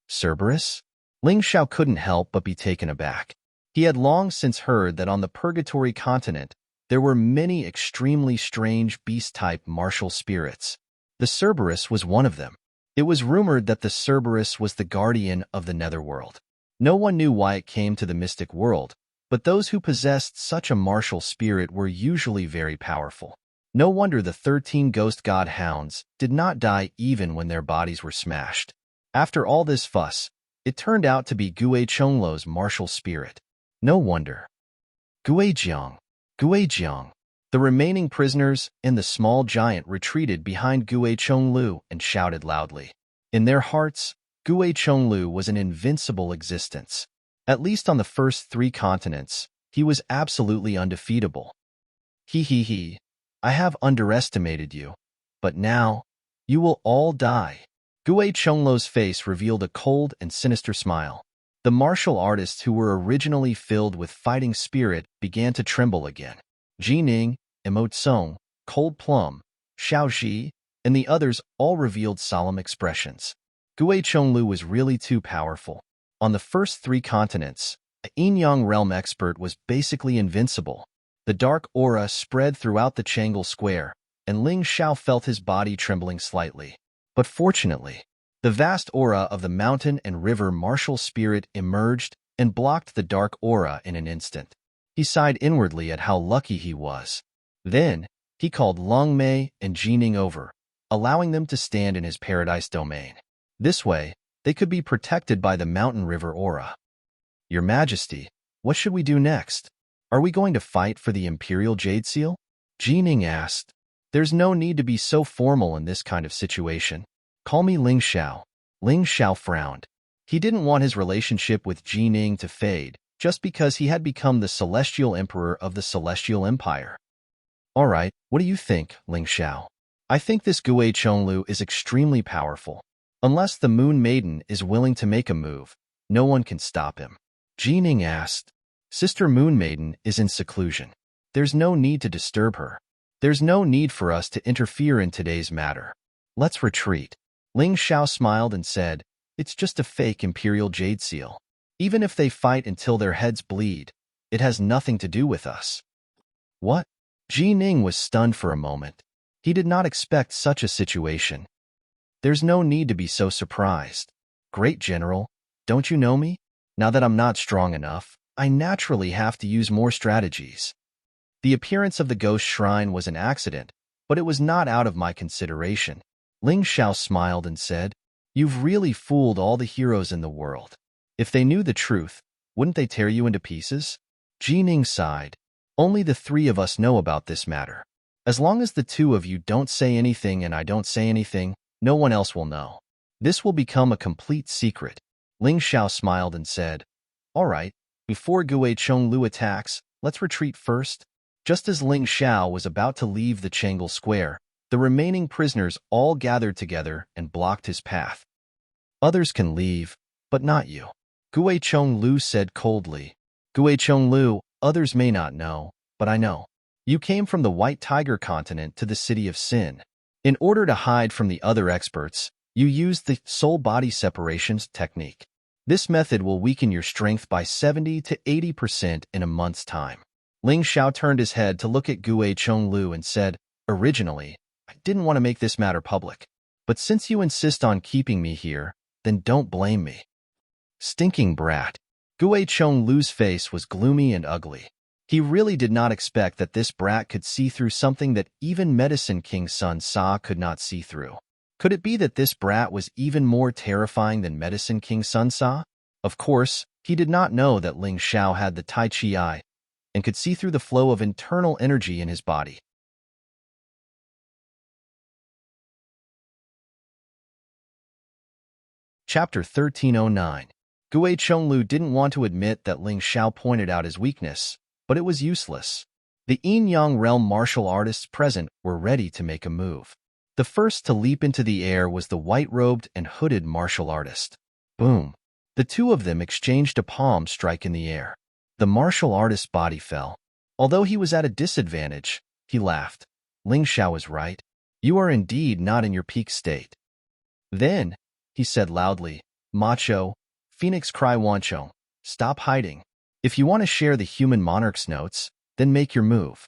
Cerberus? Ling Xiao couldn't help but be taken aback. He had long since heard that on the Purgatory continent, there were many extremely strange beast-type martial spirits. The Cerberus was one of them. It was rumored that the Cerberus was the guardian of the netherworld. No one knew why it came to the mystic world, but those who possessed such a martial spirit were usually very powerful. No wonder the 13 Ghost God Hounds did not die even when their bodies were smashed. After all this fuss, it turned out to be Gue Chonglu's martial spirit. No wonder. Guijiang. The remaining prisoners and the small giant retreated behind Gue Chonglu and shouted loudly. In their hearts, Gue Chonglu was an invincible existence. At least on the first 3 continents, he was absolutely undefeatable. I have underestimated you, but now, you will all die. Gue Chonglu's face revealed a cold and sinister smile. The martial artists who were originally filled with fighting spirit began to tremble again. Ji Ning, Imo Tsong, Cold Plum, Xiao Ji, and the others all revealed solemn expressions. Gue Chonglu was really too powerful. On the first 3 continents, a Yin-Yang realm expert was basically invincible. The dark aura spread throughout the Changle Square, and Ling Xiao felt his body trembling slightly. But fortunately, the vast aura of the mountain and river martial spirit emerged and blocked the dark aura in an instant. He sighed inwardly at how lucky he was. Then, he called Long Mei and Ji Ning over. allowing them to stand in his paradise domain. This way, they could be protected by the mountain river aura. Your Majesty, what should we do next? Are we going to fight for the Imperial Jade Seal? Jining asked. There's no need to be so formal in this kind of situation. Call me Ling Xiao. Ling Xiao frowned. He didn't want his relationship with Jining to fade, just because he had become the Celestial Emperor of the Celestial Empire. All right, what do you think, Ling Xiao? I think this Gui Chonglu is extremely powerful. Unless the Moon Maiden is willing to make a move, no one can stop him. Jining asked. Sister Moon Maiden is in seclusion. There's no need to disturb her. There's no need for us to interfere in today's matter. Let's retreat. Ling Xiao smiled and said, it's just a fake Imperial Jade Seal. Even if they fight until their heads bleed, it has nothing to do with us. What? Jining was stunned for a moment. He did not expect such a situation. There's no need to be so surprised. Great General, don't you know me? Now that I'm not strong enough, I naturally have to use more strategies. The appearance of the ghost shrine was an accident, but it was not out of my consideration. Ling Xiao smiled and said, you've really fooled all the heroes in the world. If they knew the truth, wouldn't they tear you into pieces? Jining sighed. Only the three of us know about this matter. As long as the two of you don't say anything and I don't say anything, no one else will know. This will become a complete secret. Ling Xiao smiled and said, all right, before Gui Chonglu attacks, let's retreat first. Just as Ling Xiao was about to leave the Changel Square, the remaining prisoners all gathered together and blocked his path. Others can leave, but not you. Gui Chonglu said coldly. Gui Chonglu, others may not know, but I know. You came from the White Tiger continent to the city of Sin. In order to hide from the other experts, you used the soul-body separations technique. This method will weaken your strength by 70 to 80% in a month's time. Ling Xiao turned his head to look at Gui Chonglu and said, originally, I didn't want to make this matter public. But since you insist on keeping me here, then don't blame me. Stinking brat. Gui Chonglu's face was gloomy and ugly. He really did not expect that this brat could see through something that even Medicine King Sun Sa could not see through. Could it be that this brat was even more terrifying than Medicine King Sun Sa? Of course, he did not know that Ling Xiao had the Tai Chi Eye and could see through the flow of internal energy in his body. Chapter 1309. Gui Chonglu didn't want to admit that Ling Xiao pointed out his weakness, but it was useless. The Yin-Yang realm martial artists present were ready to make a move. The first to leap into the air was the white-robed and hooded martial artist. Boom! The two of them exchanged a palm strike in the air. The martial artist's body fell. Although he was at a disadvantage, he laughed. Ling Xiao is right. You are indeed not in your peak state. Then, he said loudly, Macho, Phoenix Cry Wanchong, stop hiding. If you want to share the human monarch's notes, then make your move.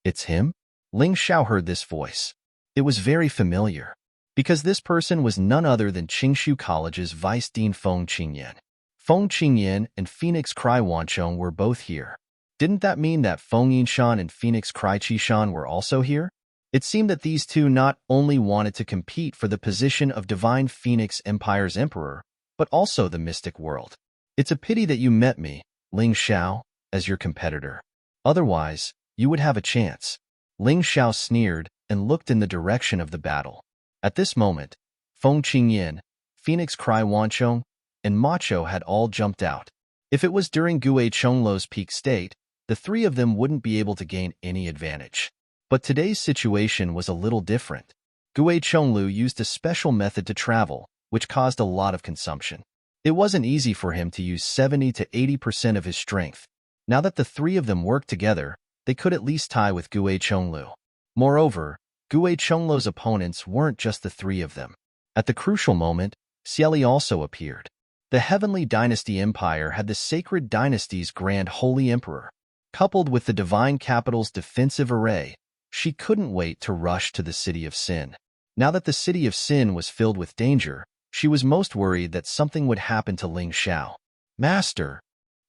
It's him? Ling Xiao heard this voice. It was very familiar, because this person was none other than Qingshu College's Vice Dean Feng Qingyan. Feng Qingyan and Phoenix Cry Wanchong were both here. Didn't that mean that Feng Yinshan and Phoenix Cry Qishan were also here? It seemed that these two not only wanted to compete for the position of Divine Phoenix Empire's Emperor, but also the mystic world. It's a pity that you met me, Ling Xiao, as your competitor. Otherwise, you would have a chance. Ling Xiao sneered and looked in the direction of the battle. At this moment, Feng Qingyan, Phoenix Cry Wanchong, and Macho had all jumped out. If it was during Gui Chonglu's peak state, the three of them wouldn't be able to gain any advantage. But today's situation was a little different. Gui Chonglu used a special method to travel, which caused a lot of consumption. It wasn't easy for him to use 70 to 80% of his strength. Now that the three of them worked together, they could at least tie with Gui Chonglu. Moreover, Gui Chonglu's opponents weren't just the three of them. At the crucial moment, Xieli also appeared. The Heavenly Dynasty Empire had the Sacred Dynasty's Grand Holy Emperor. Coupled with the Divine Capital's defensive array, she couldn't wait to rush to the City of Sin. Now that the City of Sin was filled with danger, she was most worried that something would happen to Ling Xiao. Master!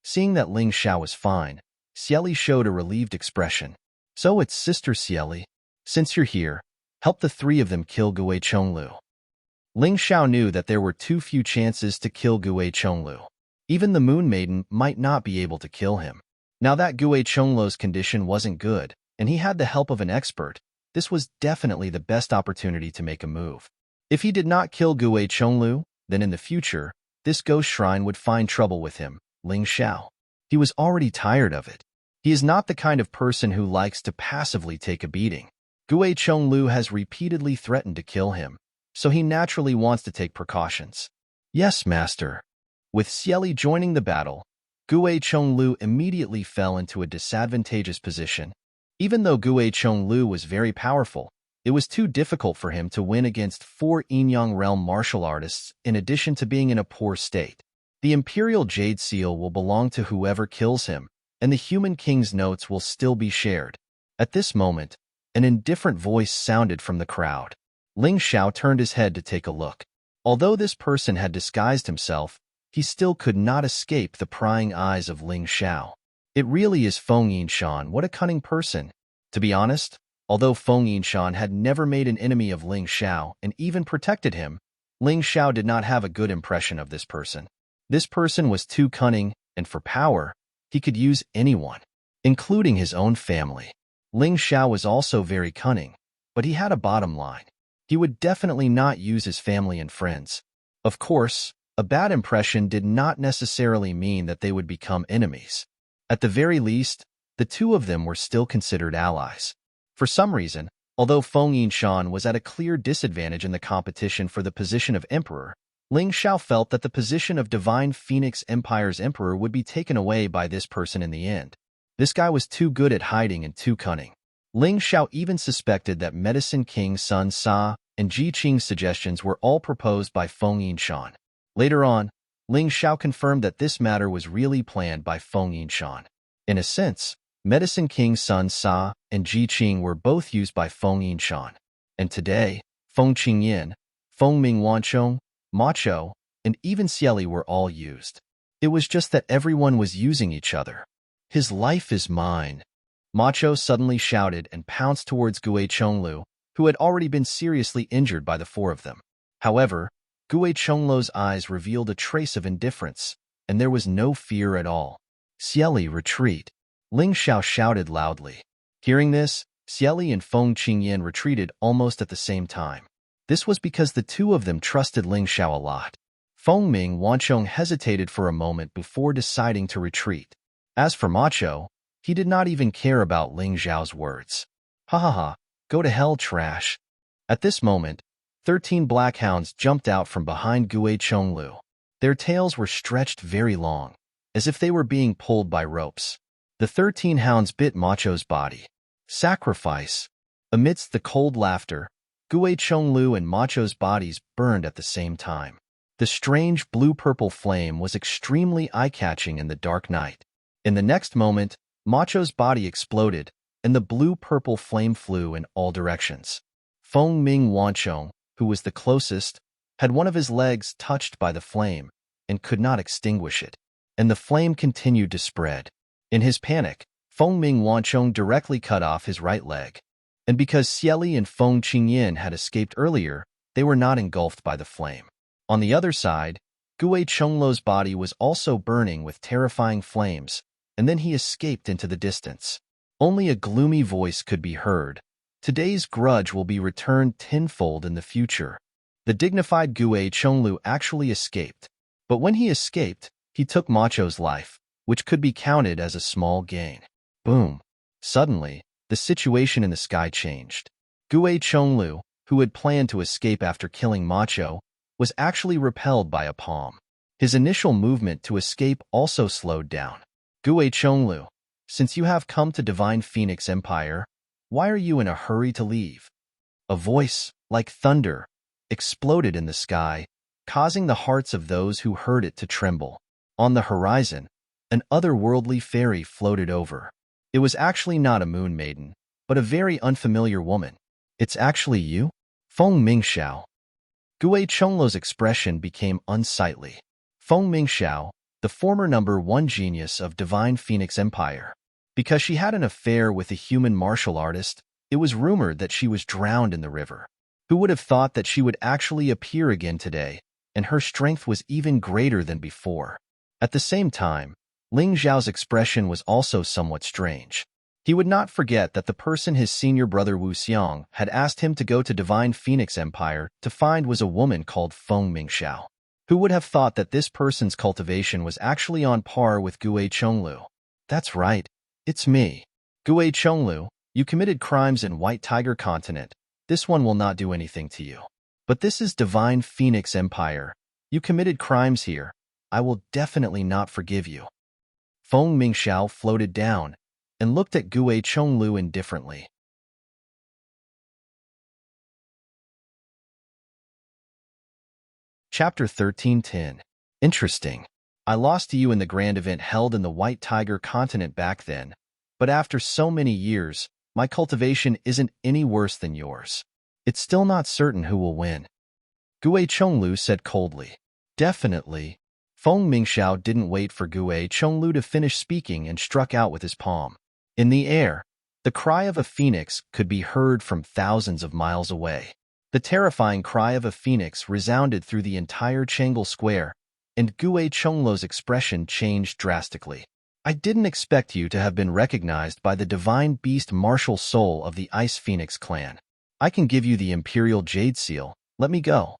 Seeing that Ling Xiao was fine, Xieli showed a relieved expression. So it's Sister Xieli. Since you're here, help the three of them kill Gui Chonglu. Ling Xiao knew that there were too few chances to kill Gui Chonglu. Even the Moon Maiden might not be able to kill him. Now that Gui Chonglu's condition wasn't good, and he had the help of an expert, this was definitely the best opportunity to make a move. If he did not kill Gui Chonglu, then in the future, this ghost shrine would find trouble with him, Ling Xiao. He was already tired of it. He is not the kind of person who likes to passively take a beating. Gui Chonglu has repeatedly threatened to kill him, so he naturally wants to take precautions. Yes, master. With Xieli joining the battle, Gui Chonglu immediately fell into a disadvantageous position. Even though Gui Chonglu was very powerful, it was too difficult for him to win against 4 Yinyang realm martial artists in addition to being in a poor state. The Imperial Jade Seal will belong to whoever kills him, and the Human King's notes will still be shared. At this moment, an indifferent voice sounded from the crowd. Ling Xiao turned his head to take a look. Although this person had disguised himself, he still could not escape the prying eyes of Ling Xiao. It really is Feng Yinshan, what a cunning person. To be honest, although Feng Yinshan had never made an enemy of Ling Xiao and even protected him, Ling Xiao did not have a good impression of this person. This person was too cunning, and for power, he could use anyone, including his own family. Ling Xiao was also very cunning, but he had a bottom line. He would definitely not use his family and friends. Of course, a bad impression did not necessarily mean that they would become enemies. At the very least, the two of them were still considered allies. For some reason, although Feng Yinshan was at a clear disadvantage in the competition for the position of emperor, Ling Xiao felt that the position of Divine Phoenix Empire's emperor would be taken away by this person in the end. This guy was too good at hiding and too cunning. Ling Xiao even suspected that Medicine King Sun Sa and Ji Qing's suggestions were all proposed by Feng Yinshan. Later on, Ling Xiao confirmed that this matter was really planned by Feng Yinshan. In a sense, Medicine King Sun Sa and Ji Qing were both used by Feng Yinshan. And today, Feng Qingyan, Feng Ming Wanchong, Macho, and even Xieli were all used. It was just that everyone was using each other. His life is mine. Macho suddenly shouted and pounced towards Gui Chonglu, who had already been seriously injured by the 4 of them. However, Gui Chonglu's eyes revealed a trace of indifference, and there was no fear at all. Xieli, retreat. Ling Xiao shouted loudly. Hearing this, Xieli and Feng Qingyan retreated almost at the same time. This was because the two of them trusted Ling Xiao a lot. Feng Ming Wanchong hesitated for a moment before deciding to retreat. As for Macho, he did not even care about Ling Xiao's words. Ha ha ha, go to hell, trash. At this moment, 13 black hounds jumped out from behind Gui Chonglu. Their tails were stretched very long, as if they were being pulled by ropes. The 13 hounds bit Macho's body. Sacrifice. Amidst the cold laughter, Gui Chonglu and Macho's bodies burned at the same time. The strange blue-purple flame was extremely eye-catching in the dark night. In the next moment, Macho's body exploded, and the blue-purple flame flew in all directions. Feng Ming Wanchong, who was the closest, had one of his legs touched by the flame and could not extinguish it, and the flame continued to spread. In his panic, Feng Ming Wanchong directly cut off his right leg. And because Xieli and Feng Qingyan had escaped earlier, they were not engulfed by the flame. On the other side, Gui Chonglu's body was also burning with terrifying flames, and then he escaped into the distance. Only a gloomy voice could be heard. Today's grudge will be returned tenfold in the future. The dignified Gui Chonglu actually escaped, but when he escaped, he took Macho's life, which could be counted as a small gain. Boom. Suddenly, the situation in the sky changed. Gui Chonglu, who had planned to escape after killing Macho, was actually repelled by a palm. His initial movement to escape also slowed down. Gui Chonglu, since you have come to Divine Phoenix Empire, why are you in a hurry to leave? A voice, like thunder, exploded in the sky, causing the hearts of those who heard it to tremble. On the horizon, an otherworldly fairy floated over. It was actually not a moon maiden, but a very unfamiliar woman. It's actually you? Feng Mingxiao. Gui Chonglu's expression became unsightly. Feng Mingxiao, the former #1 genius of Divine Phoenix Empire. Because she had an affair with a human martial artist, It was rumored that she was drowned in the river. Who would have thought that she would actually appear again today, and her strength was even greater than before? At the same time, Ling Xiao's expression was also somewhat strange. He would not forget that the person his senior brother Wu Xiang had asked him to go to Divine Phoenix Empire to find was a woman called Feng Mingxiao. Who would have thought that this person's cultivation was actually on par with Gue Chonglu? That's right, it's me. Gue Chonglu, you committed crimes in White Tiger Continent. This one will not do anything to you. But this is Divine Phoenix Empire. You committed crimes here. I will definitely not forgive you. Feng Mingxiao floated down and looked at Gue Chonglu indifferently. Chapter 13:10. Interesting. I lost to you in the grand event held in the White Tiger Continent back then, but after so many years, my cultivation isn't any worse than yours. It's still not certain who will win. Gue Chonglu said coldly. Definitely. Feng Mingxiao didn't wait for Gue Chonglu to finish speaking and struck out with his palm. In the air, the cry of a phoenix could be heard from thousands of miles away. The terrifying cry of a phoenix resounded through the entire Changle Square, and Gue Chonglu's expression changed drastically. I didn't expect you to have been recognized by the divine beast martial soul of the Ice Phoenix clan. I can give you the Imperial Jade Seal. Let me go.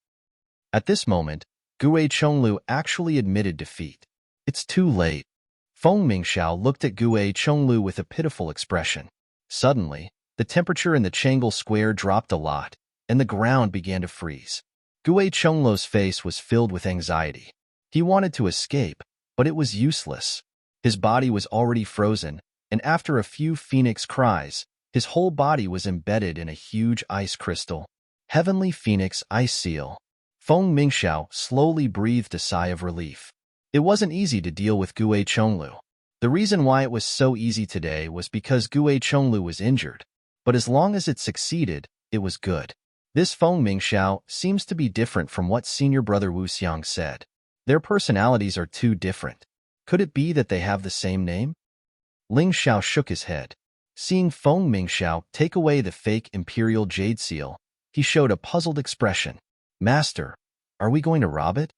At this moment, Gue Chonglu actually admitted defeat. It's too late. Feng Mingxiao looked at Gue Chonglu with a pitiful expression. Suddenly, the temperature in the Changle Square dropped a lot, and the ground began to freeze. Gue Chonglu's face was filled with anxiety. He wanted to escape, but it was useless. His body was already frozen, and after a few phoenix cries, his whole body was embedded in a huge ice crystal. Heavenly Phoenix Ice Seal. Feng Mingxiao slowly breathed a sigh of relief. It wasn't easy to deal with Gue Chonglu. The reason why it was so easy today was because Gue Chonglu was injured, but as long as it succeeded, it was good. This Feng Mingxiao seems to be different from what senior brother Wu Xiang said. Their personalities are too different. Could it be that they have the same name? Ling Xiao shook his head. Seeing Feng Mingxiao take away the fake Imperial Jade Seal, he showed a puzzled expression. Master, are we going to rob it?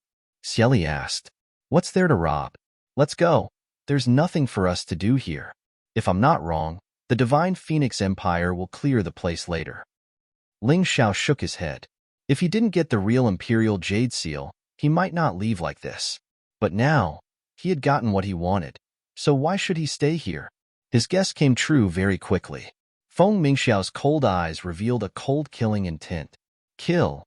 Xieli asked. What's there to rob? Let's go. There's nothing for us to do here. If I'm not wrong, the Divine Phoenix Empire will clear the place later. Ling Xiao shook his head. If he didn't get the real Imperial Jade Seal, he might not leave like this. But now, he had gotten what he wanted, so why should he stay here? His guess came true very quickly. Feng Mingxiao's cold eyes revealed a cold killing intent. Kill.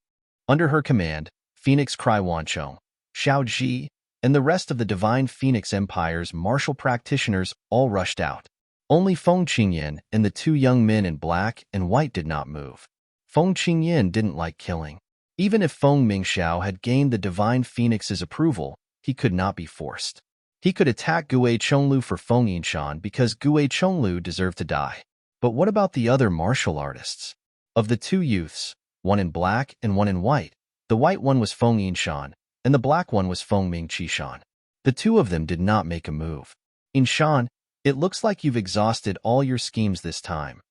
Under her command, Phoenix Cry Wanchong, Xiao Ji, and the rest of the Divine Phoenix Empire's martial practitioners all rushed out. Only Feng Qingyan and the two young men in black and white did not move. Feng Qingyan didn't like killing. Even if Feng Mingxiao had gained the Divine Phoenix's approval, he could not be forced. He could attack Gue Chonglu for Feng Yinshan because Gue Chonglu deserved to die. But what about the other martial artists? Of the two youths, one in black and one in white, the white one was Feng Yinshan, and the black one was Feng Mingqishan. The two of them did not make a move. Yinshan, it looks like you've exhausted all your schemes this time.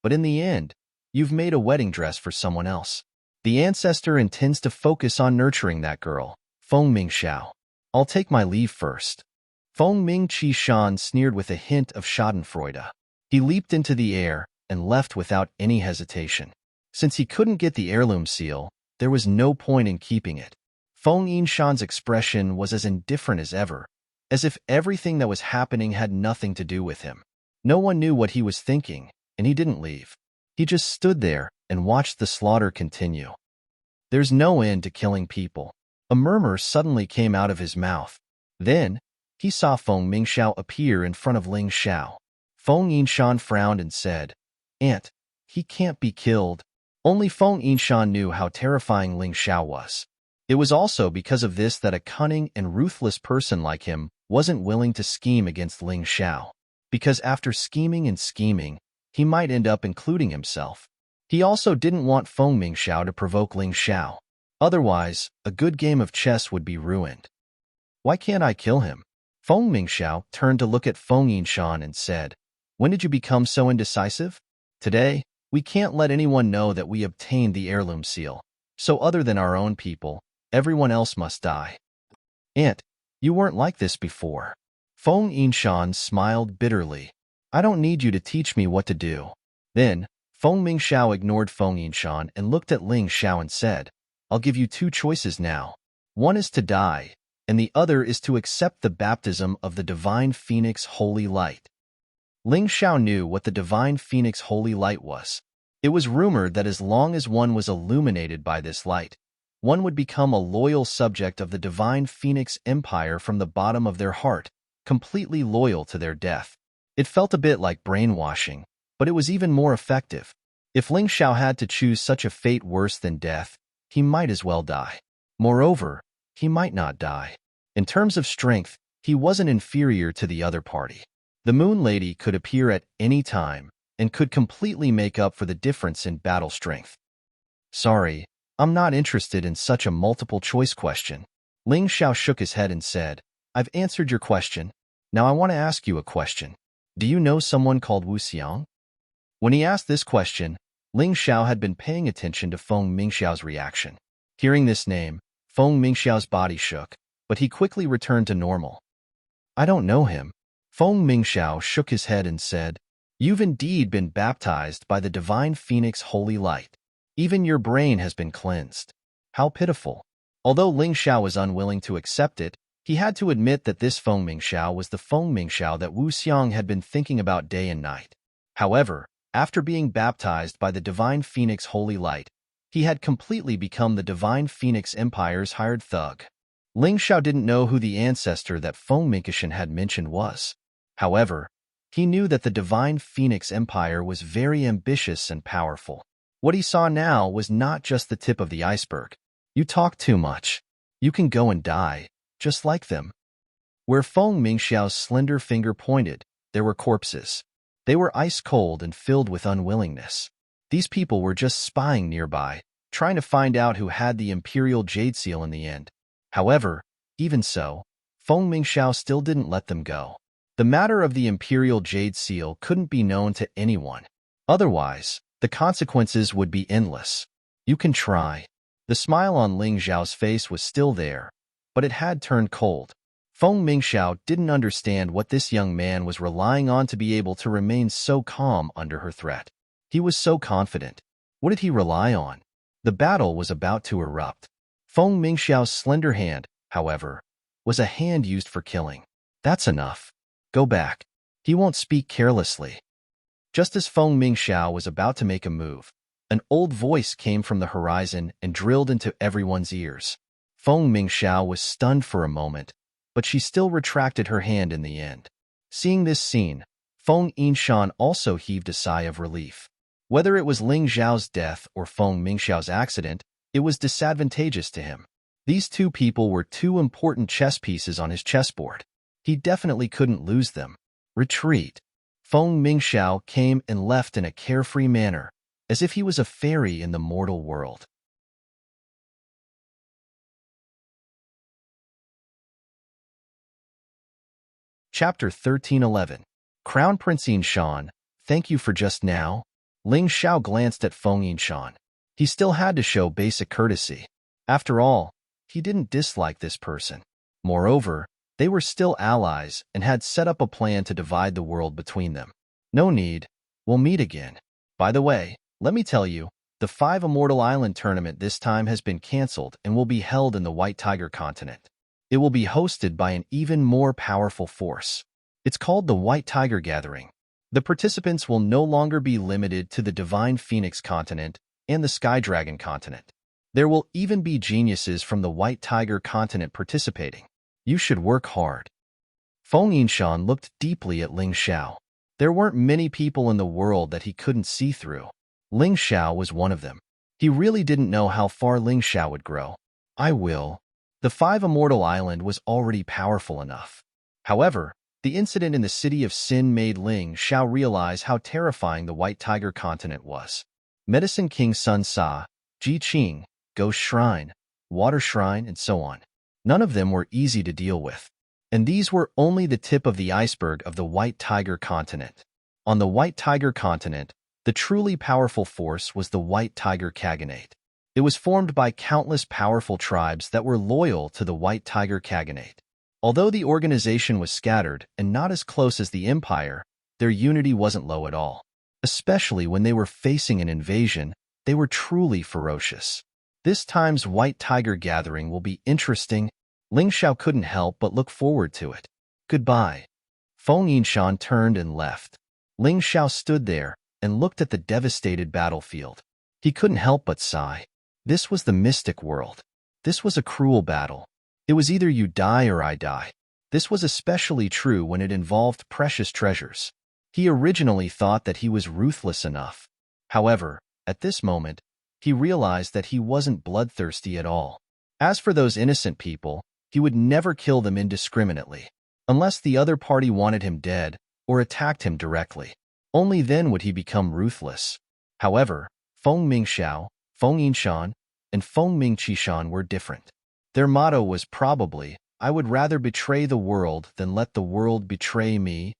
But in the end, you've made a wedding dress for someone else. The ancestor intends to focus on nurturing that girl, Feng Mingxiao. I'll take my leave first. Feng Mingqishan sneered with a hint of schadenfreude. He leaped into the air and left without any hesitation. Since he couldn't get the heirloom seal, there was no point in keeping it. Feng Yinshan's expression was as indifferent as ever, as if everything that was happening had nothing to do with him. No one knew what he was thinking, and he didn't leave. He just stood there and watched the slaughter continue. There's no end to killing people. A murmur suddenly came out of his mouth. Then, he saw Feng Mingxiao appear in front of Ling Xiao. Feng Yinshan frowned and said, Aunt, he can't be killed. Only Feng Yinshan knew how terrifying Ling Xiao was. It was also because of this that a cunning and ruthless person like him wasn't willing to scheme against Ling Xiao. Because after scheming and scheming, he might end up including himself. He also didn't want Feng Mingxiao to provoke Ling Xiao. Otherwise, a good game of chess would be ruined. Why can't I kill him? Feng Mingxiao turned to look at Feng Yinshan and said, When did you become so indecisive? Today, We can't let anyone know that we obtained the heirloom seal. So other than our own people, everyone else must die. Aunt, you weren't like this before. Feng Yinshan smiled bitterly. I don't need you to teach me what to do. Then, Feng Mingxiao ignored Feng Yinshan and looked at Ling Xiao and said, I'll give you two choices now. One is to die, and the other is to accept the baptism of the Divine Phoenix Holy Light. Ling Xiao knew what the Divine Phoenix Holy Light was. It was rumored that as long as one was illuminated by this light, one would become a loyal subject of the Divine Phoenix Empire from the bottom of their heart, completely loyal to their death. It felt a bit like brainwashing, but it was even more effective. If Ling Xiao had to choose such a fate worse than death, he might as well die. Moreover, he might not die. In terms of strength, he wasn't inferior to the other party. The Moon Lady could appear at any time and could completely make up for the difference in battle strength. Sorry, I'm not interested in such a multiple-choice question. Ling Xiao shook his head and said, I've answered your question. Now I want to ask you a question. Do you know someone called Wu Xiang? When he asked this question, Ling Xiao had been paying attention to Feng Mingxiao's reaction. Hearing this name, Feng Mingxiao's body shook, but he quickly returned to normal. I don't know him. Feng Mingxiao shook his head and said, You've indeed been baptized by the Divine Phoenix Holy Light. Even your brain has been cleansed. How pitiful. Although Ling Xiao was unwilling to accept it, he had to admit that this Feng Mingxiao was the Feng Mingxiao that Wu Xiang had been thinking about day and night. However, after being baptized by the Divine Phoenix Holy Light, he had completely become the Divine Phoenix Empire's hired thug. Ling Xiao didn't know who the ancestor that Feng Mingxian had mentioned was. However, he knew that the Divine Phoenix Empire was very ambitious and powerful. What he saw now was not just the tip of the iceberg. You talk too much. You can go and die, just like them. Where Feng Mingxiao's slender finger pointed, there were corpses. They were ice-cold and filled with unwillingness. These people were just spying nearby, trying to find out who had the Imperial Jade Seal in the end. However, even so, Feng Mingxiao still didn't let them go. The matter of the Imperial Jade Seal couldn't be known to anyone. Otherwise, the consequences would be endless. You can try. The smile on Ling Xiao's face was still there, but it had turned cold. Feng Mingxiao didn't understand what this young man was relying on to be able to remain so calm under her threat. He was so confident. What did he rely on? The battle was about to erupt. Feng Mingxiao's slender hand, however, was a hand used for killing. That's enough. Go back. He won't speak carelessly. Just as Feng Mingxiao was about to make a move, an old voice came from the horizon and drilled into everyone's ears. Feng Mingxiao was stunned for a moment, but she still retracted her hand in the end. Seeing this scene, Feng Yinshan also heaved a sigh of relief. Whether it was Ling Xiao's death or Feng Mingxiao's accident, it was disadvantageous to him. These two people were two important chess pieces on his chessboard. He definitely couldn't lose them. Retreat. Feng Mingxiao came and left in a carefree manner, as if he was a fairy in the mortal world. Chapter 1311. Crown Prince Yinshan, thank you for just now. Ling Xiao glanced at Feng Yinshan. He still had to show basic courtesy. After all, he didn't dislike this person. Moreover, they were still allies and had set up a plan to divide the world between them. No need. We'll meet again. By the way, let me tell you, the 5 Immortal Island tournament this time has been cancelled and will be held in the White Tiger continent. It will be hosted by an even more powerful force. It's called the White Tiger Gathering. The participants will no longer be limited to the Divine Phoenix continent and the Sky Dragon continent. There will even be geniuses from the White Tiger continent participating. You should work hard. Feng Yinshan looked deeply at Ling Xiao. There weren't many people in the world that he couldn't see through. Ling Xiao was one of them. He really didn't know how far Ling Xiao would grow. I will. The 5 Immortal Island was already powerful enough. However, the incident in the city of Sin made Ling Xiao realize how terrifying the White Tiger continent was. Medicine King Sun Sa, Ji Qing, Ghost Shrine, Water Shrine, and so on. None of them were easy to deal with. And these were only the tip of the iceberg of the White Tiger continent. On the White Tiger continent, The truly powerful force was the White Tiger Khaganate. It was formed by countless powerful tribes that were loyal to the White Tiger Khaganate. Although the organization was scattered and not as close as the Empire, their unity wasn't low at all. Especially when they were facing an invasion, they were truly ferocious. This time's White Tiger gathering will be interesting. Ling Xiao couldn't help but look forward to it. Goodbye. Feng Yinshan turned and left. Ling Xiao stood there and looked at the devastated battlefield. He couldn't help but sigh. This was the mystic world. This was a cruel battle. It was either you die or I die. This was especially true when it involved precious treasures. He originally thought that he was ruthless enough. However, at this moment, he realized that he wasn't bloodthirsty at all. As for those innocent people, he would never kill them indiscriminately, unless the other party wanted him dead or attacked him directly. Only then would he become ruthless. However, Feng Mingxiao, Feng Yinshan, and Feng Mingqishan were different. Their motto was probably, "I would rather betray the world than let the world betray me."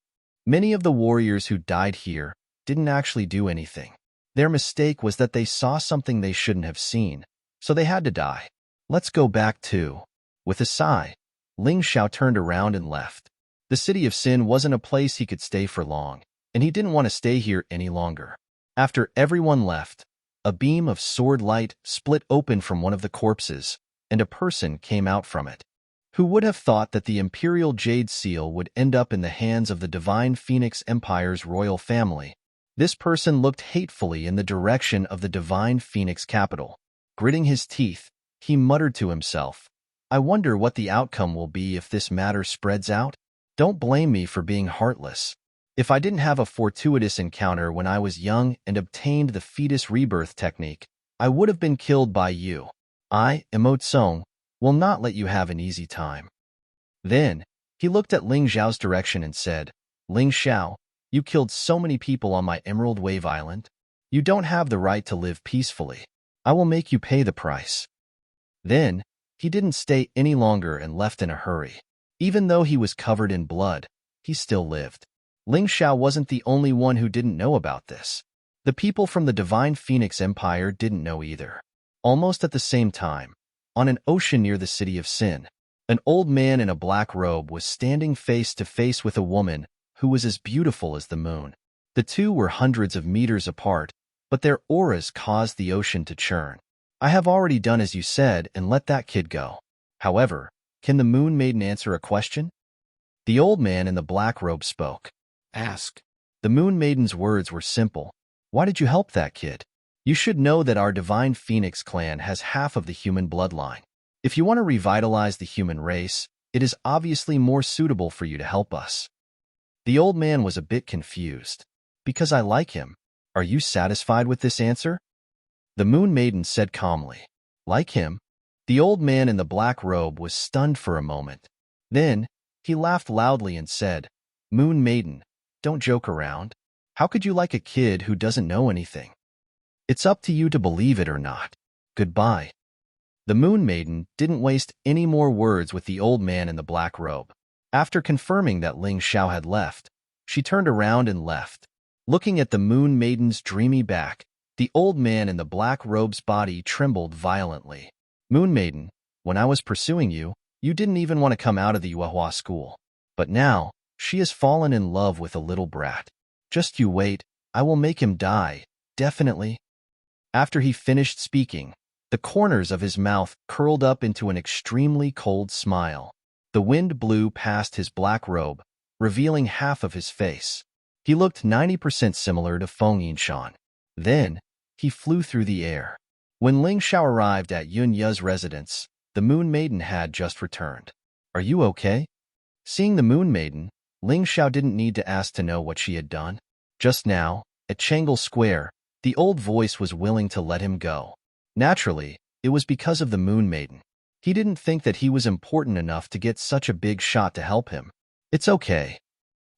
Many of the warriors who died here didn't actually do anything. Their mistake was that they saw something they shouldn't have seen, so they had to die. Let's go back to. With a sigh, Ling Xiao turned around and left. The city of Sin wasn't a place he could stay for long, and he didn't want to stay here any longer. After everyone left, a beam of sword light split open from one of the corpses, and a person came out from it. Who would have thought that the Imperial Jade Seal would end up in the hands of the Divine Phoenix Empire's royal family? This person looked hatefully in the direction of the Divine Phoenix capital. Gritting his teeth, he muttered to himself, "I wonder what the outcome will be if this matter spreads out? Don't blame me for being heartless. If I didn't have a fortuitous encounter when I was young and obtained the fetus rebirth technique, I would have been killed by you. I, Emotsong, will not let you have an easy time." Then, he looked at Ling Xiao's direction and said, "Ling Xiao, you killed so many people on my Emerald Wave Island. You don't have the right to live peacefully. I will make you pay the price." Then, he didn't stay any longer and left in a hurry. Even though he was covered in blood, he still lived. Ling Xiao wasn't the only one who didn't know about this. The people from the Divine Phoenix Empire didn't know either. Almost at the same time, on an ocean near the city of Sin, an old man in a black robe was standing face to face with a woman who was as beautiful as the moon. The two were hundreds of meters apart, but their auras caused the ocean to churn. "I have already done as you said and let that kid go. However, can the Moon Maiden answer a question?" The old man in the black robe spoke. Ask. The Moon Maiden's words were simple. "Why did you help that kid? You should know that our Divine Phoenix clan has half of the human bloodline. If you want to revitalize the human race, it is obviously more suitable for you to help us." The old man was a bit confused. "Because I like him. Are you satisfied with this answer?" The Moon Maiden said calmly. "Like him?" The old man in the black robe was stunned for a moment. Then, he laughed loudly and said, "Moon Maiden, don't joke around. How could you like a kid who doesn't know anything? It's up to you to believe it or not. Goodbye." The Moon Maiden didn't waste any more words with the old man in the black robe. After confirming that Ling Xiao had left, she turned around and left. Looking at the Moon Maiden's dreamy back, the old man in the black robe's body trembled violently. "Moon Maiden, when I was pursuing you, you didn't even want to come out of the Yuehua school. But now, she has fallen in love with a little brat. Just you wait, I will make him die, definitely." After he finished speaking, the corners of his mouth curled up into an extremely cold smile. The wind blew past his black robe, revealing half of his face. He looked 90% similar to Feng Yinshan. Then, he flew through the air. When Ling Xiao arrived at Yun Ye's residence, the Moon Maiden had just returned. "Are you okay?" Seeing the Moon Maiden, Ling Xiao didn't need to ask to know what she had done. Just now, at Changle Square, the old voice was willing to let him go. Naturally, it was because of the Moon Maiden. He didn't think that he was important enough to get such a big shot to help him. "It's okay.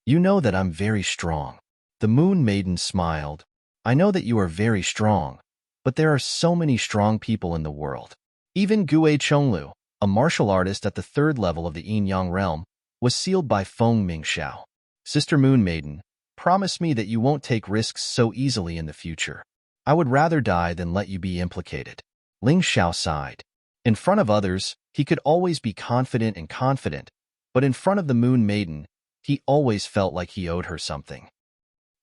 You know that I'm very strong." The Moon Maiden smiled. "I know that you are very strong, but there are so many strong people in the world." Even Gue Chonglu, a martial artist at the 3rd level of the Yin Yang realm, was sealed by Feng Mingxiao. "Sister Moon Maiden, Promise me that you won't take risks so easily in the future. I would rather die than let you be implicated. Ling Xiao sighed. In front of others, he could always be confident, but in front of the Moon Maiden, he always felt like he owed her something.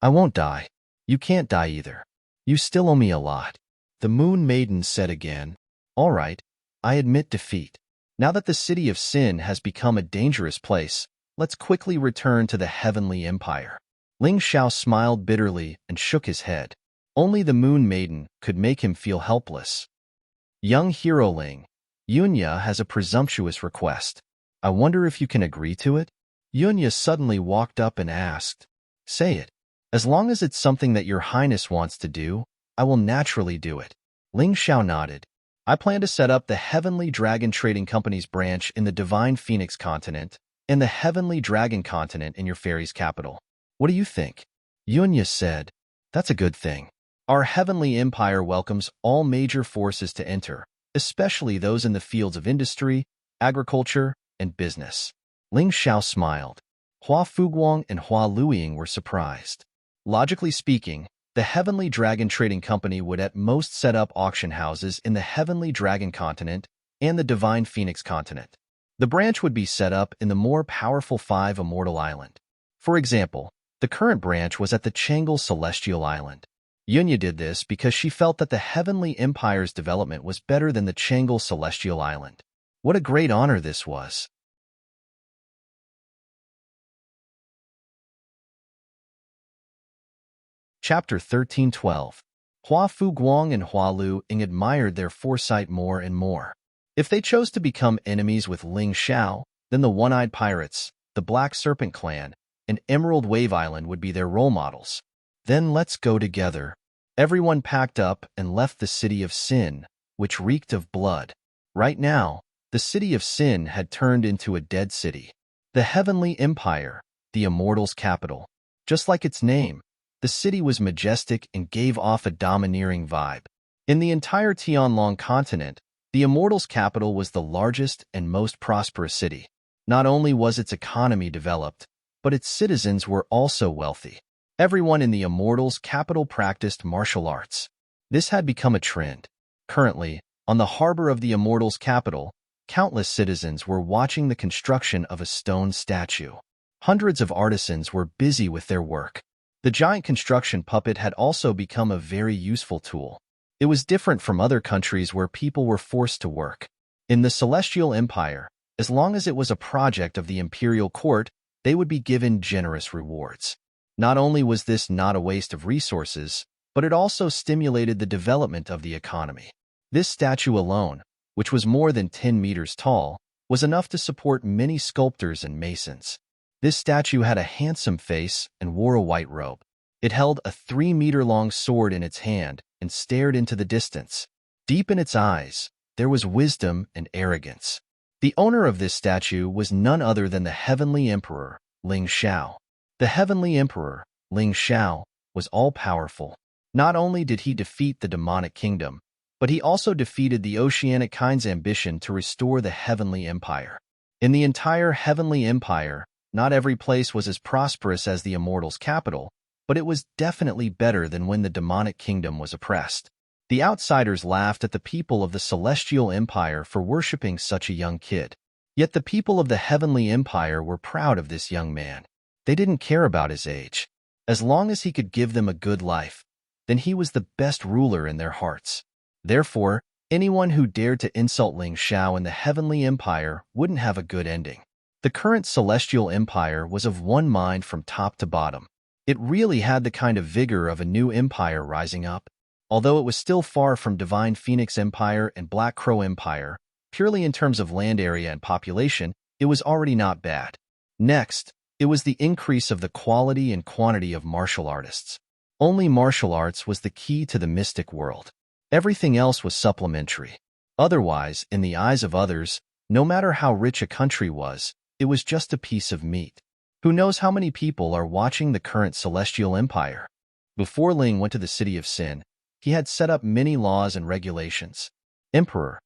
I won't die. You can't die either. You still owe me a lot. The Moon Maiden said again. All right, I admit defeat. Now that the city of Sin has become a dangerous place, let's quickly return to the Heavenly Empire. Ling Xiao smiled bitterly and shook his head. Only the Moon Maiden could make him feel helpless. Young hero Ling, Yunya has a presumptuous request. I wonder if you can agree to it? Yunya suddenly walked up and asked. Say it. As long as it's something that your highness wants to do, I will naturally do it. Ling Xiao nodded. I plan to set up the Heavenly Dragon Trading Company's branch in the Divine Phoenix continent and the Heavenly Dragon continent in your fairy's capital. What do you think? Yunya said. That's a good thing. Our Heavenly Empire welcomes all major forces to enter, especially those in the fields of industry, agriculture, and business. Ling Xiao smiled. Hua Fuguang and Hua Luiying were surprised. Logically speaking, the Heavenly Dragon Trading Company would at most set up auction houses in the Heavenly Dragon continent and the Divine Phoenix continent. The branch would be set up in the more powerful 5 Immortal Island. For example, the current branch was at the Chang'e Celestial Island. Yunya did this because she felt that the Heavenly Empire's development was better than the Chang'e Celestial Island. What a great honor this was! Chapter 13:12. Hua Fuguang and Hua Luiying admired their foresight more and more. If they chose to become enemies with Ling Xiao, then the One-Eyed Pirates, the Black Serpent Clan, and Emerald Wave Island would be their role models. Then let's go together. Everyone packed up and left the city of Sin, which reeked of blood. Right now, the city of Sin had turned into a dead city. The Heavenly Empire, the Immortals' capital. Just like its name, the city was majestic and gave off a domineering vibe. In the entire Tianlong continent, the Immortals' capital was the largest and most prosperous city. Not only was its economy developed, but its citizens were also wealthy. Everyone in the Immortals' capital practiced martial arts. This had become a trend. Currently, on the harbor of the Immortals' capital, countless citizens were watching the construction of a stone statue. Hundreds of artisans were busy with their work. The giant construction puppet had also become a very useful tool. It was different from other countries where people were forced to work. In the Celestial Empire, as long as it was a project of the imperial court, they would be given generous rewards. Not only was this not a waste of resources, but it also stimulated the development of the economy. This statue alone, which was more than 10 meters tall, was enough to support many sculptors and masons. This statue had a handsome face and wore a white robe. It held a 3-meter-long sword in its hand and stared into the distance. Deep in its eyes, there was wisdom and arrogance. The owner of this statue was none other than the Heavenly Emperor, Ling Xiao. The Heavenly Emperor, Ling Xiao, was all-powerful. Not only did he defeat the demonic kingdom, but he also defeated the Oceanic Kind's ambition to restore the Heavenly Empire. In the entire Heavenly Empire, not every place was as prosperous as the Immortals' capital, but it was definitely better than when the demonic kingdom was oppressed. The outsiders laughed at the people of the Celestial Empire for worshipping such a young kid. Yet the people of the Heavenly Empire were proud of this young man. They didn't care about his age. As long as he could give them a good life, then he was the best ruler in their hearts. Therefore, anyone who dared to insult Ling Xiao and the Heavenly Empire wouldn't have a good ending. The current Celestial Empire was of one mind from top to bottom. It really had the kind of vigor of a new empire rising up. Although it was still far from Divine Phoenix Empire and Black Crow Empire, purely in terms of land area and population, it was already not bad. Next, it was the increase of the quality and quantity of martial artists. Only martial arts was the key to the mystic world. Everything else was supplementary. Otherwise, in the eyes of others, no matter how rich a country was, it was just a piece of meat. Who knows how many people are watching the current Celestial Empire? Before Ling went to the City of Sin, he had set up many laws and regulations. Emperor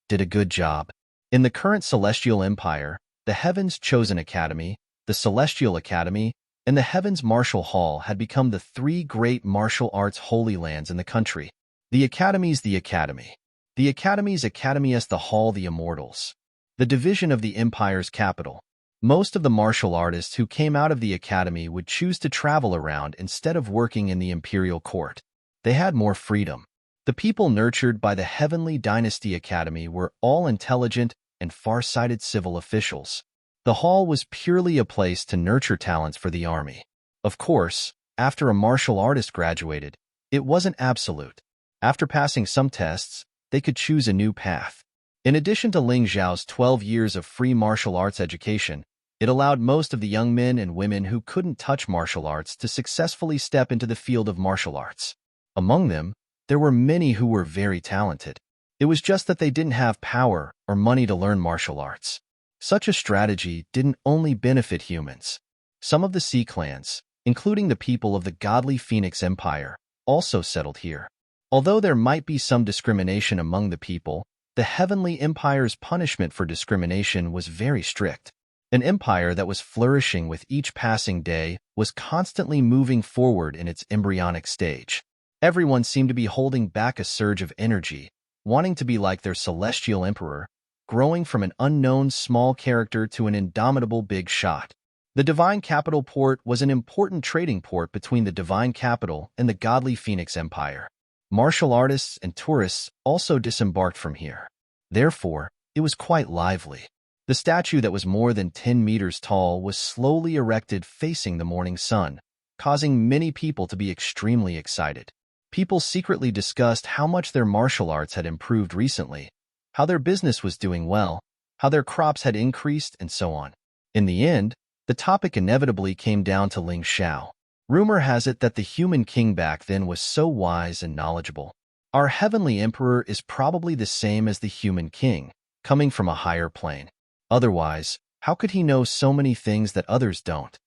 did a good job. In the current Celestial Empire, the Heaven's Chosen Academy, the Celestial Academy, and the Heavens Martial Hall had become the three great martial arts holy lands in the country. The Academy's the Academy. The Academy's Academy's the Hall the Immortals. The division of the Empire's capital. Most of the martial artists who came out of the Academy would choose to travel around instead of working in the imperial court. They had more freedom. The people nurtured by the Heavenly Dynasty Academy were all intelligent and far-sighted civil officials. The hall was purely a place to nurture talents for the army. Of course, after a martial artist graduated, it wasn't absolute. After passing some tests, they could choose a new path. In addition to Ling Zhao's 12 years of free martial arts education, it allowed most of the young men and women who couldn't touch martial arts to successfully step into the field of martial arts. Among them, there were many who were very talented. It was just that they didn't have power or money to learn martial arts. Such a strategy didn't only benefit humans. Some of the Sea clans, including the people of the godly Phoenix Empire, also settled here. Although there might be some discrimination among the people, the Heavenly Empire's punishment for discrimination was very strict. An empire that was flourishing with each passing day was constantly moving forward in its embryonic stage. Everyone seemed to be holding back a surge of energy, wanting to be like their celestial emperor, growing from an unknown small character to an indomitable big shot. The Divine Capital Port was an important trading port between the Divine Capital and the godly Phoenix Empire. Martial artists and tourists also disembarked from here. Therefore, it was quite lively. The statue that was more than 10 meters tall was slowly erected facing the morning sun, causing many people to be extremely excited. People secretly discussed how much their martial arts had improved recently, how their business was doing well, how their crops had increased, and so on. In the end, the topic inevitably came down to Ling Xiao. Rumor has it that the human king back then was so wise and knowledgeable. Our heavenly emperor is probably the same as the human king, coming from a higher plane. Otherwise, how could he know so many things that others don't?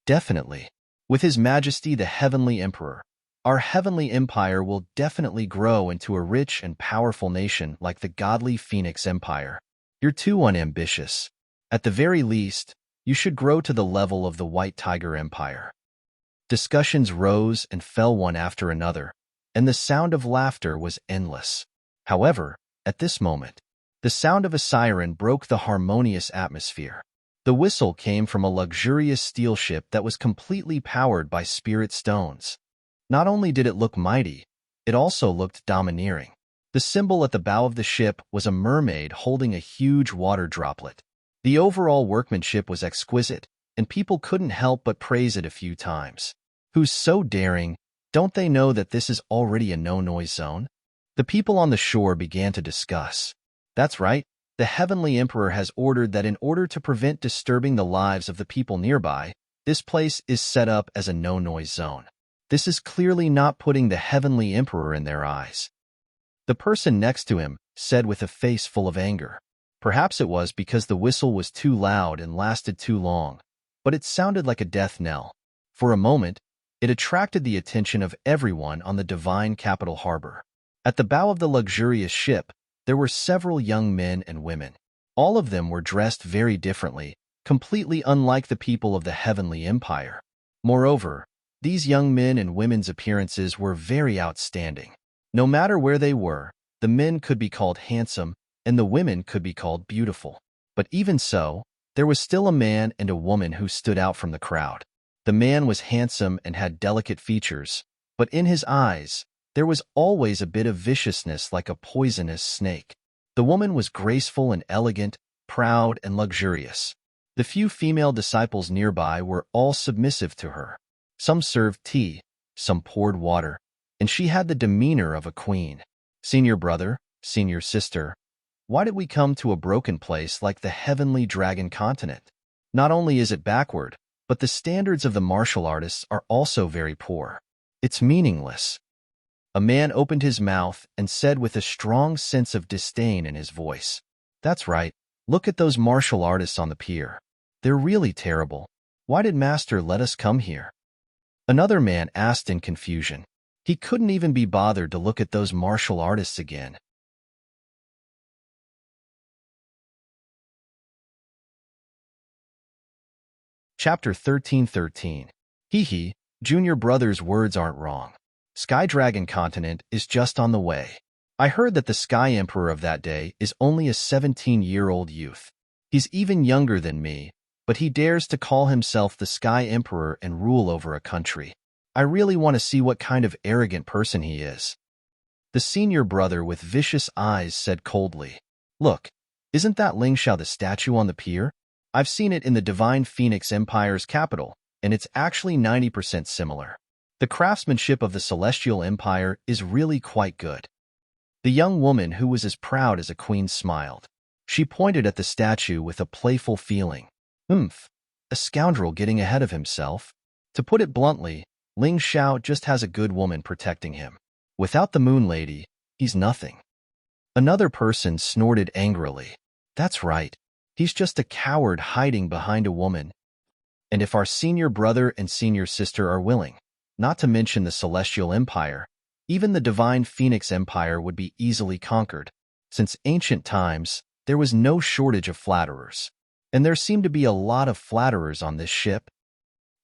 Definitely. With His Majesty the Heavenly Emperor, our heavenly empire will definitely grow into a rich and powerful nation like the godly Phoenix Empire. You're too unambitious. At the very least, you should grow to the level of the White Tiger Empire. Discussions rose and fell one after another, and the sound of laughter was endless. However, at this moment, the sound of a siren broke the harmonious atmosphere. The whistle came from a luxurious steel ship that was completely powered by spirit stones. Not only did it look mighty, it also looked domineering. The symbol at the bow of the ship was a mermaid holding a huge water droplet. The overall workmanship was exquisite, and people couldn't help but praise it a few times. Who's so daring? Don't they know that this is already a no-noise zone? The people on the shore began to discuss. That's right, the Heavenly Emperor has ordered that in order to prevent disturbing the lives of the people nearby, this place is set up as a no-noise zone. This is clearly not putting the Heavenly Emperor in their eyes. The person next to him said with a face full of anger. Perhaps it was because the whistle was too loud and lasted too long, but it sounded like a death knell. For a moment, it attracted the attention of everyone on the Divine Capital Harbor. At the bow of the luxurious ship, there were several young men and women. All of them were dressed very differently, completely unlike the people of the Heavenly Empire. Moreover, these young men and women's appearances were very outstanding. No matter where they were, the men could be called handsome, and the women could be called beautiful. But even so, there was still a man and a woman who stood out from the crowd. The man was handsome and had delicate features, but in his eyes, there was always a bit of viciousness like a poisonous snake. The woman was graceful and elegant, proud and luxurious. The few female disciples nearby were all submissive to her. Some served tea, some poured water, and she had the demeanor of a queen. Senior brother, senior sister, why did we come to a broken place like the Heavenly Dragon Continent? Not only is it backward, but the standards of the martial artists are also very poor. It's meaningless. A man opened his mouth and said with a strong sense of disdain in his voice, "That's right, look at those martial artists on the pier. They're really terrible. Why did Master let us come here?" Another man asked in confusion. He couldn't even be bothered to look at those martial artists again. Chapter 1313. Hee hee, junior brother's words aren't wrong. Sky Dragon continent is just on the way. I heard that the Sky Emperor of that day is only a 17-year-old youth. He's even younger than me, but he dares to call himself the Sky Emperor and rule over a country. I really want to see what kind of arrogant person he is. The senior brother with vicious eyes said coldly, "Look, isn't that Ling Xiao the statue on the pier? I've seen it in the Divine Phoenix Empire's capital, and it's actually 90% similar. The craftsmanship of the Celestial Empire is really quite good." The young woman, who was as proud as a queen, smiled. She pointed at the statue with a playful feeling. A scoundrel getting ahead of himself. To put it bluntly, Ling Xiao just has a good woman protecting him. Without the Moon Lady, he's nothing. Another person snorted angrily. That's right. He's just a coward hiding behind a woman. And if our senior brother and senior sister are willing, not to mention the Celestial Empire, even the Divine Phoenix Empire would be easily conquered. Since ancient times, there was no shortage of flatterers. And there seemed to be a lot of flatterers on this ship.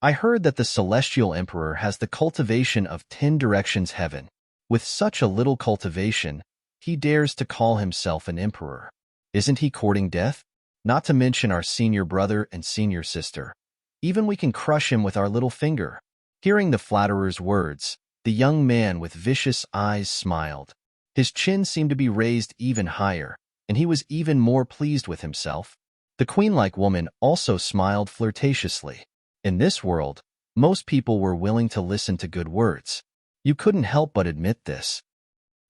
I heard that the Celestial Emperor has the cultivation of 10 directions heaven. With such a little cultivation, he dares to call himself an emperor. Isn't he courting death? Not to mention our senior brother and senior sister. Even we can crush him with our little finger. Hearing the flatterer's words, the young man with vicious eyes smiled. His chin seemed to be raised even higher, and he was even more pleased with himself. The queen-like woman also smiled flirtatiously. In this world, most people were willing to listen to good words. You couldn't help but admit this.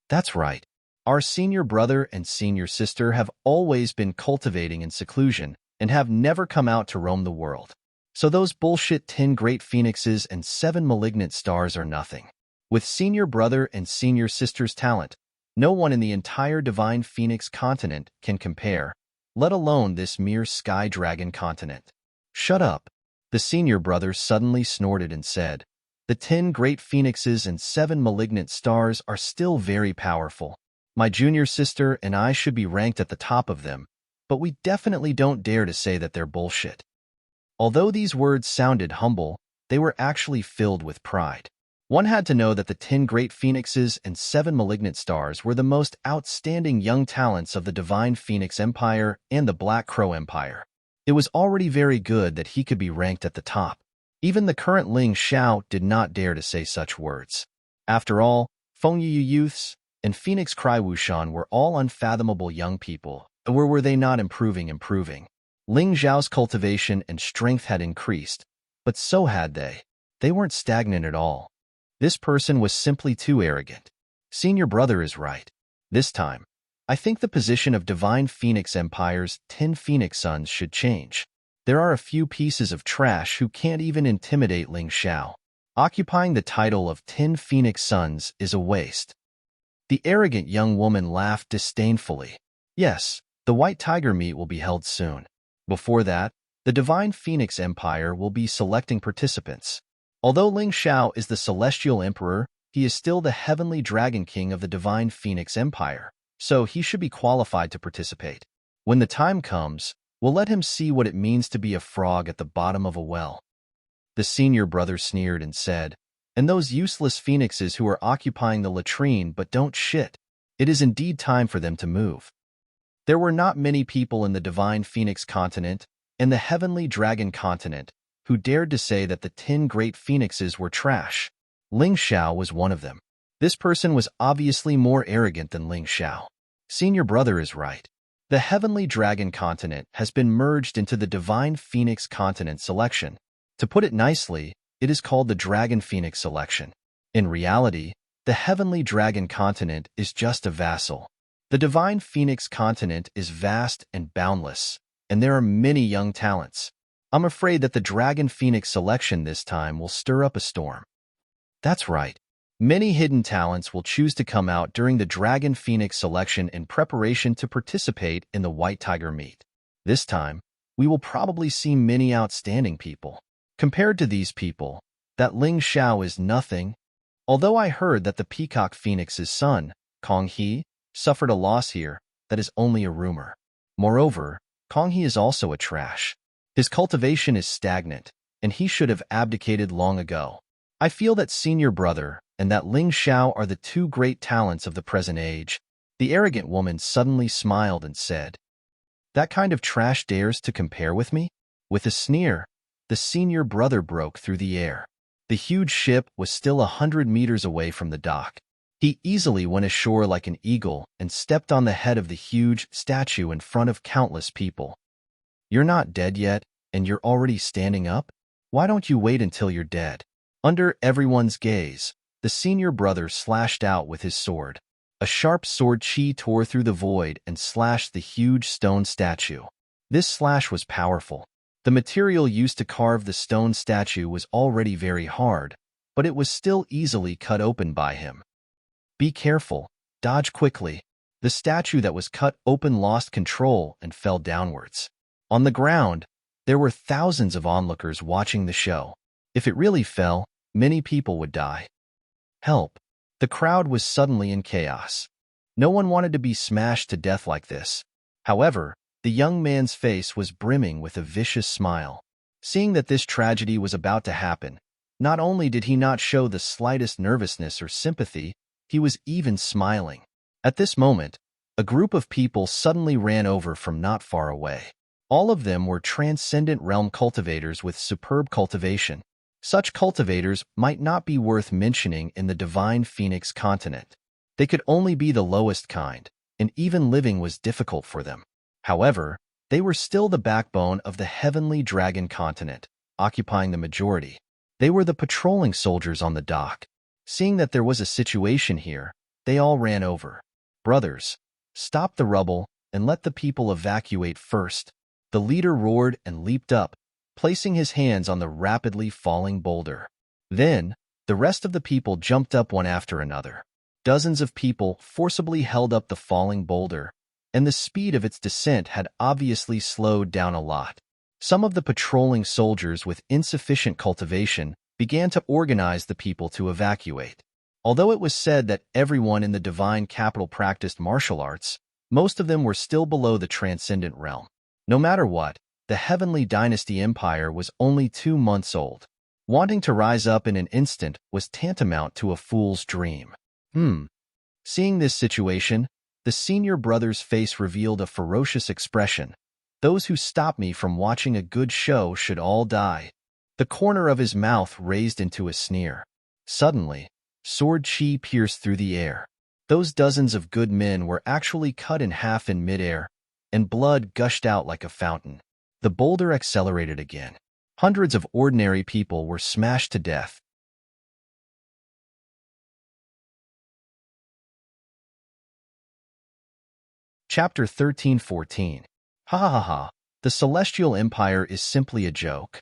That's right. Our senior brother and senior sister have always been cultivating in seclusion and have never come out to roam the world. So those bullshit 10 great phoenixes and 7 malignant stars are nothing. With senior brother and senior sister's talent, no one in the entire Divine Phoenix continent can compare, let alone this mere Sky Dragon continent. Shut up. The senior brother suddenly snorted and said, "The 10 great phoenixes and 7 malignant stars are still very powerful. My junior sister and I should be ranked at the top of them, but we definitely don't dare to say that they're bullshit." Although these words sounded humble, they were actually filled with pride. One had to know that the 10 great phoenixes and 7 malignant stars were the most outstanding young talents of the Divine Phoenix Empire and the Black Crow Empire. It was already very good that he could be ranked at the top. Even the current Ling Xiao did not dare to say such words. After all, Feng Yu youths and Phoenix Cry Wushan were all unfathomable young people, or were they not improving? Ling Xiao's cultivation and strength had increased, but so had they. They weren't stagnant at all. This person was simply too arrogant. Senior brother is right. This time, I think the position of Divine Phoenix Empire's 10 Phoenix Sons should change. There are a few pieces of trash who can't even intimidate Ling Xiao. Occupying the title of 10 Phoenix Sons is a waste. The arrogant young woman laughed disdainfully. Yes, the White Tiger meet will be held soon. Before that, the Divine Phoenix Empire will be selecting participants. Although Ling Xiao is the Celestial Emperor, he is still the Heavenly Dragon King of the Divine Phoenix Empire, so he should be qualified to participate. When the time comes, we'll let him see what it means to be a frog at the bottom of a well. The senior brother sneered and said, "And those useless phoenixes who are occupying the latrine but don't shit. It is indeed time for them to move." There were not many people in the Divine Phoenix continent and the Heavenly Dragon continent who dared to say that the 10 great phoenixes were trash. Ling Xiao was one of them. This person was obviously more arrogant than Ling Xiao. Senior brother is right. The Heavenly Dragon continent has been merged into the Divine Phoenix continent selection. To put it nicely, it is called the Dragon Phoenix selection. In reality, the Heavenly Dragon continent is just a vassal. The Divine Phoenix continent is vast and boundless, and there are many young talents. I'm afraid that the Dragon Phoenix selection this time will stir up a storm. That's right. Many hidden talents will choose to come out during the Dragon Phoenix selection in preparation to participate in the White Tiger meet. This time, we will probably see many outstanding people. Compared to these people, that Ling Xiao is nothing. Although I heard that the Peacock Phoenix's son, Kong He, suffered a loss here, that is only a rumor. Moreover, Kong He is also a trash. His cultivation is stagnant, and he should have abdicated long ago. I feel that senior brother and that Ling Xiao are the two great talents of the present age. The arrogant woman suddenly smiled and said, "That kind of trash dares to compare with me?" With a sneer, the senior brother broke through the air. The huge ship was still 100 meters away from the dock. He easily went ashore like an eagle and stepped on the head of the huge statue in front of countless people. "You're not dead yet, and you're already standing up? Why don't you wait until you're dead?" Under everyone's gaze, the senior brother slashed out with his sword. A sharp sword chi tore through the void and slashed the huge stone statue. This slash was powerful. The material used to carve the stone statue was already very hard, but it was still easily cut open by him. "Be careful, dodge quickly." The statue that was cut open lost control and fell downwards. On the ground, there were thousands of onlookers watching the show. If it really fell, many people would die. Help! The crowd was suddenly in chaos. No one wanted to be smashed to death like this. However, the young man's face was brimming with a vicious smile. Seeing that this tragedy was about to happen, not only did he not show the slightest nervousness or sympathy, he was even smiling. At this moment, a group of people suddenly ran over from not far away. All of them were transcendent realm cultivators with superb cultivation. Such cultivators might not be worth mentioning in the divine Phoenix continent. They could only be the lowest kind, and even living was difficult for them. However, they were still the backbone of the heavenly dragon continent, occupying the majority. They were the patrolling soldiers on the dock. Seeing that there was a situation here, they all ran over. "Brothers, stop the rubble and let the people evacuate first." The leader roared and leaped up, placing his hands on the rapidly falling boulder. Then, the rest of the people jumped up one after another. Dozens of people forcibly held up the falling boulder, and the speed of its descent had obviously slowed down a lot. Some of the patrolling soldiers with insufficient cultivation began to organize the people to evacuate. Although it was said that everyone in the divine capital practiced martial arts, most of them were still below the transcendent realm. No matter what, the heavenly dynasty empire was only 2 months old. Wanting to rise up in an instant was tantamount to a fool's dream. Seeing this situation, the senior brother's face revealed a ferocious expression. "Those who stop me from watching a good show should all die." The corner of his mouth raised into a sneer. Suddenly, sword chi pierced through the air. Those dozens of good men were actually cut in half in midair, and blood gushed out like a fountain. The boulder accelerated again. Hundreds of ordinary people were smashed to death. Chapter 13-14. Ha ha ha ha. The Celestial Empire is simply a joke.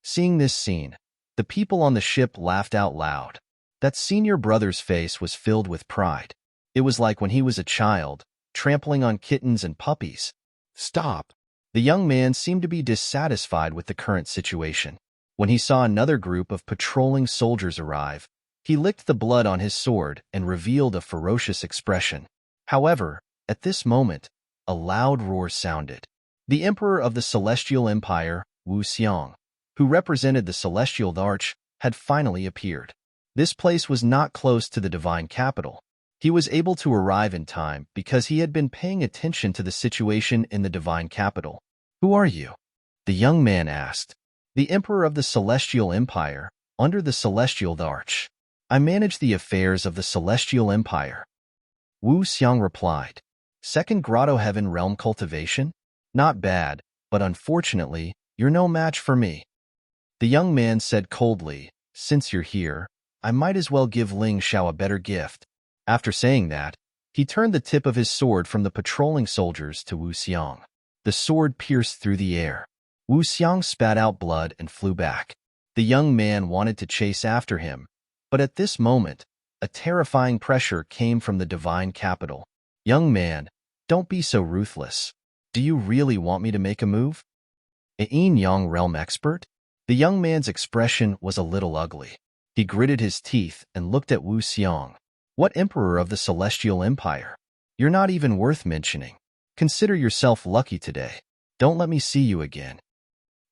Seeing this scene, the people on the ship laughed out loud. That senior brother's face was filled with pride. It was like when he was a child, trampling on kittens and puppies. "Stop!" The young man seemed to be dissatisfied with the current situation. When he saw another group of patrolling soldiers arrive, he licked the blood on his sword and revealed a ferocious expression. However, at this moment, a loud roar sounded. The Emperor of the Celestial Empire, Wu Xiang, who represented the Celestial Arch, had finally appeared. This place was not close to the divine capital. He was able to arrive in time because he had been paying attention to the situation in the divine capital. "Who are you?" the young man asked. "The Emperor of the Celestial Empire, under the Celestial Arch. I manage the affairs of the Celestial Empire." Wu Xiang replied. "Second Grotto Heaven Realm Cultivation? Not bad, but unfortunately, you're no match for me." The young man said coldly, "Since you're here, I might as well give Ling Xiao a better gift." After saying that, he turned the tip of his sword from the patrolling soldiers to Wu Xiang. The sword pierced through the air. Wu Xiang spat out blood and flew back. The young man wanted to chase after him, but at this moment, a terrifying pressure came from the divine capital. "Young man, don't be so ruthless. Do you really want me to make a move?" "Yin Yang Realm Expert?" The young man's expression was a little ugly. He gritted his teeth and looked at Wu Xiang. "What Emperor of the Celestial Empire? You're not even worth mentioning. Consider yourself lucky today. Don't let me see you again."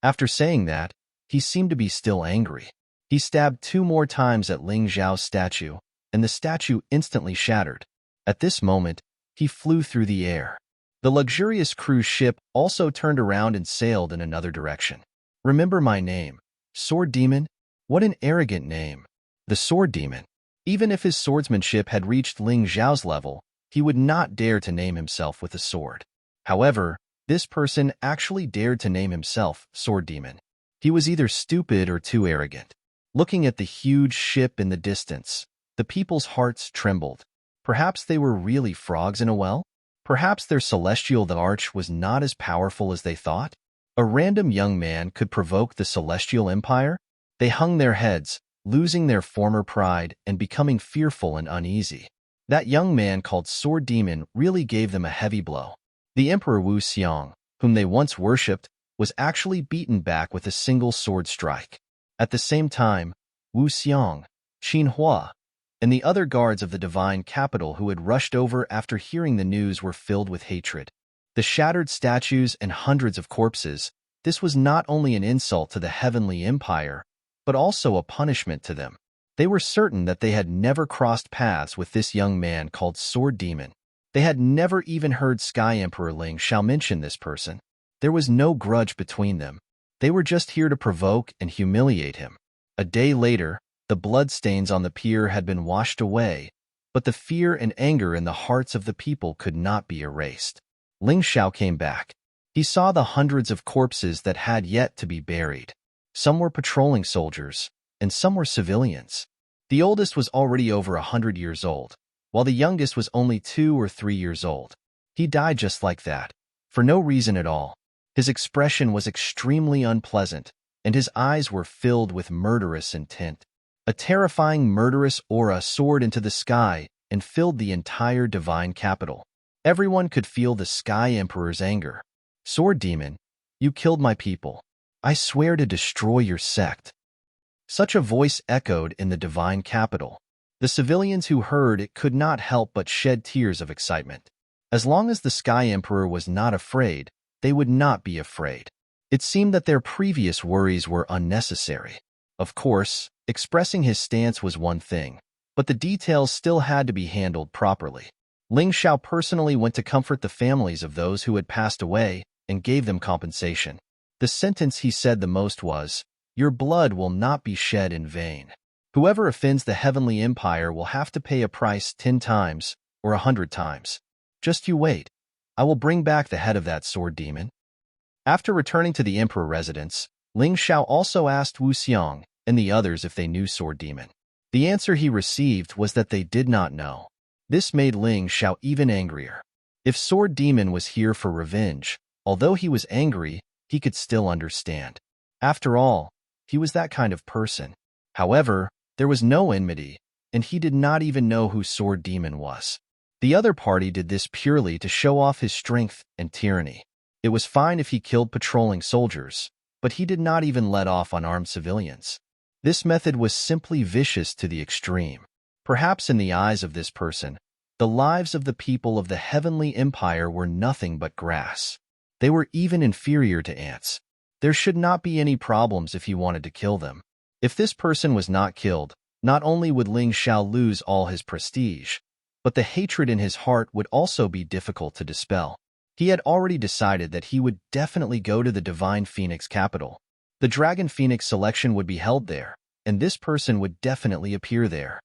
After saying that, he seemed to be still angry. He stabbed 2 more times at Ling Xiao's statue, and the statue instantly shattered. At this moment, he flew through the air. The luxurious cruise ship also turned around and sailed in another direction. Remember my name, Sword Demon? What an arrogant name. The Sword Demon. Even if his swordsmanship had reached Ling Xiao's level, he would not dare to name himself with a sword. However, this person actually dared to name himself Sword Demon. He was either stupid or too arrogant. Looking at the huge ship in the distance, the people's hearts trembled. Perhaps they were really frogs in a well? Perhaps their celestial arch was not as powerful as they thought? A random young man could provoke the celestial empire? They hung their heads, losing their former pride and becoming fearful and uneasy. That young man called Sword Demon really gave them a heavy blow. The Emperor Wu Xiang, whom they once worshipped, was actually beaten back with a single sword strike. At the same time, Wu Xiang, Qin Hua, and the other guards of the divine capital who had rushed over after hearing the news were filled with hatred. The shattered statues and hundreds of corpses, this was not only an insult to the heavenly empire, but also a punishment to them. They were certain that they had never crossed paths with this young man called Sword Demon. They had never even heard Sky Emperor Ling Xiao mention this person. There was no grudge between them. They were just here to provoke and humiliate him. A day later, the bloodstains on the pier had been washed away, but the fear and anger in the hearts of the people could not be erased. Ling Xiao came back. He saw the hundreds of corpses that had yet to be buried. Some were patrolling soldiers, and some were civilians. The oldest was already over 100 years old, while the youngest was only 2 or 3 years old. He died just like that, for no reason at all. His expression was extremely unpleasant, and his eyes were filled with murderous intent. A terrifying murderous aura soared into the sky and filled the entire divine capital. Everyone could feel the Sky Emperor's anger. Sword Demon, you killed my people. I swear to destroy your sect. Such a voice echoed in the divine capital. The civilians who heard it could not help but shed tears of excitement. As long as the Sky Emperor was not afraid, they would not be afraid. It seemed that their previous worries were unnecessary. Of course, expressing his stance was one thing, but the details still had to be handled properly. Ling Xiao personally went to comfort the families of those who had passed away and gave them compensation. The sentence he said the most was, "Your blood will not be shed in vain. Whoever offends the heavenly empire will have to pay a price 10 times or 100 times. Just you wait. I will bring back the head of that Sword Demon." After returning to the emperor residence, Ling Xiao also asked Wu Xiang and the others if they knew Sword Demon. The answer he received was that they did not know. This made Ling Xiao even angrier. If Sword Demon was here for revenge, although he was angry, he could still understand. After all, he was that kind of person. However, there was no enmity, and he did not even know who Sword Demon was. The other party did this purely to show off his strength and tyranny. It was fine if he killed patrolling soldiers, but he did not even let off unarmed civilians. This method was simply vicious to the extreme. Perhaps in the eyes of this person, the lives of the people of the heavenly empire were nothing but grass. They were even inferior to ants. There should not be any problems if he wanted to kill them. If this person was not killed, not only would Ling Xiao lose all his prestige, but the hatred in his heart would also be difficult to dispel. He had already decided that he would definitely go to the Divine Phoenix capital. The Dragon Phoenix selection would be held there, and this person would definitely appear there.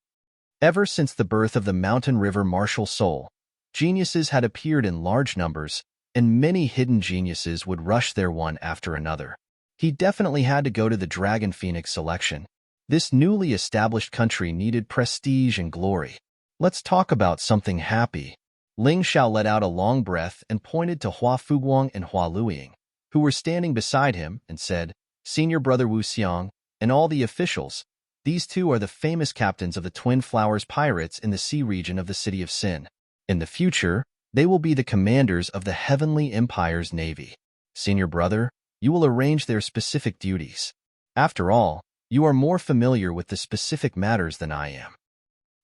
Ever since the birth of the mountain river martial soul, geniuses had appeared in large numbers, and many hidden geniuses would rush there one after another. He definitely had to go to the Dragon Phoenix selection. This newly established country needed prestige and glory. Let's talk about something happy. Ling Xiao let out a long breath and pointed to Hua Fuguang and Hua Luiying, who were standing beside him, and said, "Senior brother Wu Xiang, and all the officials, these two are the famous captains of the Twin Flowers pirates in the sea region of the city of Sin. In the future, they will be the commanders of the Heavenly Empire's navy. Senior brother, you will arrange their specific duties. After all, you are more familiar with the specific matters than I am."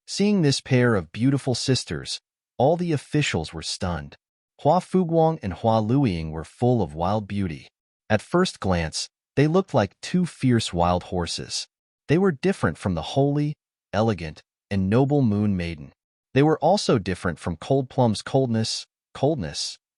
Seeing this pair of beautiful sisters, all the officials were stunned. Hua Fuguang and Hua Luiying were full of wild beauty. At first glance, They looked like two fierce wild horses. They were different from the holy, elegant, and noble Moon Maiden. They were also different from Cold Plum's coldness,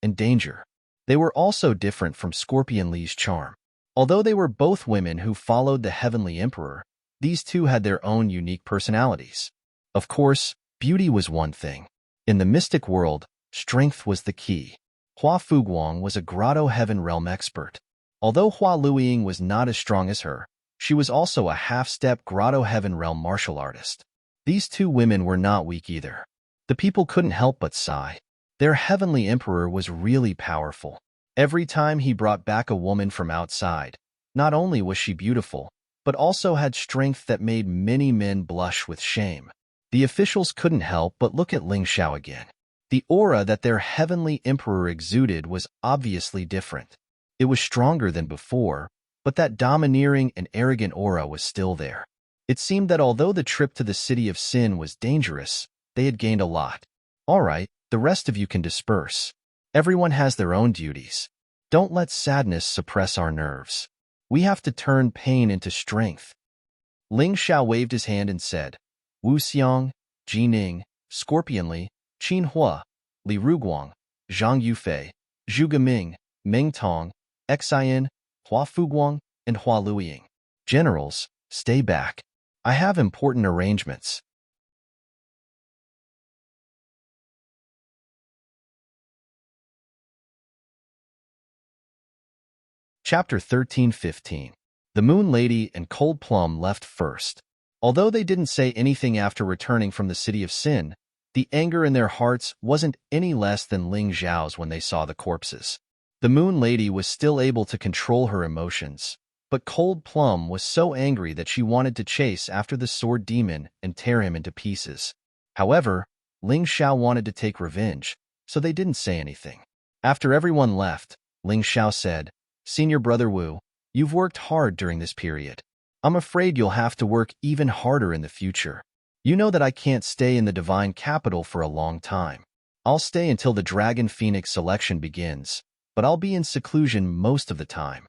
and danger. They were also different from Scorpion Lee's charm. Although they were both women who followed the Heavenly Emperor, these two had their own unique personalities. Of course, beauty was one thing. In the mystic world, strength was the key. Hua Fuguang was a Grotto Heaven Realm expert. Although Hua Luiying was not as strong as her, she was also a half-step Grotto Heaven Realm martial artist. These two women were not weak either. The people couldn't help but sigh. Their Heavenly Emperor was really powerful. Every time he brought back a woman from outside, not only was she beautiful, but also had strength that made many men blush with shame. The officials couldn't help but look at Ling Xiao again. The aura that their Heavenly Emperor exuded was obviously different. It was stronger than before, but that domineering and arrogant aura was still there. It seemed that although the trip to the City of Sin was dangerous, they had gained a lot. All right, the rest of you can disperse. Everyone has their own duties. Don't let sadness suppress our nerves. We have to turn pain into strength. Ling Xiao waved his hand and said, Wu Xiang, Ji Ning, Scorpion Li, Qin Hua, Li Ruguang, Zhang Yufei, Zhu Geming, Meng Tong, Xian, Hua Fuguang, and Hua Luiying. Generals, stay back. I have important arrangements. Chapter 13-15. The Moon Lady and Cold Plum left first. Although they didn't say anything after returning from the City of Sin, the anger in their hearts wasn't any less than Ling Xiao's when they saw the corpses. The Moon Lady was still able to control her emotions, but Cold Plum was so angry that she wanted to chase after the Sword Demon and tear him into pieces. However, Ling Xiao wanted to take revenge, so they didn't say anything. After everyone left, Ling Xiao said, Senior Brother Wu, you've worked hard during this period. I'm afraid you'll have to work even harder in the future. You know that I can't stay in the Divine Capital for a long time. I'll stay until the Dragon Phoenix selection begins, but I'll be in seclusion most of the time.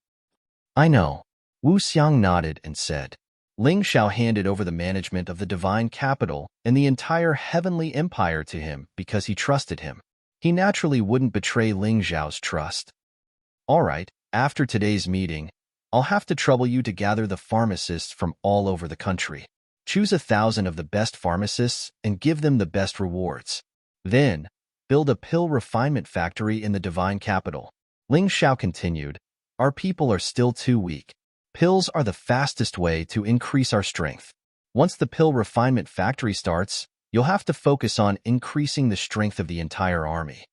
I know. Wu Xiang nodded and said. Ling Xiao handed over the management of the Divine Capital and the entire Heavenly Empire to him because he trusted him. He naturally wouldn't betray Ling Xiao's trust. All right, after today's meeting, I'll have to trouble you to gather the pharmacists from all over the country. Choose 1,000 of the best pharmacists and give them the best rewards. Then, build a pill refinement factory in the Divine Capital. Ling Xiao continued, Our people are still too weak. Pills are the fastest way to increase our strength. Once the pill refinement factory starts, you'll have to focus on increasing the strength of the entire army.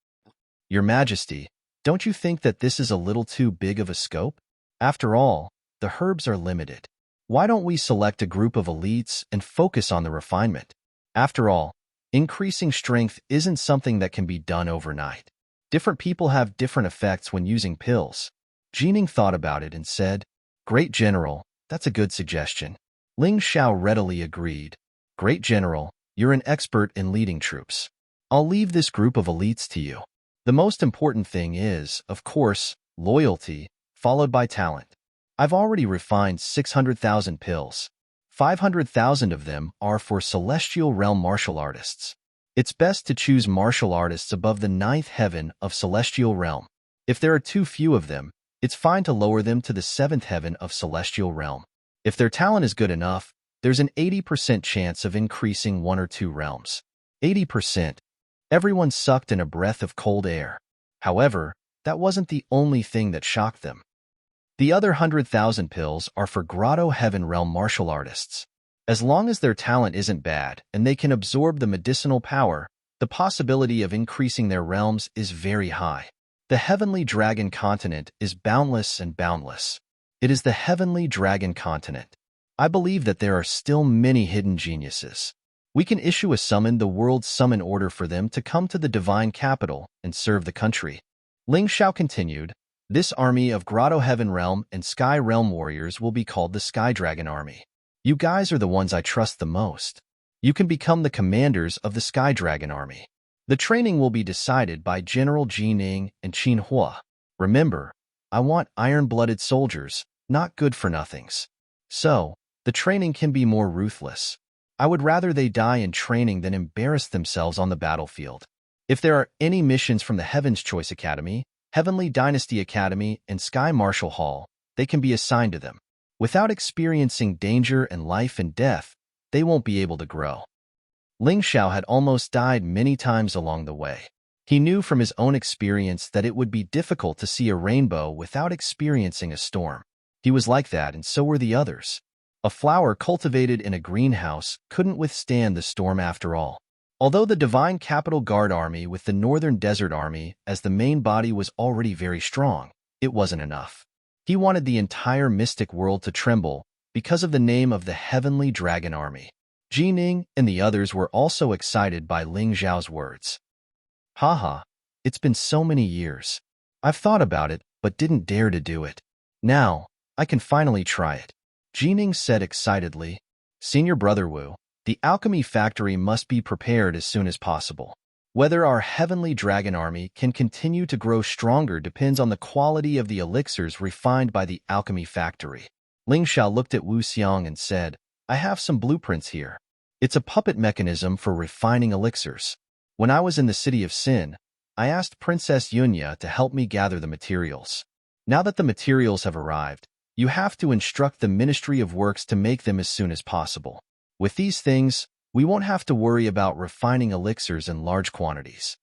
Your Majesty, don't you think that this is a little too big of a scope? After all, the herbs are limited. Why don't we select a group of elites and focus on the refinement? After all, increasing strength isn't something that can be done overnight. Different people have different effects when using pills. Jining thought about it and said, Great General, that's a good suggestion. Ling Xiao readily agreed. Great General, you're an expert in leading troops. I'll leave this group of elites to you. The most important thing is, of course, loyalty, followed by talent. I've already refined 600,000 pills. 500,000 of them are for Celestial Realm martial artists. It's best to choose martial artists above the 9th heaven of Celestial Realm. If there are too few of them, it's fine to lower them to the 7th heaven of Celestial Realm. If their talent is good enough, there's an 80% chance of increasing 1 or 2 realms. 80%. Everyone sucked in a breath of cold air. However, that wasn't the only thing that shocked them. The other 100,000 pills are for Grotto Heaven Realm martial artists. As long as their talent isn't bad and they can absorb the medicinal power, the possibility of increasing their realms is very high. The Heavenly Dragon Continent is boundless and boundless. It is the Heavenly Dragon Continent. I believe that there are still many hidden geniuses. We can issue a summon the world's summon order for them to come to the Divine Capital and serve the country. Ling Xiao continued, This army of Grotto Heaven Realm and Sky Realm warriors will be called the Sky Dragon Army. You guys are the ones I trust the most. You can become the commanders of the Sky Dragon Army. The training will be decided by General Ji Ning and Qin Hua. Remember, I want iron-blooded soldiers, not good-for-nothings. So, the training can be more ruthless. I would rather they die in training than embarrass themselves on the battlefield. If there are any missions from the Heaven's Choice Academy, Heavenly Dynasty Academy, and Sky Marshal Hall, they can be assigned to them. Without experiencing danger and life and death, they won't be able to grow. Ling Xiao had almost died many times along the way. He knew from his own experience that it would be difficult to see a rainbow without experiencing a storm. He was like that, and so were the others. A flower cultivated in a greenhouse couldn't withstand the storm after all. Although the Divine Capital Guard Army with the Northern Desert Army as the main body was already very strong, it wasn't enough. He wanted the entire mystic world to tremble because of the name of the Heavenly Dragon Army. Jining and the others were also excited by Ling Xiao's words. Haha, it's been so many years. I've thought about it, but didn't dare to do it. Now, I can finally try it. Jining said excitedly. Senior Brother Wu, the alchemy factory must be prepared as soon as possible. Whether our Heavenly Dragon Army can continue to grow stronger depends on the quality of the elixirs refined by the alchemy factory. Ling Xiao looked at Wu Xiang and said, I have some blueprints here. It's a puppet mechanism for refining elixirs. When I was in the city of Sin, I asked Princess Yunya to help me gather the materials. Now that the materials have arrived, you have to instruct the Ministry of Works to make them as soon as possible. With these things, we won't have to worry about refining elixirs in large quantities.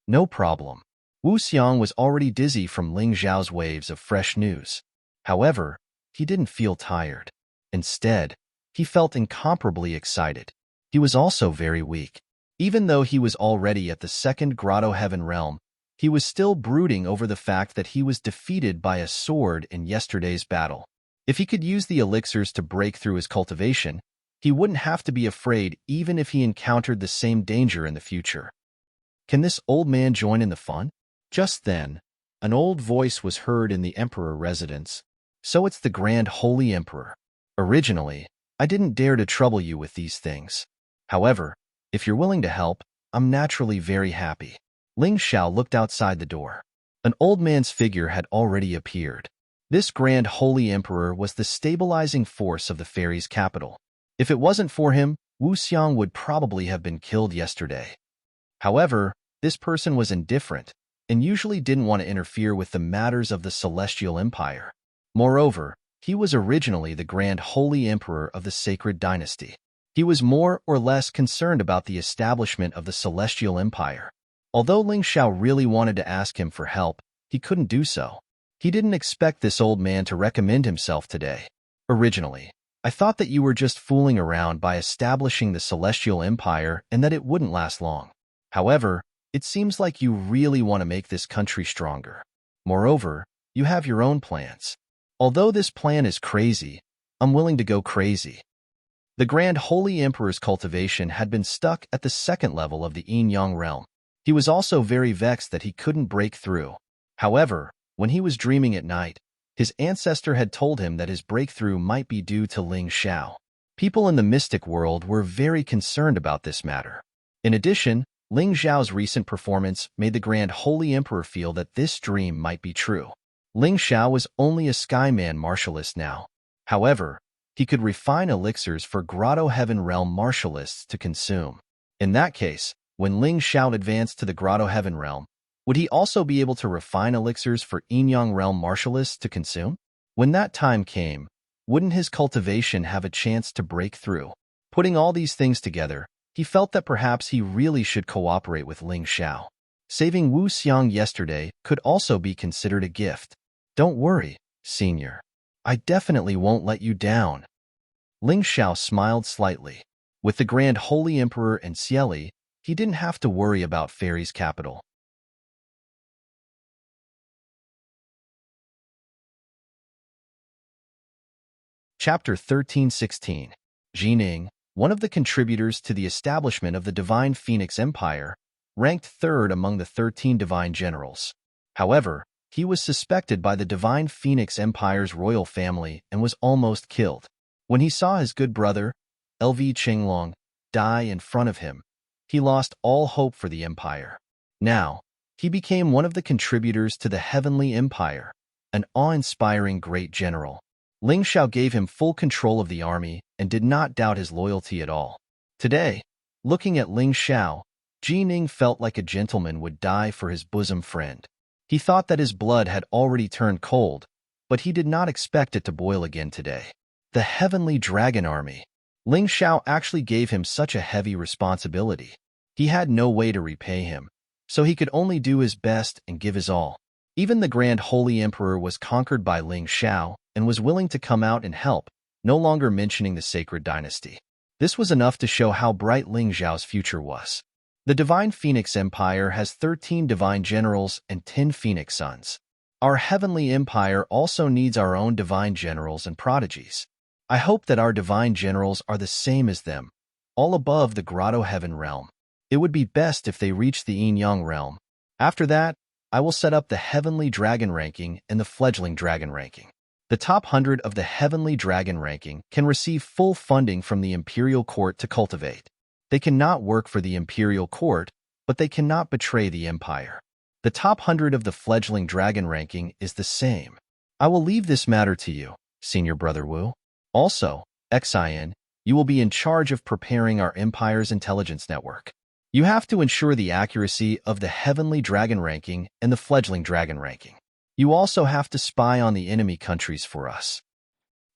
No problem. Wu Xiang was already dizzy from Ling Xiao's waves of fresh news. However, he didn't feel tired. Instead, he felt incomparably excited. He was also very weak. Even though he was already at the second Grotto Heaven realm, he was still brooding over the fact that he was defeated by a sword in yesterday's battle. If he could use the elixirs to break through his cultivation, he wouldn't have to be afraid even if he encountered the same danger in the future. Can this old man join in the fun? Just then, an old voice was heard in the Emperor residence. So it's the Grand Holy Emperor. Originally, I didn't dare to trouble you with these things. However, if you're willing to help, I'm naturally very happy. Ling Xiao looked outside the door. An old man's figure had already appeared. This Grand Holy Emperor was the stabilizing force of the fairy's capital. If it wasn't for him, Wu Xiang would probably have been killed yesterday. However, this person was indifferent and usually didn't want to interfere with the matters of the Celestial Empire. Moreover, he was originally the Grand Holy Emperor of the Sacred Dynasty. He was more or less concerned about the establishment of the Celestial Empire. Although Ling Xiao really wanted to ask him for help, he couldn't do so. He didn't expect this old man to recommend himself today. Originally, I thought that you were just fooling around by establishing the Celestial Empire and that it wouldn't last long. However, it seems like you really want to make this country stronger. Moreover, you have your own plans. Although this plan is crazy, I'm willing to go crazy. The Grand Holy Emperor's cultivation had been stuck at the second level of the Yin-Yang realm. He was also very vexed that he couldn't break through. However, when he was dreaming at night, his ancestor had told him that his breakthrough might be due to Ling Xiao. People in the mystic world were very concerned about this matter. In addition, Ling Xiao's recent performance made the Grand Holy Emperor feel that this dream might be true. Ling Xiao was only a Skyman martialist now. However, he could refine elixirs for Grotto Heaven realm martialists to consume. In that case, when Ling Xiao advanced to the Grotto Heaven realm, would he also be able to refine elixirs for Yin-Yang realm martialists to consume? When that time came, wouldn't his cultivation have a chance to break through? Putting all these things together, he felt that perhaps he really should cooperate with Ling Xiao. Saving Wu Xiang yesterday could also be considered a gift. Don't worry, Senior. I definitely won't let you down. Ling Xiao smiled slightly. With the Grand Holy Emperor and Cieli, he didn't have to worry about Fairy's capital. Chapter 1316. Jining, one of the contributors to the establishment of the Divine Phoenix Empire, ranked third among the 13 divine generals. However, he was suspected by the Divine Phoenix Empire's royal family and was almost killed. When he saw his good brother, LV Qinglong, die in front of him, he lost all hope for the empire. Now, he became one of the contributors to the Heavenly Empire, an awe-inspiring great general. Ling Xiao gave him full control of the army and did not doubt his loyalty at all. Today, looking at Ling Xiao, Ji Ning felt like a gentleman would die for his bosom friend. He thought that his blood had already turned cold, but he did not expect it to boil again today. The Heavenly Dragon Army. Ling Xiao actually gave him such a heavy responsibility. He had no way to repay him, so he could only do his best and give his all. Even the Grand Holy Emperor was conquered by Ling Xiao and was willing to come out and help, no longer mentioning the sacred dynasty. This was enough to show how bright Ling Xiao's future was. The Divine Phoenix Empire has 13 divine generals and 10 phoenix sons. Our heavenly empire also needs our own divine generals and prodigies. I hope that our divine generals are the same as them, all above the Grotto Heaven realm. It would be best if they reached the Yin-Yang realm. After that, I will set up the Heavenly Dragon ranking and the Fledgling Dragon ranking. The top 100 of the Heavenly Dragon ranking can receive full funding from the Imperial Court to cultivate. They cannot work for the Imperial Court, but they cannot betray the Empire. The top 100 of the Fledgling Dragon ranking is the same. I will leave this matter to you, Senior Brother Wu. Also, Xin, you will be in charge of preparing our Empire's intelligence network. You have to ensure the accuracy of the Heavenly Dragon ranking and the Fledgling Dragon ranking. You also have to spy on the enemy countries for us.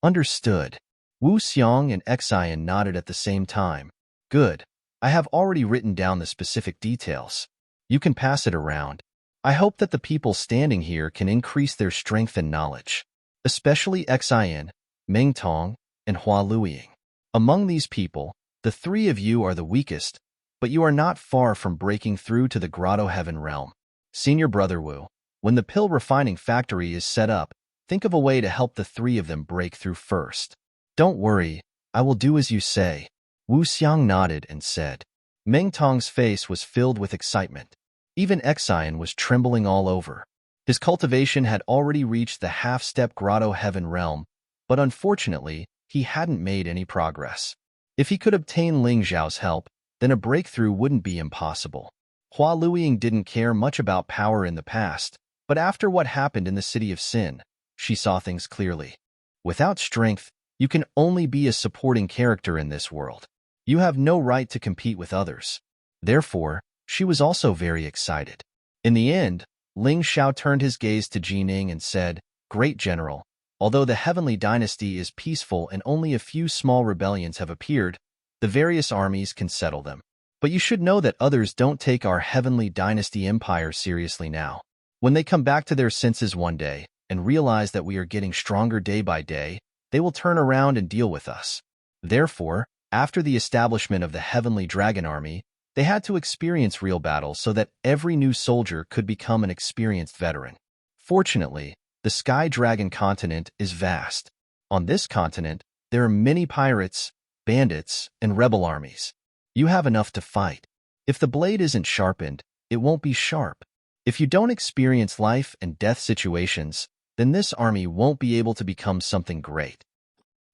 Understood. Wu Xiang and Xin nodded at the same time. Good. I have already written down the specific details. You can pass it around. I hope that the people standing here can increase their strength and knowledge, especially Xin, Meng Tong, and Hua Luiying. Among these people, the three of you are the weakest, but you are not far from breaking through to the Grotto Heaven realm. Senior Brother Wu, when the pill refining factory is set up, think of a way to help the three of them break through first. Don't worry, I will do as you say. Wu Xiang nodded and said. Meng Tong's face was filled with excitement. Even Xin was trembling all over. His cultivation had already reached the half-step Grotto Heaven realm, but unfortunately, he hadn't made any progress. If he could obtain Ling Xiao's help, then a breakthrough wouldn't be impossible. Hua Luiying didn't care much about power in the past, but after what happened in the city of Sin, she saw things clearly. Without strength, you can only be a supporting character in this world. You have no right to compete with others. Therefore, she was also very excited. In the end, Ling Xiao turned his gaze to Ji Ning and said, Great General, although the Heavenly Dynasty is peaceful and only a few small rebellions have appeared, the various armies can settle them. But you should know that others don't take our Heavenly Dynasty Empire seriously now. When they come back to their senses one day and realize that we are getting stronger day by day, they will turn around and deal with us. Therefore, after the establishment of the Heavenly Dragon Army, they had to experience real battles so that every new soldier could become an experienced veteran. Fortunately, the Sky Dragon continent is vast. On this continent, there are many pirates, bandits, and rebel armies. You have enough to fight. If the blade isn't sharpened, it won't be sharp. If you don't experience life and death situations, then this army won't be able to become something great.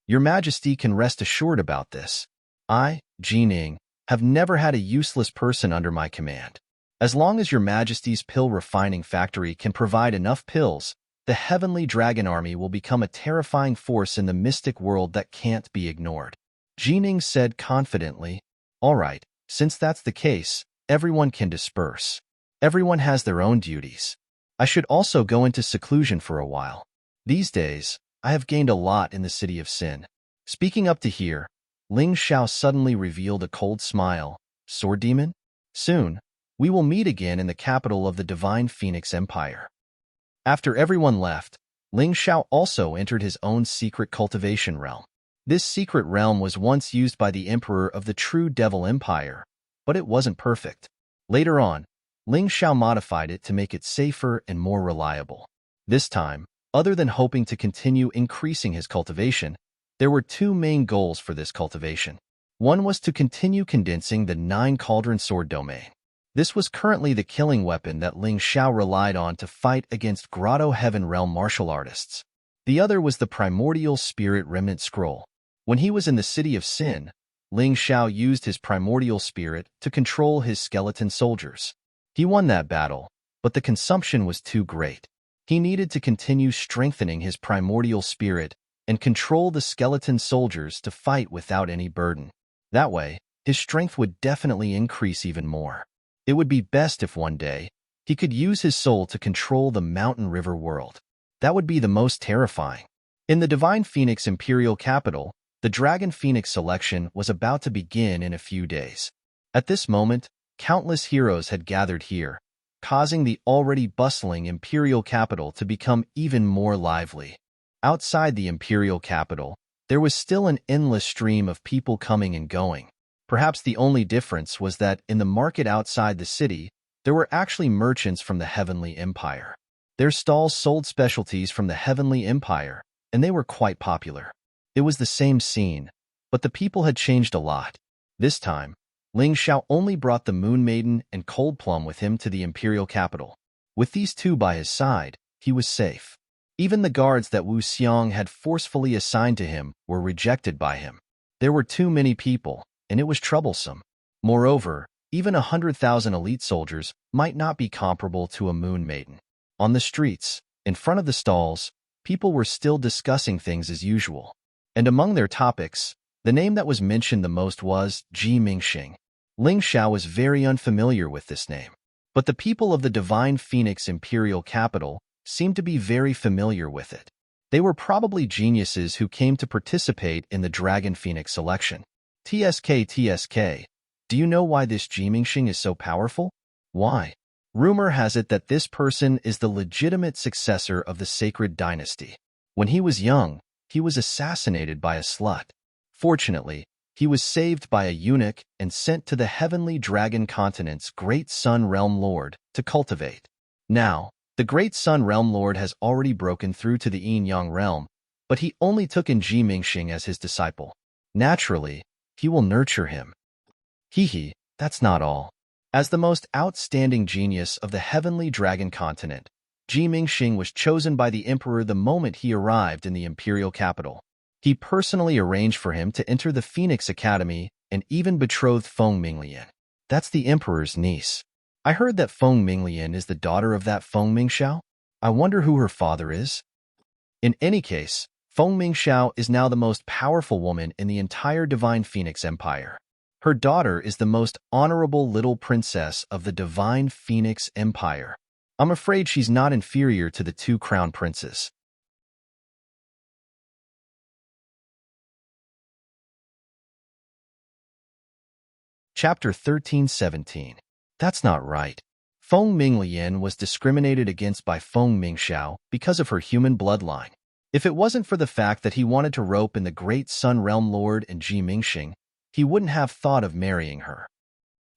Your Majesty can rest assured about this. I, Ji Ning, have never had a useless person under my command. As long as Your Majesty's pill refining factory can provide enough pills, the Heavenly Dragon Army will become a terrifying force in the mystic world that can't be ignored. Ji Ning said confidently, All right, since that's the case, everyone can disperse. Everyone has their own duties. I should also go into seclusion for a while. These days, I have gained a lot in the city of Sin. Speaking up to here, Ling Xiao suddenly revealed a cold smile. Sword Demon? Soon, we will meet again in the capital of the Divine Phoenix Empire. After everyone left, Ling Xiao also entered his own secret cultivation realm. This secret realm was once used by the Emperor of the True Devil Empire, but it wasn't perfect. Later on, Ling Xiao modified it to make it safer and more reliable. This time, other than hoping to continue increasing his cultivation, there were two main goals for this cultivation. One was to continue condensing the 9 Cauldron Sword domain. This was currently the killing weapon that Ling Xiao relied on to fight against Grotto Heaven realm martial artists. The other was the Primordial Spirit Remnant Scroll. When he was in the City of Sin, Ling Xiao used his Primordial Spirit to control his skeleton soldiers. He won that battle, but the consumption was too great. He needed to continue strengthening his Primordial Spirit and control the skeleton soldiers to fight without any burden. That way, his strength would definitely increase even more. It would be best if one day, he could use his soul to control the mountain river world. That would be the most terrifying. In the Divine Phoenix Imperial Capital, the Dragon Phoenix selection was about to begin in a few days. At this moment, countless heroes had gathered here, causing the already bustling Imperial Capital to become even more lively. Outside the Imperial Capital, there was still an endless stream of people coming and going. Perhaps the only difference was that in the market outside the city, there were actually merchants from the Heavenly Empire. Their stalls sold specialties from the Heavenly Empire, and they were quite popular. It was the same scene, but the people had changed a lot. This time, Ling Xiao only brought the Moon Maiden and Cold Plum with him to the Imperial Capital. With these two by his side, he was safe. Even the guards that Wu Xiang had forcefully assigned to him were rejected by him. There were too many people, and it was troublesome. Moreover, even 100,000 elite soldiers might not be comparable to a Moon Maiden. On the streets, in front of the stalls, people were still discussing things as usual. And among their topics, the name that was mentioned the most was Ji Mingxing. Ling Xiao was very unfamiliar with this name, but the people of the Divine Phoenix Imperial Capital seemed to be very familiar with it. They were probably geniuses who came to participate in the Dragon Phoenix selection. TSK, do you know why this Ji Mingxing is so powerful? Why? Rumor has it that this person is the legitimate successor of the Sacred Dynasty. When he was young, he was assassinated by a slut. Fortunately, he was saved by a eunuch and sent to the Heavenly Dragon Continent's Great Sun Realm Lord to cultivate. Now, the Great Sun Realm Lord has already broken through to the Yin-Yang realm, but he only took in Ji Mingxing as his disciple. Naturally, he will nurture him. That's not all. As the most outstanding genius of the Heavenly Dragon Continent, Ji Mingxing was chosen by the Emperor the moment he arrived in the Imperial Capital. He personally arranged for him to enter the Phoenix Academy and even betrothed Feng Minglian. That's the Emperor's niece. I heard that Feng Minglian is the daughter of that Feng Mingxiao. I wonder who her father is. In any case, Feng Mingxiao is now the most powerful woman in the entire Divine Phoenix Empire. Her daughter is the most honorable little princess of the Divine Phoenix Empire. I'm afraid she's not inferior to the two crown princes. Chapter 13-17. That's not right. Feng Minglian was discriminated against by Feng Mingxiao because of her human bloodline. If it wasn't for the fact that he wanted to rope in the Great Sun Realm Lord and Ji Mingxing, he wouldn't have thought of marrying her.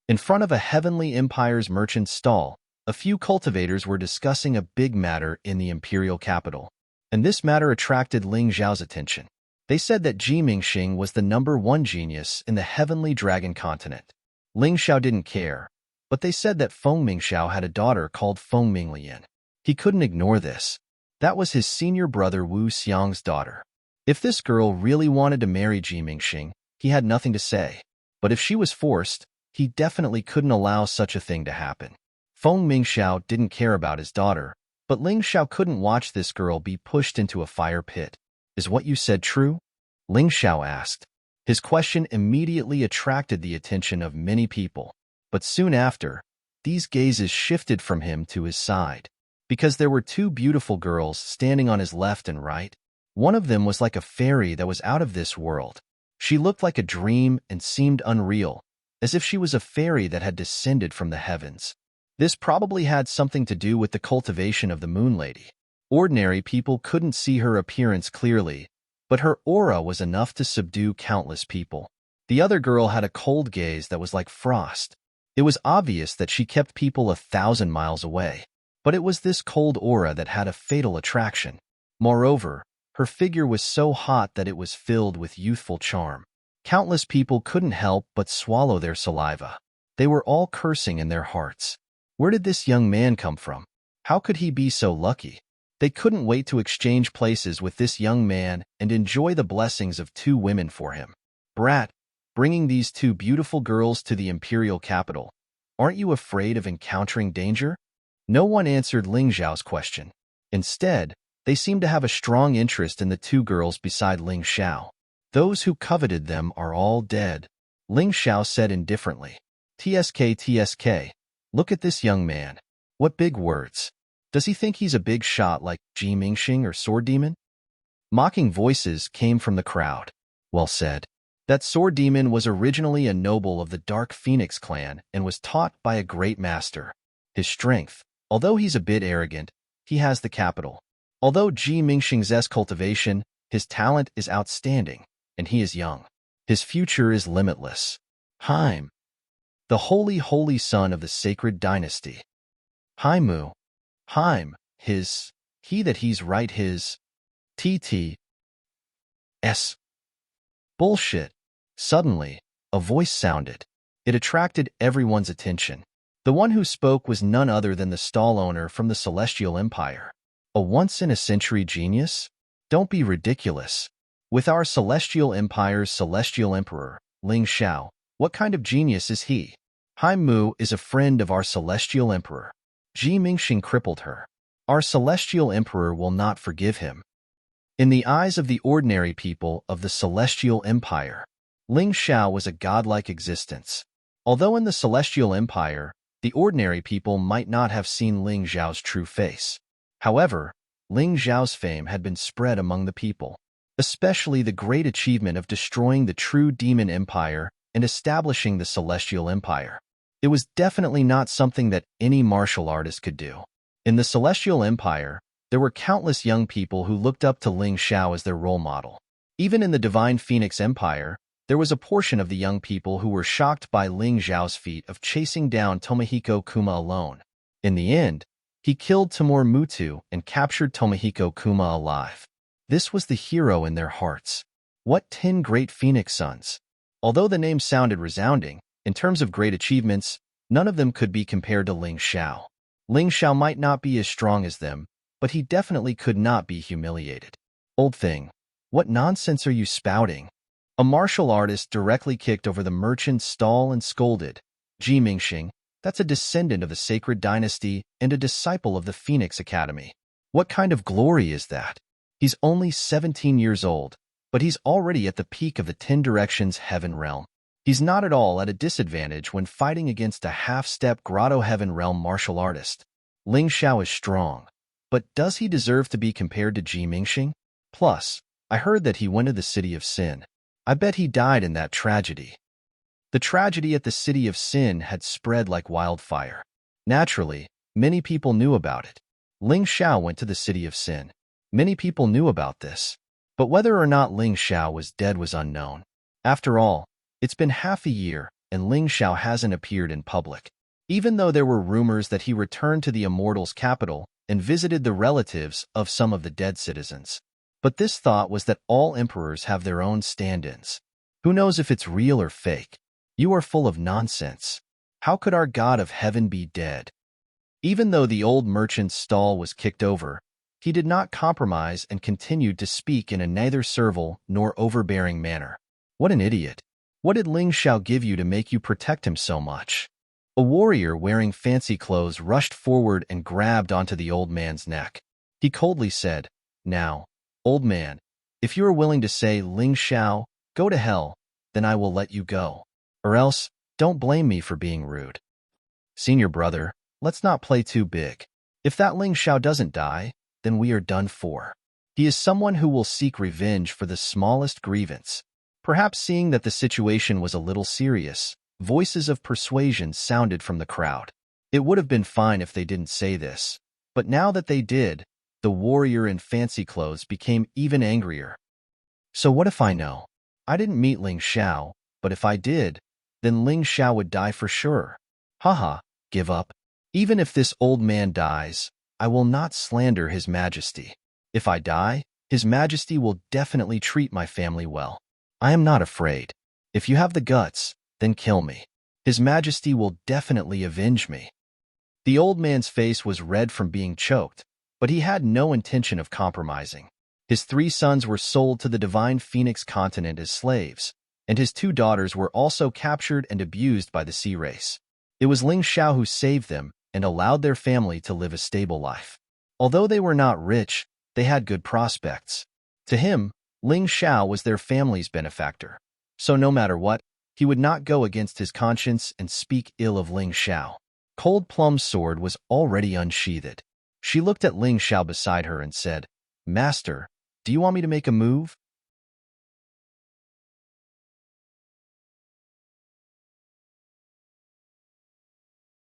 In front of a Heavenly Empire's merchant's stall, a few cultivators were discussing a big matter in the Imperial Capital, and this matter attracted Ling Xiao's attention. They said that Ji Mingxing was the #1 genius in the Heavenly Dragon Continent. Ling Xiao didn't care, but they said that Feng Mingxiao had a daughter called Feng Minglian. He couldn't ignore this. That was his senior brother Wu Xiang's daughter. If this girl really wanted to marry Ji Mingxing, he had nothing to say. But if she was forced, he definitely couldn't allow such a thing to happen. Feng Mingxiao didn't care about his daughter, but Ling Xiao couldn't watch this girl be pushed into a fire pit. Is what you said true? Ling Xiao asked. His question immediately attracted the attention of many people. But soon after, these gazes shifted from him to his side, because there were two beautiful girls standing on his left and right. One of them was like a fairy that was out of this world. She looked like a dream and seemed unreal, as if she was a fairy that had descended from the heavens. This probably had something to do with the cultivation of the Moon Lady. Ordinary people couldn't see her appearance clearly, but her aura was enough to subdue countless people. The other girl had a cold gaze that was like frost. It was obvious that she kept people 1,000 miles away, but it was this cold aura that had a fatal attraction. Moreover, her figure was so hot that it was filled with youthful charm. Countless people couldn't help but swallow their saliva. They were all cursing in their hearts. Where did this young man come from? How could he be so lucky? They couldn't wait to exchange places with this young man and enjoy the blessings of two women for him. Brat, bringing these two beautiful girls to the Imperial Capital, aren't you afraid of encountering danger? No one answered Ling Zhao's question. Instead, They seemed to have a strong interest in the two girls beside Ling Xiao. Those who coveted them are all dead, Ling Xiao said indifferently. TSK, TSK, look at this young man. What big words. Does he think he's a big shot like Ji Mingxing or Sword Demon? Mocking voices came from the crowd. Well said. That Sword Demon was originally a noble of the Dark Phoenix clan and was taught by a great master. His strength, although he's a bit arrogant, he has the capital. Although Ji Mingxing's cultivation, his talent is outstanding, and he is young. His future is limitless. Haim, the holy son of the sacred dynasty. Haimu, Haim, he that he's right his, TT, S. Bullshit. Suddenly, a voice sounded. It attracted everyone's attention. The one who spoke was none other than the stall owner from the Celestial Empire. A once-in-a-century genius? Don't be ridiculous. With our Celestial Empire's Celestial Emperor, Ling Xiao, what kind of genius is he? Haim Mu is a friend of our Celestial Emperor. Ji Mingxing crippled her. Our Celestial Emperor will not forgive him. In the eyes of the ordinary people of the Celestial Empire, Ling Xiao was a godlike existence. Although in the Celestial Empire, the ordinary people might not have seen Ling Xiao's true face. However, Ling Xiao's fame had been spread among the people, especially the great achievement of destroying the true demon empire and establishing the Celestial Empire. It was definitely not something that any martial artist could do. In the Celestial Empire, there were countless young people who looked up to Ling Xiao as their role model. Even in the Divine Phoenix Empire, there was a portion of the young people who were shocked by Ling Xiao's feat of chasing down Tomohiko Kuma alone. In the end, he killed Timur Mutu and captured Tomohiko Kuma alive. This was the hero in their hearts. What 10 great Phoenix sons? Although the name sounded resounding, in terms of great achievements, none of them could be compared to Ling Xiao. Ling Xiao might not be as strong as them, but he definitely could not be humiliated. Old thing, what nonsense are you spouting? A martial artist directly kicked over the merchant's stall and scolded. Ji Mingxing, that's a descendant of the sacred dynasty and a disciple of the Phoenix Academy. What kind of glory is that? He's only 17 years old, but he's already at the peak of the 10 Directions Heaven Realm. He's not at all at a disadvantage when fighting against a half-step Grotto Heaven Realm martial artist. Ling Xiao is strong, but does he deserve to be compared to Ji Mingxing? Plus, I heard that he went to the City of Sin. I bet he died in that tragedy. The tragedy at the City of Sin had spread like wildfire. Naturally, many people knew about it. Ling Xiao went to the City of Sin. Many people knew about this. But whether or not Ling Xiao was dead was unknown. After all, it's been half a year, and Ling Xiao hasn't appeared in public. Even though there were rumors that he returned to the Immortals' capital and visited the relatives of some of the dead citizens. But this thought was that all emperors have their own stand-ins. Who knows if it's real or fake? You are full of nonsense. How could our God of heaven be dead? Even though the old merchant's stall was kicked over, he did not compromise and continued to speak in a neither servile nor overbearing manner. What an idiot. What did Ling Xiao give you to make you protect him so much? A warrior wearing fancy clothes rushed forward and grabbed onto the old man's neck. He coldly said, "Now, old man, if you are willing to say, Ling Xiao, go to hell, then I will let you go. Or else, don't blame me for being rude. Senior brother, let's not play too big. If that Ling Xiao doesn't die, then we are done for. He is someone who will seek revenge for the smallest grievance." Perhaps seeing that the situation was a little serious, voices of persuasion sounded from the crowd. It would have been fine if they didn't say this, but now that they did, the warrior in fancy clothes became even angrier. So what if I know? I didn't meet Ling Xiao, but if I did, then Ling Xiao would die for sure. Haha, give up. Even if this old man dies, I will not slander His Majesty. If I die, His Majesty will definitely treat my family well. I am not afraid. If you have the guts, then kill me. His Majesty will definitely avenge me. The old man's face was red from being choked, but he had no intention of compromising. His 3 sons were sold to the Divine Phoenix continent as slaves, and his 2 daughters were also captured and abused by the sea race. It was Ling Xiao who saved them and allowed their family to live a stable life. Although they were not rich, they had good prospects. To him, Ling Xiao was their family's benefactor. So no matter what, he would not go against his conscience and speak ill of Ling Xiao. Cold Plum's sword was already unsheathed. She looked at Ling Xiao beside her and said, "Master, do you want me to make a move?"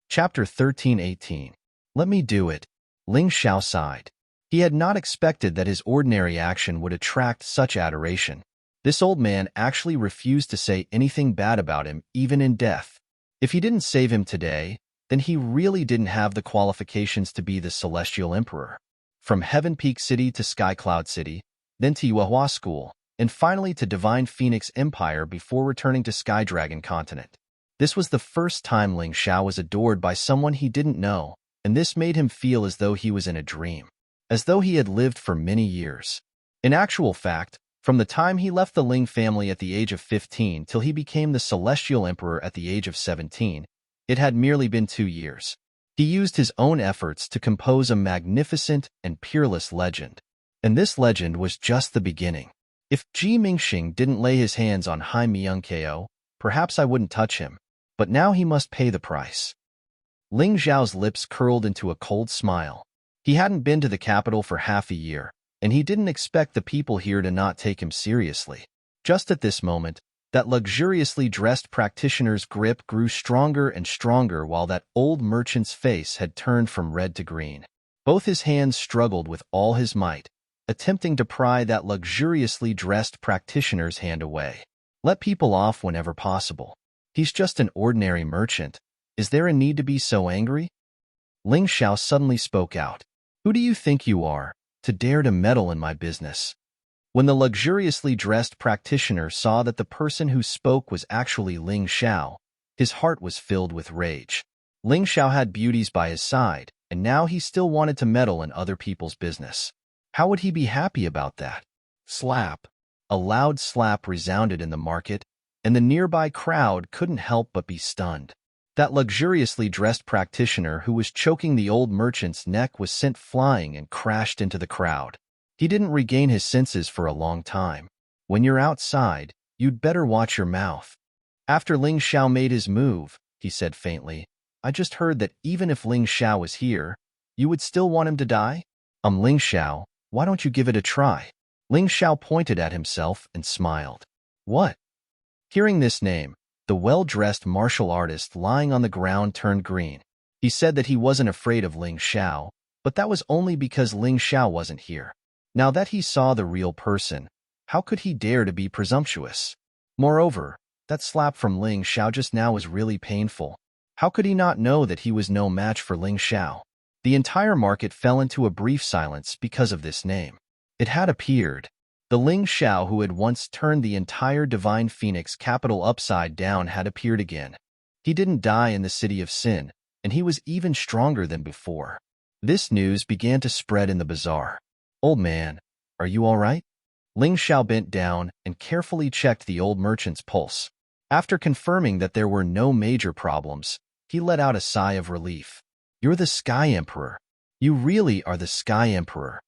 Chapter 13:18. Let me do it. Ling Xiao sighed. He had not expected that his ordinary action would attract such adoration. This old man actually refused to say anything bad about him, even in death. If he didn't save him today, then he really didn't have the qualifications to be the Celestial Emperor. From Heaven Peak City to Sky Cloud City, then to Yuehua School, and finally to Divine Phoenix Empire before returning to Sky Dragon Continent. This was the first time Ling Xiao was adored by someone he didn't know, and this made him feel as though he was in a dream, as though he had lived for many years. In actual fact, from the time he left the Ling family at the age of 15 till he became the Celestial Emperor at the age of 17, it had merely been 2 years. He used his own efforts to compose a magnificent and peerless legend. And this legend was just the beginning. If Ji Mingxing didn't lay his hands on Hai Myungko, perhaps I wouldn't touch him. But now he must pay the price. Ling Xiao's lips curled into a cold smile. He hadn't been to the capital for half a year, and he didn't expect the people here to not take him seriously. Just at this moment, that luxuriously dressed practitioner's grip grew stronger and stronger while that old merchant's face had turned from red to green. Both his hands struggled with all his might, attempting to pry that luxuriously dressed practitioner's hand away. Let people off whenever possible. He's just an ordinary merchant. Is there a need to be so angry? Ling Xiao suddenly spoke out. Who do you think you are, to dare to meddle in my business? When the luxuriously dressed practitioner saw that the person who spoke was actually Ling Xiao, his heart was filled with rage. Ling Xiao had beauties by his side, and now he still wanted to meddle in other people's business. How would he be happy about that? Slap. A loud slap resounded in the market, and the nearby crowd couldn't help but be stunned. That luxuriously dressed practitioner who was choking the old merchant's neck was sent flying and crashed into the crowd. He didn't regain his senses for a long time. When you're outside, you'd better watch your mouth. After Ling Xiao made his move, he said faintly, I just heard that even if Ling Xiao was here, you would still want him to die? Ling Xiao, why don't you give it a try? Ling Xiao pointed at himself and smiled. What? Hearing this name, the well-dressed martial artist lying on the ground turned green. He said that he wasn't afraid of Ling Xiao, but that was only because Ling Xiao wasn't here. Now that he saw the real person, how could he dare to be presumptuous? Moreover, that slap from Ling Xiao just now was really painful. How could he not know that he was no match for Ling Xiao? The entire market fell into a brief silence because of this name. It had appeared. The Ling Xiao who had once turned the entire Divine Phoenix capital upside down had appeared again. He didn't die in the City of Sin, and he was even stronger than before. This news began to spread in the bazaar. Old man, are you all right? Ling Xiao bent down and carefully checked the old merchant's pulse. After confirming that there were no major problems, he let out a sigh of relief. You're the Sky Emperor. You really are the Sky Emperor.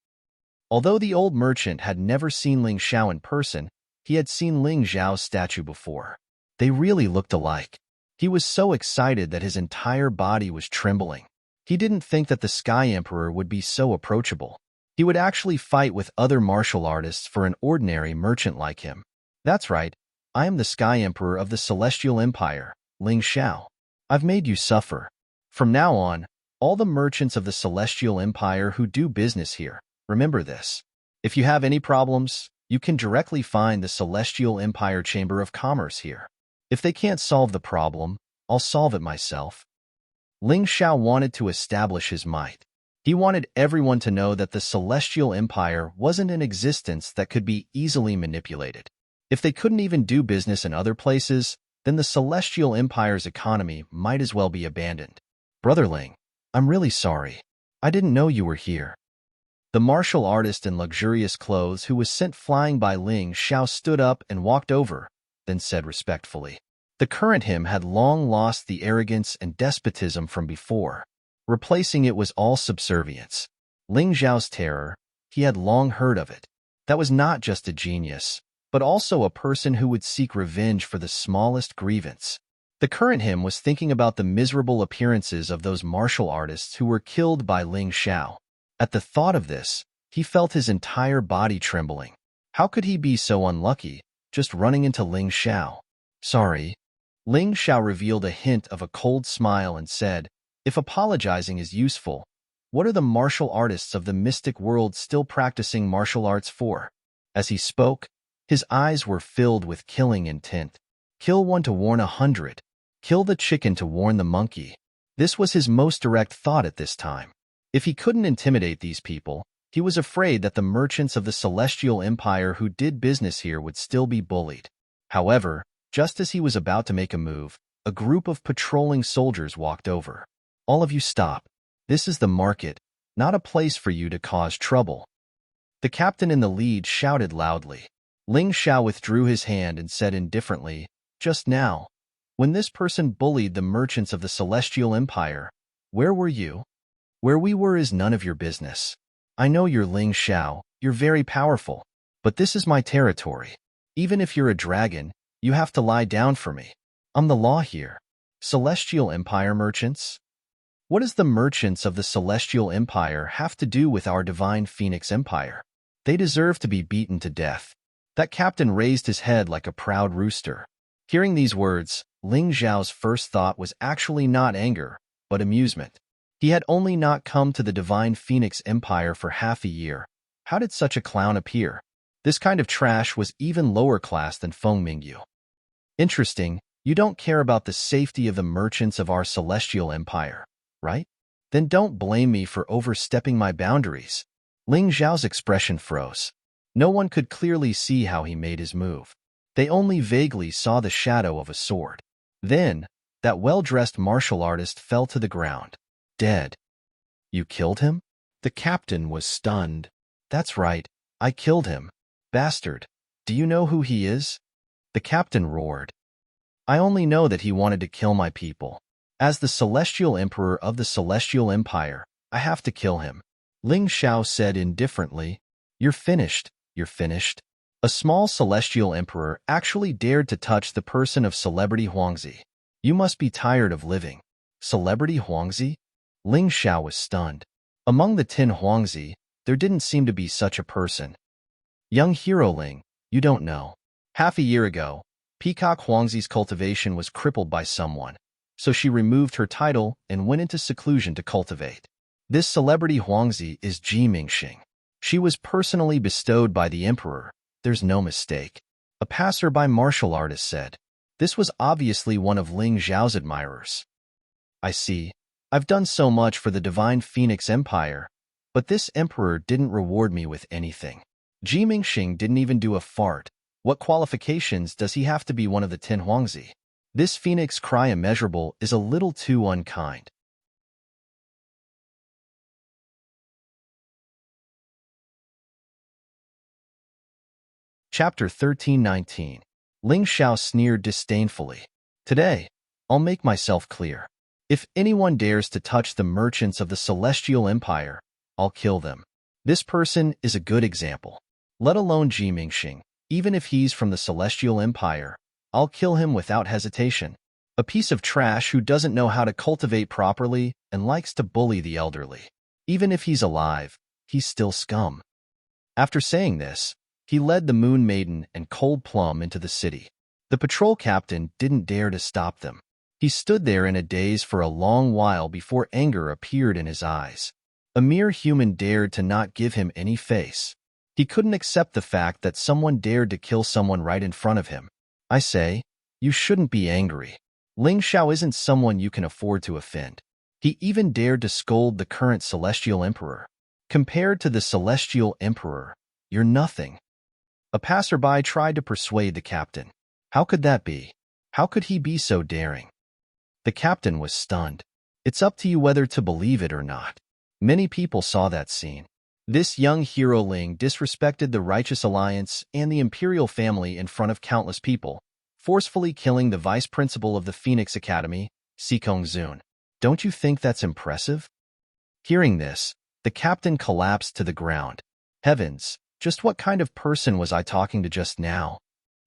Although the old merchant had never seen Ling Xiao in person, he had seen Ling Xiao's statue before. They really looked alike. He was so excited that his entire body was trembling. He didn't think that the Sky Emperor would be so approachable. He would actually fight with other martial artists for an ordinary merchant like him. That's right, I am the Sky Emperor of the Celestial Empire, Ling Xiao. I've made you suffer. From now on, all the merchants of the Celestial Empire who do business here, remember this. If you have any problems, you can directly find the Celestial Empire Chamber of Commerce here. If they can't solve the problem, I'll solve it myself. Ling Xiao wanted to establish his might. He wanted everyone to know that the Celestial Empire wasn't an existence that could be easily manipulated. If they couldn't even do business in other places, then the Celestial Empire's economy might as well be abandoned. Brother Ling, I'm really sorry. I didn't know you were here. The martial artist in luxurious clothes who was sent flying by Ling Xiao stood up and walked over, then said respectfully. The current him had long lost the arrogance and despotism from before. Replacing it was all subservience. Ling Xiao's terror, He had long heard of it. That was not just a genius, but also a person who would seek revenge for the smallest grievance. The current him was thinking about the miserable appearances of those martial artists who were killed by Ling Xiao. At the thought of this, he felt his entire body trembling. How could he be so unlucky, just running into Ling Xiao? Sorry. Ling Xiao revealed a hint of a cold smile and said, if apologizing is useful, what are the martial artists of the mystic world still practicing martial arts for? As he spoke, his eyes were filled with killing intent. Kill one to warn 100. Kill the chicken to warn the monkey. This was his most direct thought at this time. If he couldn't intimidate these people, he was afraid that the merchants of the Celestial Empire who did business here would still be bullied. However, just as he was about to make a move, a group of patrolling soldiers walked over. All of you stop. This is the market, not a place for you to cause trouble. The captain in the lead shouted loudly. Ling Xiao withdrew his hand and said indifferently, just now, when this person bullied the merchants of the Celestial Empire, where were you? Where we were is none of your business. I know you're Ling Xiao, you're very powerful, but this is my territory. Even if you're a dragon, you have to lie down for me. I'm the law here. Celestial Empire merchants? What does the merchants of the Celestial Empire have to do with our divine Phoenix Empire? They deserve to be beaten to death. That captain raised his head like a proud rooster. Hearing these words, Ling Xiao's first thought was actually not anger, but amusement. He had only not come to the divine Phoenix Empire for half a year. How did such a clown appear? This kind of trash was even lower class than Feng Mingyu. Interesting, you don't care about the safety of the merchants of our Celestial Empire, right? Then don't blame me for overstepping my boundaries. Ling Xiao's expression froze. No one could clearly see how he made his move. They only vaguely saw the shadow of a sword. Then, that well-dressed martial artist fell to the ground, dead. You killed him? The captain was stunned. That's right, I killed him. Bastard, do you know who he is? The captain roared. I only know that he wanted to kill my people. As the Celestial Emperor of the Celestial Empire, I have to kill him. Ling Xiao said indifferently, You're finished. You're finished. A small Celestial Emperor actually dared to touch the person of Celebrity Huangzi. You must be tired of living. Celebrity Huangzi? Ling Xiao was stunned. Among the 10 Huangzi, there didn't seem to be such a person. Young hero Ling, you don't know. Half a year ago, Peacock Huangzi's cultivation was crippled by someone, so she removed her title and went into seclusion to cultivate. This Celebrity Huangzi is Ji Mingxing. She was personally bestowed by the emperor. There's no mistake. A passerby martial artist said. This was obviously one of Ling Xiao's admirers. I see. I've done so much for the divine Phoenix Empire, but this emperor didn't reward me with anything. Ji Mingxing didn't even do a fart. What qualifications does he have to be one of the 10 Huangzi? This Phoenix cry immeasurable is a little too unkind. Chapter 1319. Ling Xiao sneered disdainfully. Today, I'll make myself clear. If anyone dares to touch the merchants of the Celestial Empire, I'll kill them. This person is a good example. Let alone Ji Mingxing, even if he's from the Celestial Empire, I'll kill him without hesitation. A piece of trash who doesn't know how to cultivate properly and likes to bully the elderly. Even if he's alive, he's still scum. After saying this, he led the Moon Maiden and Cold Plum into the city. The patrol captain didn't dare to stop them. He stood there in a daze for a long while before anger appeared in his eyes. A mere human dared to not give him any face. He couldn't accept the fact that someone dared to kill someone right in front of him. I say, you shouldn't be angry. Ling Xiao isn't someone you can afford to offend. He even dared to scold the current Celestial Emperor. Compared to the Celestial Emperor, you're nothing. A passerby tried to persuade the captain. How could that be? How could he be so daring? The captain was stunned. It's up to you whether to believe it or not. Many people saw that scene. This young hero Ling disrespected the Righteous Alliance and the imperial family in front of countless people, forcefully killing the vice principal of the Phoenix Academy, Sikong Zun. Don't you think that's impressive? Hearing this, the captain collapsed to the ground. Heavens, just what kind of person was I talking to just now?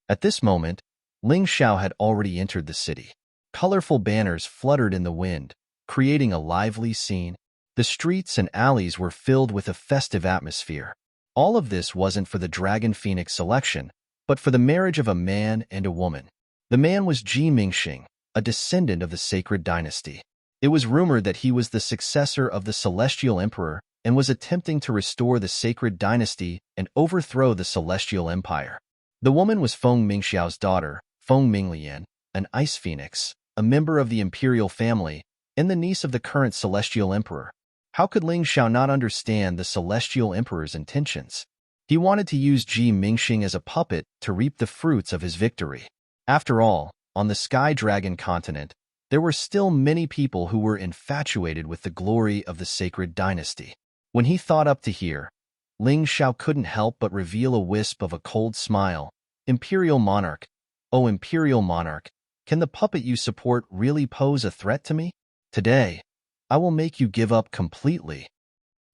At this moment, Ling Xiao had already entered the city. Colorful banners fluttered in the wind, creating a lively scene. The streets and alleys were filled with a festive atmosphere. All of this wasn't for the Dragon Phoenix selection, but for the marriage of a man and a woman. The man was Ji Mingxing, a descendant of the sacred dynasty. It was rumored that he was the successor of the celestial emperor and was attempting to restore the sacred dynasty and overthrow the celestial empire. The woman was Feng Mingxiao's daughter, Feng Minglian, an ice phoenix, a member of the imperial family, and the niece of the current celestial emperor. How could Ling Xiao not understand the celestial emperor's intentions? He wanted to use Ji Mingxing as a puppet to reap the fruits of his victory. After all, on the Sky Dragon continent, there were still many people who were infatuated with the glory of the sacred dynasty. When he thought up to here, Ling Xiao couldn't help but reveal a wisp of a cold smile. Imperial Monarch, oh Imperial Monarch, can the puppet you support really pose a threat to me? Today, I will make you give up completely.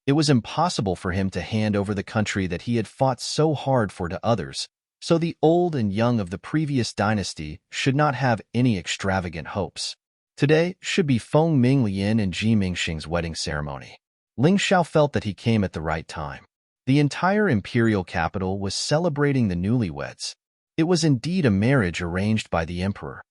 It was impossible for him to hand over the country that he had fought so hard for to others, so the old and young of the previous dynasty should not have any extravagant hopes. Today should be Feng Minglian and Ji Mingxing's wedding ceremony. Ling Xiao felt that he came at the right time. The entire imperial capital was celebrating the newlyweds. It was indeed a marriage arranged by the emperor.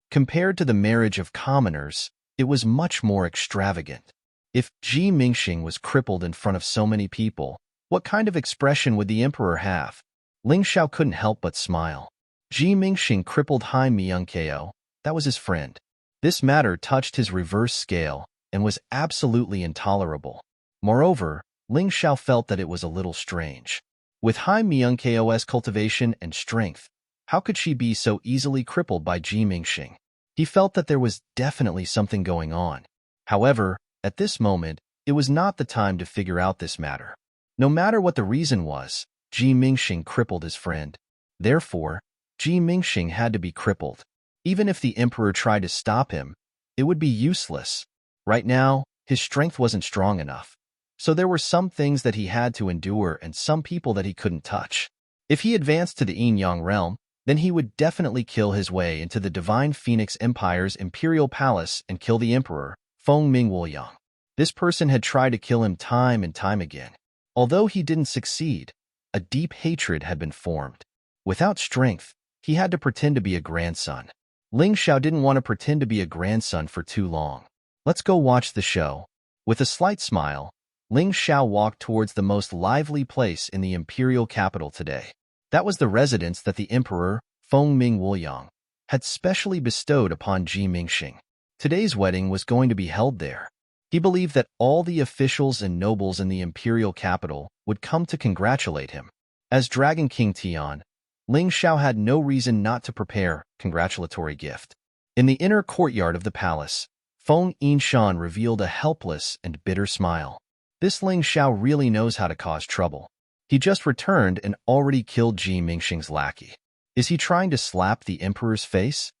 Compared to the marriage of commoners, it was much more extravagant. If Ji Mingxing was crippled in front of so many people, what kind of expression would the emperor have? Ling Xiao couldn't help but smile. Ji Mingxing crippled Hai Miunkeo, that was his friend. This matter touched his reverse scale and was absolutely intolerable. Moreover, Ling Xiao felt that it was a little strange. With Hai Miunkeo's cultivation and strength, how could she be so easily crippled by Ji Mingxing? He felt that there was definitely something going on. However, at this moment, it was not the time to figure out this matter. No matter what the reason was, Ji Mingxing crippled his friend. Therefore, Ji Mingxing had to be crippled. Even if the emperor tried to stop him, it would be useless. Right now, his strength wasn't strong enough. So there were some things that he had to endure and some people that he couldn't touch. If he advanced to the Yin-Yang realm, then he would definitely kill his way into the Divine Phoenix Empire's imperial palace and kill the emperor, Feng Mingwuyang. This person had tried to kill him time and time again. Although he didn't succeed, a deep hatred had been formed. Without strength, he had to pretend to be a grandson. Ling Xiao didn't want to pretend to be a grandson for too long. Let's go watch the show. With a slight smile, Ling Xiao walked towards the most lively place in the imperial capital today. That was the residence that the emperor, Feng Mingwuyang, had specially bestowed upon Ji Mingxing. Today's wedding was going to be held there. He believed that all the officials and nobles in the imperial capital would come to congratulate him. As Dragon King Tian, Ling Xiao had no reason not to prepare a congratulatory gift. In the inner courtyard of the palace, Feng Yinshan revealed a helpless and bitter smile. This Ling Xiao really knows how to cause trouble. He just returned and already killed Ji Mingxing's lackey. Is he trying to slap the emperor's face?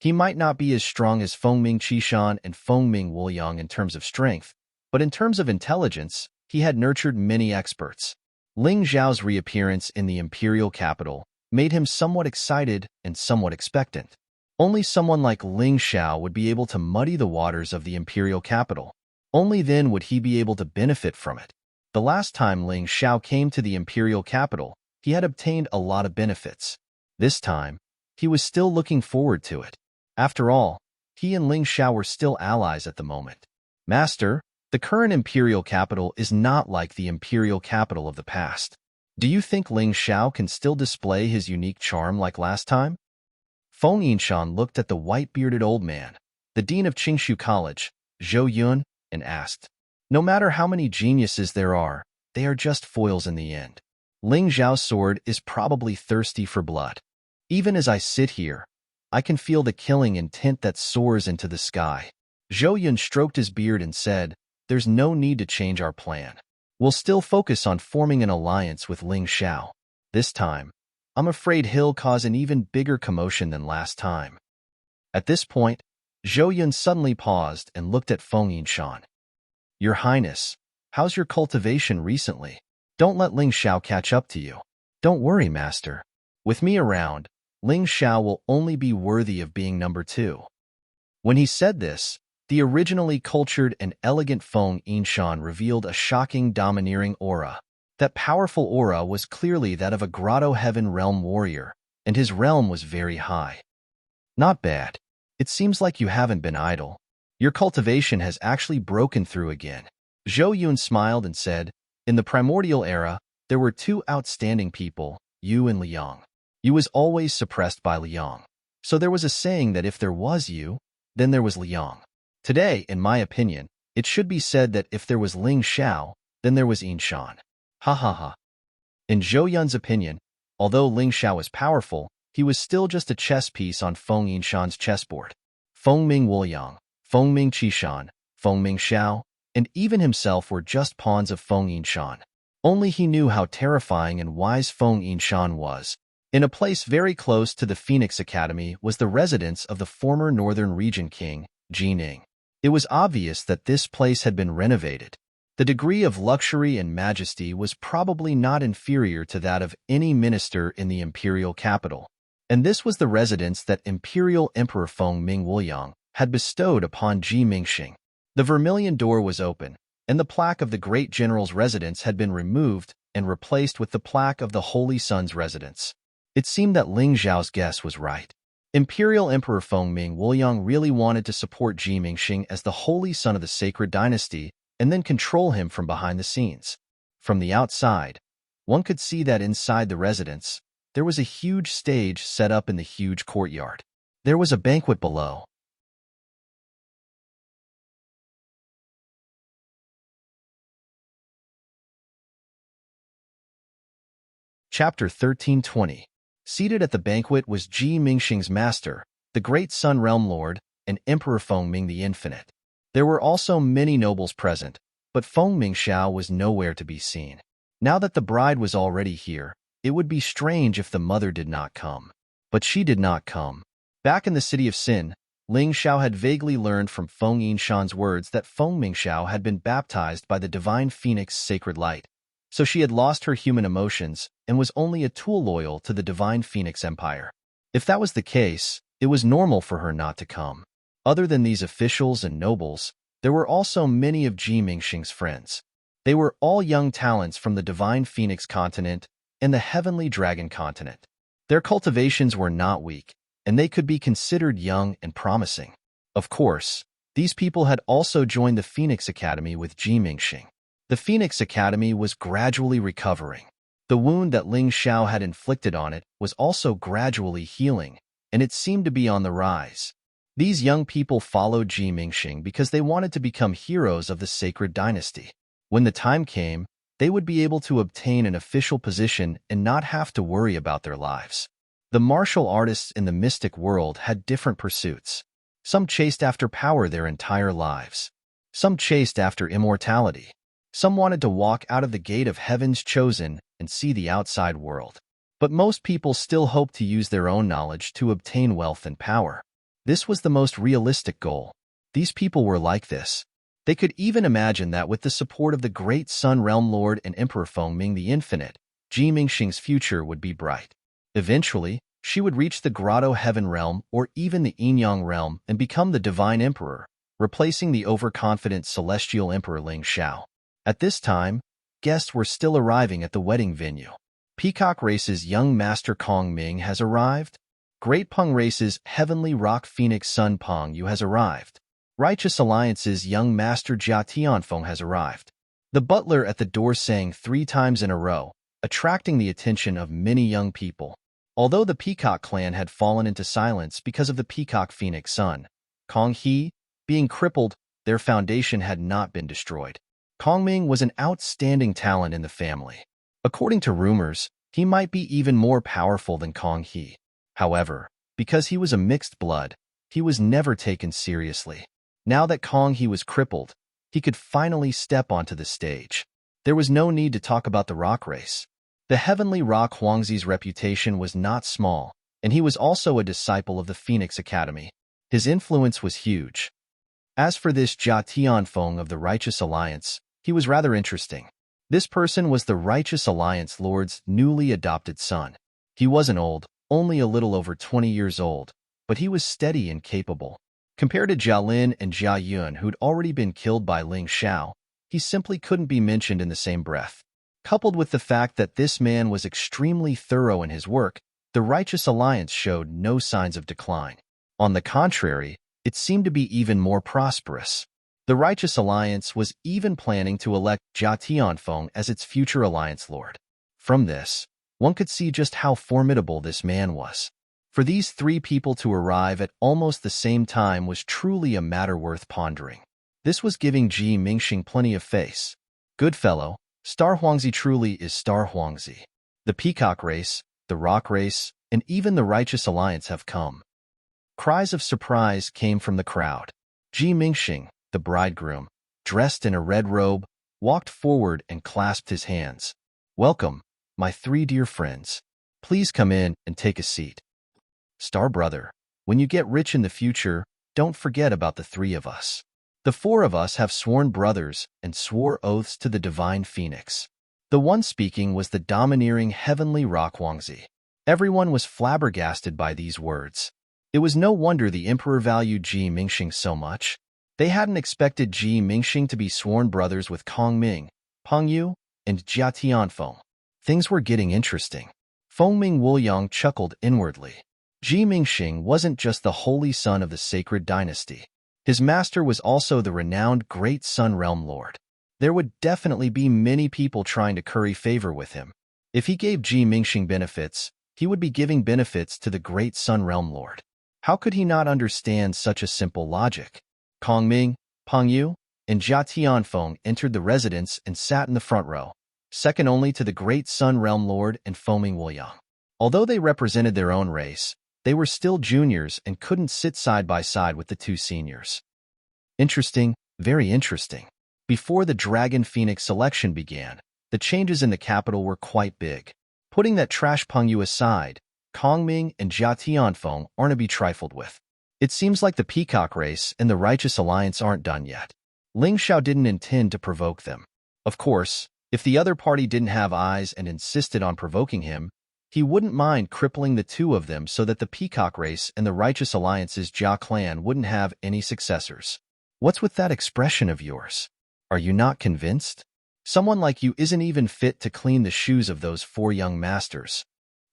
He might not be as strong as Feng Mingqishan and Feng Mingwuyang in terms of strength, but in terms of intelligence, he had nurtured many experts. Ling Xiao's reappearance in the imperial capital made him somewhat excited and somewhat expectant. Only someone like Ling Xiao would be able to muddy the waters of the imperial capital. Only then would he be able to benefit from it. The last time Ling Xiao came to the imperial capital, he had obtained a lot of benefits. This time, he was still looking forward to it. After all, he and Ling Xiao were still allies at the moment. Master, the current imperial capital is not like the imperial capital of the past. Do you think Ling Xiao can still display his unique charm like last time? Feng Yinshan looked at the white-bearded old man, the dean of Qingshu College, Zhou Yun, and asked, "No matter how many geniuses there are, they are just foils in the end. Ling Xiao's sword is probably thirsty for blood. Even as I sit here, I can feel the killing intent that soars into the sky." Zhou Yun stroked his beard and said, "There's no need to change our plan. We'll still focus on forming an alliance with Ling Xiao. This time, I'm afraid he'll cause an even bigger commotion than last time." At this point, Zhou Yun suddenly paused and looked at Feng Yinshan. "Your Highness, how's your cultivation recently? Don't let Ling Xiao catch up to you. Don't worry, master. With me around, Ling Xiao will only be worthy of being number 2. When he said this, the originally cultured and elegant Feng Yinshan revealed a shocking domineering aura. That powerful aura was clearly that of a grotto heaven realm warrior, and his realm was very high. Not bad. It seems like you haven't been idle. Your cultivation has actually broken through again. Zhou Yun smiled and said, in the primordial era, there were 2 outstanding people, you and Liang. You was always suppressed by Liang. So there was a saying that if there was you, then there was Liang. Today, in my opinion, it should be said that if there was Ling Xiao, then there was Yinshan. Ha ha ha. In Zhou Yun's opinion, although Ling Xiao was powerful, he was still just a chess piece on Feng Yinshan's chessboard. Feng Ming Wuliang, Feng Ming Qishan, Feng Ming Xiao, and even himself were just pawns of Feng Yinshan. Only he knew how terrifying and wise Feng Yinshan was. In a place very close to the Phoenix Academy was the residence of the former Northern Region King, Jining. It was obvious that this place had been renovated. The degree of luxury and majesty was probably not inferior to that of any minister in the imperial capital. And this was the residence that Imperial Emperor Feng Ming Wuliang had bestowed upon Ji Mingxing. The vermilion door was open, and the plaque of the great general's residence had been removed and replaced with the plaque of the Holy Sun's residence. It seemed that Ling Zhao's guess was right. Imperial Emperor Feng Ming Wuliang really wanted to support Ji Mingxing as the Holy Son of the Sacred Dynasty and then control him from behind the scenes. From the outside, one could see that inside the residence, there was a huge stage set up in the huge courtyard. There was a banquet below. Chapter 1320. Seated at the banquet was Ji Mingxing's master, the great Sun Realm Lord, and Emperor Feng Ming the Infinite. There were also many nobles present, but Feng Ming Xiao was nowhere to be seen. Now that the bride was already here, it would be strange if the mother did not come. But she did not come. Back in the city of Sin, Ling Xiao had vaguely learned from Feng Yinshan's words that Feng Ming Xiao had been baptized by the divine phoenix sacred light. So she had lost her human emotions and was only a tool loyal to the divine phoenix empire. If that was the case, it was normal for her not to come. Other than these officials and nobles, there were also many of Ji Mingxing's friends. They were all young talents from the divine phoenix continent and the heavenly dragon continent. Their cultivations were not weak, and they could be considered young and promising. Of course, these people had also joined the Phoenix Academy with Ji Mingxing. The Phoenix Academy was gradually recovering. The wound that Ling Xiao had inflicted on it was also gradually healing, and it seemed to be on the rise. These young people followed Ji Mingxing because they wanted to become heroes of the sacred dynasty. When the time came, they would be able to obtain an official position and not have to worry about their lives. The martial artists in the mystic world had different pursuits. Some chased after power their entire lives. Some chased after immortality. Some wanted to walk out of the gate of heaven's chosen and see the outside world. But most people still hoped to use their own knowledge to obtain wealth and power. This was the most realistic goal. These people were like this. They could even imagine that with the support of the great Sun Realm Lord and Emperor Feng Ming the Infinite, Ji Mingxing's future would be bright. Eventually, she would reach the Grotto Heaven Realm or even the Yin-Yang Realm and become the Divine Emperor, replacing the overconfident Celestial Emperor Ling Xiao. At this time, guests were still arriving at the wedding venue. Peacock Race's young master Kong Ming has arrived. Great Peng Race's Heavenly Rock Phoenix Sun Peng Yu has arrived. Righteous Alliance's young master Jia Tianfeng has arrived. The butler at the door sang 3 times in a row, attracting the attention of many young people. Although the Peacock clan had fallen into silence because of the Peacock Phoenix Sun, Kong He, being crippled, their foundation had not been destroyed. Kong Ming was an outstanding talent in the family. According to rumors, he might be even more powerful than Kong He. However, because he was a mixed blood, he was never taken seriously. Now that Kong He was crippled, he could finally step onto the stage. There was no need to talk about the rock race. The heavenly rock Huangzi's reputation was not small, and he was also a disciple of the Phoenix Academy. His influence was huge. As for this Jia Tianfeng of the Righteous Alliance, he was rather interesting. This person was the Righteous Alliance Lord's newly adopted son. He wasn't old, only a little over 20 years old, but he was steady and capable. Compared to Jia Lin and Jia Yun, who'd already been killed by Ling Xiao, he simply couldn't be mentioned in the same breath. Coupled with the fact that this man was extremely thorough in his work, the Righteous Alliance showed no signs of decline. On the contrary, it seemed to be even more prosperous. The Righteous Alliance was even planning to elect Jia Tianfeng as its future alliance lord. From this, one could see just how formidable this man was. For these three people to arrive at almost the same time was truly a matter worth pondering. This was giving Ji Mingxing plenty of face. Good fellow, Star Huangzi truly is Star Huangzi. The Peacock race, the Rock race, and even the Righteous Alliance have come. Cries of surprise came from the crowd. Ji Mingxing, the bridegroom, dressed in a red robe, walked forward and clasped his hands. Welcome, my three dear friends. Please come in and take a seat. Star brother, when you get rich in the future, don't forget about the three of us. The four of us have sworn brothers and swore oaths to the divine phoenix. The one speaking was the domineering heavenly Rock Huangzi. Everyone was flabbergasted by these words. It was no wonder the emperor valued Ji Mingxing so much. They hadn't expected Ji Mingxing to be sworn brothers with Kong Ming, Peng Yu, and Jia Tianfeng. Things were getting interesting. Feng Ming Wuliang chuckled inwardly. Ji Mingxing wasn't just the holy son of the sacred dynasty. His master was also the renowned Great Sun Realm Lord. There would definitely be many people trying to curry favor with him. If he gave Ji Mingxing benefits, he would be giving benefits to the Great Sun Realm Lord. How could he not understand such a simple logic? Kong Ming, Peng Yu, and Jia Tianfeng entered the residence and sat in the front row, second only to the Great Sun Realm Lord and Feng Ming Wuliang. Although they represented their own race, they were still juniors and couldn't sit side by side with the two seniors. Interesting, very interesting. Before the Dragon Phoenix selection began, the changes in the capital were quite big. Putting that trash Peng Yu aside, Kong Ming and Jia Tianfeng aren't to be trifled with. It seems like the Peacock race and the Righteous Alliance aren't done yet. Ling Xiao didn't intend to provoke them. Of course, if the other party didn't have eyes and insisted on provoking him, he wouldn't mind crippling the two of them so that the Peacock race and the Righteous Alliance's Jia clan wouldn't have any successors. What's with that expression of yours? Are you not convinced? Someone like you isn't even fit to clean the shoes of those four young masters.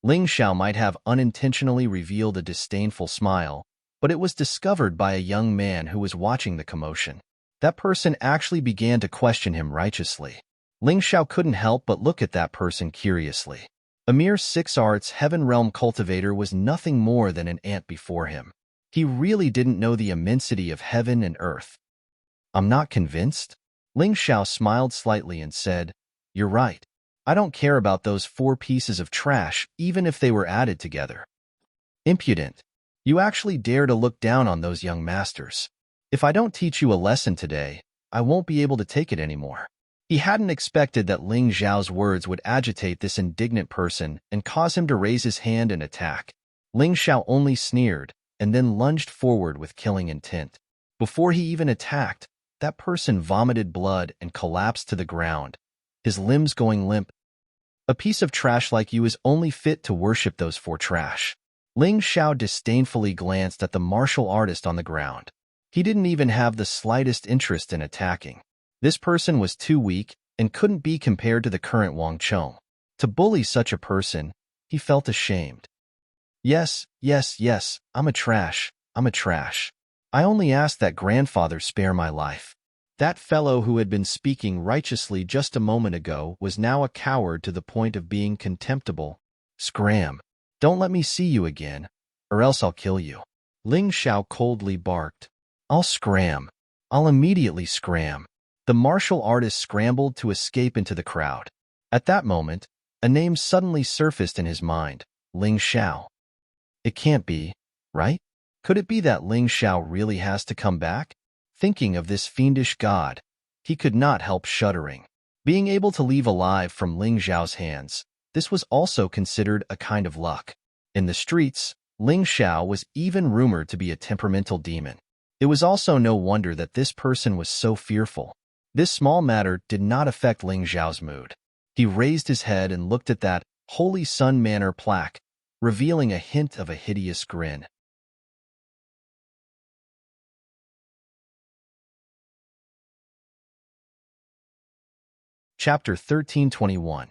Ling Xiao might have unintentionally revealed a disdainful smile, but it was discovered by a young man who was watching the commotion. That person actually began to question him righteously. Ling Xiao couldn't help but look at that person curiously. A mere 6 arts heaven realm cultivator was nothing more than an ant before him. He really didn't know the immensity of heaven and earth. I'm not convinced. Ling Xiao smiled slightly and said, You're right. I don't care about those 4 pieces of trash, even if they were added together. Impudent. You actually dare to look down on those young masters. If I don't teach you a lesson today, I won't be able to take it anymore. He hadn't expected that Ling Xiao's words would agitate this indignant person and cause him to raise his hand and attack. Ling Xiao only sneered and then lunged forward with killing intent. Before he even attacked, that person vomited blood and collapsed to the ground, his limbs going limp. A piece of trash like you is only fit to worship those 4 trash. Ling Xiao disdainfully glanced at the martial artist on the ground. He didn't even have the slightest interest in attacking. This person was too weak and couldn't be compared to the current Wang Chong. To bully such a person, he felt ashamed. Yes, I'm a trash. I only ask that grandfather spare my life. That fellow who had been speaking righteously just a moment ago was now a coward to the point of being contemptible. Scram. Don't let me see you again, or else I'll kill you. Ling Xiao coldly barked. I'll scram. I'll immediately scram. The martial artist scrambled to escape into the crowd. At that moment, a name suddenly surfaced in his mind, Ling Xiao. It can't be, right? Could it be that Ling Xiao really has to come back? Thinking of this fiendish god, he could not help shuddering. Being able to leave alive from Ling Xiao's hands, this was also considered a kind of luck. In the streets, Ling Xiao was even rumored to be a temperamental demon. It was also no wonder that this person was so fearful. This small matter did not affect Ling Xiao's mood. He raised his head and looked at that Holy Sun Manor plaque, revealing a hint of a hideous grin. Chapter 1321.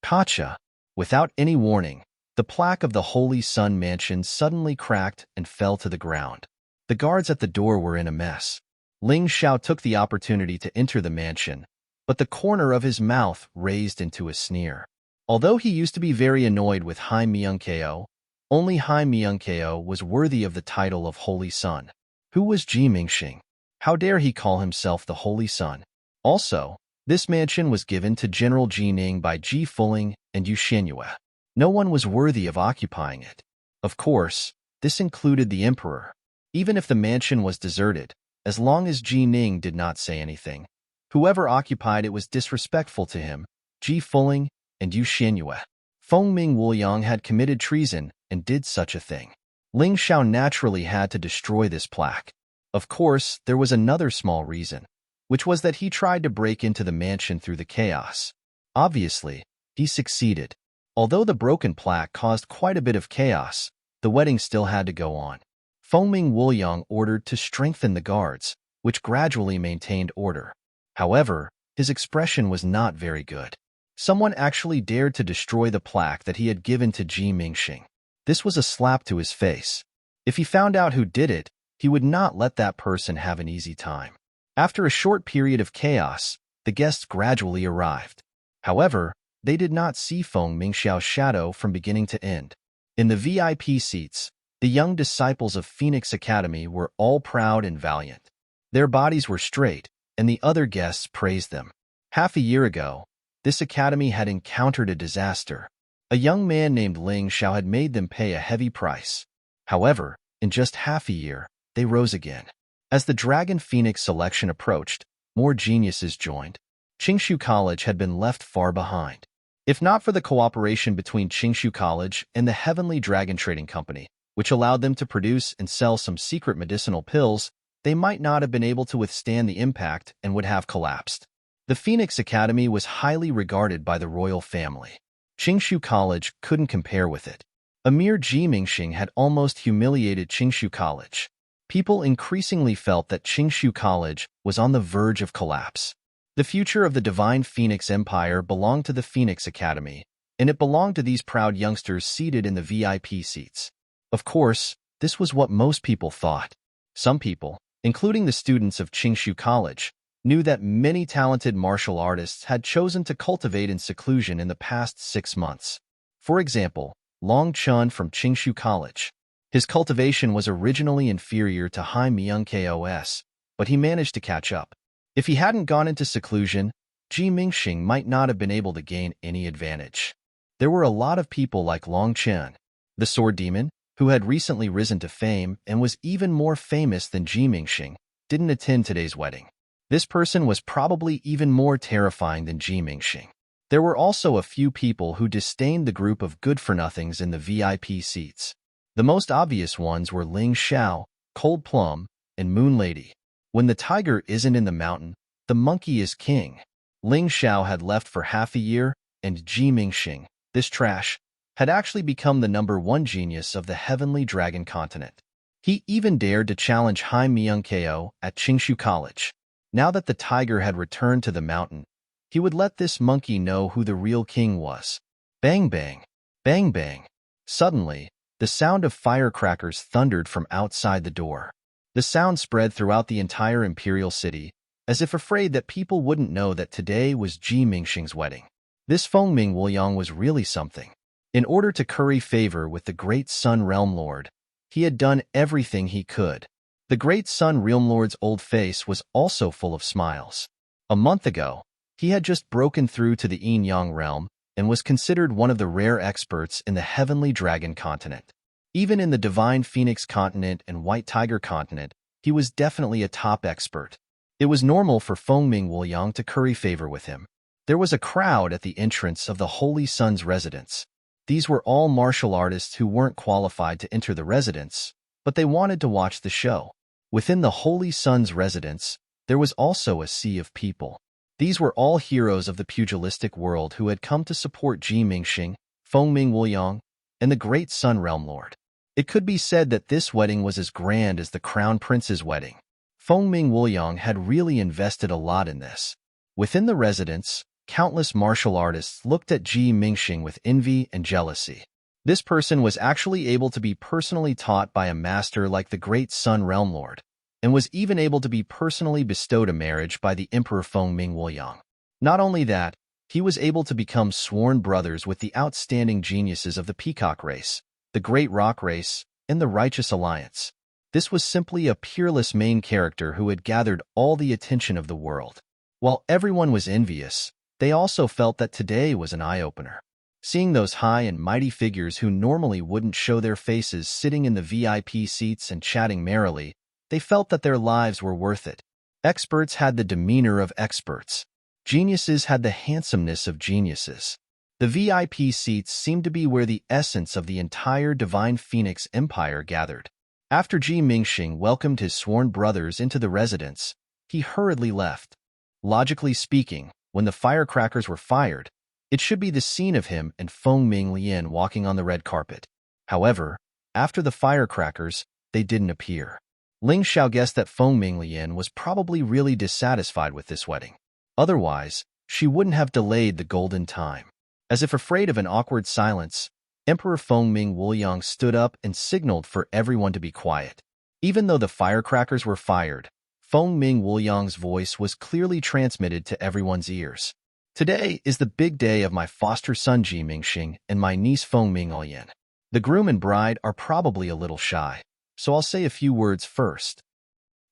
Gotcha. Without any warning, the plaque of the Holy Sun Mansion suddenly cracked and fell to the ground. The guards at the door were in a mess. Ling Xiao took the opportunity to enter the mansion, but the corner of his mouth raised into a sneer. Although he used to be very annoyed with Hai Myungkeo, only Hai Myungkeo was worthy of the title of Holy Sun. Who was Ji Mingxing? How dare he call himself the Holy Sun? Also, this mansion was given to General Ji Ning by Ji Fuling and Yu Xianyue. No one was worthy of occupying it. Of course, this included the emperor. Even if the mansion was deserted, as long as Ji Ning did not say anything, whoever occupied it was disrespectful to him, Ji Fuling and Yu Xianyue. Feng Ming Wuliang had committed treason and did such a thing. Ling Xiao naturally had to destroy this plaque. Of course, there was another small reason, which was that he tried to break into the mansion through the chaos. Obviously, he succeeded. Although the broken plaque caused quite a bit of chaos, the wedding still had to go on. Feng Ming Wuliang ordered to strengthen the guards, which gradually maintained order. However, his expression was not very good. Someone actually dared to destroy the plaque that he had given to Ji Mingxing. This was a slap to his face. If he found out who did it, he would not let that person have an easy time. After a short period of chaos, the guests gradually arrived. However, they did not see Feng Mingxiao's shadow from beginning to end. In the VIP seats, the young disciples of Phoenix Academy were all proud and valiant. Their bodies were straight, and the other guests praised them. Half a year ago, this academy had encountered a disaster. A young man named Ling Xiao had made them pay a heavy price. However, in just half a year, they rose again. As the Dragon Phoenix selection approached, more geniuses joined. Qingshu College had been left far behind. If not for the cooperation between Qingshu College and the Heavenly Dragon Trading Company, which allowed them to produce and sell some secret medicinal pills, they might not have been able to withstand the impact and would have collapsed. The Phoenix Academy was highly regarded by the royal family. Qingshu College couldn't compare with it. A mere Ji Mingxing had almost humiliated Qingshu College. People increasingly felt that Qingshu College was on the verge of collapse. The future of the Divine Phoenix Empire belonged to the Phoenix Academy, and it belonged to these proud youngsters seated in the VIP seats. Of course, this was what most people thought. Some people, including the students of Qingshu College, knew that many talented martial artists had chosen to cultivate in seclusion in the past 6 months. For example, Long Chun from Qingshu College. His cultivation was originally inferior to Hai Myungkeo's, but he managed to catch up. If he hadn't gone into seclusion, Ji Mingxing might not have been able to gain any advantage. There were a lot of people like Long Chen, the sword demon, who had recently risen to fame and was even more famous than Ji Mingxing, didn't attend today's wedding. This person was probably even more terrifying than Ji Mingxing. There were also a few people who disdained the group of good-for-nothings in the VIP seats. The most obvious ones were Ling Xiao, Cold Plum, and Moon Lady. When the tiger isn't in the mountain, the monkey is king. Ling Xiao had left for half a year, and Ji Mingxing, this trash, had actually become the #1 genius of the Heavenly Dragon continent. He even dared to challenge Hai Myungkeo at Qingshu College. Now that the tiger had returned to the mountain, he would let this monkey know who the real king was. Bang bang, bang bang. Suddenly, the sound of firecrackers thundered from outside the door. The sound spread throughout the entire imperial city, as if afraid that people wouldn't know that today was Ji Mingxing's wedding. This Feng Ming Wuliang was really something. In order to curry favor with the Great Sun Realm Lord, he had done everything he could. The Great Sun Realm Lord's old face was also full of smiles. A month ago, he had just broken through to the Yin-Yang realm and was considered one of the rare experts in the Heavenly Dragon continent. Even in the Divine Phoenix continent and White Tiger continent, he was definitely a top expert. It was normal for Feng Ming Wuliang to curry favor with him. There was a crowd at the entrance of the Holy Sun's residence. These were all martial artists who weren't qualified to enter the residence, but they wanted to watch the show. Within the Holy Sun's residence, there was also a sea of people. These were all heroes of the pugilistic world who had come to support Ji Mingxing, Feng Ming Wuliang, and the great Sun Realm Lord. It could be said that this wedding was as grand as the Crown Prince's wedding. Feng Ming Wuliang had really invested a lot in this. Within the residence, countless martial artists looked at Ji Mingxing with envy and jealousy. This person was actually able to be personally taught by a master like the great Sun Realm Lord, and was even able to be personally bestowed a marriage by the Emperor Feng Ming Wuliang. Not only that, he was able to become sworn brothers with the outstanding geniuses of the Peacock race, the Great Rock race, and the Righteous Alliance. This was simply a peerless main character who had gathered all the attention of the world. While everyone was envious, they also felt that today was an eye-opener. Seeing those high and mighty figures who normally wouldn't show their faces sitting in the VIP seats and chatting merrily, they felt that their lives were worth it. Experts had the demeanor of experts. Geniuses had the handsomeness of geniuses. The VIP seats seemed to be where the essence of the entire Divine Phoenix Empire gathered. After Ji Mingxing welcomed his sworn brothers into the residence, he hurriedly left. Logically speaking, when the firecrackers were fired, it should be the scene of him and Feng Ming Lian walking on the red carpet. However, after the firecrackers, they didn't appear. Ling Xiao guessed that Feng Ming Lian was probably really dissatisfied with this wedding. Otherwise, she wouldn't have delayed the golden time. As if afraid of an awkward silence, Emperor Feng Ming Wuliang stood up and signaled for everyone to be quiet. Even though the firecrackers were fired, Feng Ming Wuliang's voice was clearly transmitted to everyone's ears. Today is the big day of my foster son Ji Mingxing and my niece Feng Ming Lian. The groom and bride are probably a little shy, so I'll say a few words first.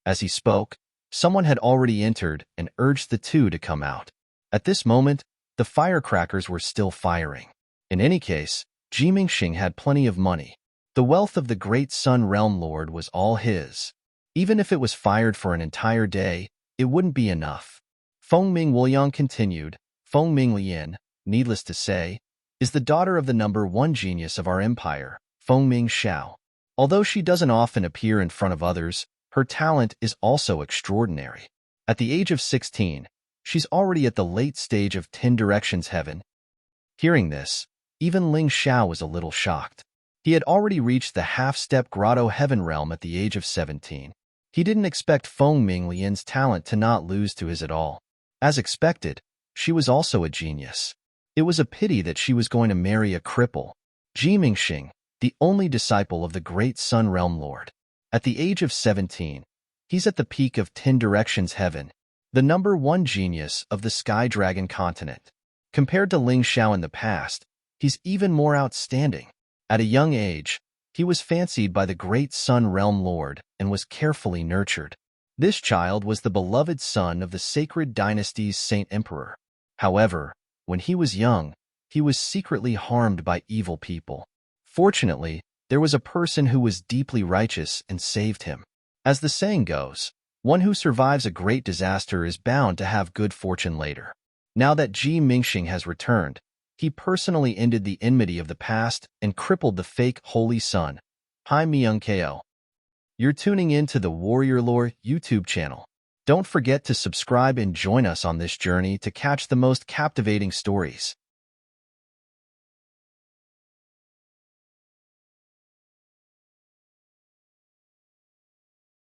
As he spoke, someone had already entered and urged the two to come out. At this moment, the firecrackers were still firing. In any case, Ji Mingxing had plenty of money. The wealth of the great Sun Realm Lord was all his. Even if it was fired for an entire day, it wouldn't be enough. Feng Ming Wuliang continued, Feng Ming Lian, needless to say, is the daughter of the #1 genius of our empire, Feng Ming Xiao. Although she doesn't often appear in front of others, her talent is also extraordinary. At the age of 16, she's already at the late stage of 10 Directions Heaven. Hearing this, even Ling Xiao was a little shocked. He had already reached the half-step grotto heaven realm at the age of 17. He didn't expect Feng Ming Lian's talent to not lose to his at all. As expected, she was also a genius. It was a pity that she was going to marry a cripple. Ji Mingxing, the only disciple of the great Sun Realm Lord. At the age of 17, he's at the peak of 10 Directions Heaven, the #1 genius of the Sky Dragon continent. Compared to Ling Xiao in the past, he's even more outstanding. At a young age, he was fancied by the great Sun Realm Lord and was carefully nurtured. This child was the beloved son of the sacred dynasty's Saint Emperor. However, when he was young, he was secretly harmed by evil people. Fortunately, there was a person who was deeply righteous and saved him. As the saying goes, one who survives a great disaster is bound to have good fortune later. Now that Ji Mingxing has returned, he personally ended the enmity of the past and crippled the fake Holy Sun. Hi Myung Ko. You're tuning in to the Warrior Lore YouTube channel. Don't forget to subscribe and join us on this journey to catch the most captivating stories.